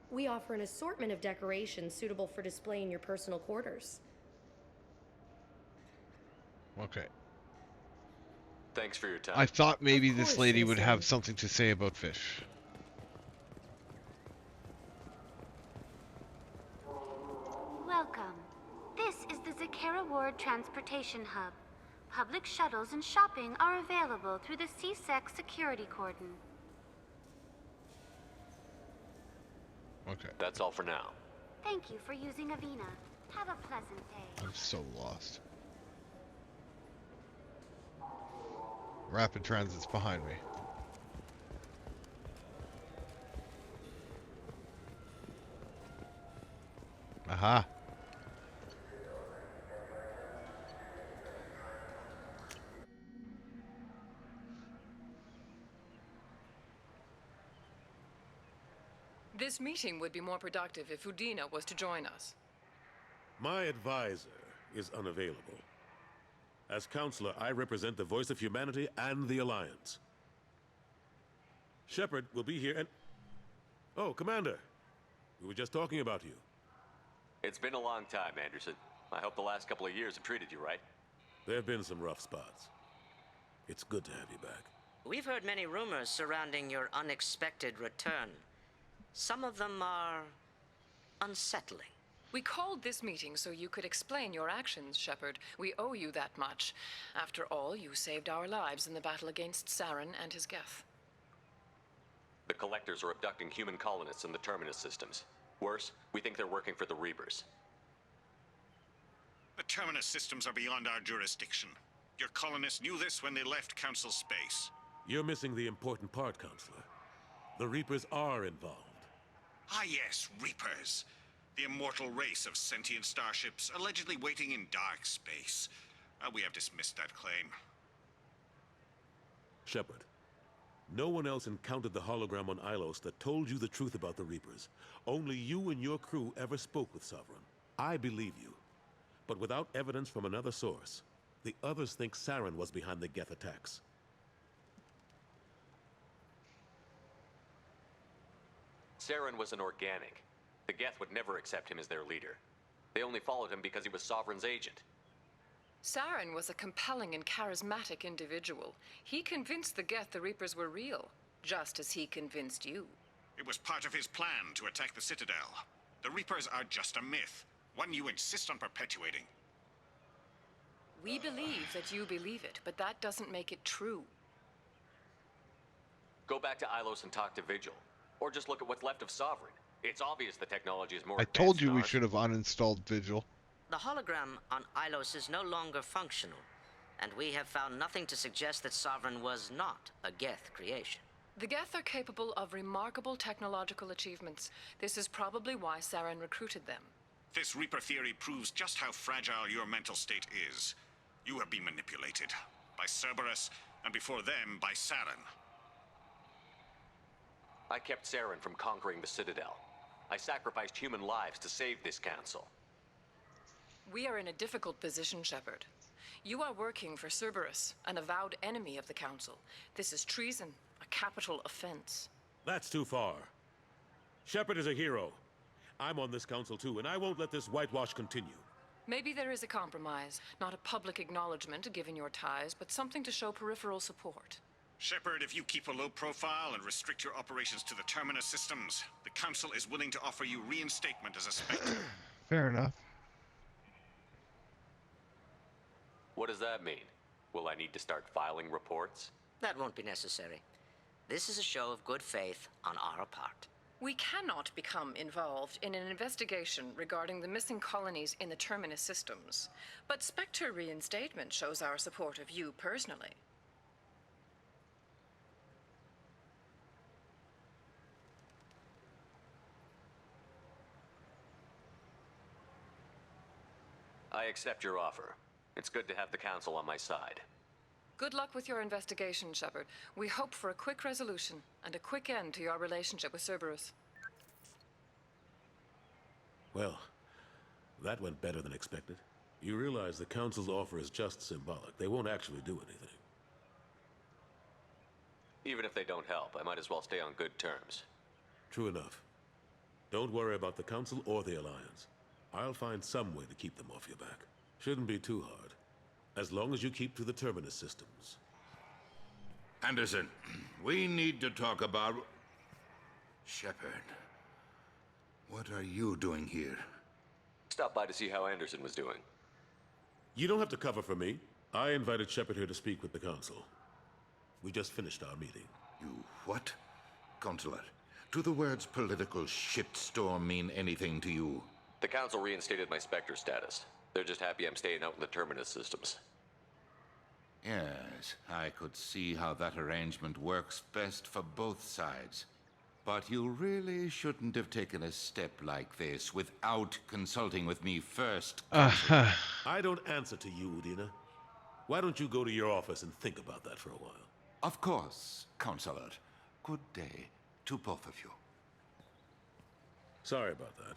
Speaker 15: We offer an assortment of decorations suitable for display in your personal quarters.
Speaker 1: Okay.
Speaker 8: Thanks for your time.
Speaker 1: I thought maybe
Speaker 15: Of
Speaker 1: this
Speaker 15: course,
Speaker 1: lady would
Speaker 15: citizen.
Speaker 1: have something to say about fish.
Speaker 14: Welcome. This is the Zakera Ward Transportation Hub. Public shuttles and shopping are available through the CSEC security cordon.
Speaker 1: Okay.
Speaker 8: That's all for now.
Speaker 14: Thank you for using Avena. Have a pleasant day.
Speaker 1: I'm so lost. Rapid Transit's behind me. Aha.
Speaker 10: This meeting would be more productive if Udina was to join us.
Speaker 17: My advisor is unavailable. As counselor, I represent the voice of humanity and the Alliance. Shepard will be here and... Oh, Commander. We were just talking about you.
Speaker 8: It's been a long time, Anderson. I hope the last couple of years have treated you right.
Speaker 17: There have been some rough spots. It's good to have you back.
Speaker 9: We've heard many rumors surrounding your unexpected return. Some of them are unsettling.
Speaker 10: We called this meeting so you could explain your actions, Shepard. We owe you that much. After all, you saved our lives in the battle against Saren and his Geth.
Speaker 8: The Collectors are abducting human colonists in the Terminus systems. Worse, we think they're working for the Reapers.
Speaker 21: The Terminus systems are beyond our jurisdiction. Your colonists knew this when they left Council space.
Speaker 17: You're missing the important part, Counselor. The Reapers are involved.
Speaker 21: Ah yes, Reapers. The immortal race of sentient starships allegedly waiting in dark space. We have dismissed that claim.
Speaker 17: Shepard, no one else encountered the hologram on Ilos that told you the truth about the Reapers. Only you and your crew ever spoke with Sovereign. I believe you. But without evidence from another source, the others think Saren was behind the Geth attacks.
Speaker 8: Saren was an organic. The Geth would never accept him as their leader. They only followed him because he was Sovereign's agent.
Speaker 10: Saren was a compelling and charismatic individual. He convinced the Geth the Reapers were real, just as he convinced you.
Speaker 21: It was part of his plan to attack the Citadel. The Reapers are just a myth, one you insist on perpetuating.
Speaker 10: We believe that you believe it, but that doesn't make it true.
Speaker 8: Go back to Ilos and talk to Vigil. Or just look at what's left of Sovereign. It's obvious the technology is more
Speaker 1: I told
Speaker 8: advanced
Speaker 1: you
Speaker 8: than
Speaker 1: we
Speaker 8: ours.
Speaker 1: should have uninstalled Vigil.
Speaker 9: The hologram on Ilos is no longer functional, and we have found nothing to suggest that Sovereign was not a Geth creation.
Speaker 10: The Geth are capable of remarkable technological achievements. This is probably why Saren recruited them.
Speaker 21: This Reaper theory proves just how fragile your mental state is. You have been manipulated. By Cerberus, and before them, by Saren.
Speaker 8: I kept Saren from conquering the Citadel. I sacrificed human lives to save this council.
Speaker 2: We are in a difficult position, Shepard. You are working for Cerberus, an avowed enemy of the Council. This is treason, a capital offense.
Speaker 17: That's too far. Shepard is a hero. I'm on this council too, and I won't let this whitewash continue.
Speaker 2: Maybe there is a compromise. Not a public acknowledgement given your ties, but something to show peripheral support.
Speaker 21: Shepard, if you keep a low profile and restrict your operations to the Terminus systems, the Council is willing to offer you reinstatement as a Spectre.
Speaker 1: Fair enough.
Speaker 8: What does that mean? Will I need to start filing reports?
Speaker 3: That won't be necessary. This is a show of good faith on our part.
Speaker 2: We cannot become involved in an investigation regarding the missing colonies in the Terminus systems, but Spectre reinstatement shows our support of you personally.
Speaker 8: I accept your offer. It's good to have the council on my side.
Speaker 2: Good luck with your investigation, Shepard. We hope for a quick resolution and a quick end to your relationship with Cerberus.
Speaker 17: Well, that went better than expected. You realize the council's offer is just symbolic. They won't actually do anything.
Speaker 8: Even if they don't help, I might as well stay on good terms.
Speaker 17: True enough. Don't worry about the council or the Alliance. I'll find some way to keep them off your back. Shouldn't be too hard. As long as you keep to the Terminus systems.
Speaker 7: Anderson, we need to talk about... Shepard. What are you doing here?
Speaker 8: Stop by to see how Anderson was doing.
Speaker 17: You don't have to cover for me. I invited Shepard here to speak with the council. We just finished our meeting.
Speaker 7: You what? Consular, do the words political shitstorm mean anything to you?
Speaker 8: The council reinstated my Spectre status. They're just happy I'm staying out in the Terminus systems.
Speaker 7: Yes, I could see how that arrangement works best for both sides. But you really shouldn't have taken a step like this without consulting with me first.
Speaker 17: I don't answer to you, Udina. Why don't you go to your office and think about that for a while?
Speaker 7: Of course, Counselor. Good day to both of you.
Speaker 17: Sorry about that.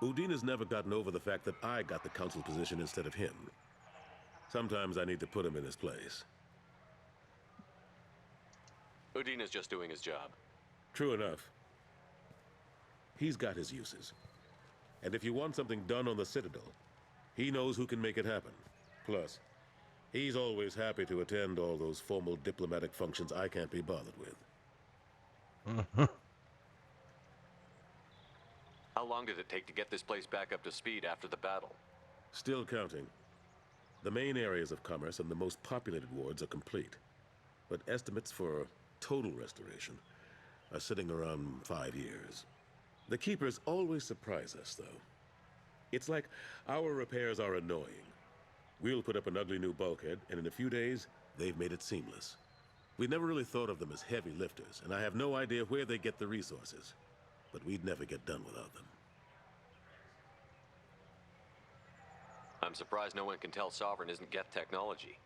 Speaker 17: Udina's never gotten over the fact that I got the council position instead of him. Sometimes I need to put him in his place.
Speaker 8: Udina's just doing his job.
Speaker 17: True enough. He's got his uses. And if you want something done on the Citadel, he knows who can make it happen. Plus, he's always happy to attend all those formal diplomatic functions I can't be bothered with.
Speaker 8: How long did it take to get this place back up to speed after the battle?
Speaker 17: Still counting. The main areas of commerce and the most populated wards are complete. But estimates for total restoration are sitting around 5 years. The Keepers always surprise us, though. It's like our repairs are annoying. We'll put up an ugly new bulkhead, and in a few days, they've made it seamless. We never really thought of them as heavy lifters, and I have no idea where they get the resources. But we'd never get done without them.
Speaker 8: I'm surprised no one can tell Sovereign isn't Geth technology.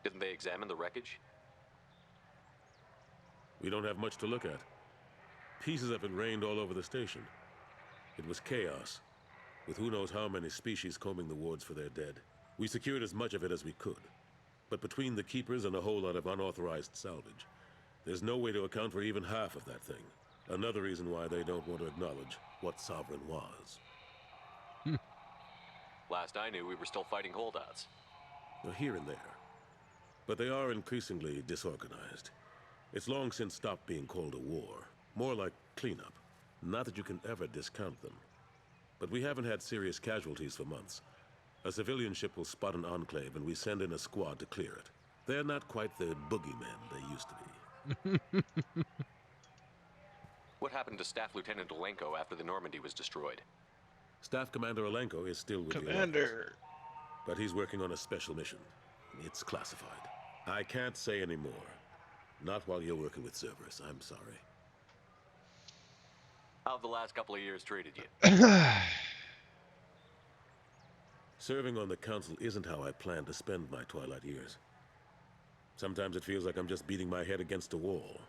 Speaker 8: Didn't they examine the wreckage?
Speaker 17: We don't have much to look at. Pieces of it rained all over the station. It was chaos, with who knows how many species combing the wards for their dead. We secured as much of it as we could. But between the Keepers and a whole lot of unauthorized salvage, there's no way to account for even half of that thing. Another reason why they don't want to acknowledge what Sovereign was.
Speaker 8: Last I knew, we were still fighting holdouts.
Speaker 17: Well, here and there. But they are increasingly disorganized. It's long since stopped being called a war. More like cleanup. Not that you can ever discount them. But we haven't had serious casualties for months. A civilian ship will spot an enclave and we send in a squad to clear it. They're not quite the boogeymen they used to be.
Speaker 8: What happened to Staff Lieutenant Olenko after the Normandy was destroyed?
Speaker 17: Staff Commander Olenko is still with
Speaker 1: Commander.
Speaker 17: you. But he's working on a special mission. It's classified. I can't say any more. Not while you're working with Cerberus, I'm sorry.
Speaker 8: How have the last couple of years treated you?
Speaker 17: Serving on the Council isn't how I plan to spend my twilight years. Sometimes it feels like I'm just beating my head against a wall.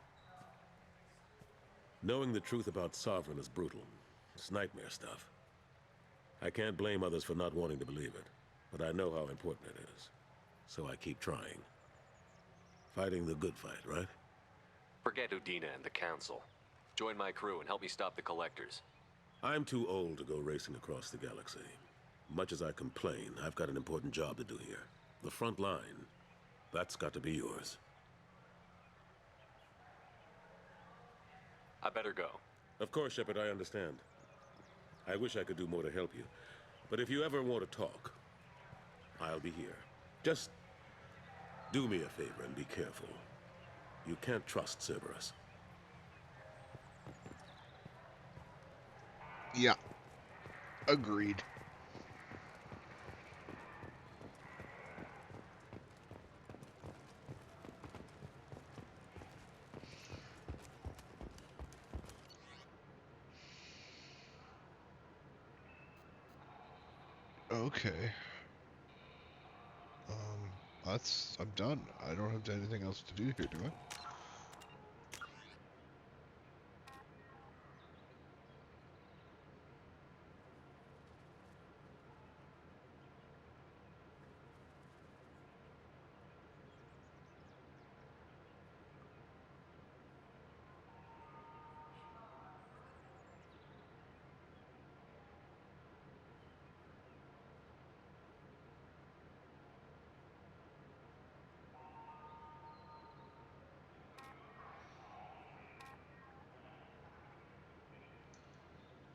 Speaker 17: Knowing the truth about Sovereign is brutal, It's nightmare stuff. I can't blame others for not wanting to believe it, but I know how important it is. So I keep trying. Fighting the good fight, right?
Speaker 20: Forget Udina and the Council. Join my crew and help me stop the Collectors.
Speaker 17: I'm too old to go racing across the galaxy. Much as I complain, I've got an important job to do here. The front line, that's got to be yours.
Speaker 20: I better go.
Speaker 17: Of course, Shepard, I understand. I wish I could do more to help you. But if you ever want to talk, I'll be here. Just do me a favor and be careful. You can't trust Cerberus.
Speaker 1: Yeah. Agreed. Okay. I'm done. I don't have anything else to do here, do I?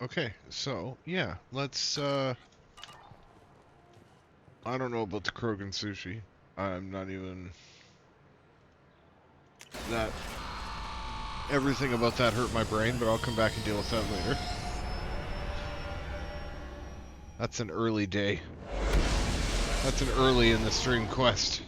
Speaker 1: Okay, so, yeah, let's, I don't know about the Krogan sushi. I'm not even... That... Everything about that hurt my brain, but I'll come back and deal with that later. That's an early day. That's an early in the stream quest.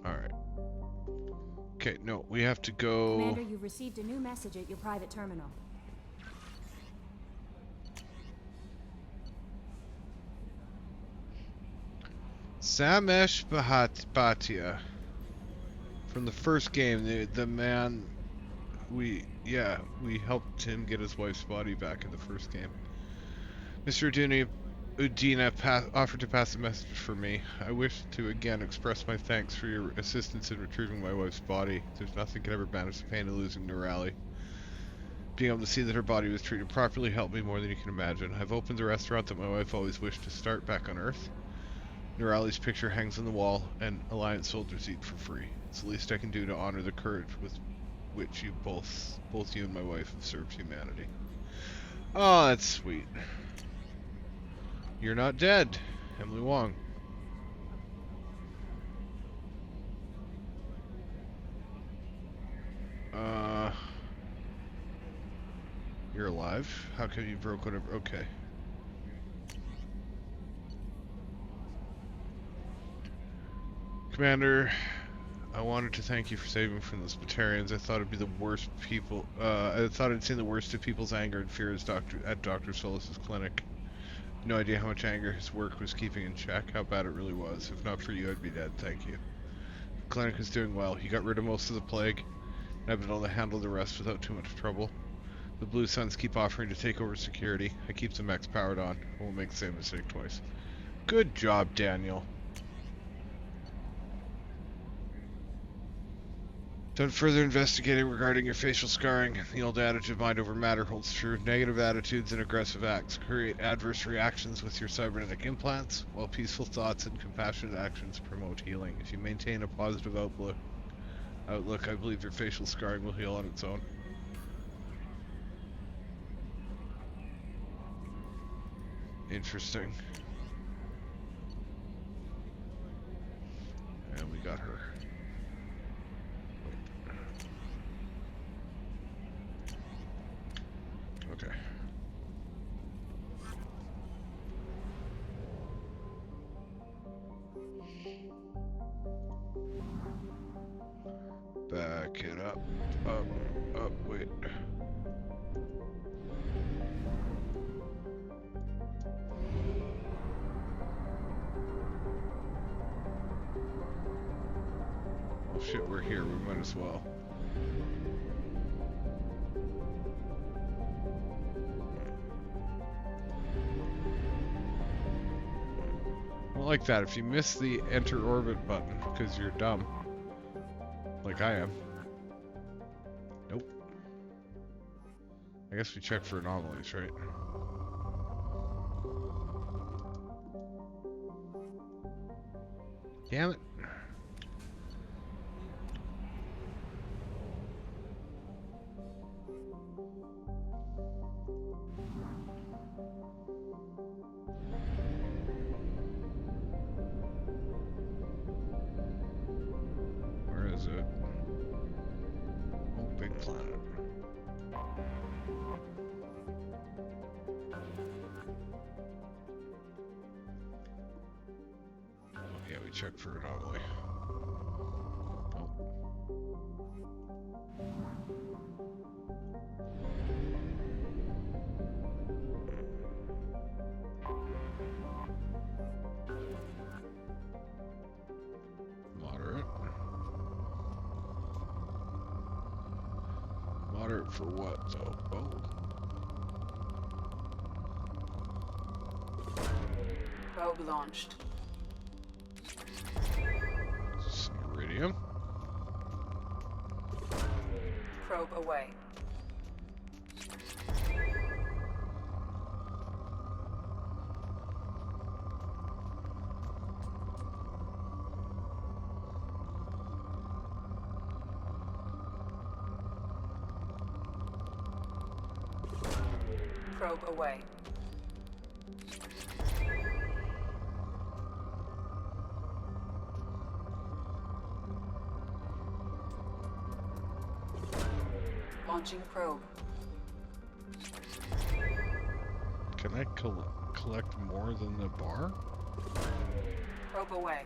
Speaker 1: Alright. Okay, no, we have to go...
Speaker 11: Commander, you've received a new message at your private terminal.
Speaker 1: Samesh Bhatia. From the first game, the man... We helped him get his wife's body back in the first game. Mr. Udina offered to pass a message for me. I wish to again express my thanks for your assistance in retrieving my wife's body. There's nothing can ever banish the pain of losing Nurali. Being able to see that her body was treated properly helped me more than you can imagine. I've opened the restaurant that my wife always wished to start back on Earth. Nurali's picture hangs on the wall, and Alliance soldiers eat for free. It's the least I can do to honor the courage with which you both you and my wife have served humanity. Oh, that's sweet. You're not dead, Emily Wong. You're alive? How come you broke whatever? Okay. Commander, I wanted to thank you for saving me from those Batarians. I thought it'd be the worst people. I thought I'd seen the worst of people's anger and fear as at Dr. Solus's clinic. No idea how much anger his work was keeping in check, how bad it really was. If not for you, I'd be dead, thank you. The clinic is doing well. He got rid of most of the plague, and I've been able to handle the rest without too much trouble. The Blue Suns keep offering to take over security. I keep the mechs powered on. I won't make the same mistake twice. Good job, Daniel. Done further investigating regarding your facial scarring. The old adage of mind over matter holds true. Negative attitudes and aggressive acts create adverse reactions with your cybernetic implants, while peaceful thoughts and compassionate actions promote healing. If you maintain a positive outlook, I believe your facial scarring will heal on its own. Interesting. And we got her. Okay. Back it up. Up, wait. Shit, we're here. We might as well. I don't like that. If you miss the enter orbit button because you're dumb, like I am. Nope. I guess we check for anomalies, right? Damn it. Where is it? Oh, big planet. Okay, we check for anomaly. Moderate. Moderate for what, though? Oh.
Speaker 2: Probe launched.
Speaker 1: Some iridium.
Speaker 2: Probe away. Probe away. Launching probe.
Speaker 1: Can I collect more than the bar?
Speaker 2: Probe away.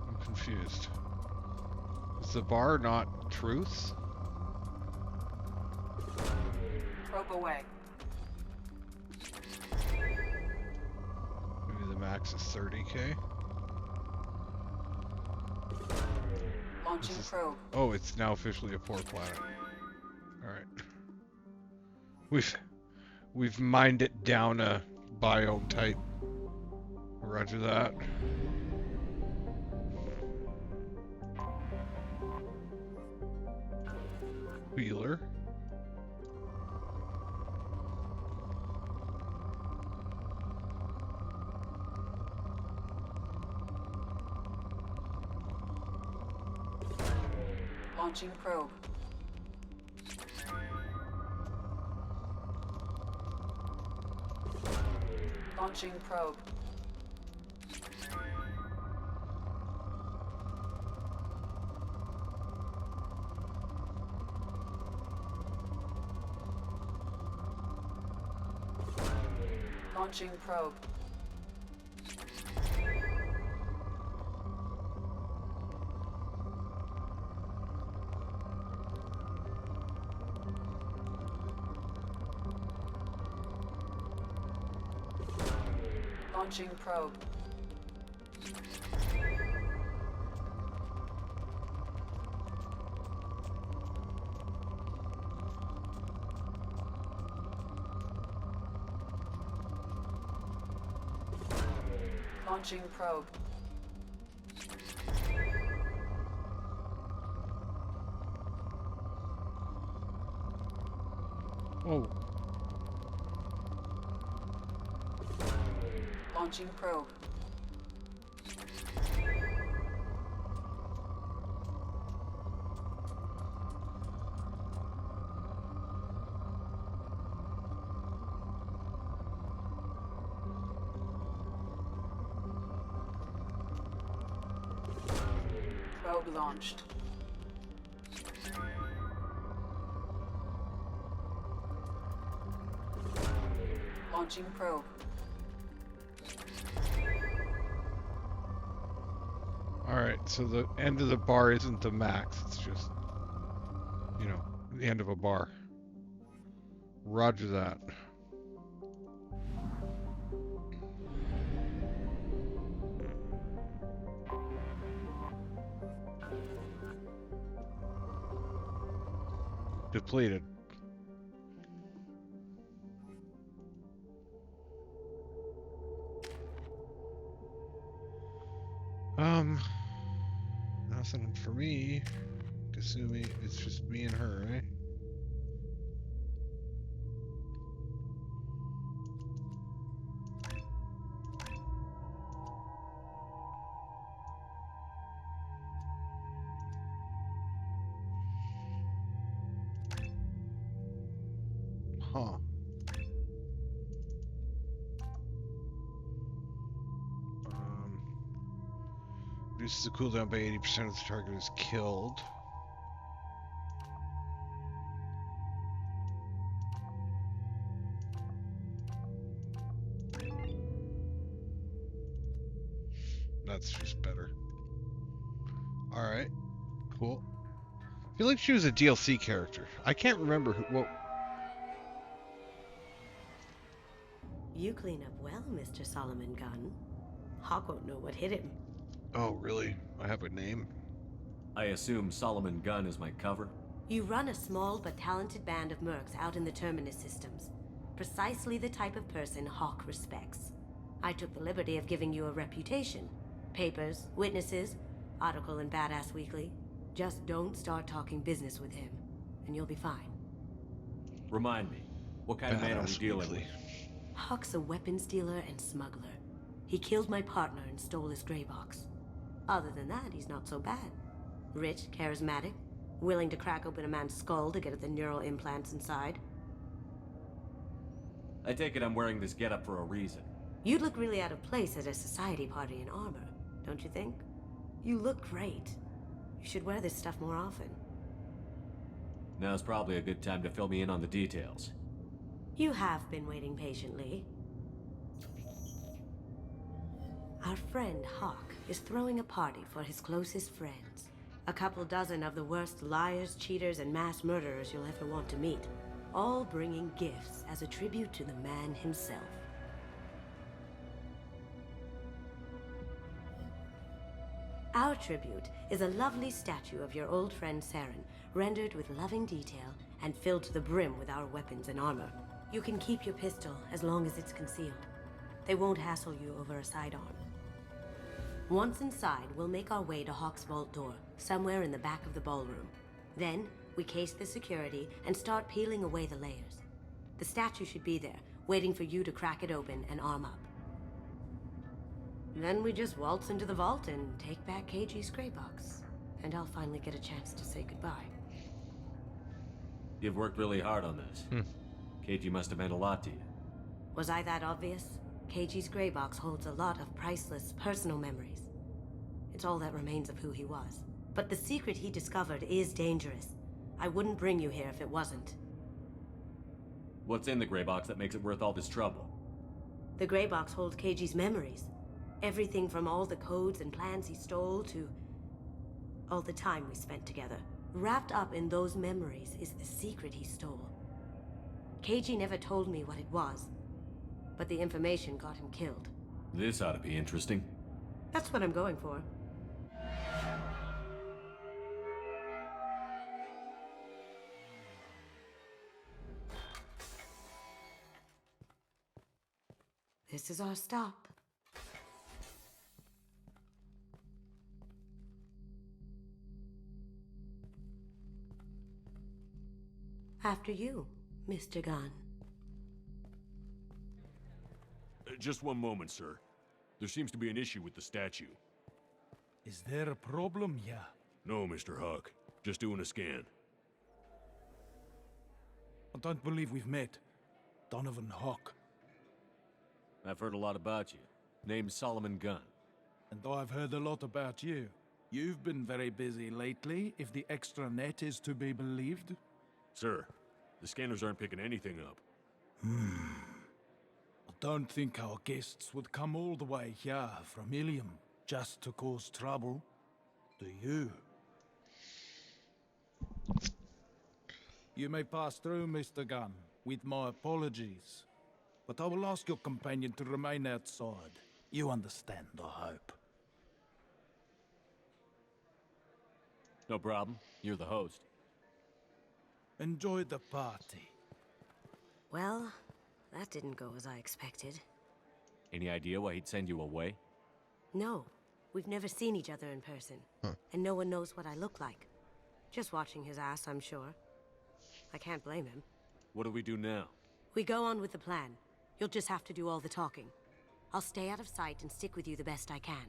Speaker 1: I'm confused. Is the bar not truths?
Speaker 2: Probe away.
Speaker 1: Maybe the max is 30k?
Speaker 2: Launching probe.
Speaker 1: Oh, it's now officially a poor planet. Alright. We've mined it down a biome type. Roger that. Wheeler.
Speaker 2: Launching probe. Launching probe. Launching probe. Launching probe. Launching probe.
Speaker 1: Whoa.
Speaker 2: Launching probe. Probe launched. Launching probe.
Speaker 1: Alright, so the end of the bar isn't the max, it's just, you know, the end of a bar. Roger that. depleted. Nothing for me. Assuming it's just me and her, right? Huh. Reduces the cooldown by 80% if the target is killed. That's just better. Alright. Cool. I feel like she was a DLC character. I can't remember what...
Speaker 9: You clean up well, Mr. Solomon Gunn. Hawk won't know what hit him.
Speaker 1: Oh, really? I have a name?
Speaker 8: I assume Solomon Gunn is my cover?
Speaker 9: You run a small but talented band of mercs out in the Terminus systems. Precisely the type of person Hawk respects. I took the liberty of giving you a reputation. Papers, witnesses, article in Badass Weekly. Just don't start talking business with him, and you'll be fine.
Speaker 8: Remind me, what kind of man are we dealing with?
Speaker 9: Hawk's a weapons dealer and smuggler. He killed my partner and stole his gray box. Other than that, he's not so bad. Rich, charismatic, willing to crack open a man's skull to get at the neural implants inside.
Speaker 8: I take it I'm wearing this getup for a reason.
Speaker 9: You'd look really out of place at a society party in armor, don't you think? You look great. You should wear this stuff more often.
Speaker 8: Now's probably a good time to fill me in on the details.
Speaker 9: You have been waiting patiently. Our friend Hawk is throwing a party for his closest friends. A couple dozen of the worst liars, cheaters, and mass murderers you'll ever want to meet. All bringing gifts as a tribute to the man himself. Our tribute is a lovely statue of your old friend Saren, rendered with loving detail and filled to the brim with our weapons and armor. You can keep your pistol as long as it's concealed. They won't hassle you over a sidearm. Once inside, we'll make our way to Hawk's vault door, somewhere in the back of the ballroom. Then, we case the security and start peeling away the layers. The statue should be there, waiting for you to crack it open and arm up. Then we just waltz into the vault and take back KG's gray box. And I'll finally get a chance to say goodbye.
Speaker 8: You've worked really hard on this. KG must have meant a lot to you.
Speaker 9: Was I that obvious? KG's gray box holds a lot of priceless personal memories. It's all that remains of who he was. But the secret he discovered is dangerous. I wouldn't bring you here if it wasn't.
Speaker 8: What's in the gray box that makes it worth all this trouble?
Speaker 9: The gray box holds KG's memories. Everything from all the codes and plans he stole to all the time we spent together. Wrapped up in those memories is the secret he stole. KG never told me what it was, but the information got him killed.
Speaker 8: This ought to be interesting.
Speaker 9: That's what I'm going for. This is our stop. After you, Mr. Gunn.
Speaker 17: Just one moment, sir. There seems to be an issue with the statue.
Speaker 5: Is there a problem here?
Speaker 17: No, Mr. Hawk. Just doing a scan.
Speaker 5: I don't believe we've met. Donovan Hawk.
Speaker 8: I've heard a lot about you. Name's Solomon Gunn.
Speaker 5: And I've heard a lot about you. You've been very busy lately, if the extra net is to be believed.
Speaker 17: Sir, the scanners aren't picking anything up.
Speaker 5: I don't think our guests would come all the way here from Ilium just to cause trouble. Do you? You may pass through, Mr. Gunn, with my apologies. But I will ask your companion to remain outside. You understand, I hope.
Speaker 8: No problem. You're the host.
Speaker 5: Enjoy the party.
Speaker 9: Well, that didn't go as I expected.
Speaker 8: Any idea why he'd send you away?
Speaker 9: No, we've never seen each other in person.
Speaker 1: Huh.
Speaker 9: And no one knows what I look like. Just watching his ass, I'm sure. I can't blame him.
Speaker 8: What do we do now?
Speaker 9: We go on with the plan. You'll just have to do all the talking. I'll stay out of sight and stick with you the best I can.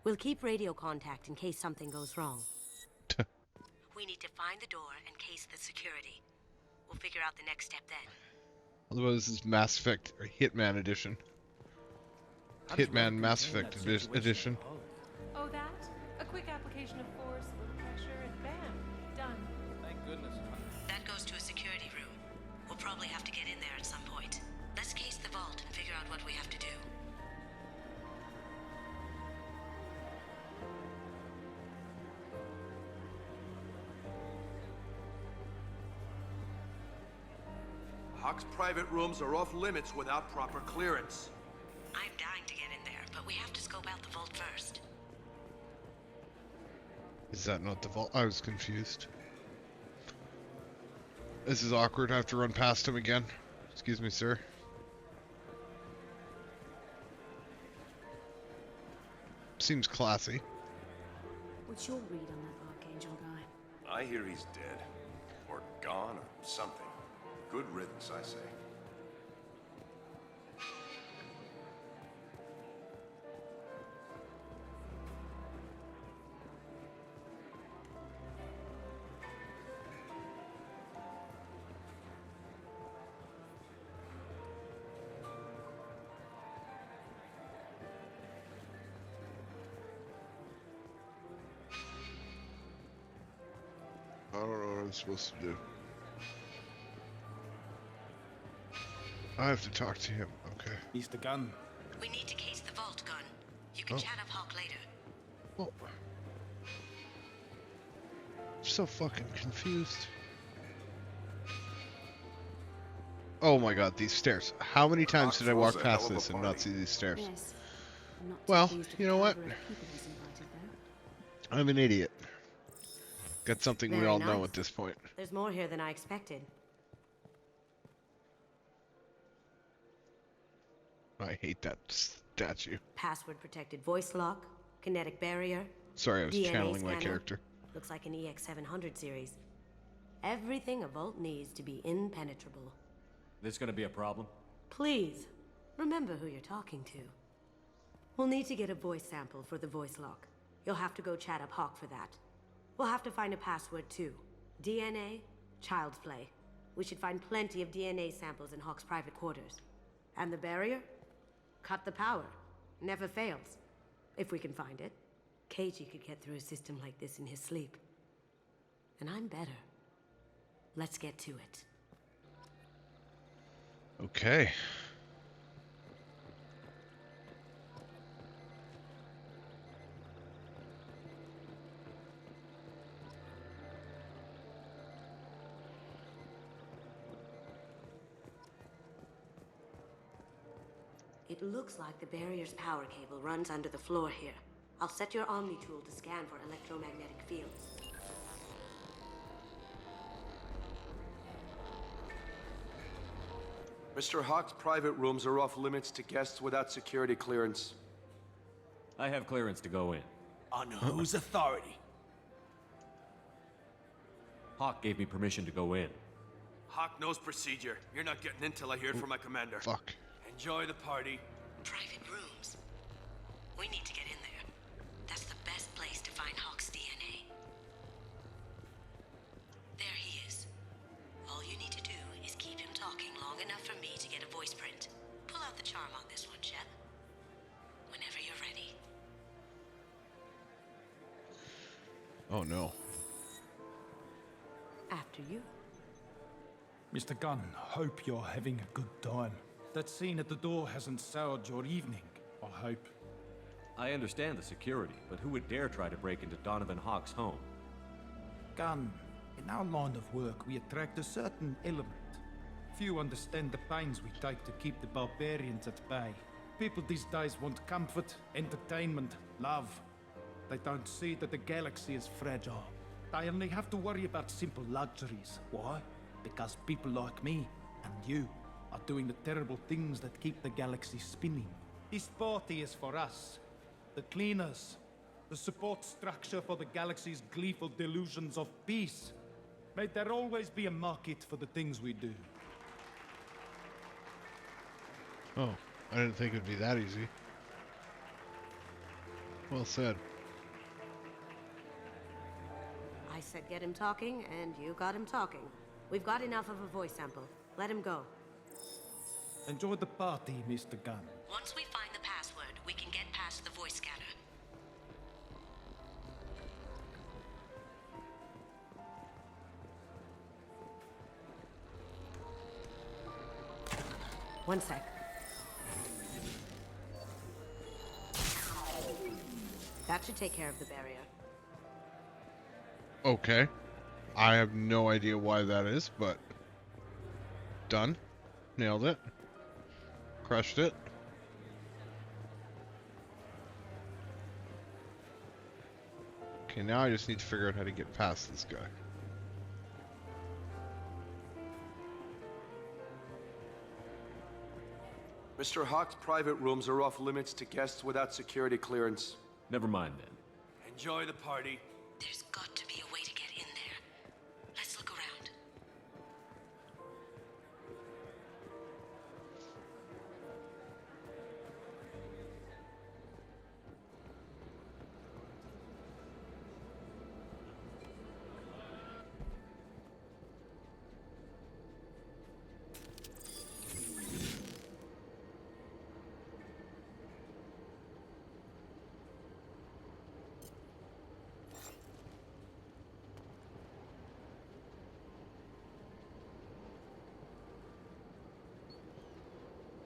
Speaker 9: We'll keep radio contact in case something goes wrong. We need to find the door and case the security. We'll figure out the next step then.
Speaker 1: Otherwise, this is Mass Effect or Hitman Edition. Hitman Mass Effect Edition.
Speaker 10: Oh, that? A quick application of force, a little pressure, and bam, done.
Speaker 25: Thank goodness.
Speaker 9: That goes to a security room. We'll probably have to get in there at some point. Let's case the vault and figure out what we have to do.
Speaker 4: Hawk's private rooms are off limits without proper clearance.
Speaker 9: I'm dying to get in there, but we have to scope out the vault first.
Speaker 1: Is that not the vault? I was confused. This is awkward. I have to run past him again. Excuse me, sir. Seems classy.
Speaker 11: What's your read on that Archangel guy?
Speaker 18: I hear he's dead. Or gone, or something. Good riddance, I say. I don't know what I'm supposed to do. I have to talk to him, okay.
Speaker 5: Mr. Gunn.
Speaker 9: We need to case the vault, Gunn. You can chat up Hawk later.
Speaker 1: Well, I'm so fucking confused. Oh my god, these stairs. How many times did I walk past this and not see these stairs?
Speaker 11: Yes. I'm not too
Speaker 1: Well,
Speaker 11: pleased with
Speaker 1: you
Speaker 11: the
Speaker 1: know what?
Speaker 11: caliber of people he's invited, though.
Speaker 1: I'm an idiot. Got something we
Speaker 9: Very
Speaker 1: all know
Speaker 9: nice.
Speaker 1: at this point.
Speaker 9: There's more here than I expected.
Speaker 1: I hate that statue.
Speaker 9: Password protected voice lock, kinetic barrier.
Speaker 1: Sorry, I was
Speaker 9: DNA
Speaker 1: channeling my
Speaker 9: scanner.
Speaker 1: character.
Speaker 9: Looks like an EX700 series. Everything a vault needs to be impenetrable.
Speaker 8: This gonna be a problem?
Speaker 9: Please, remember who you're talking to. We'll need to get a voice sample for the voice lock. You'll have to go chat up Hawk for that. We'll have to find a password too. DNA, child's play. We should find plenty of DNA samples in Hawk's private quarters. And the barrier? Cut the power. Never fails. If we can find it. Keiji could get through a system like this in his sleep. And I'm better. Let's get to it.
Speaker 1: Okay.
Speaker 9: It looks like the barrier's power cable runs under the floor here. I'll set your Omni tool to scan for electromagnetic fields.
Speaker 4: Mr. Hawk's private rooms are off limits to guests without security clearance.
Speaker 8: I have clearance to go in.
Speaker 4: On whose authority?
Speaker 8: Hawk gave me permission to go in.
Speaker 4: Hawk knows procedure. You're not getting in till I hear it from my commander.
Speaker 1: Fuck.
Speaker 4: Enjoy the party.
Speaker 9: Private rooms. We need to get in there. That's the best place to find Hawk's DNA. There he is. All you need to do is keep him talking long enough for me to get a voice print. Pull out the charm on this one, Shep. Whenever you're ready.
Speaker 1: Oh no.
Speaker 9: After you.
Speaker 5: Mr. Gunn, hope you're having a good time. That scene at the door hasn't soured your evening, I hope.
Speaker 8: I understand the security, but who would dare try to break into Donovan Hawk's home?
Speaker 5: Gunn, in our line of work, we attract a certain element. Few understand the pains we take to keep the barbarians at bay. People these days want comfort, entertainment, love. They don't see that the galaxy is fragile. They only have to worry about simple luxuries. Why? Because people like me and you are doing the terrible things that keep the galaxy spinning. This party is for us, the cleaners, the support structure for the galaxy's gleeful delusions of peace. May there always be a market for the things we do.
Speaker 1: Oh, I didn't think it'd be that easy. Well said.
Speaker 9: I said get him talking, and you got him talking. We've got enough of a voice sample. Let him go.
Speaker 5: Enjoy the party, Mr. Gunn.
Speaker 9: Once we find the password, we can get past the voice scanner. One sec. That should take care of the barrier.
Speaker 1: Okay. I have no idea why that is, but done. Nailed it. Crushed it. Okay, now I just need to figure out how to get past this guy.
Speaker 4: Mr. Hawk's private rooms are off limits to guests without security clearance.
Speaker 8: Never mind then.
Speaker 4: Enjoy the party.
Speaker 9: There's got to be a way to get in there. Let's look around.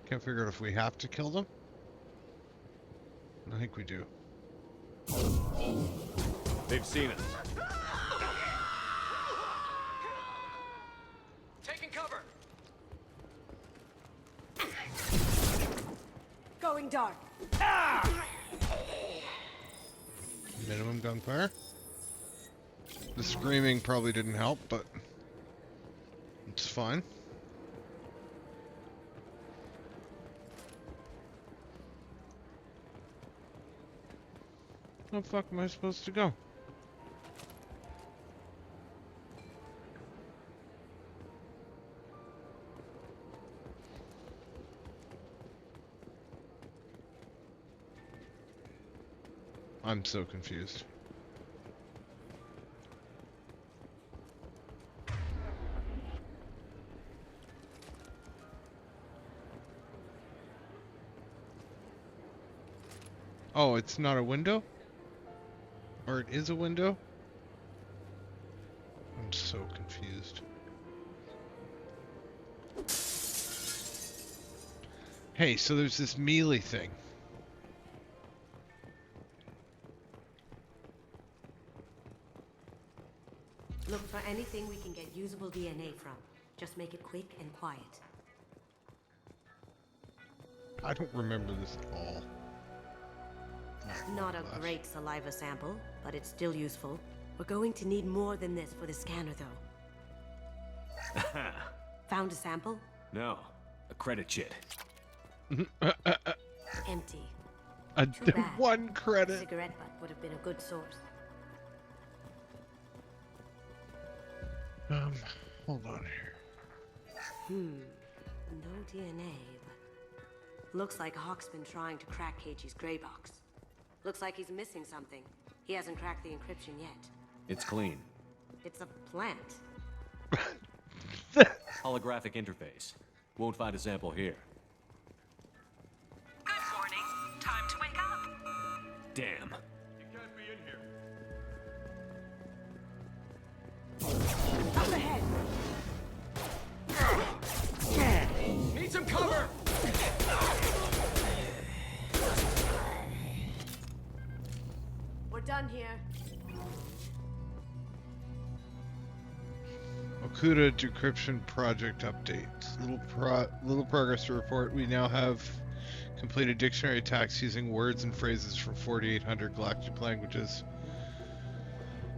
Speaker 1: Can't figure out if we have to kill them. I think we do.
Speaker 8: They've seen us.
Speaker 10: Taking cover.
Speaker 9: Going dark.
Speaker 1: Minimum gunfire. The screaming probably didn't help, but it's fine. How the fuck am I supposed to go? I'm so confused. Oh, it's not a window? Or it is a window? I'm so confused. Hey, so there's this melee thing.
Speaker 9: Look for anything we can get usable DNA from. Just make it quick and quiet.
Speaker 1: I don't remember this at all.
Speaker 9: Not a great saliva sample, but it's still useful. We're going to need more than this for the scanner, though. Found a sample?
Speaker 8: No, a credit chit.
Speaker 9: Empty.
Speaker 1: Too bad. One credit.
Speaker 9: A cigarette butt would have been a good source.
Speaker 1: Hold on here.
Speaker 9: No DNA, but looks like Hawk's been trying to crack Keiji's gray box. Looks like he's missing something. He hasn't cracked the encryption yet.
Speaker 8: It's clean.
Speaker 9: It's a plant.
Speaker 8: Holographic interface. Won't find a sample here.
Speaker 10: Good morning. Time to wake up.
Speaker 8: Damn.
Speaker 4: You can't be in here.
Speaker 9: Up ahead!
Speaker 10: Need some cover!
Speaker 9: We're done here.
Speaker 1: Okuda decryption project update. Little progress to report. We now have Completed dictionary attacks using words and phrases from 4,800 galactic languages.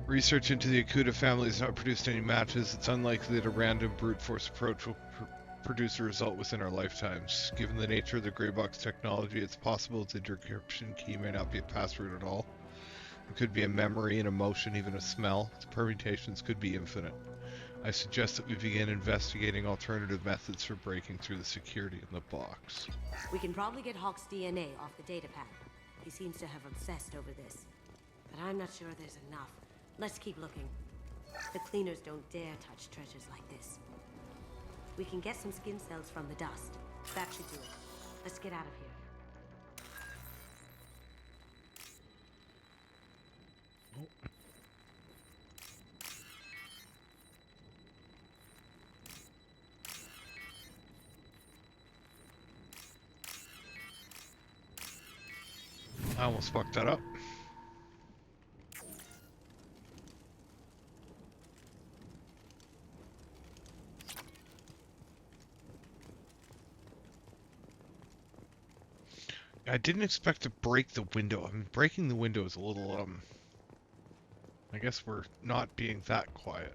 Speaker 1: Research into the Akuda family has not produced any matches. It's unlikely that a random brute force approach will produce a result within our lifetimes. Given the nature of the gray box technology, it's possible that the decryption key may not be a password at all. It could be a memory, an emotion, even a smell. The permutations could be infinite. I suggest that we begin investigating alternative methods for breaking through the security in the box.
Speaker 9: We can probably get Hawk's DNA off the datapad. He seems to have obsessed over this. But I'm not sure there's enough. Let's keep looking. The cleaners don't dare touch treasures like this. We can get some skin cells from the dust. That should do it. Let's get out of here.
Speaker 1: I almost fucked that up. I didn't expect to break the window. I mean, breaking the window is a little, I guess we're not being that quiet.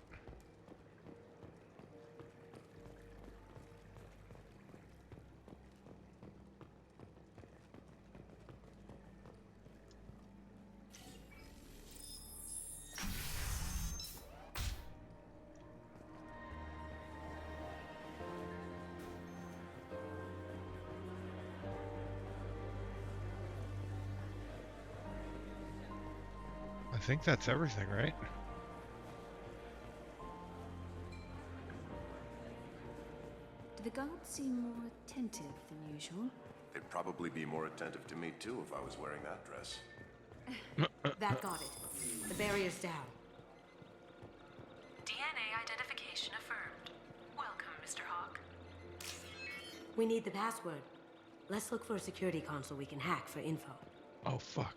Speaker 1: I think that's everything, right?
Speaker 11: Do the guards seem more attentive than usual?
Speaker 6: They'd probably be more attentive to me too if I was wearing that dress.
Speaker 9: That got it. The barrier's down.
Speaker 10: DNA identification affirmed. Welcome, Mr. Hawk.
Speaker 9: We need the password. Let's look for a security console we can hack for info.
Speaker 1: Oh, fuck.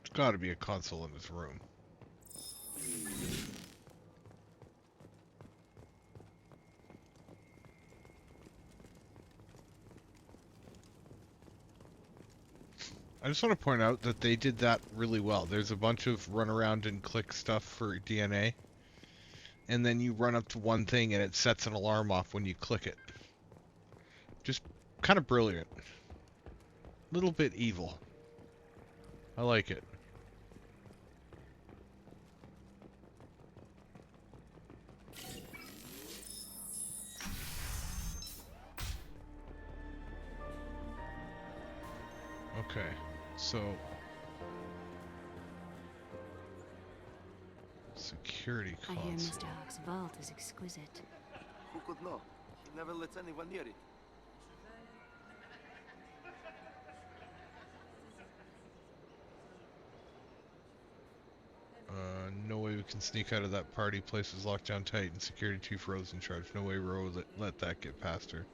Speaker 1: There's got to be a console in this room. I just want to point out that they did that really well. There's a bunch of run around and click stuff for DNA. And then you run up to one thing and it sets an alarm off when you click it. Just kind of brilliant. Little bit evil. I like it. Okay, so security
Speaker 11: I hear
Speaker 1: console.
Speaker 11: Mr. Hawk's vault is exquisite.
Speaker 4: Who could know? He never lets anyone near it.
Speaker 1: No way we can sneak out of that party. Place is locked down tight and security chief Rose in charge. No way Rose let that get past her.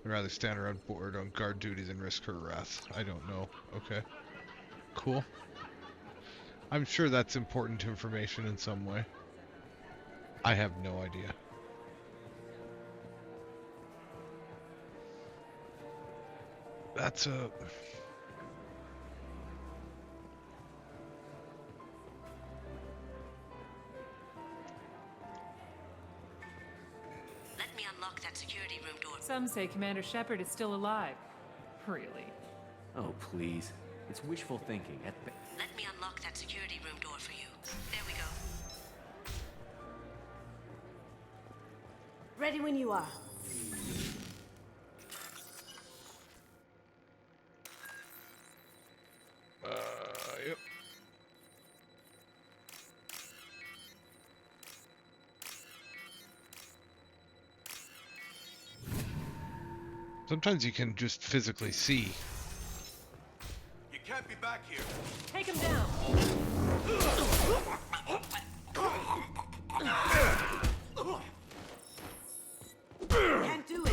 Speaker 1: I'd rather stand around bored on guard duty than risk her wrath. I don't know. Okay. Cool. I'm sure that's important information in some way. I have no idea. That's a...
Speaker 9: Let me unlock that security room door.
Speaker 19: Some say Commander Shepard is still alive. Really?
Speaker 13: Oh, please. It's wishful thinking.
Speaker 9: Let me unlock that security room door for you. There we go. Ready when you are.
Speaker 1: Yep. Sometimes you can just physically see.
Speaker 4: You can't be back here.
Speaker 19: Take him down!
Speaker 9: Can't do it.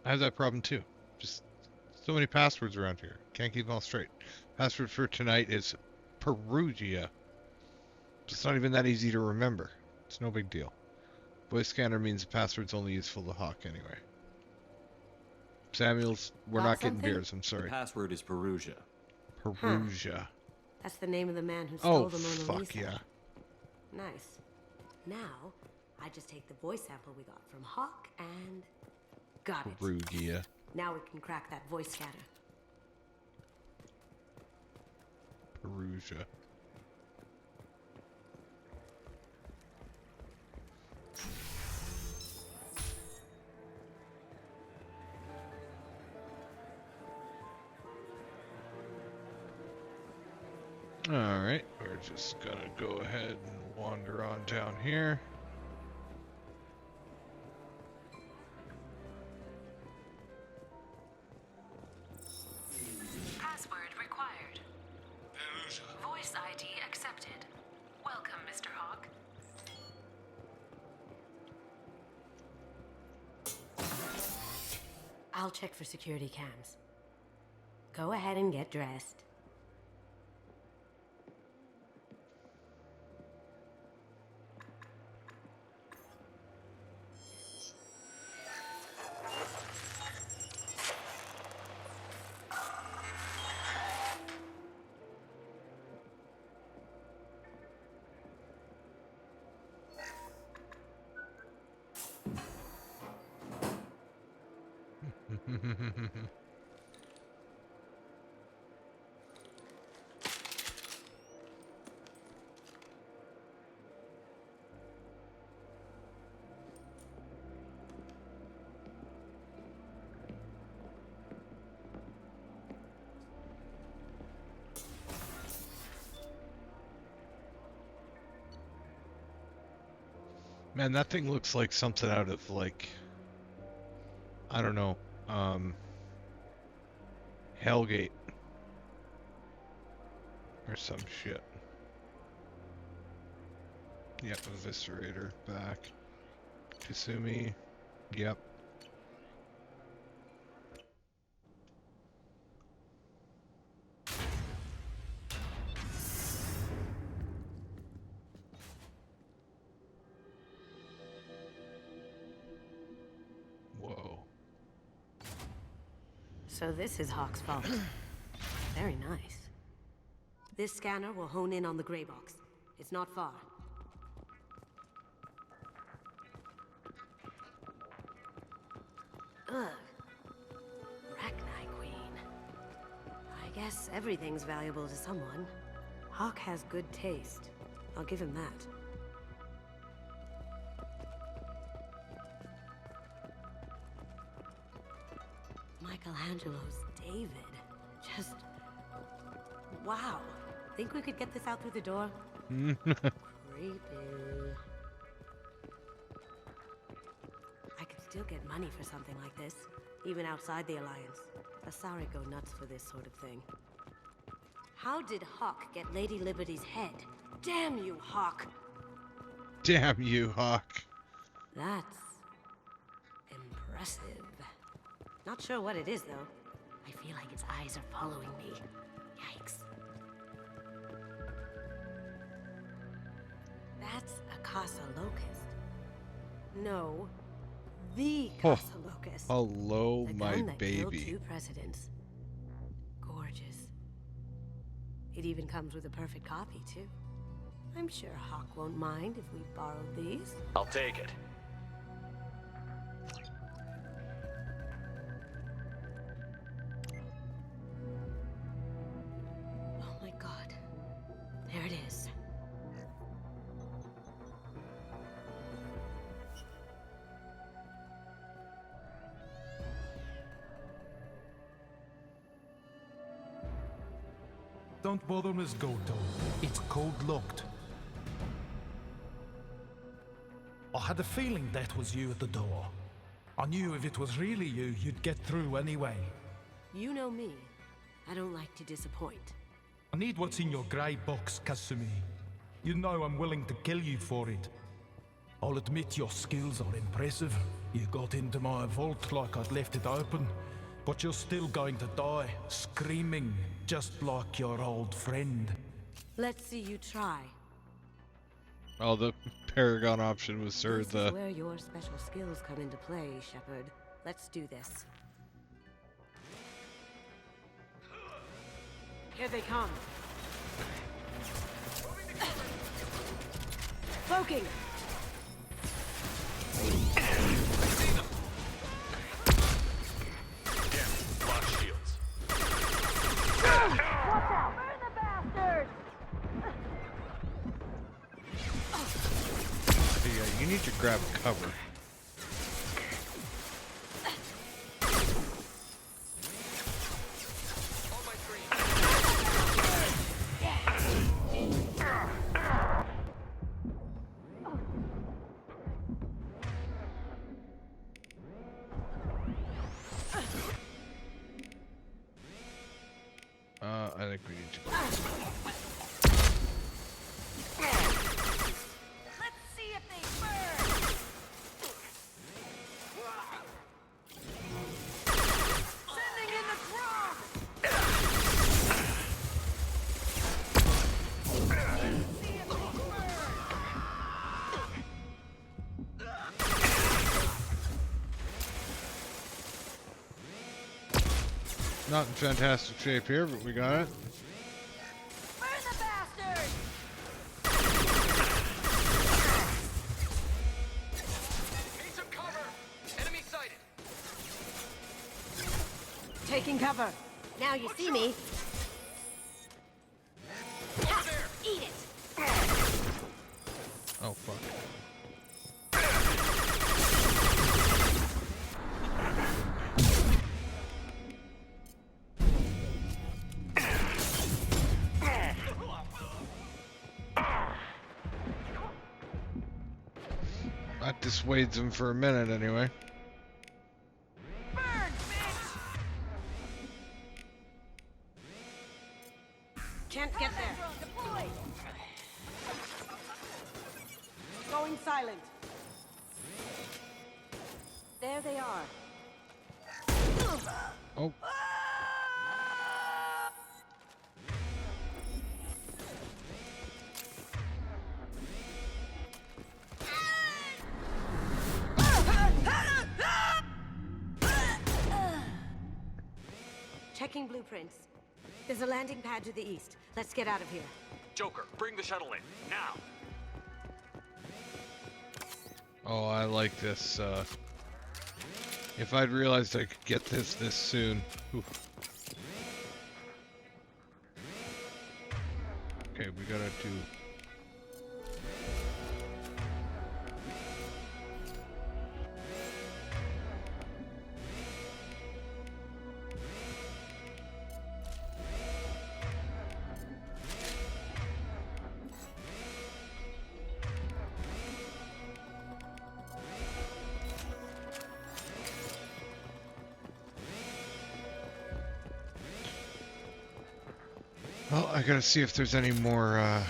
Speaker 1: I have that problem too. Just so many passwords around here. Can't keep them all straight. Password for tonight is Perugia. It's not even that easy to remember. It's no big deal. Voice scanner means the password's only useful to Hawk anyway. Samuels, we're not getting beers, I'm sorry.
Speaker 8: The password is Perugia.
Speaker 1: Perugia.
Speaker 9: That's the name of the man who stole
Speaker 1: Oh,
Speaker 9: the Mona
Speaker 1: fuck
Speaker 9: Lisa.
Speaker 1: yeah.
Speaker 9: Nice. Now, I just take the voice sample we got from Hawk and... got it.
Speaker 1: Perugia.
Speaker 9: Now we can crack that voice scanner.
Speaker 1: Perugia. Alright, we're just gonna go ahead and wander on down here.
Speaker 10: Password required. Voice ID accepted. Welcome, Mr. Hawk.
Speaker 9: I'll check for security cams. Go ahead and get dressed.
Speaker 1: Man, that thing looks like something out of, like, I don't know, Hellgate. Or some shit. Yep, Eviscerator back. Kasumi. Yep. Whoa.
Speaker 9: So this is Hawk's fault. Very nice. This scanner will hone in on the gray box. It's not far. Ugh. Arachnite Queen. I guess everything's valuable to someone. Hawk has good taste. I'll give him that. Michelangelo's David. Just... wow. Think we could get this out through the door? Creepy. I could still get money for something like this, even outside the Alliance. Asari go nuts for this sort of thing. How did Hawk get Lady Liberty's head? Damn you, Hawk!
Speaker 1: Damn you, Hawk.
Speaker 9: That's... impressive. Not sure what it is, though. I feel like its eyes are following me. Yikes. That's a Casa Locust. No, the Casa Locust.
Speaker 1: Hello,
Speaker 9: the
Speaker 1: my
Speaker 9: gun that killed
Speaker 1: baby.
Speaker 9: 2 presidents. Gorgeous. It even comes with a perfect copy, too. I'm sure Hawk won't mind if we borrow these.
Speaker 20: I'll take it.
Speaker 9: Oh my god. There it is.
Speaker 5: Don't bother, Miss Goto. It's code locked. I had a feeling that was you at the door. I knew if it was really you, you'd get through anyway.
Speaker 9: You know me. I don't like to disappoint.
Speaker 5: I need what's in your grey box, Kasumi. You know I'm willing to kill you for it. I'll admit your skills are impressive. You got into my vault like I'd left it open, but you're still going to die, screaming, just like your old friend.
Speaker 9: Let's see you try.
Speaker 1: Oh, the Paragon option was sir
Speaker 9: This
Speaker 1: the.
Speaker 9: is where your special skills come into play, Shepard. Let's do this. Here they come. Cloaking!
Speaker 20: Lock shields.
Speaker 9: Watch out! Burn the bastards!
Speaker 1: Yeah, you need to grab cover. I think we need to go.
Speaker 9: Let's see if they burn! Sending in the drop!
Speaker 1: Not in fantastic shape here, but we got it.
Speaker 9: Burn the bastards!
Speaker 20: Need some cover! Enemy sighted!
Speaker 9: Taking cover. Now you see me. Ha! Eat it!
Speaker 1: Oh fuck. That dissuades him for a minute anyway.
Speaker 9: Can't get there. Going silent. There they are.
Speaker 1: Oh.
Speaker 9: Checking blueprints. There's a landing pad to the east. Let's get out of here.
Speaker 20: Joker, bring the shuttle in, now!
Speaker 1: Oh, I like this. If I'd realized I could get this soon. Oof. Okay, we gotta do. Well, I gotta see if there's any more,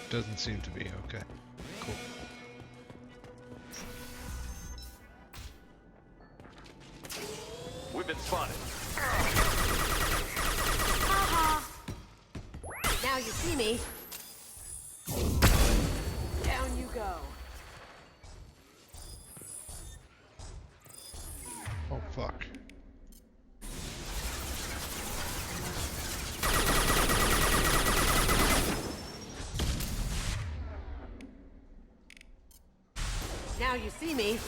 Speaker 1: Doesn't seem to be. Okay. Cool.
Speaker 20: We've been spotted.
Speaker 9: Haha! Now you see me. Down you go.
Speaker 1: Oh, fuck.
Speaker 9: Now you see me.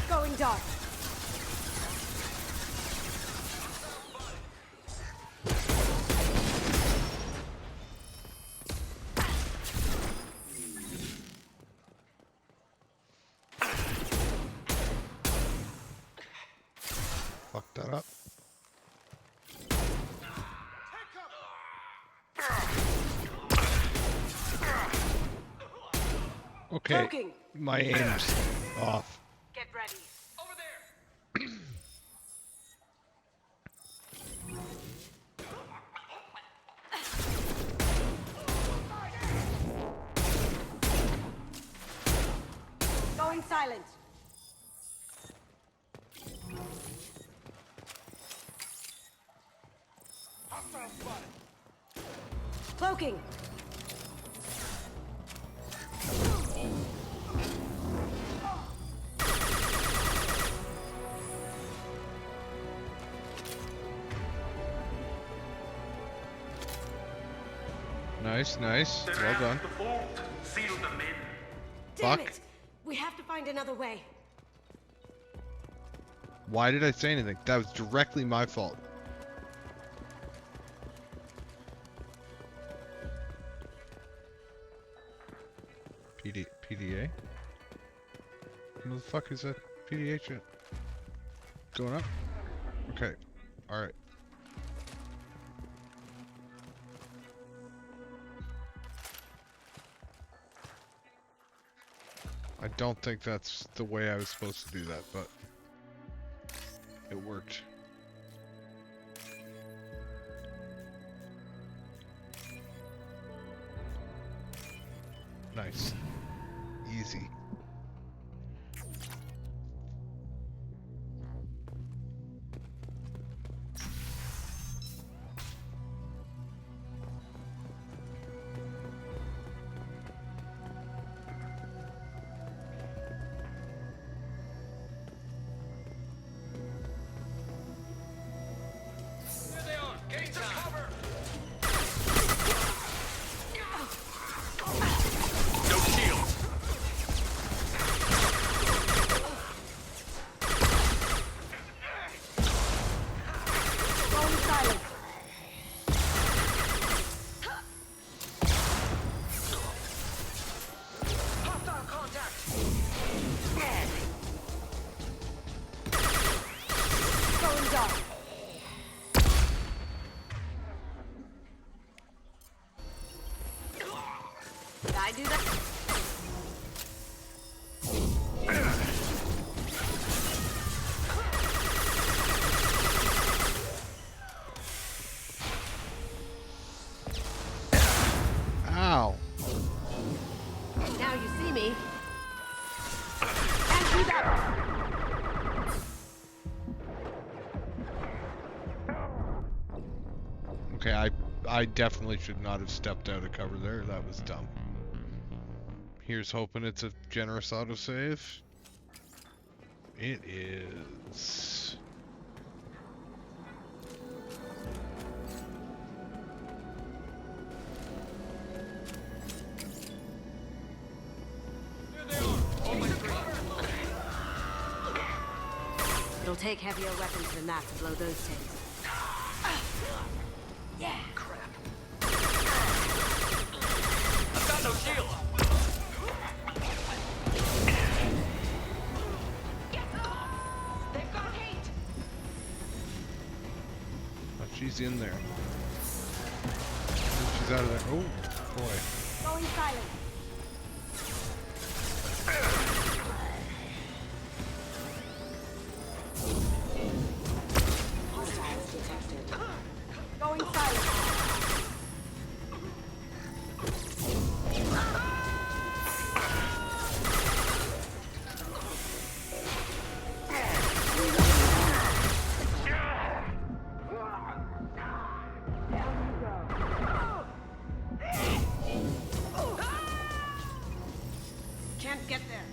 Speaker 9: Going dark.
Speaker 1: Okay,
Speaker 9: Cloaking.
Speaker 1: my aim's off.
Speaker 9: Get ready. Over there. Going silent. Cloaking.
Speaker 1: Nice, nice. Well done.
Speaker 9: Damn
Speaker 1: Fuck.
Speaker 9: it! We have to find another way.
Speaker 1: Why did I say anything? That was directly my fault. PDA? What the fuck is that PDA shit? Going up? Okay. Alright. I don't think that's the way I was supposed to do that, but it worked. Nice. Easy.
Speaker 9: I do that.
Speaker 1: Ow.
Speaker 9: Now you see me. And do that.
Speaker 1: Okay, I definitely should not have stepped out of cover there. That was dumb. Here's hoping it's a generous autosave. It is.
Speaker 9: It'll take heavier weapons than that to blow those things. Yeah. Crap.
Speaker 20: I've got no shield.
Speaker 9: They've got hate.
Speaker 1: Oh, she's in there. She's out of there. Oh, boy.
Speaker 9: Going silent. Going silent. Can't get there.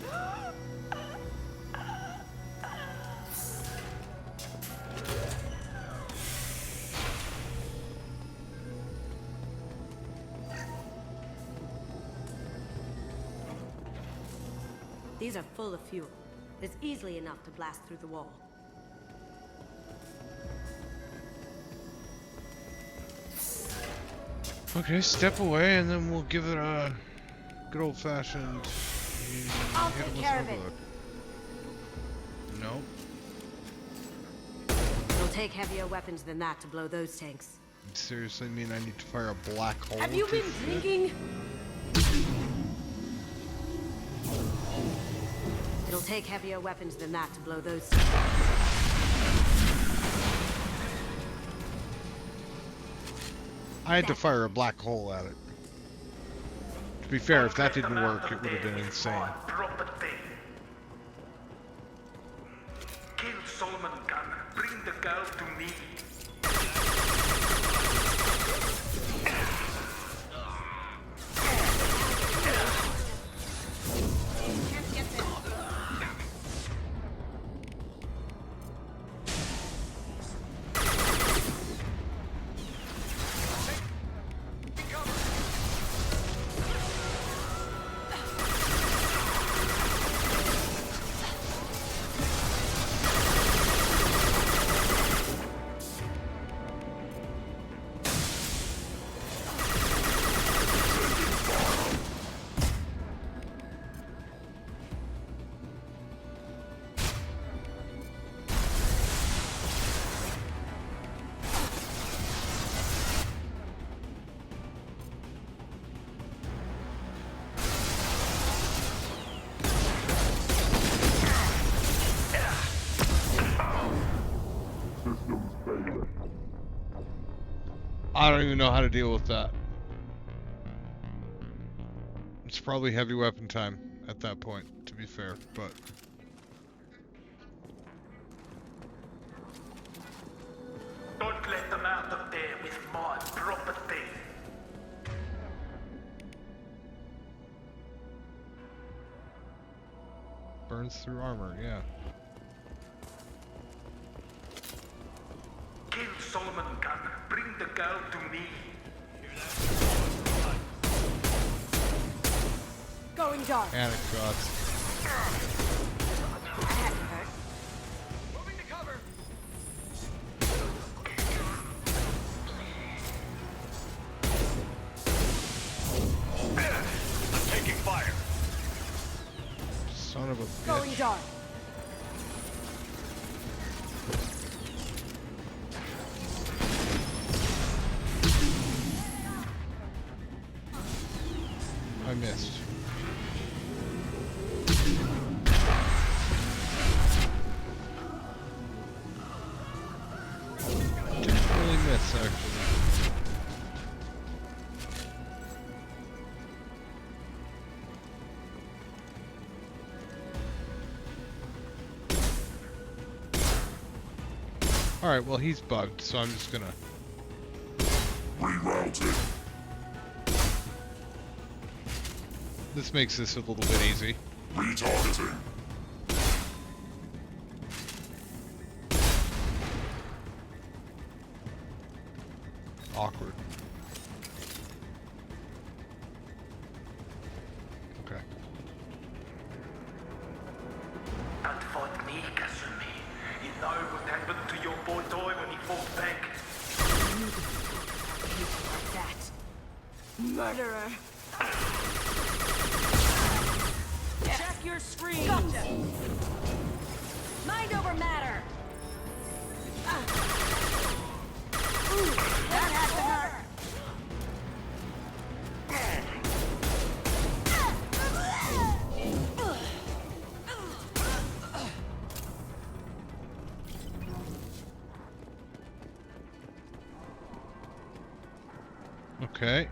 Speaker 9: These are full of fuel. It's easily enough to blast through the wall.
Speaker 1: Okay, step away and then we'll give it a good old-fashioned...
Speaker 9: I'll take care of it.
Speaker 1: Nope.
Speaker 9: It'll take heavier weapons than that to blow those tanks.
Speaker 1: You seriously mean I need to fire a black hole?
Speaker 9: Have you
Speaker 1: to
Speaker 9: been
Speaker 1: shit?
Speaker 9: drinking? It'll take heavier weapons than that to blow those.
Speaker 1: I had to fire a black hole at it. To be fair, if that didn't work, it would have been insane.
Speaker 5: Kill Solomon Gunn. Bring the girl to me.
Speaker 1: I don't even know how to deal with that. It's probably heavy weapon time at that point, to be fair, but...
Speaker 5: Don't let them out of there with my property.
Speaker 1: Burns through armor, yeah.
Speaker 5: Kill Solomon Gunn. Bring the girl to me.
Speaker 9: Going dark.
Speaker 1: Panic shots.
Speaker 9: That had to hurt.
Speaker 5: Moving to cover.
Speaker 21: I'm taking fire.
Speaker 1: Son of a bitch.
Speaker 9: Going dark.
Speaker 1: I missed. Didn't really miss, actually. Alright, well he's bugged, so I'm just gonna...
Speaker 18: Rerouted.
Speaker 1: This makes this a little bit easy.
Speaker 18: Retargeting.
Speaker 1: Awkward. Okay.
Speaker 5: Don't fight me, Kasumi. You know what happened to your boy Toy when he fought back.
Speaker 9: Like that. Murderer. Check your screen. Gotcha. Mind over matter. Ooh, that had to hurt.
Speaker 1: Okay.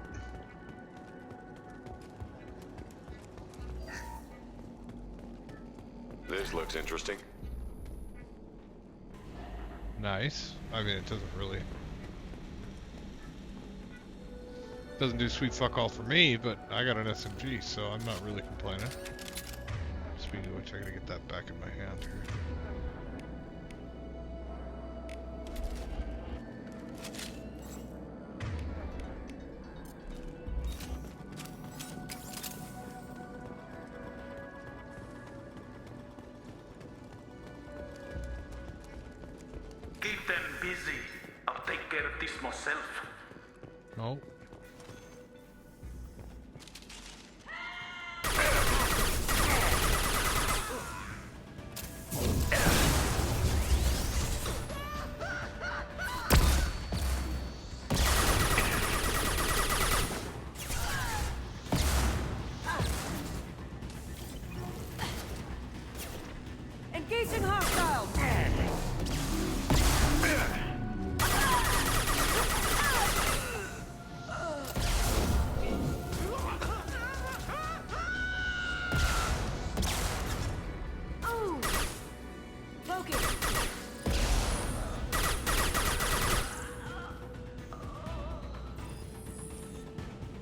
Speaker 20: This looks interesting.
Speaker 1: Nice. I mean, it doesn't really... Doesn't do sweet fuck all for me, but I got an SMG, so I'm not really complaining. Speaking of which, I gotta get that back in my hand here.
Speaker 5: Keep them busy. I'll take care of this myself.
Speaker 1: No.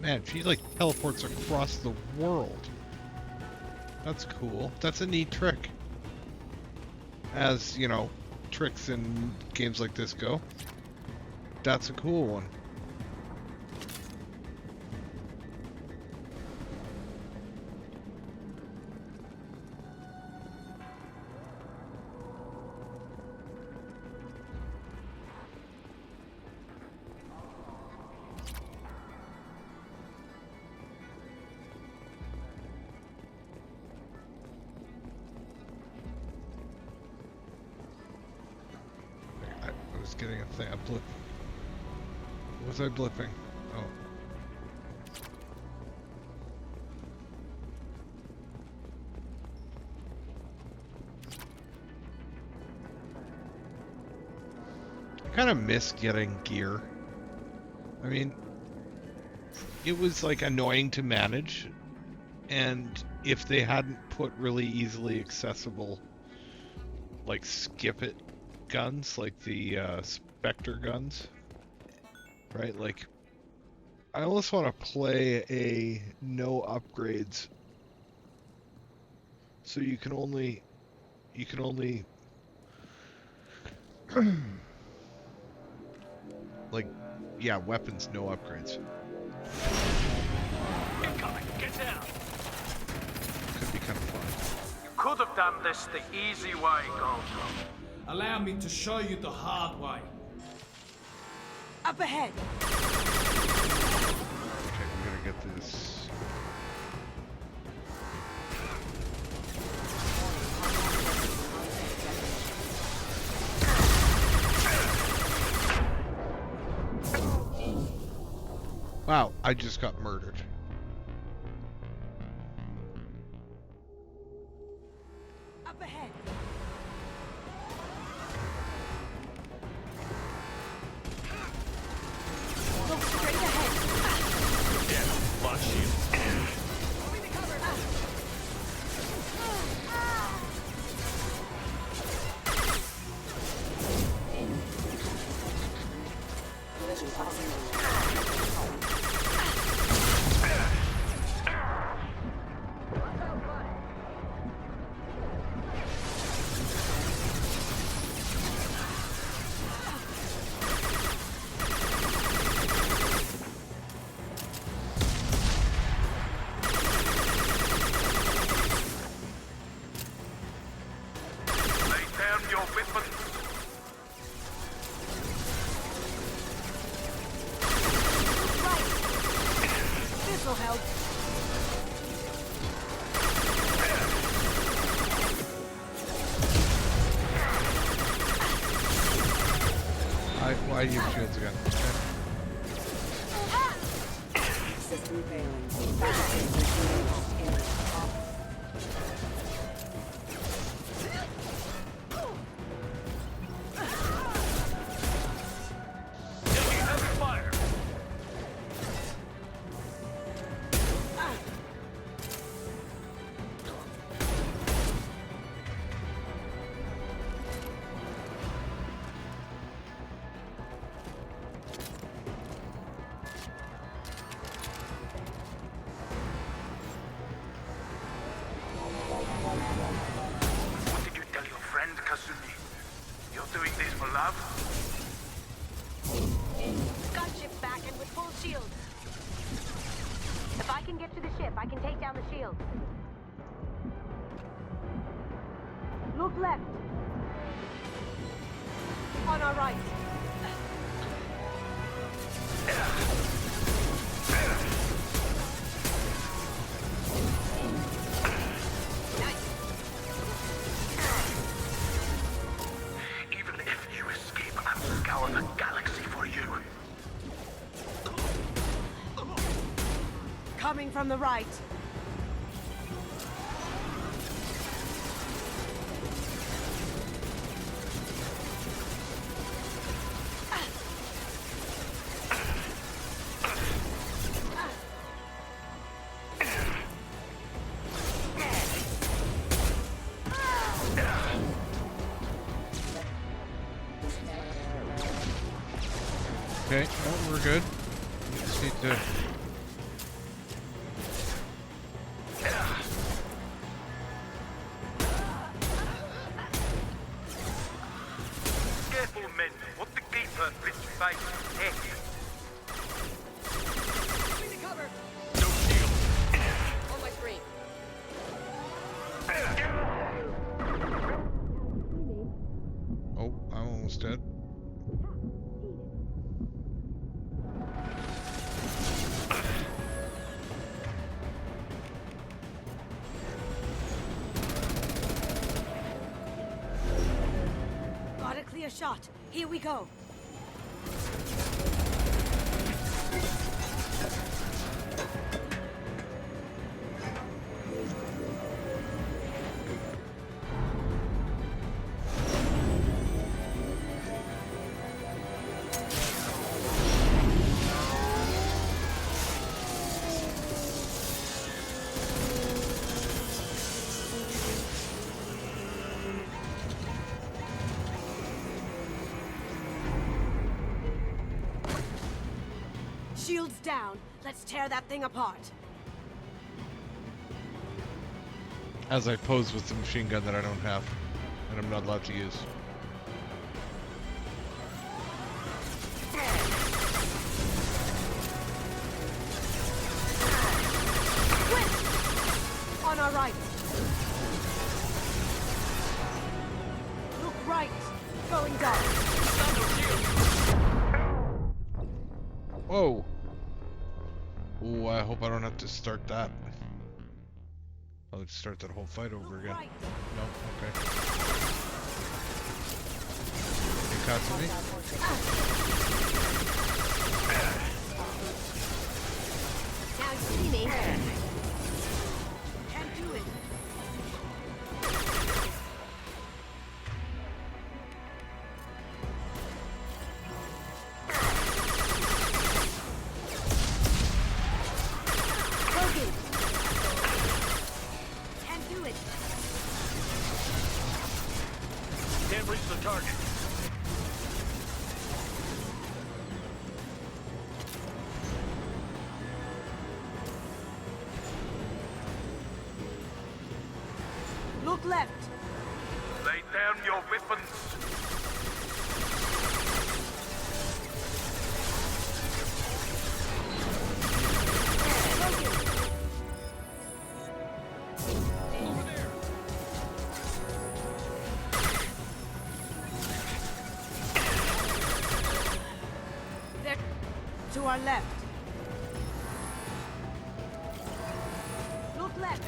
Speaker 1: Man, she like teleports across the world. That's cool. That's a neat trick. As, you know, tricks in games like this go. That's a cool one. I was getting a thing, a blip. Was I blipping? Oh. I kind of miss getting gear. I mean, it was like annoying to manage, and if they hadn't put really easily accessible, like skip it guns, like the Spectre guns, right? Like, I almost want to play a no upgrades, so you can only like, yeah, weapons no upgrades.
Speaker 5: Incoming, get down!
Speaker 1: Could be kind of fun.
Speaker 5: You could have done this the easy way, Goldblum. Allow me to show you the hard way.
Speaker 12: Up ahead!
Speaker 1: Okay, we're gonna get this. Wow, I just got murdered.
Speaker 12: Up ahead! Look straight ahead!
Speaker 5: Yeah, launch shield.
Speaker 12: Moving to cover!
Speaker 5: Lay down your weapon.
Speaker 12: This'll help.
Speaker 1: Why use shields again?
Speaker 12: System failing.
Speaker 5: Fire. What did you tell your friend, Kasumi? You're doing this for love?
Speaker 9: Gunship back and with full shields. If I can get to the ship, I can take down the shields.
Speaker 12: Look left. On our right.
Speaker 5: Even if you escape, I'll scour the galaxy for you.
Speaker 12: Coming from the right.
Speaker 1: Okay, no, we're good. We just need to
Speaker 12: shot. Here we go. Shields down. Let's tear that thing apart.
Speaker 1: As I pose with the machine gun that I don't have, and I'm not allowed to use.
Speaker 12: On our right. Look right. Going down.
Speaker 1: Whoa! Ooh, I hope I don't have to start that. I'll just start that whole fight over again. No? Okay. You catching me?
Speaker 12: Now you see me. Can't do it. Can't do it.
Speaker 4: Can't reach the target.
Speaker 12: Look left.
Speaker 4: Lay down your weapons.
Speaker 12: There. To our left. Look left.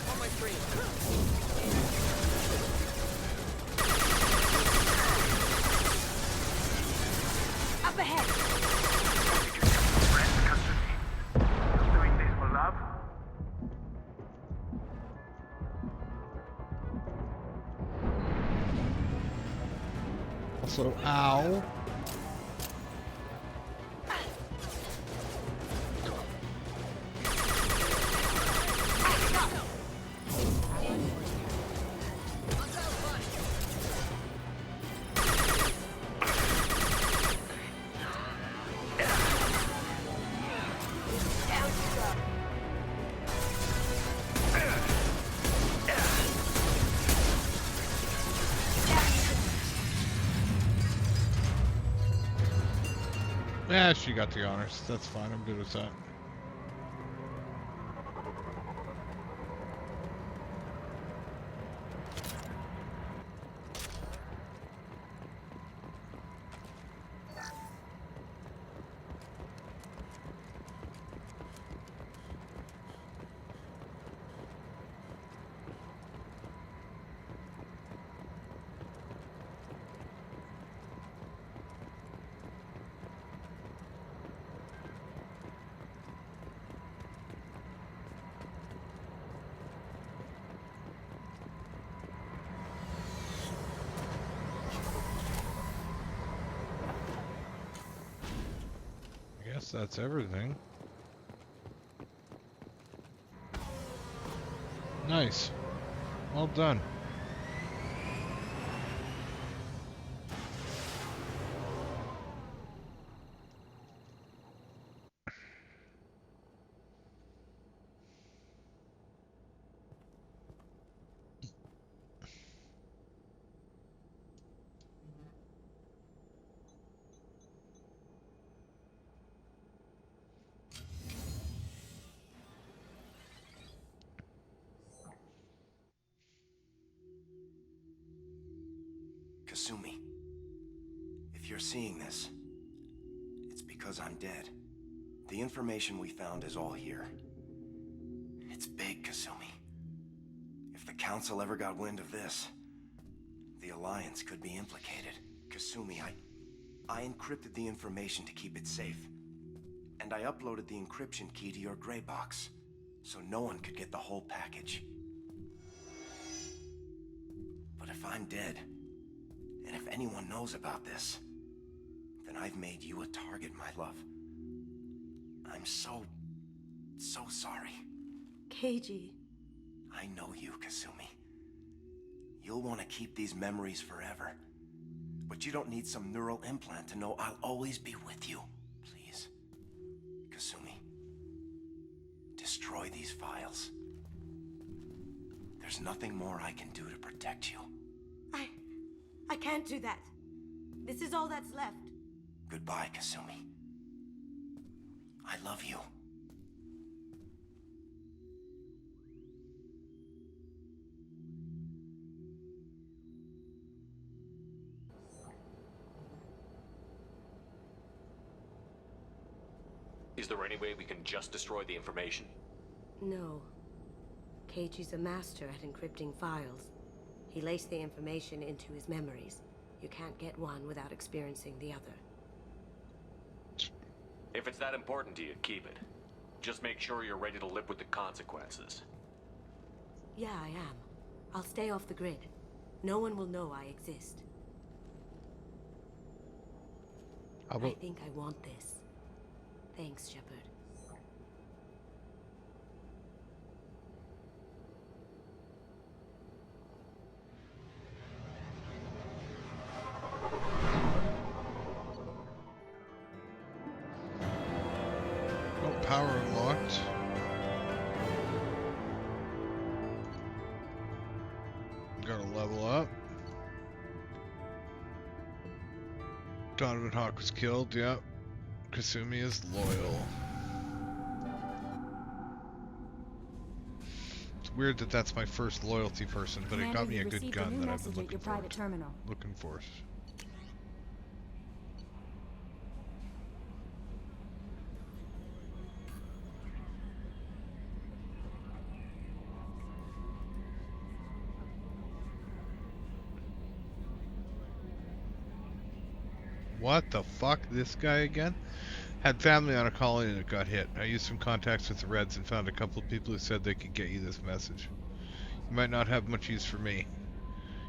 Speaker 2: On my screen.
Speaker 12: Up ahead.
Speaker 4: Doing this for love?
Speaker 1: Also, ow. Yeah, she got the honors. That's fine. I'm good with that. I guess that's everything. Nice. Well done.
Speaker 6: Kasumi, if you're seeing this, it's because I'm dead.
Speaker 15: The information we found is all here. It's big, Kasumi. If the Council ever got wind of this, the Alliance could be implicated. Kasumi, I encrypted the information to keep it safe. And I uploaded the encryption key to your gray box, so no one could get the whole package. But if I'm dead, and if anyone knows about this, then I've made you a target, my love. I'm so sorry.
Speaker 9: Keiji.
Speaker 15: I know you, Kasumi. You'll want to keep these memories forever. But you don't need some neural implant to know I'll always be with you. Please. Kasumi. Destroy these files. There's nothing more I can do to protect you.
Speaker 9: I can't do that. This is all that's left.
Speaker 15: Goodbye, Kasumi. I love you.
Speaker 20: Is there any way we can just destroy the information?
Speaker 9: No. Keiichi's a master at encrypting files. He laced the information into his memories. You can't get one without experiencing the other.
Speaker 20: If it's that important to you, keep it. Just make sure you're ready to live with the consequences.
Speaker 9: Yeah, I am. I'll stay off the grid. No one will know I exist. I think I want this. Thanks, Shepard.
Speaker 1: Oh, power unlocked. Gotta level up. Donovan Hawk was killed, yep. Kasumi is loyal. It's weird that that's my first loyalty person, but it got me a good gun that I've been looking for. What the fuck? This guy again? Had family on a colony that got hit. I used some contacts with the Reds and found a couple of people who said they could get you this message. You might not have much use for me.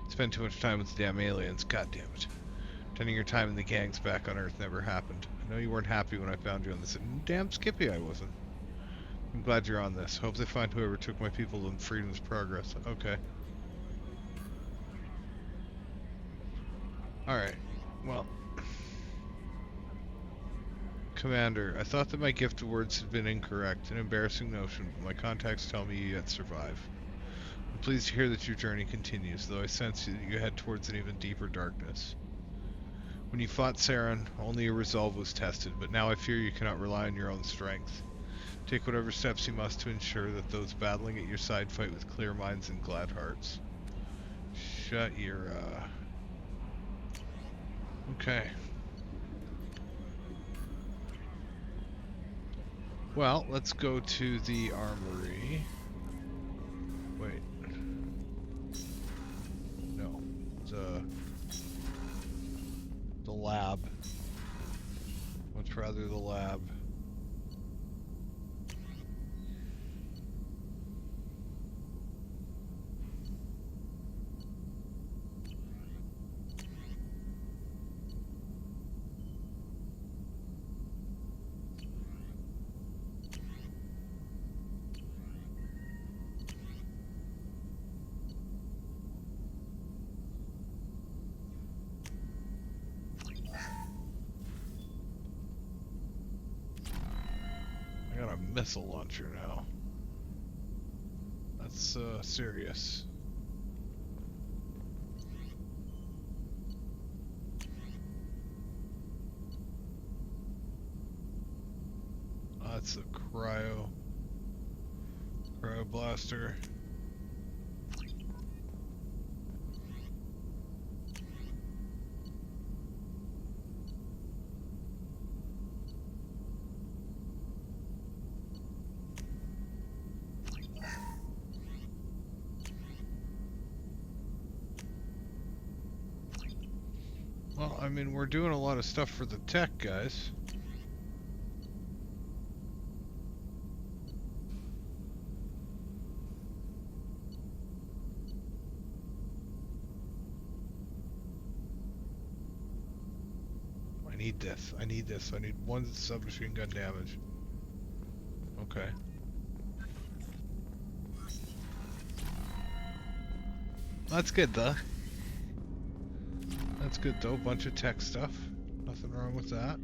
Speaker 1: You spend too much time with the damn aliens. God damn it. Turning your time in the gangs back on Earth never happened. I know you weren't happy when I found you on this. Damn Skippy I wasn't. I'm glad you're on this. Hope they find whoever took my people in Freedom's Progress. Okay. Alright. Well. Commander, I thought that my gift of words had been incorrect, an embarrassing notion, but my contacts tell me you yet survive. I'm pleased to hear that your journey continues, though I sense that you head towards an even deeper darkness. When you fought Saren, only your resolve was tested, but now I fear you cannot rely on your own strength. Take whatever steps you must to ensure that those battling at your side fight with clear minds and glad hearts. Shut your, Okay. Well, let's go to the armory. Wait. No. The lab. Much rather the lab. I got a missile launcher now. That's serious. That's a cryo blaster. Well, I mean, we're doing a lot of stuff for the tech guys. I need this. I need this. I need 1 submachine gun damage. Okay. That's good though. That's good though. Bunch of tech stuff. Nothing wrong with that.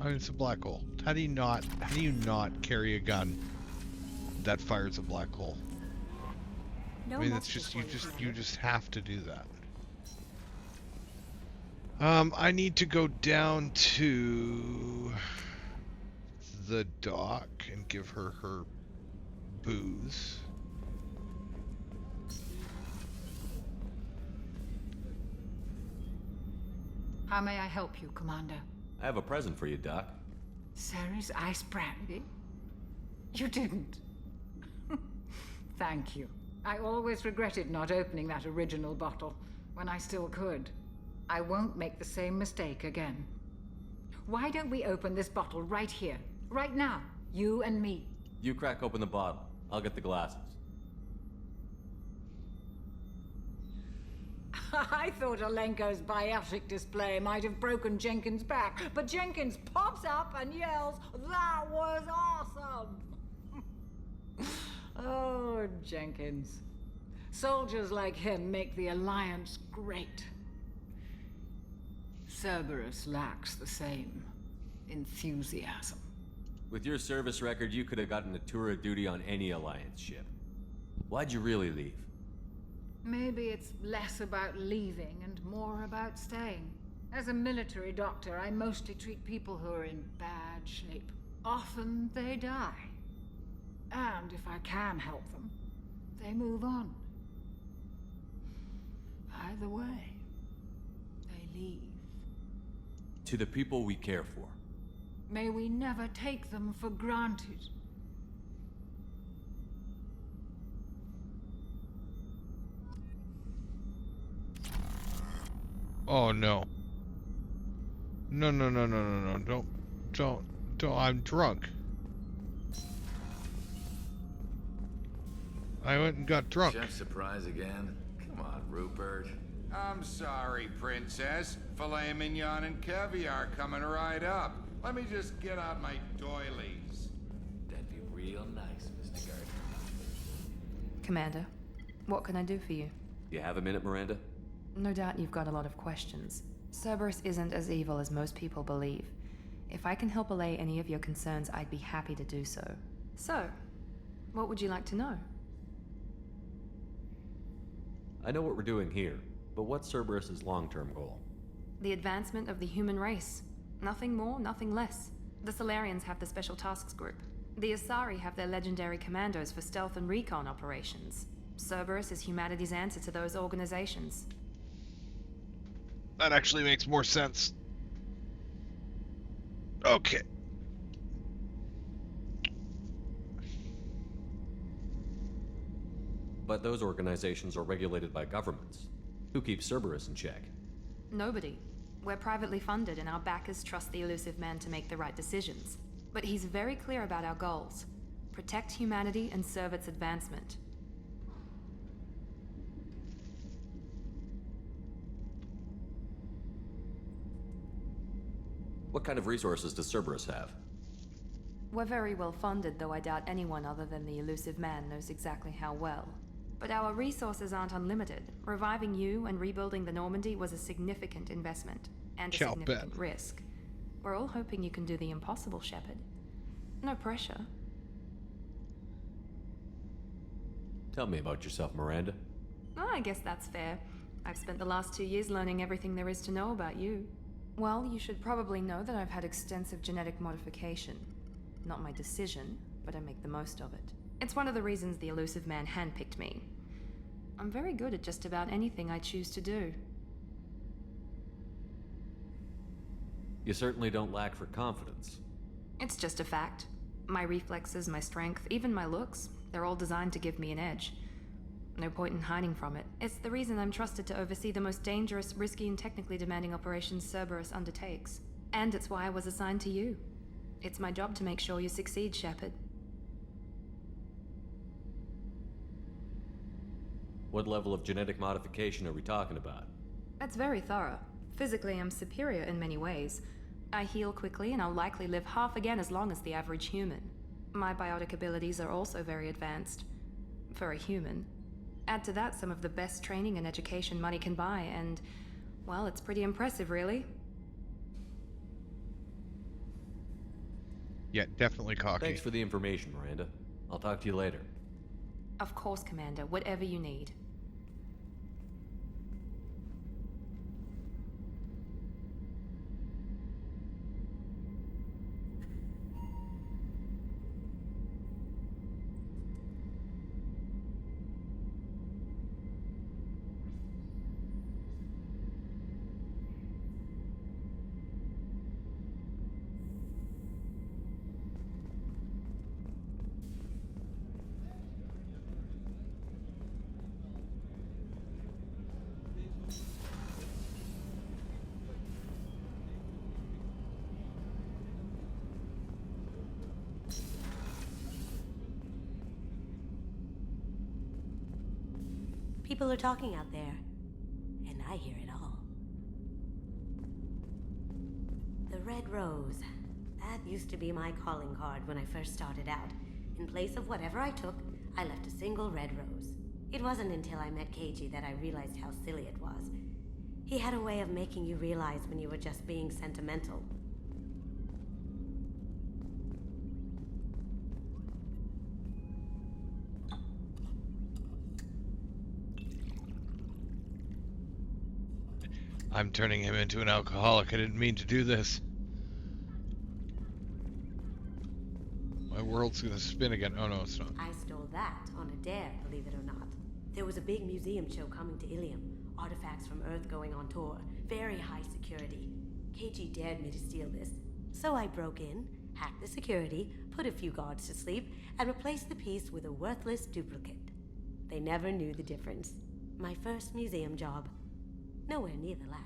Speaker 1: I mean, it's a black hole. How do you not carry a gun that fires a black hole?
Speaker 11: No,
Speaker 1: I mean, it's just you just have to do that. I need to go down to the dock and give her booze.
Speaker 14: How may I help you, Commander?
Speaker 8: I have a present for you, Doc.
Speaker 14: Sarah's ice brandy? You didn't. Thank you. I always regretted not opening that original bottle when I still could. I won't make the same mistake again. Why don't we open this bottle right here, right now, you and me?
Speaker 8: You crack open the bottle. I'll get the glasses.
Speaker 14: I thought Alenko's biotic display might have broken Jenkins' back, but Jenkins pops up and yells, "That was awesome!" Oh, Jenkins. Soldiers like him make the Alliance great. Cerberus lacks the same enthusiasm.
Speaker 8: With your service record, you could have gotten a tour of duty on any Alliance ship. Why'd you really leave?
Speaker 14: Maybe it's less about leaving and more about staying. As a military doctor, I mostly treat people who are in bad shape. Often they die. And if I can help them, they move on. Either way, they leave.
Speaker 8: To the people we care for.
Speaker 14: May we never take them for granted.
Speaker 1: Oh no. No, no, no, no, no, no. Don't. I'm drunk. I went and got drunk.
Speaker 16: Chef surprise again? Come on, Rupert.
Speaker 7: I'm sorry, Princess. Filet mignon and caviar coming right up. Let me just get out my doilies.
Speaker 16: That'd be real nice, Mr. Gardner.
Speaker 22: Commander, what can I do for you?
Speaker 8: You have a minute, Miranda?
Speaker 22: No doubt you've got a lot of questions. Cerberus isn't as evil as most people believe. If I can help allay any of your concerns, I'd be happy to do so. So, what would you like to know?
Speaker 8: I know what we're doing here, but what's Cerberus's long-term goal?
Speaker 22: The advancement of the human race. Nothing more, nothing less. The Solarians have the Special Tasks Group. The Asari have their legendary commandos for stealth and recon operations. Cerberus is humanity's answer to those organizations.
Speaker 1: That actually makes more sense. Okay.
Speaker 8: But those organizations are regulated by governments. Who keeps Cerberus in check?
Speaker 22: Nobody. We're privately funded and our backers trust the elusive man to make the right decisions. But he's very clear about our goals. Protect humanity and serve its advancement.
Speaker 8: What kind of resources does Cerberus have?
Speaker 22: We're very well funded, though I doubt anyone other than the elusive man knows exactly how well. But our resources aren't unlimited. Reviving you and rebuilding the Normandy was a significant investment, and a significant risk. We're all hoping you can do the impossible, Shepard. No pressure.
Speaker 8: Tell me about yourself, Miranda.
Speaker 22: Oh, I guess that's fair. I've spent the last 2 years learning everything there is to know about you. Well, you should probably know that I've had extensive genetic modification. Not my decision, but I make the most of it. It's one of the reasons the elusive man handpicked me. I'm very good at just about anything I choose to do.
Speaker 8: You certainly don't lack for confidence.
Speaker 22: It's just a fact. My reflexes, my strength, even my looks, they're all designed to give me an edge. No point in hiding from it. It's the reason I'm trusted to oversee the most dangerous, risky, and technically demanding operations Cerberus undertakes. And it's why I was assigned to you. It's my job to make sure you succeed, Shepard.
Speaker 8: What level of genetic modification are we talking about?
Speaker 22: That's very thorough. Physically, I'm superior in many ways. I heal quickly, and I'll likely live half again as long as the average human. My biotic abilities are also very advanced. For a human. Add to that some of the best training and education money can buy, and, well, it's pretty impressive, really.
Speaker 1: Yeah, definitely cocky.
Speaker 8: Thanks for the information, Miranda. I'll talk to you later.
Speaker 22: Of course, Commander. Whatever you need.
Speaker 9: People are talking out there, and I hear it all. The Red Rose. That used to be my calling card when I first started out. In place of whatever I took, I left a single red rose. It wasn't until I met KG that I realized how silly it was. He had a way of making you realize when you were just being sentimental.
Speaker 1: I'm turning him into an alcoholic. I didn't mean to do this. My world's gonna spin again. Oh no, it's not.
Speaker 9: I stole that on a dare, believe it or not. There was a big museum show coming to Ilium. Artifacts from Earth going on tour. Very high security. KG dared me to steal this. So I broke in, hacked the security, put a few guards to sleep, and replaced the piece with a worthless duplicate. They never knew the difference. My first museum job. Nowhere near the last.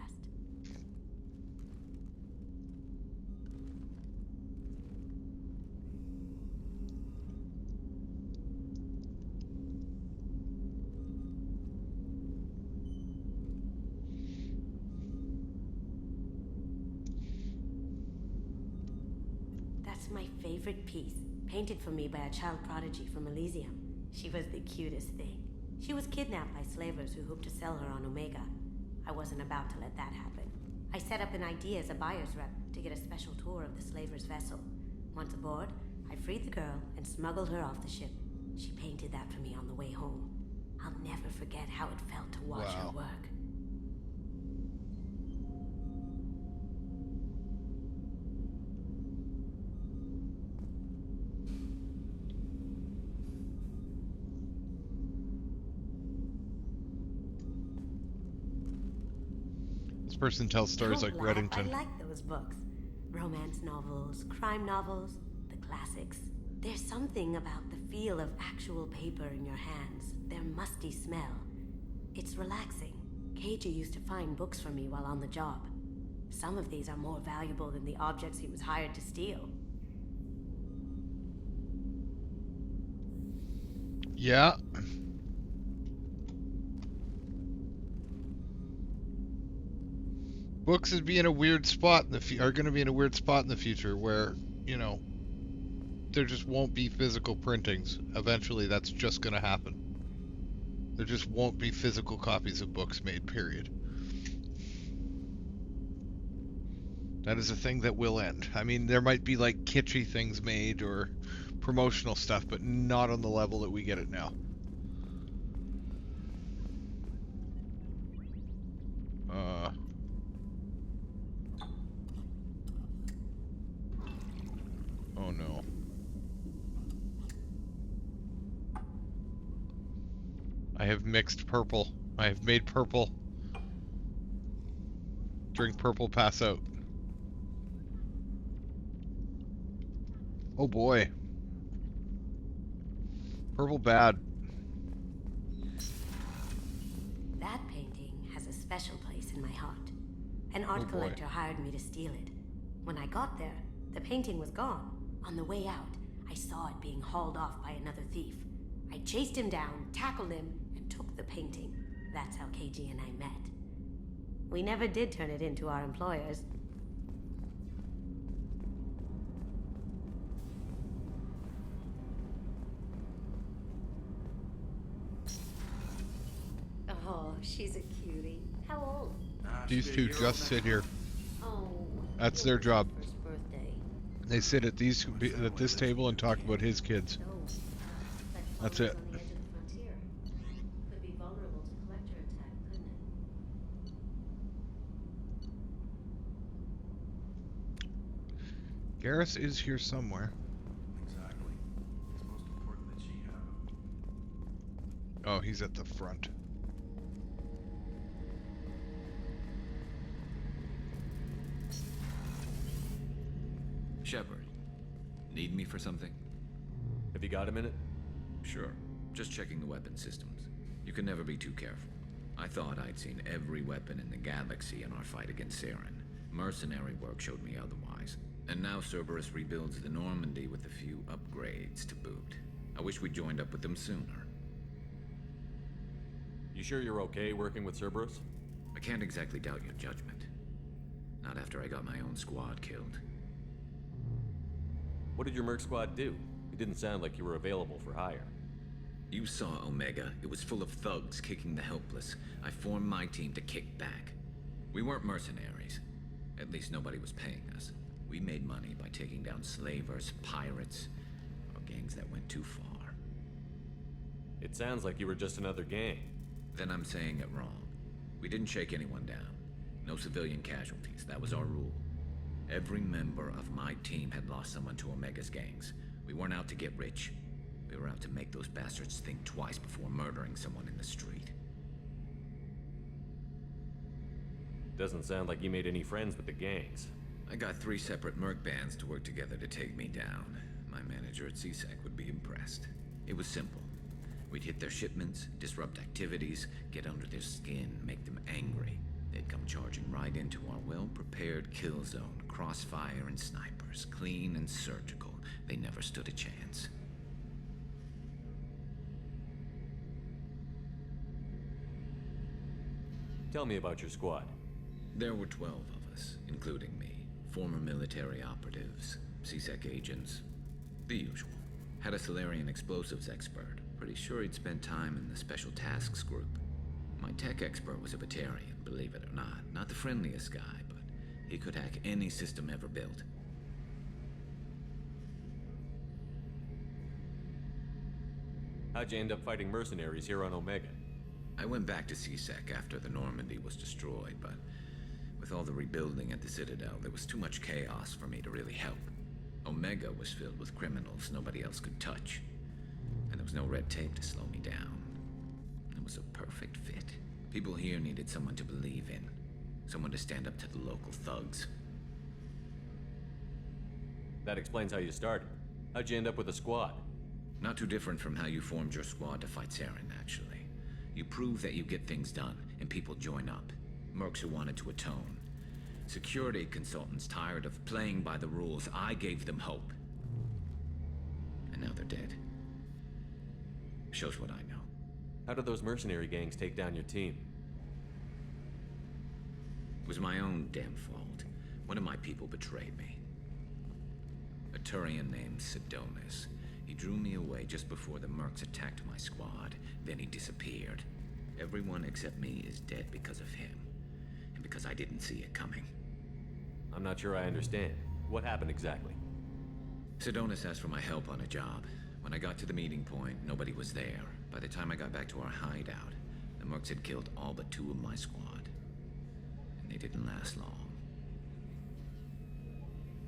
Speaker 9: That's my favorite piece, painted for me by a child prodigy from Elysium. She was the cutest thing. She was kidnapped by slavers who hoped to sell her on Omega. I wasn't about to let that happen. I set up an ID as a buyer's rep to get a special tour of the slaver's vessel. Once aboard, I freed the girl and smuggled her off the ship. She painted that for me on the way home. I'll never forget how it felt to watch her work.
Speaker 1: This person tells stories like Reddington.
Speaker 9: I like those books. Romance novels, crime novels, the classics. There's something about the feel of actual paper in your hands, their musty smell. It's relaxing. KG used to find books for me while on the job. Some of these are more valuable than the objects he was hired to steal.
Speaker 1: Yeah. Books is being a weird spot in the are going to be in a weird spot in the future where, you know, there just won't be physical printings. Eventually, that's just going to happen. There just won't be physical copies of books made, period. That is a thing that will end. I mean, there might be like kitschy things made or promotional stuff, but not on the level that we get it now. Oh no. I have mixed purple. I have made purple. Drink purple, pass out. Oh boy. Purple bad.
Speaker 9: That painting has a special place in my heart. An art
Speaker 1: Oh, boy.
Speaker 9: collector hired me to steal it. When I got there, the painting was gone. On the way out, I saw it being hauled off by another thief. I chased him down, tackled him, and took the painting. That's how KG and I met. We never did turn it into our employers. Oh, she's a cutie. How old?
Speaker 1: These two just sit here.
Speaker 9: Oh,
Speaker 1: That's their job.
Speaker 9: his birthday.
Speaker 1: They sit at this table and talk about his kids. That's it.
Speaker 9: On the edge of the frontier. Could be vulnerable to collector attack, couldn't it?
Speaker 1: Garrus is here somewhere.
Speaker 5: Exactly. It's most important that she have him.
Speaker 1: Oh, he's at the front.
Speaker 3: Shepard, need me for something?
Speaker 8: Have you got a minute?
Speaker 3: Sure. Just checking the weapon systems. You can never be too careful. I thought I'd seen every weapon in the galaxy in our fight against Saren. Mercenary work showed me otherwise. And now Cerberus rebuilds the Normandy with a few upgrades to boot. I wish we'd joined up with them sooner.
Speaker 8: You sure you're okay working with Cerberus?
Speaker 3: I can't exactly doubt your judgment. Not after I got my own squad killed.
Speaker 8: What did your merc squad do? It didn't sound like you were available for hire.
Speaker 3: You saw Omega. It was full of thugs kicking the helpless. I formed my team to kick back. We weren't mercenaries. At least nobody was paying us. We made money by taking down slavers, pirates, or gangs that went too far.
Speaker 8: It sounds like you were just another gang.
Speaker 3: Then I'm saying it wrong. We didn't shake anyone down. No civilian casualties. That was our rule. Every member of my team had lost someone to Omega's gangs. We weren't out to get rich. We were out to make those bastards think twice before murdering someone in the street.
Speaker 8: Doesn't sound like you made any friends with the gangs.
Speaker 3: I got 3 separate merc bands to work together to take me down. My manager at CSEC would be impressed. It was simple. We'd hit their shipments, disrupt activities, get under their skin, make them angry. They'd come charging right into our well-prepared kill zone, crossfire and snipers, clean and surgical. They never stood a chance.
Speaker 8: Tell me about your squad.
Speaker 3: There were 12 of us, including me. Former military operatives, CSEC agents, the usual. Had a Solarian explosives expert. Pretty sure he'd spent time in the Special Tasks Group. My tech expert was a Batarian, believe it or not. Not the friendliest guy, but he could hack any system ever built.
Speaker 8: How'd you end up fighting mercenaries here on Omega?
Speaker 3: I went back to CSEC after the Normandy was destroyed, but with all the rebuilding at the Citadel, there was too much chaos for me to really help. Omega was filled with criminals nobody else could touch, and there was no red tape to slow me down. It was a perfect fit. People here needed someone to believe in, someone to stand up to the local thugs.
Speaker 8: That explains how you started. How'd you end up with a squad?
Speaker 3: Not too different from how you formed your squad to fight Saren, actually. You prove that you get things done, and people join up. Mercs who wanted to atone. Security consultants tired of playing by the rules. I gave them hope. And now they're dead. Shows what I know.
Speaker 8: How did those mercenary gangs take down your team?
Speaker 3: It was my own damn fault. One of my people betrayed me. A Turian named Sidonis. He drew me away just before the mercs attacked my squad. Then he disappeared. Everyone except me is dead because of him. And because I didn't see it coming.
Speaker 8: I'm not sure I understand. What happened exactly?
Speaker 3: Sidonis asked for my help on a job. When I got to the meeting point, nobody was there. By the time I got back to our hideout, the mercs had killed all but 2 of my squad. And they didn't last long.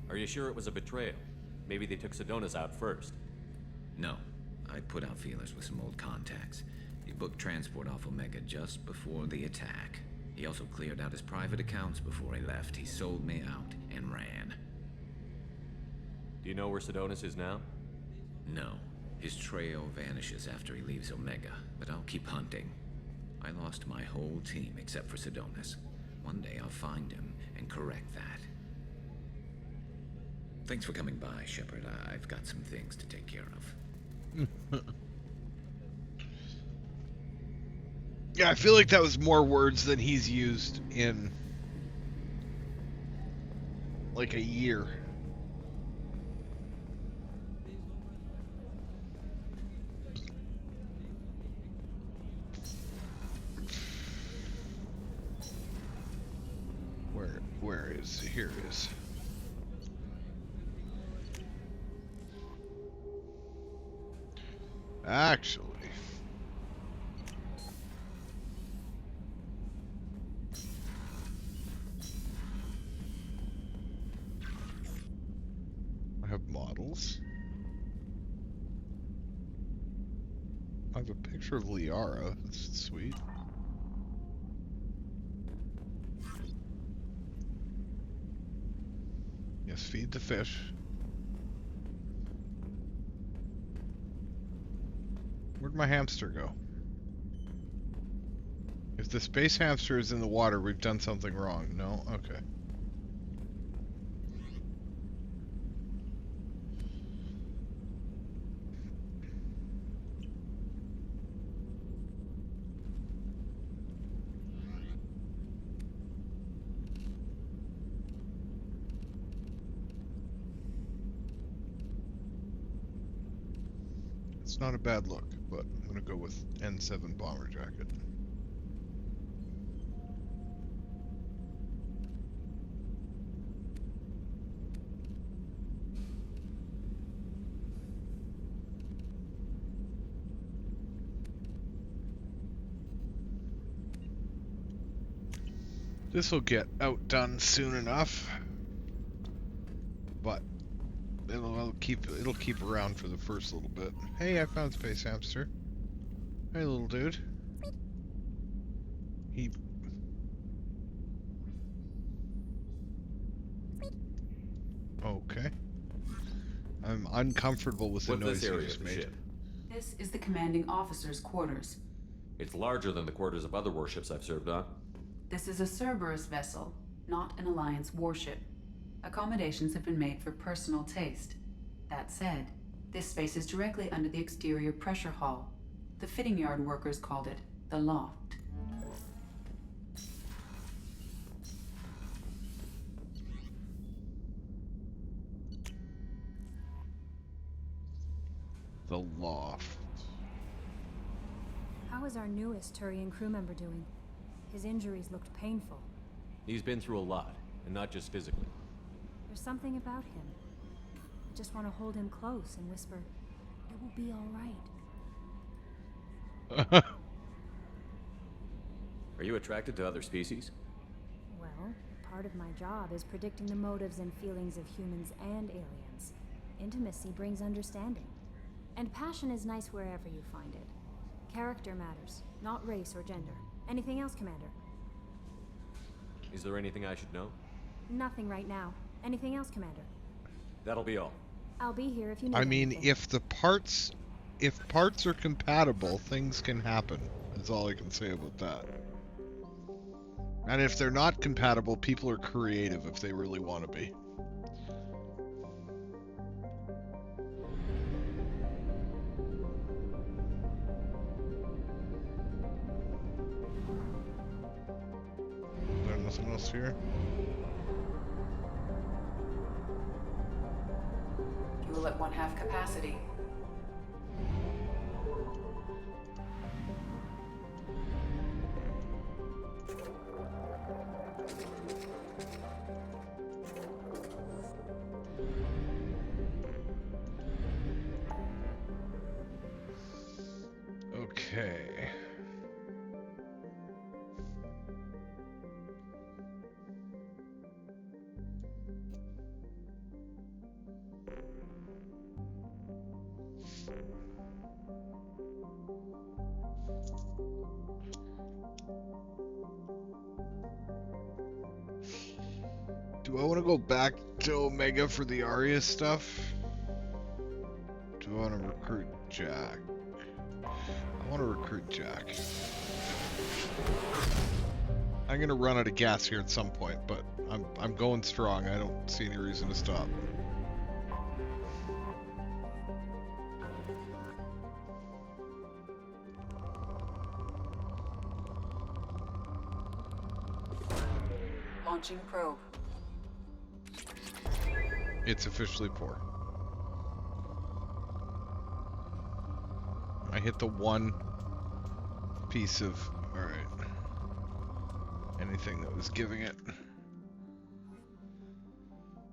Speaker 8: Are you sure it was a betrayal? Maybe they took Sidonis out first.
Speaker 3: No. I put out feelers with some old contacts. He booked transport off Omega just before the attack. He also cleared out his private accounts before he left. He sold me out and ran.
Speaker 8: Do Do you know where Sidonis is now?
Speaker 3: No. His trail vanishes after he leaves Omega, but I'll keep hunting. I lost my whole team except for Sidonis. One day I'll find him and correct that. Thanks for coming by, Shepard. I've got some things to take care of.
Speaker 1: Yeah, I feel like that was more words than he's used in like a year. Where is here it is. Actually, I have models. I have a picture of Liara. That's sweet. Yes, feed the fish. Where'd my hamster go? If the space hamster is in the water, we've done something wrong. No? Okay. It's not a bad look, but I'm gonna go with N7 bomber jacket. This will get outdone soon enough, but it'll keep around for the first little bit. Hey, I found Space Hamster. Hey, little dude. He. Okay. I'm uncomfortable with the noise you just made.
Speaker 13: This is the commanding officer's quarters.
Speaker 8: It's larger than the quarters of other warships I've served on.
Speaker 13: This is a Cerberus vessel, not an Alliance warship. Accommodations have been made for personal taste. That said, this space is directly under the exterior pressure hull. The fitting yard workers called it the loft.
Speaker 1: The loft.
Speaker 11: How is our newest Turian crew member doing? His injuries looked painful.
Speaker 8: He's been through a lot, and not just physically.
Speaker 11: There's something about him. I just want to hold him close and whisper, "It will be all right."
Speaker 8: Are you attracted to other species?
Speaker 11: Well, part of my job is predicting the motives and feelings of humans and aliens. Intimacy brings understanding. And passion is nice wherever you find it. Character matters, not race or gender. Anything else, Commander?
Speaker 8: Is there anything I should know?
Speaker 11: Nothing right now. Anything else, Commander?
Speaker 8: That'll be all.
Speaker 11: I'll be here if you need
Speaker 1: I mean,
Speaker 11: anything.
Speaker 1: if parts are compatible, things can happen. That's all I can say about that. And if they're not compatible, people are creative if they really want to be. Is there nothing else here?
Speaker 13: Fuel at 1/2 capacity.
Speaker 1: Okay. Do I want to go back to Omega for the Arya stuff? we want to recruit Jack. I want to recruit Jack. I'm gonna run out of gas here at some point, but I'm going strong. I don't see any reason to stop.
Speaker 13: Launching probe.
Speaker 1: It's officially poor. I hit the one piece of... Alright. Anything that was giving it.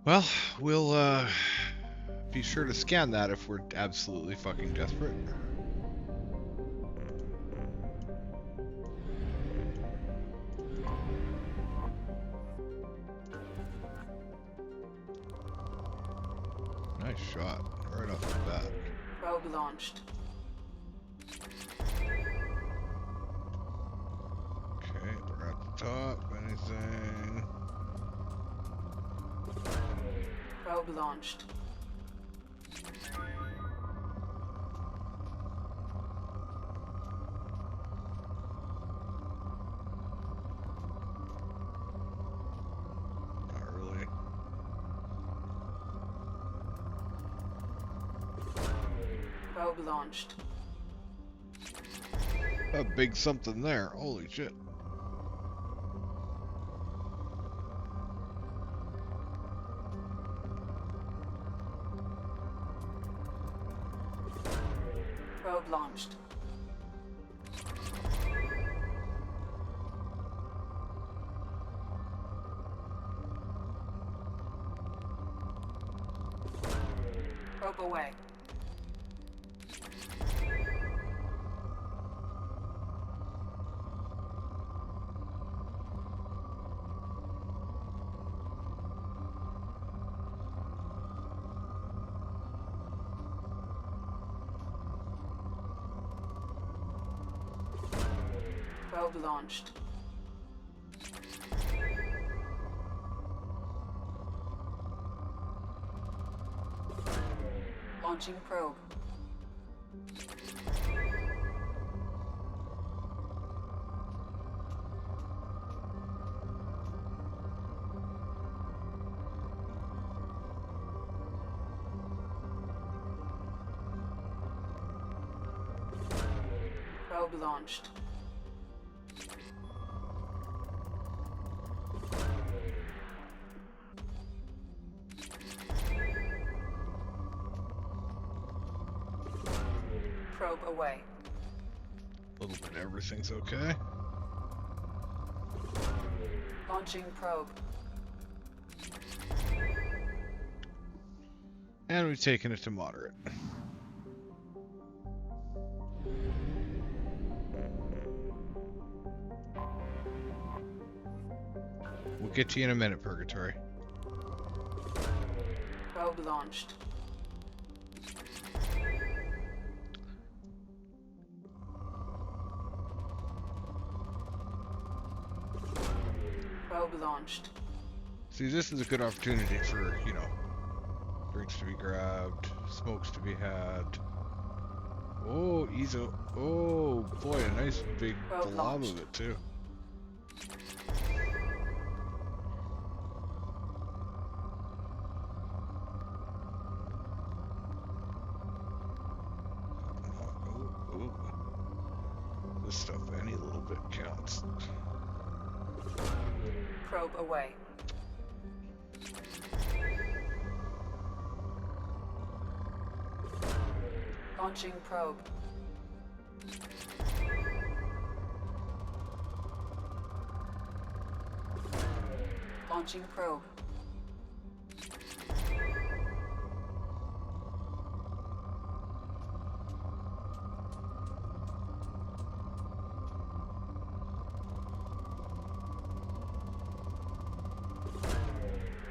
Speaker 1: Well, we'll be sure to scan that if we're absolutely fucking desperate. Nice shot, right off the bat.
Speaker 13: Probe launched.
Speaker 1: Okay, we're at the top. Anything?
Speaker 13: Probe launched.
Speaker 1: Not really.
Speaker 13: Probe launched.
Speaker 1: A big something there. Holy shit.
Speaker 13: Probe launched. Probe away. Probe launched. Launching probe. Probe launched. Probe away.
Speaker 1: A little bit everything's okay.
Speaker 13: Launching probe.
Speaker 1: And we've taken it to moderate. We'll get to you in a minute, Purgatory.
Speaker 13: Probe launched. Probe launched.
Speaker 1: See, this is a good opportunity for, you know, drinks to be grabbed, smokes to be had. Oh, Ezo. Oh, boy, a nice big blob of it, too. Ooh. This stuff, any little bit counts.
Speaker 13: Probe away. Launching probe. Launching probe.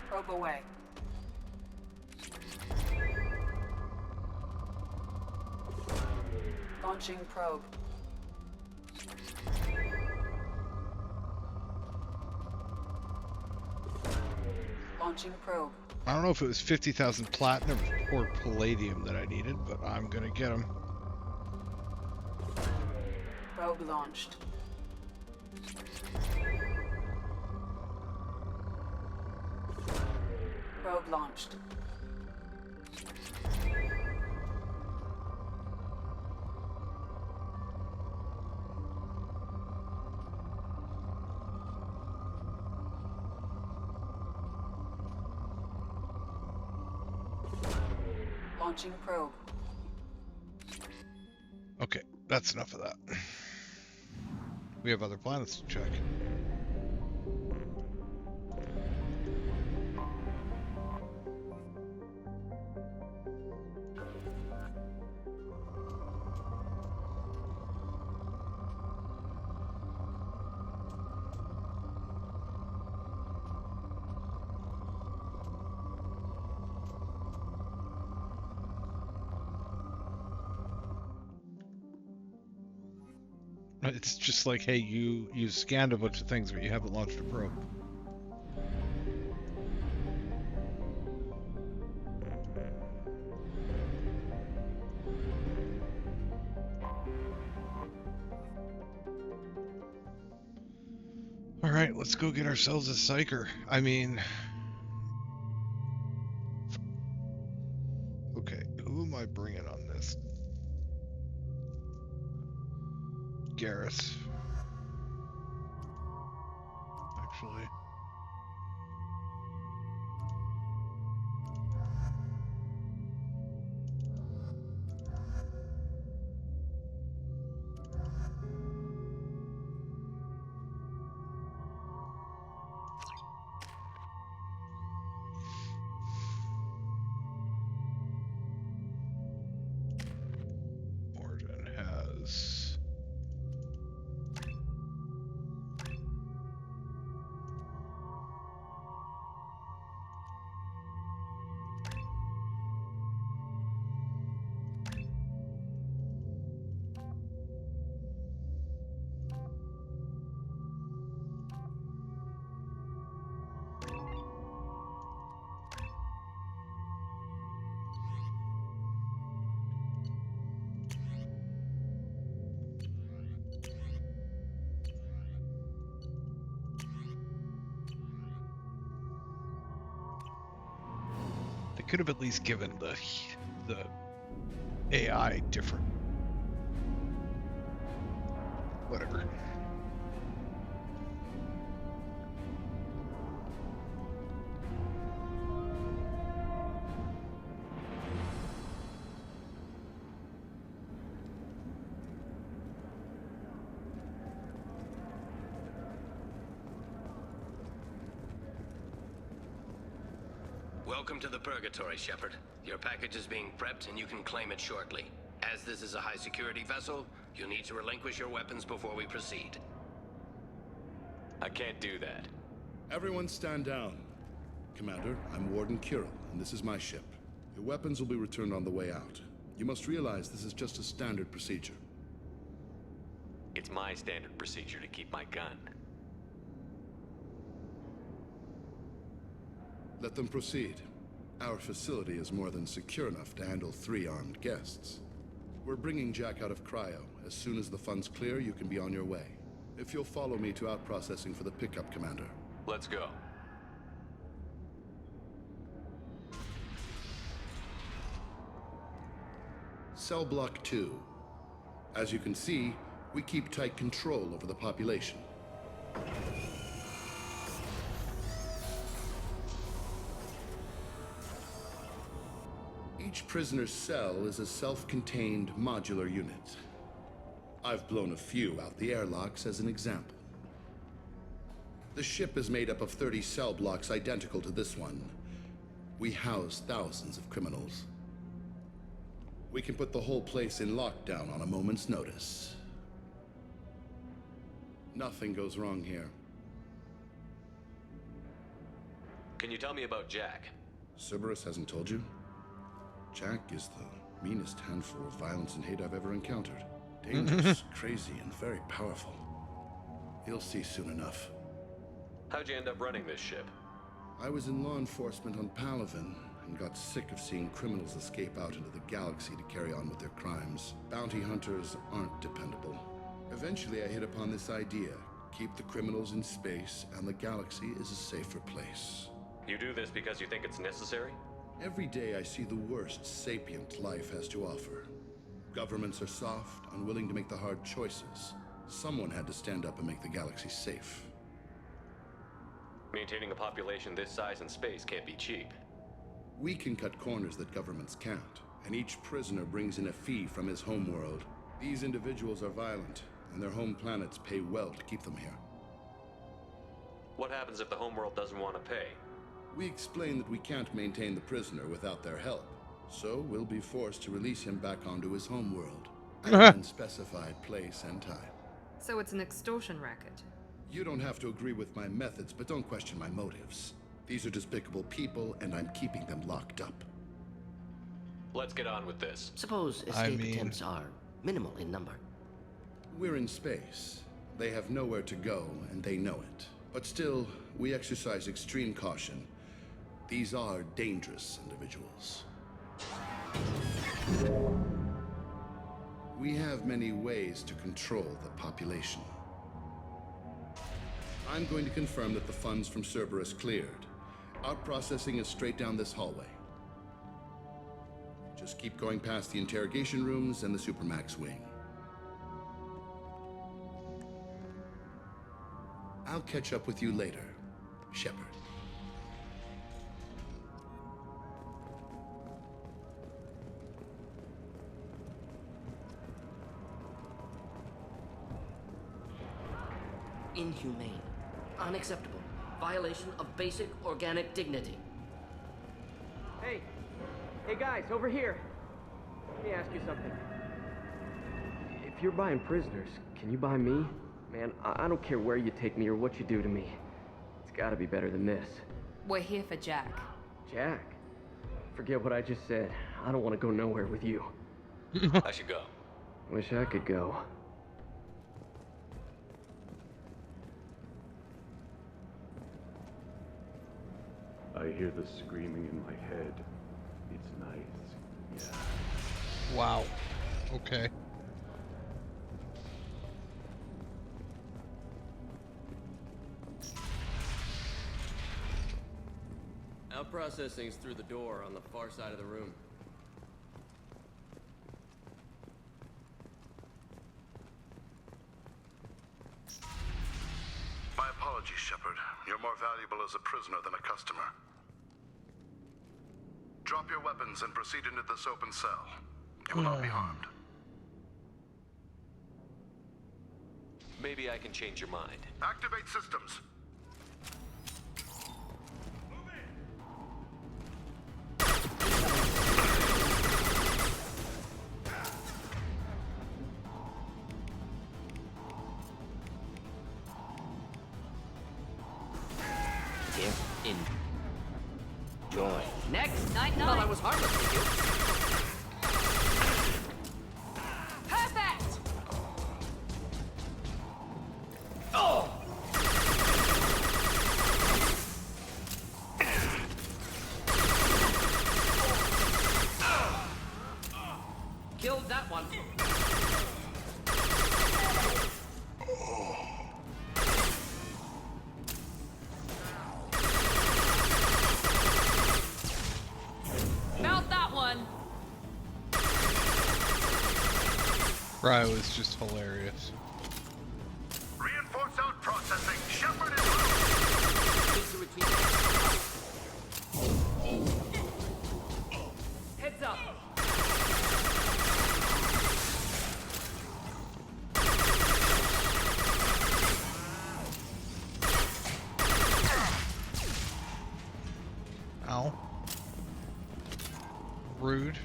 Speaker 13: Probe away. Launching probe. Launching probe.
Speaker 1: I don't know if it was 50,000 platinum or palladium that I needed, but I'm gonna get them.
Speaker 13: Probe launched. Probe launched. Launching probe.
Speaker 1: Okay, that's enough of that. We have other planets to check. It's just like, hey, you scanned a bunch of things, but you haven't launched a probe. All right, let's go get ourselves a psyker. I mean, okay, who am I bringing on this? Garrus. Actually. Morden has... They could have at least given the AI different. Whatever.
Speaker 17: Welcome to the Purgatory, Shepard. Your package is being prepped and you can claim it shortly. As this is a high-security vessel, you'll need to relinquish your weapons before we proceed.
Speaker 20: I can't do that.
Speaker 19: Everyone stand down. Commander, I'm Warden Kirill, and this is my ship. Your weapons will be returned on the way out. You must realize this is just a standard procedure.
Speaker 20: It's my standard procedure to keep my gun.
Speaker 19: Let them proceed. Our facility is more than secure enough to handle 3 armed guests. We're bringing Jack out of cryo. As soon as the funds clear, you can be on your way. If you'll follow me to out-processing for the pickup, Commander.
Speaker 20: Let's go.
Speaker 19: Cell Block 2. As you can see, we keep tight control over the population. Each prisoner's cell is a self-contained modular unit. I've blown a few out the airlocks as an example. The ship is made up of 30 cell blocks identical to this one. We house thousands of criminals. We can put the whole place in lockdown on a moment's notice. Nothing goes wrong here.
Speaker 20: Can you tell me about Jack?
Speaker 19: Cerberus hasn't told you? Jack is the meanest handful of violence and hate I've ever encountered. Dangerous, crazy, and very powerful. You'll see soon enough.
Speaker 20: How'd you end up running this ship?
Speaker 19: I was in law enforcement on Palaven and got sick of seeing criminals escape out into the galaxy to carry on with their crimes. Bounty hunters aren't dependable. Eventually, I hit upon this idea. Keep the criminals in space, and the galaxy is a safer place.
Speaker 20: You do this because you think it's necessary?
Speaker 19: Every day I see the worst sapient life has to offer. Governments are soft, unwilling to make the hard choices. Someone had to stand up and make the galaxy safe.
Speaker 20: Maintaining a population this size in space can't be cheap.
Speaker 19: We can cut corners that governments can't, and each prisoner brings in a fee from his homeworld. These individuals are violent, and their home planets pay well to keep them here.
Speaker 20: What happens if the homeworld doesn't want to pay?
Speaker 19: We explain that we can't maintain the prisoner without their help, so we'll be forced to release him back onto his homeworld at an unspecified place and time.
Speaker 22: So it's an extortion racket.
Speaker 19: You don't have to agree with my methods, but don't question my motives. These are despicable people, and I'm keeping them locked up.
Speaker 20: Let's get on with this.
Speaker 10: Suppose escape attempts are minimal in number.
Speaker 19: We're in space. They have nowhere to go, and they know it. But still, we exercise extreme caution. These are dangerous individuals. We have many ways to control the population. I'm going to confirm that the funds from Cerberus cleared. Our processing is straight down this hallway. Just keep going past the interrogation rooms and the Supermax wing. I'll catch up with you later, Shepard.
Speaker 10: Inhumane. Unacceptable. Violation of basic organic dignity.
Speaker 21: Hey! Hey guys, over here! Let me ask you something. If you're buying prisoners, can you buy me? Man, I don't care where you take me or what you do to me. It's gotta be better than this.
Speaker 22: We're here for Jack.
Speaker 21: Jack? Forget what I just said. I don't want to go nowhere with you.
Speaker 20: I should go.
Speaker 21: Wish I could go.
Speaker 23: I hear the screaming in my head. It's nice. Yeah.
Speaker 1: Wow. Okay.
Speaker 21: Our processing's through the door on the far side of the room.
Speaker 18: My apologies, Shepard. You're more valuable as a prisoner than a customer. Drop your weapons and proceed into this open cell. You will not be harmed.
Speaker 20: Maybe I can change your mind.
Speaker 18: Activate systems.
Speaker 10: Enjoy. Next.
Speaker 22: Night.
Speaker 10: Well, I was harmless with you.
Speaker 22: Perfect!
Speaker 10: Oh! Killed that one.
Speaker 22: Mount that one!
Speaker 1: Rye was just hilarious.
Speaker 18: Reinforce out processing. Shepard is
Speaker 21: Heads up!
Speaker 1: Ow. Rude.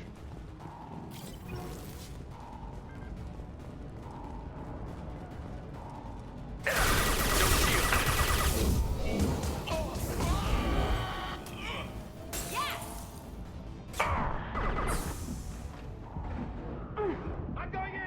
Speaker 21: I'm going in!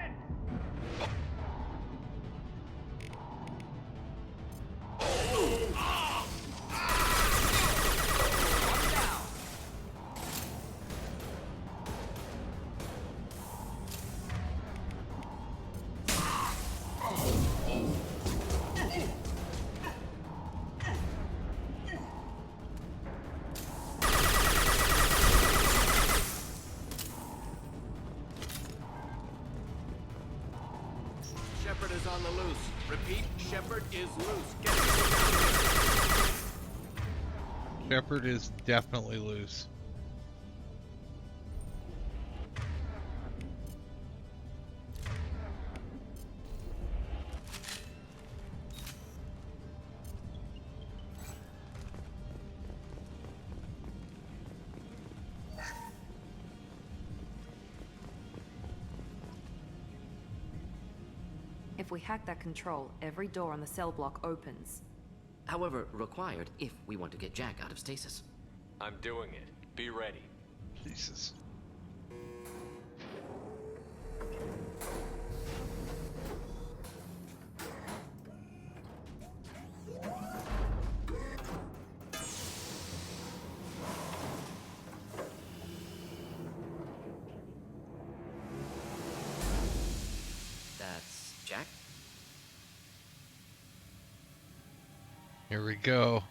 Speaker 17: is loose. Get it.
Speaker 1: Shepard is definitely loose.
Speaker 22: If we hack that control, every door on the cell block opens.
Speaker 10: However, required if we want to get Jack out of stasis.
Speaker 20: I'm doing it. Be ready.
Speaker 1: Jesus.
Speaker 10: That's Jack?
Speaker 1: Here we go.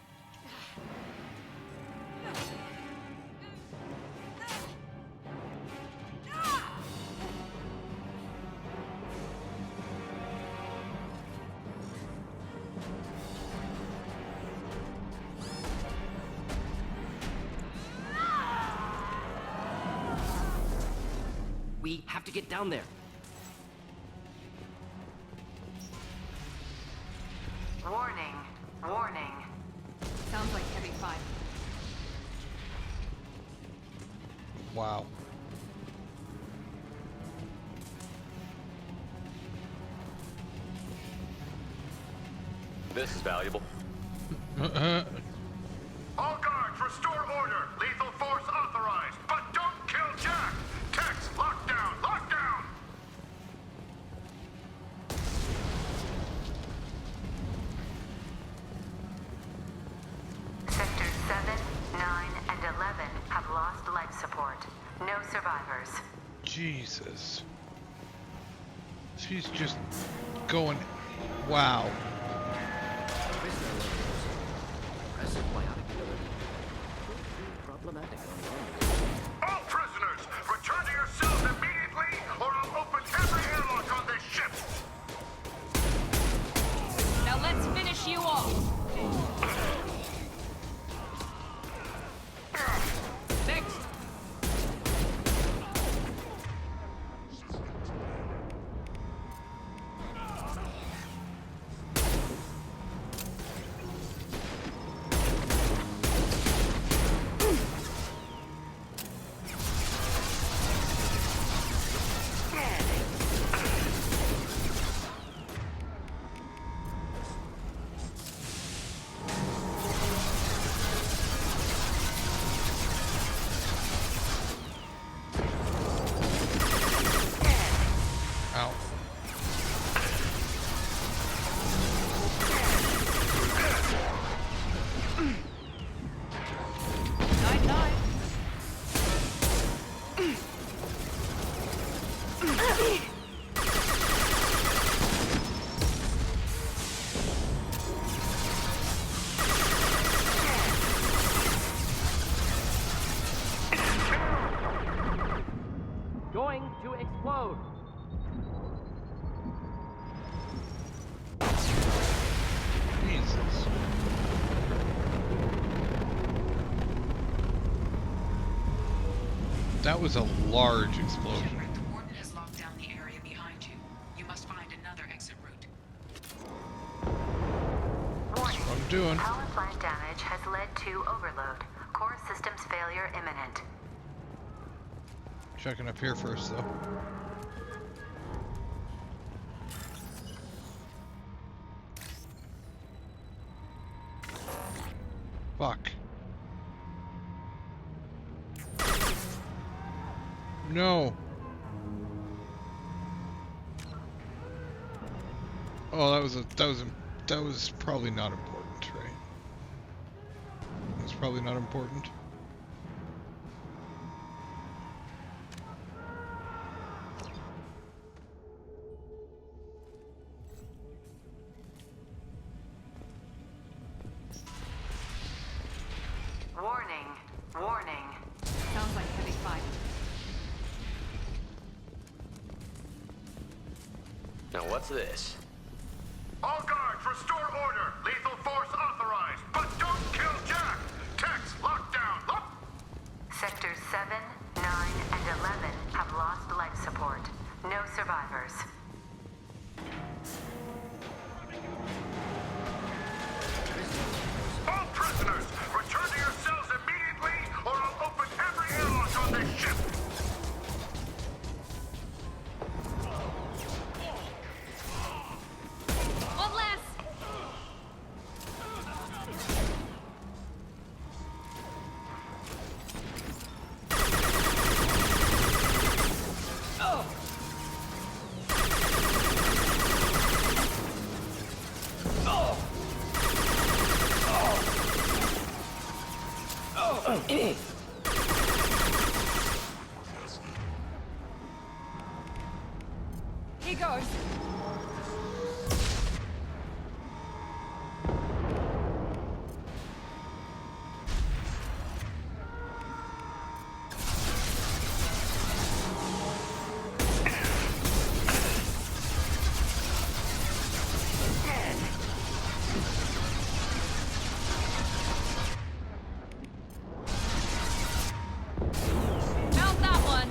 Speaker 10: We have to get down there.
Speaker 13: Warning. Warning.
Speaker 22: Sounds like heavy fire.
Speaker 1: Wow.
Speaker 20: This is valuable.
Speaker 18: All guards, restore order. Lethal force authorized, but don't kill Jack. Tex, lock down, lock down.
Speaker 13: Sectors 7, 9, and 11 have lost life support. No survivors.
Speaker 1: Jesus. She's just going. Wow.
Speaker 10: Impressive biotic ability. Problematic on
Speaker 18: All prisoners, return to your cells immediately, or I'll open every airlock on this ship.
Speaker 22: Now let's finish you off. Next.
Speaker 1: Ow.
Speaker 22: Night.
Speaker 21: Going to explode.
Speaker 1: Jesus. That was a large explosion.
Speaker 13: The warden has locked down the area behind you. You must find another exit route.
Speaker 1: That's what I'm doing.
Speaker 13: Power plant damage has led to overload. Core systems failure imminent.
Speaker 1: Checking up here first, though. Fuck. No. Oh, that was probably not important, right? That's probably not important.
Speaker 13: Warning. Warning.
Speaker 22: Sounds like heavy fire.
Speaker 20: Now what's this?
Speaker 18: All guards, restore order.
Speaker 2: Here goes. Mount that one.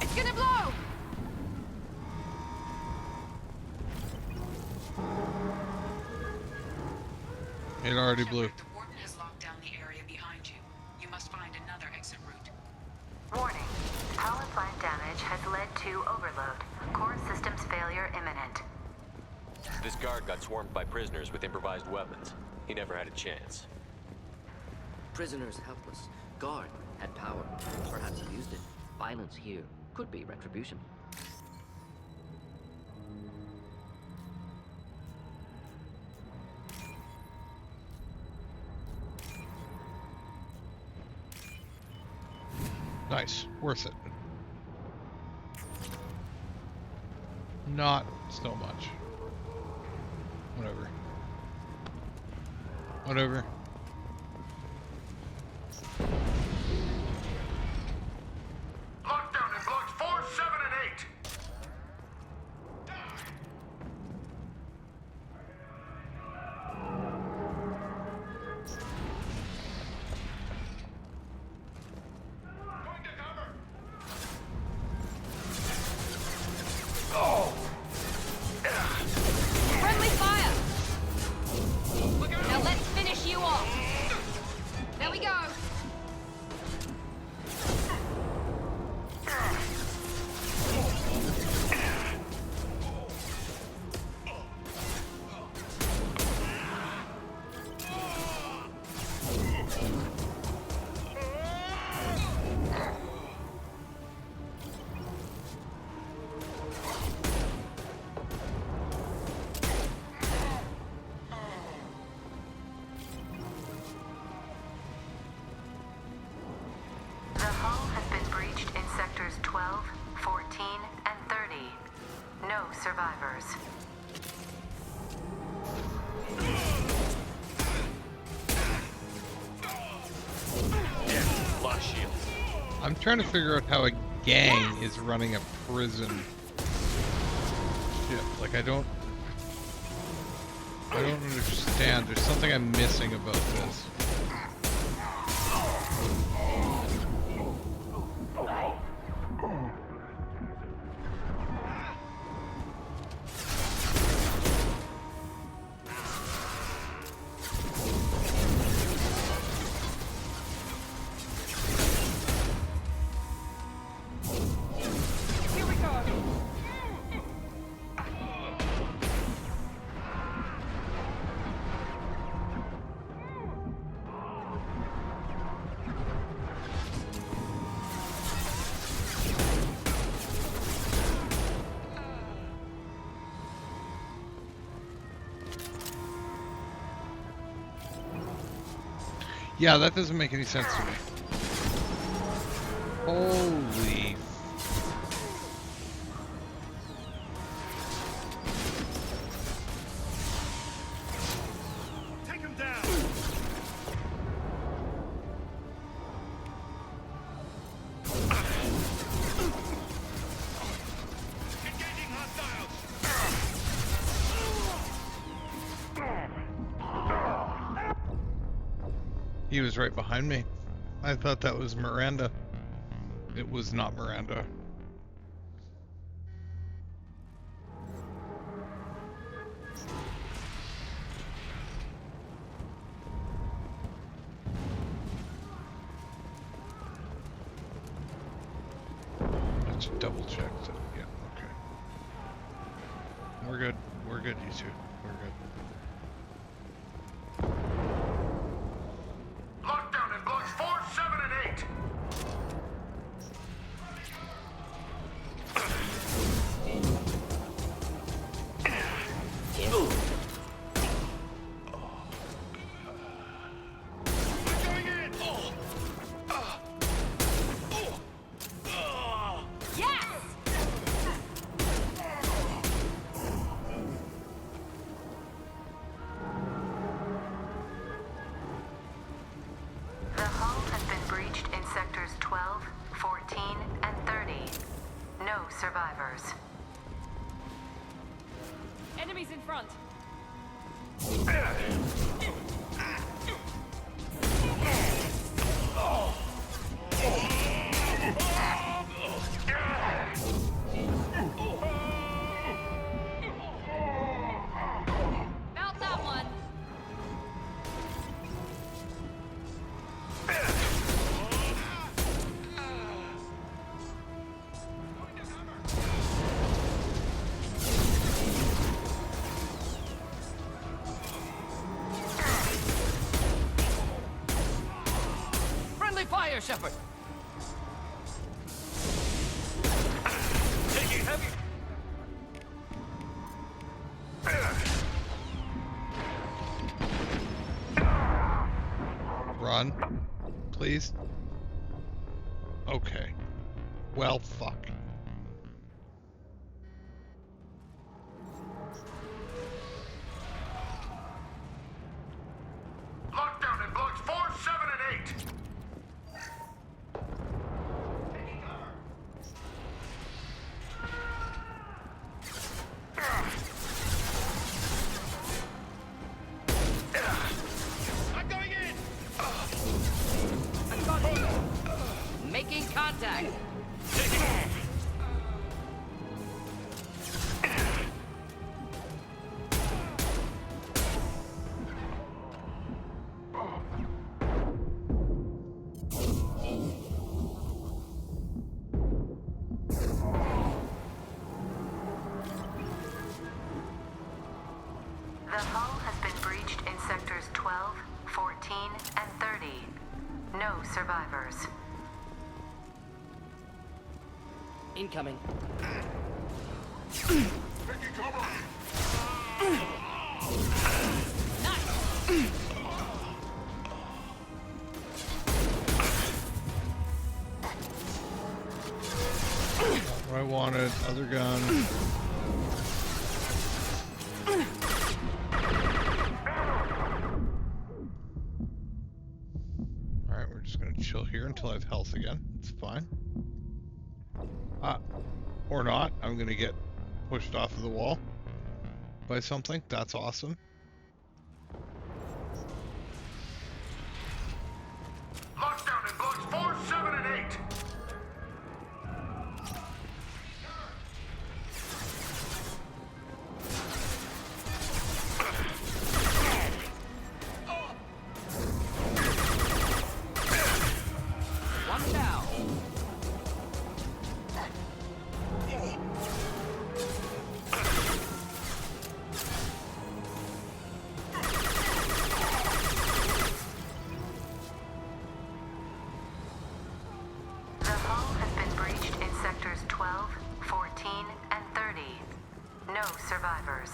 Speaker 2: It's gonna blow.
Speaker 1: It already blew.
Speaker 13: The warden has locked down the area behind you. You must find another exit route.
Speaker 4: Warning. Power plant damage has led to overload. Core systems failure imminent.
Speaker 20: This guard got swarmed by prisoners with improvised weapons. He never had a chance.
Speaker 10: Prisoners helpless. Guard had power. Perhaps abused it. Violence here could be retribution.
Speaker 1: Nice. Worth it. Not so much. Whatever. Whatever.
Speaker 18: Lockdown in blocks 4, 7, and 8.
Speaker 2: Friendly fire. Now let's finish you off. There we go.
Speaker 4: The hull has been breached in sectors 12, 14, and 30. No survivors.
Speaker 20: Lock shields.
Speaker 1: I'm trying to figure out how a gang is running a prison ship. Like, I don't understand. There's something I'm missing about this.
Speaker 2: Here we go.
Speaker 1: Yeah, that doesn't make any sense to me. Holy.
Speaker 18: Take him down. Engaging hostiles.
Speaker 1: He was right behind me. I thought that was Miranda. It was not Miranda. I should double check that. Yeah, okay. We're good. We're good, you two. We're good.
Speaker 18: Lockdown in blocks 4, 7, and 8.
Speaker 4: The hull has been breached in sectors 12, 14, and 30. No survivors.
Speaker 2: Enemies in front. About that one. Friendly fire, Shepard. Taking heavy.
Speaker 1: Run, please. Okay. Well, fuck.
Speaker 18: Lockdown in blocks 4, 7, and 8.
Speaker 2: I'm going in. I'm got hit. Making contact.
Speaker 4: The hull has been breached in sectors 12, 14, and 30. No survivors.
Speaker 10: Incoming.
Speaker 1: What I wanted, other gun. Alright, we're just gonna chill here until I have health again. It's fine. Or not. I'm gonna get pushed off of the wall by something. That's awesome.
Speaker 18: Lockdown in blocks 4, 7, and 8.
Speaker 2: One down.
Speaker 4: The hull has been breached in sectors 12, 14, and 30. No survivors.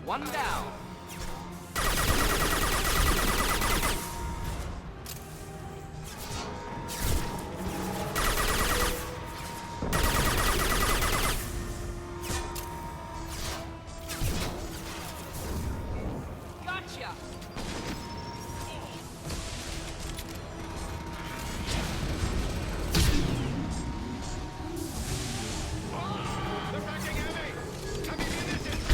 Speaker 2: One down. Gotcha.
Speaker 18: They're backing at me. Heavy munitions.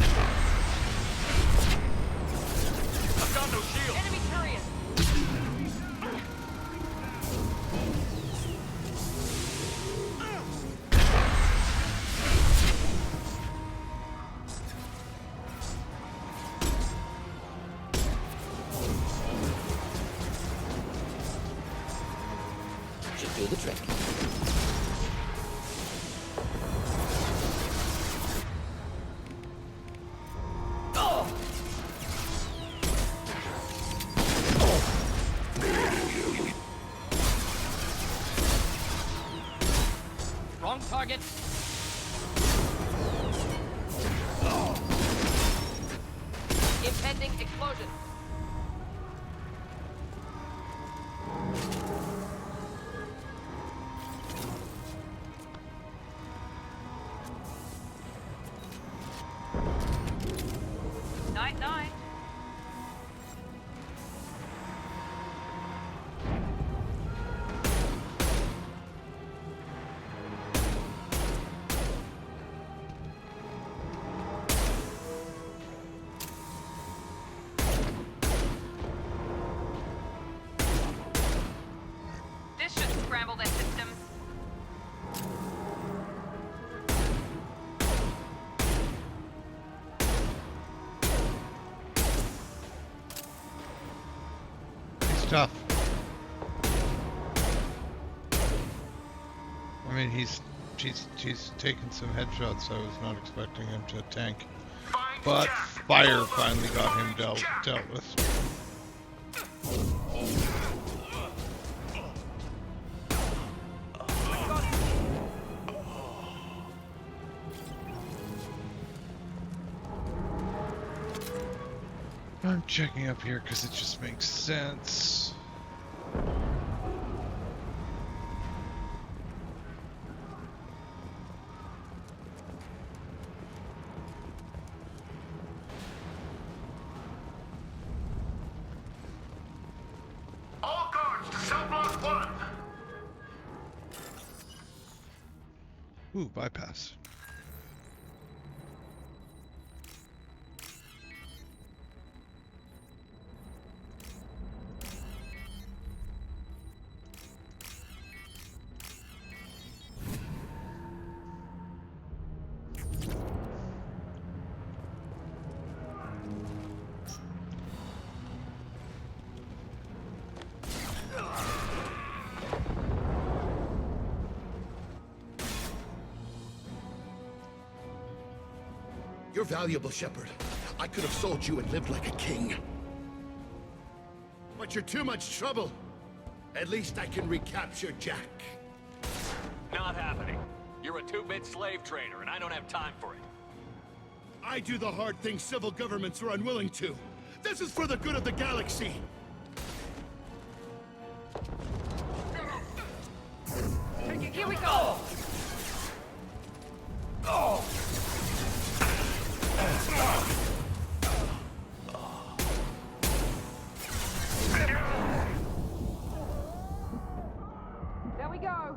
Speaker 2: target. Impending explosion.
Speaker 22: Night, night. This should scramble their systems.
Speaker 1: He's tough. I mean, he's taken some headshots. I was not expecting him to tank, but fire finally got him dealt with. I'm checking up here because it just makes sense.
Speaker 18: All guards to cell block 1.
Speaker 1: Ooh, bypass.
Speaker 19: You're valuable, Shepard. I could have sold you and lived like a king. But you're too much trouble. At least I can recapture Jack.
Speaker 20: Not happening. You're a two-bit slave trader, and I don't have time for it.
Speaker 19: I do the hard things civil governments are unwilling to. This is for the good of the galaxy.
Speaker 2: Here we go! Oh! There we go!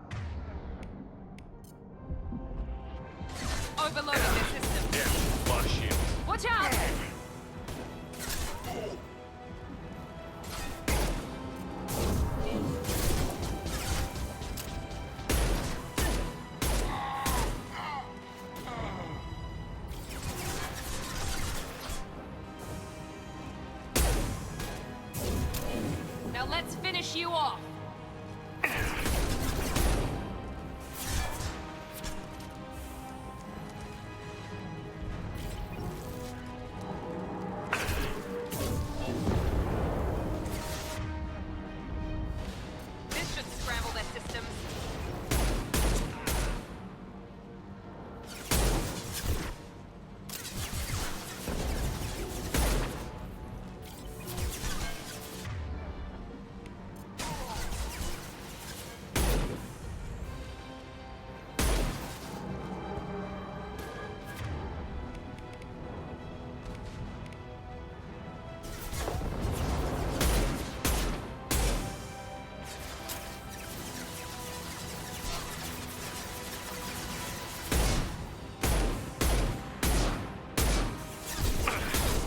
Speaker 2: Overloading their system.
Speaker 20: Yeah, lot of shields.
Speaker 2: Watch out! Now let's finish you off. This should scramble their systems.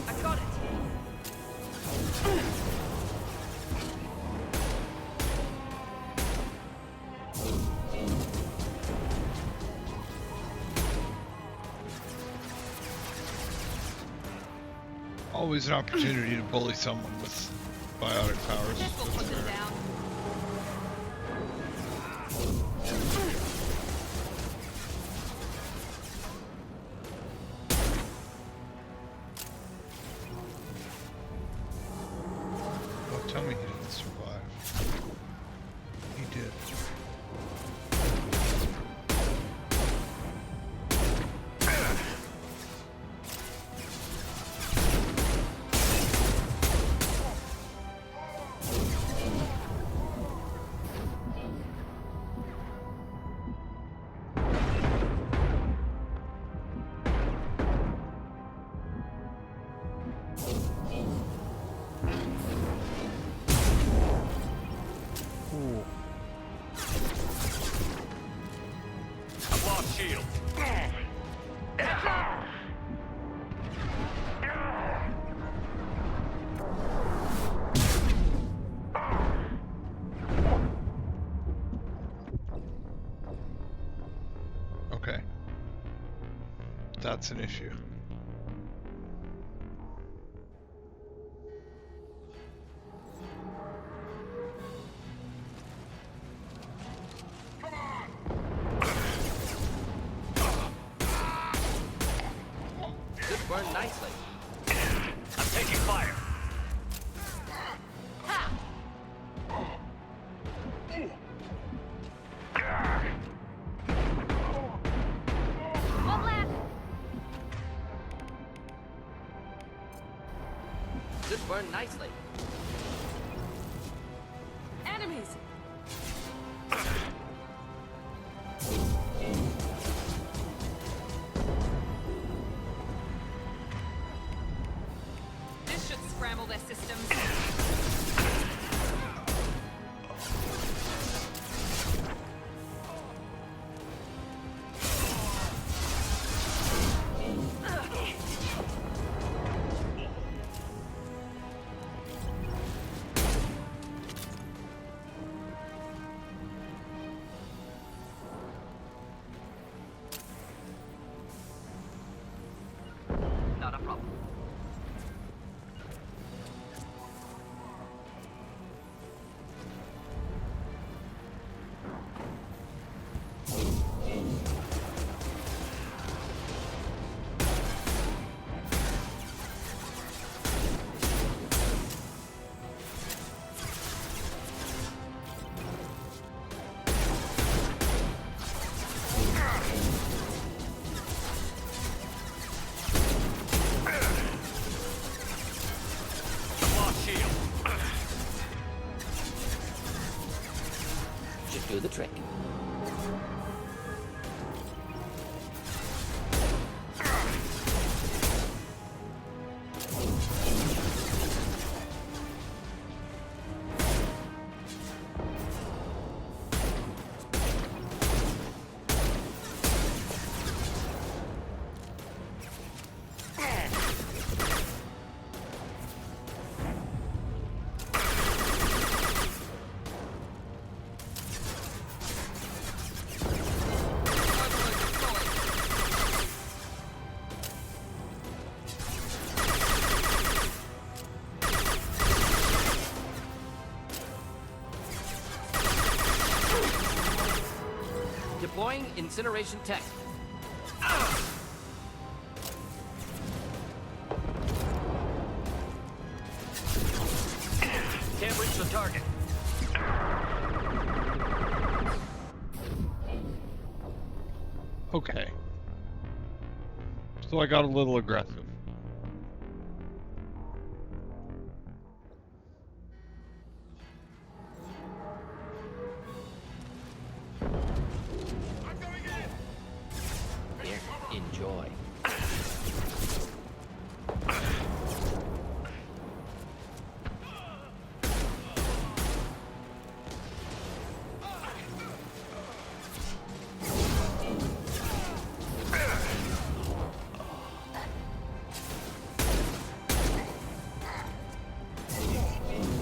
Speaker 2: I got it.
Speaker 1: Always an opportunity to bully someone with biotic powers.
Speaker 2: This will put them down.
Speaker 1: Oh, tell me he didn't survive. He did. that's an issue.
Speaker 10: This burned nicely.
Speaker 20: I'm taking fire.
Speaker 2: One left.
Speaker 10: This burned nicely.
Speaker 2: Enemies. This should scramble their systems.
Speaker 10: Not a problem.
Speaker 20: Lost shield.
Speaker 10: Should do the trick. Deploying incineration tech.
Speaker 20: Can't reach the target.
Speaker 1: Okay. So I got a little aggressive.
Speaker 10: Here, enjoy.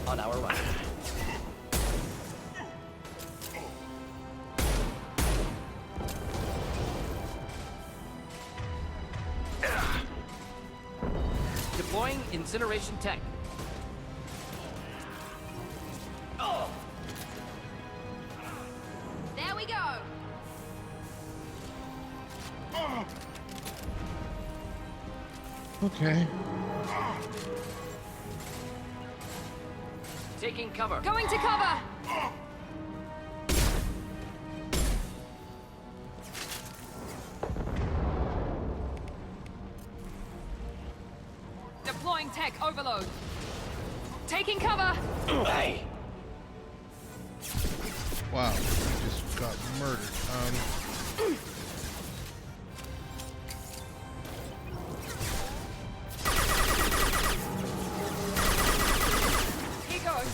Speaker 10: On our right. Deploying incineration tech.
Speaker 2: There we go.
Speaker 1: Okay.
Speaker 10: Taking cover.
Speaker 2: Going to cover. Deploying tech overload. Taking cover.
Speaker 10: Hey.
Speaker 1: Wow, I just got murdered.
Speaker 2: Here goes.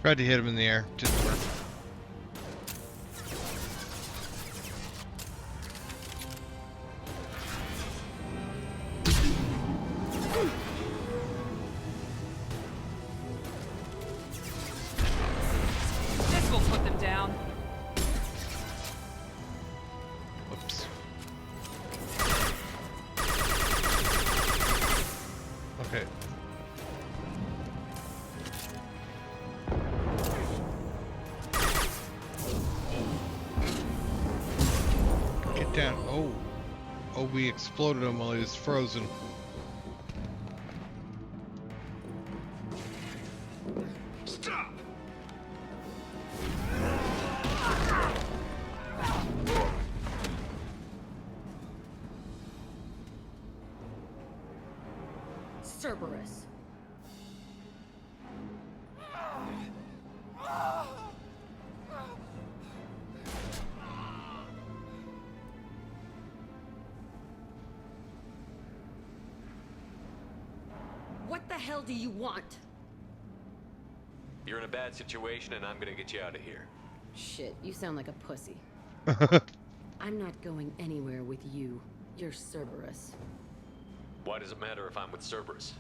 Speaker 1: Tried to hit him in the air. Didn't work.
Speaker 2: This will put them down.
Speaker 1: Whoops. Okay. Get down. Oh. Oh, we exploded him while he was frozen.
Speaker 17: Stop!
Speaker 6: Cerberus. What the hell do you want?
Speaker 20: You're in a bad situation, and I'm gonna get you out of here.
Speaker 6: Shit, you sound like a pussy. I'm not going anywhere with you. You're Cerberus.
Speaker 20: Why does it matter if I'm with Cerberus?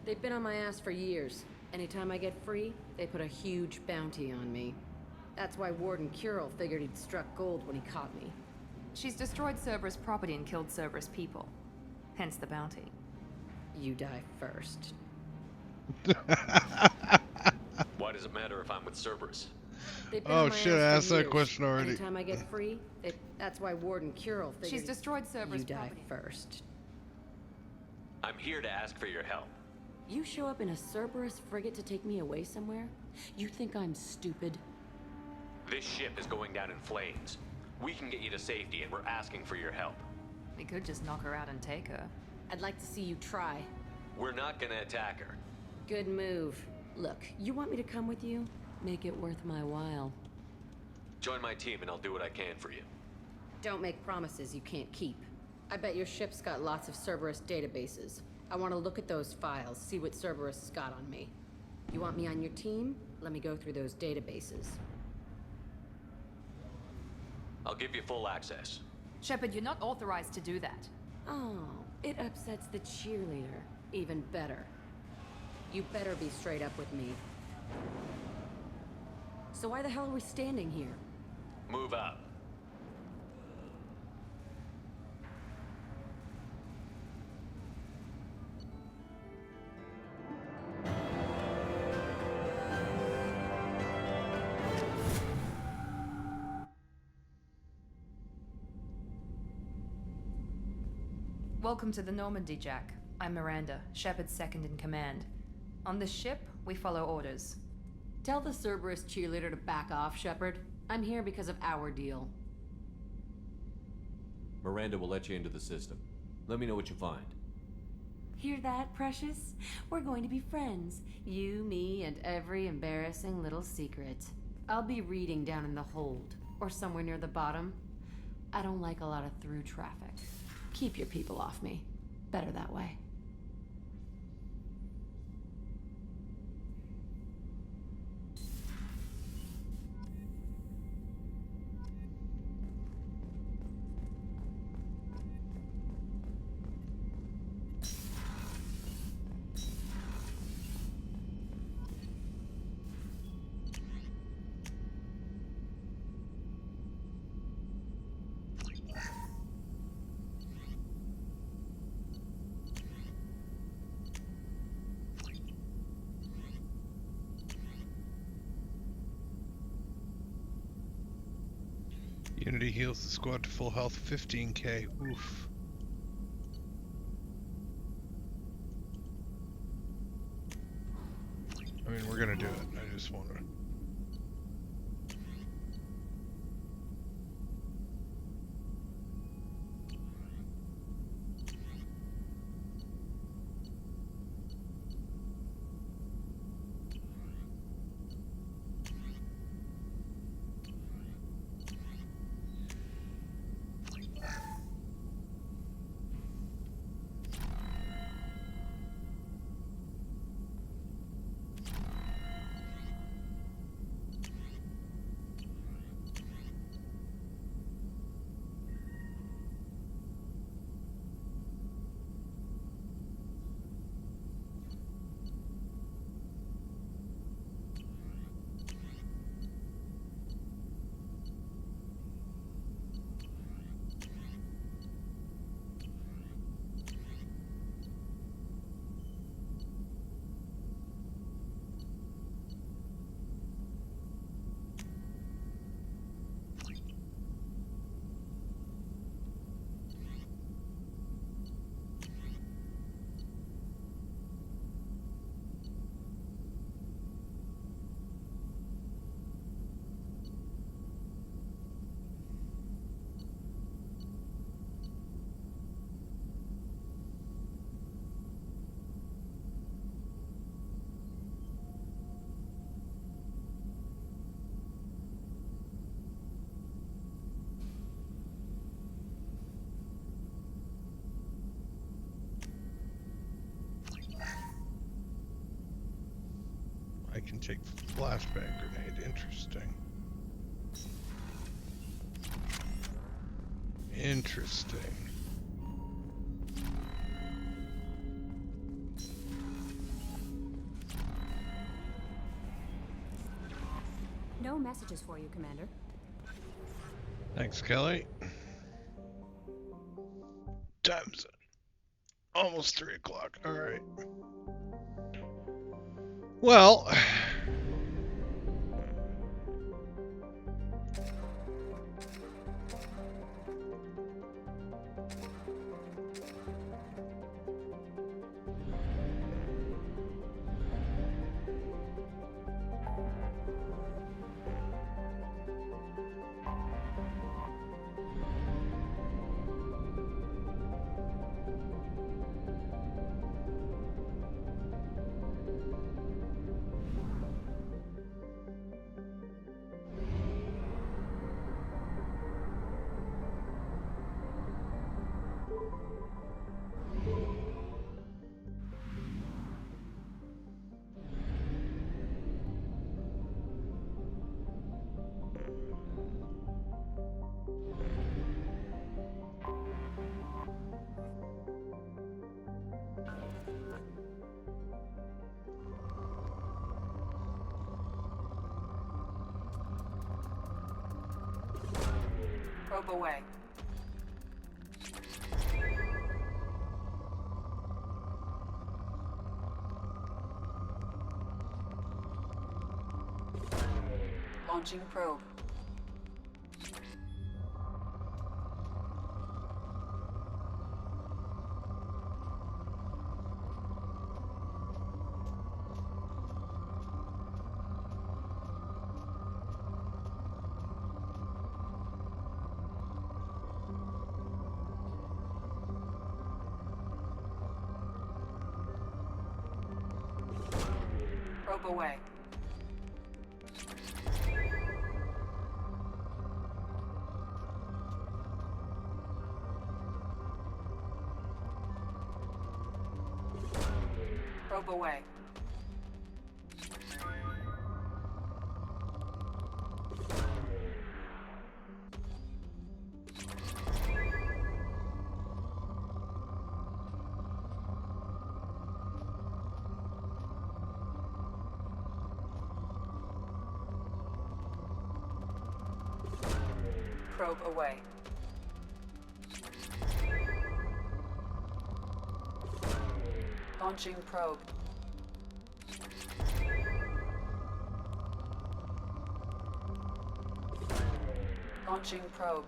Speaker 6: They've been on my ass for years. Anytime I get free, they put a huge bounty on me. That's why Warden Curel figured he'd struck gold when he caught me.
Speaker 22: She's destroyed Cerberus property and killed Cerberus people. Hence the bounty.
Speaker 6: You die first.
Speaker 20: Why does it matter if I'm with Cerberus?
Speaker 6: They've been
Speaker 1: Oh
Speaker 6: on my
Speaker 1: shit,
Speaker 6: ass
Speaker 1: I
Speaker 6: for
Speaker 1: asked that
Speaker 6: years.
Speaker 1: question already.
Speaker 6: Anytime I get free, that's why Warden Curel figured
Speaker 22: She's destroyed Cerberus
Speaker 6: you die
Speaker 22: property.
Speaker 6: first.
Speaker 20: I'm here to ask for your help.
Speaker 6: You show up in a Cerberus frigate to take me away somewhere? You think I'm stupid?
Speaker 20: This ship is going down in flames. We can get you to safety, and we're asking for your help.
Speaker 22: We could just knock her out and take her.
Speaker 6: I'd like to see you try.
Speaker 20: We're not gonna attack her.
Speaker 6: Good move. Look, you want me to come with you? Make it worth my while.
Speaker 20: Join my team, and I'll do what I can for you.
Speaker 6: Don't make promises you can't keep. I bet your ship's got lots of Cerberus databases. I want to look at those files, see what Cerberus has got on me. You want me on your team? Let me go through those databases.
Speaker 20: I'll give you full access.
Speaker 22: Shepard, you're not authorized to do that.
Speaker 6: Oh, it upsets the cheerleader. Even better. You better be straight up with me. So why the hell are we standing here?
Speaker 20: Move up.
Speaker 22: Welcome to the Normandy, Jack. I'm Miranda, Shepard's second in command. On this ship, we follow orders.
Speaker 6: Tell the Cerberus cheerleader to back off, Shepard. I'm here because of our deal.
Speaker 8: Miranda will let you into the system. Let me know what you find.
Speaker 6: Hear that, Precious? We're going to be friends. You, me, and every embarrassing little secret. I'll be reading down in the hold, or somewhere near the bottom. I don't like a lot of through traffic. Keep your people off me. Better that way.
Speaker 1: Unity heals the squad to full health, 15k. Oof. I mean, we're gonna do it. I just want to. can take flashbang grenade. Interesting. Interesting.
Speaker 11: No messages for you, Commander.
Speaker 1: Thanks, Kelly. Time's almost 3 o'clock. All right. Well,
Speaker 13: Probe away. Launching probe. Probe away. Probe away. Probe away. Launching probe. Launching probe.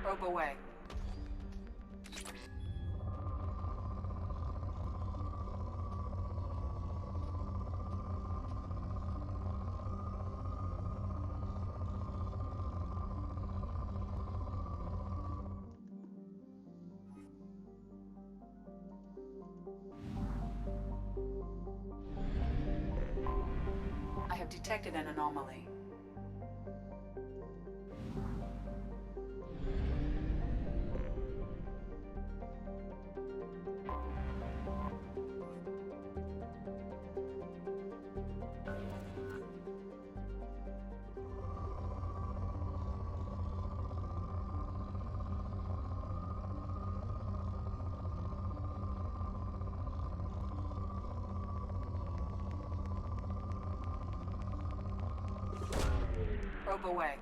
Speaker 13: Probe away. I have detected an anomaly. Probe away.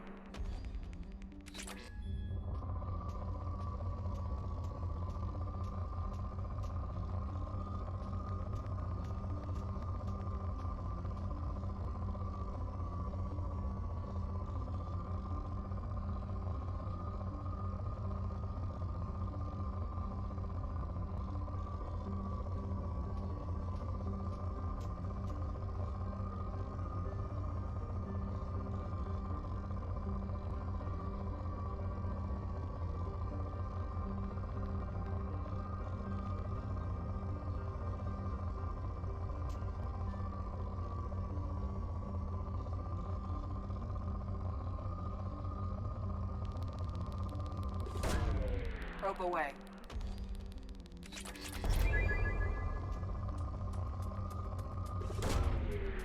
Speaker 13: Probe away.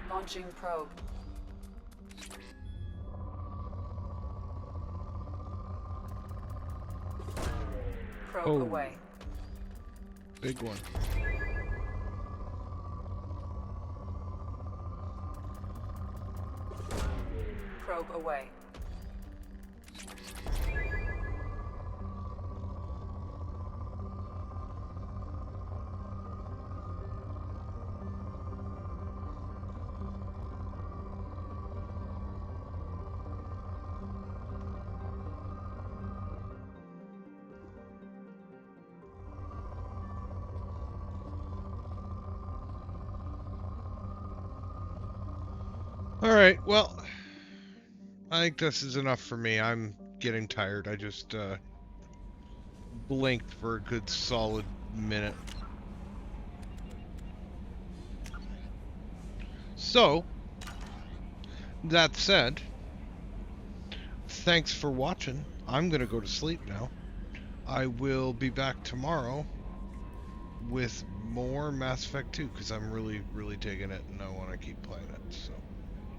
Speaker 13: Launching probe. Probe away.
Speaker 1: Big one.
Speaker 13: Probe away.
Speaker 1: Alright, well, I think this is enough for me. I'm getting tired. I just blinked for a good solid minute. So, that said, thanks for watching. I'm going to go to sleep now. I will be back tomorrow with more Mass Effect 2 because I'm really, really digging it and I want to keep playing it. So.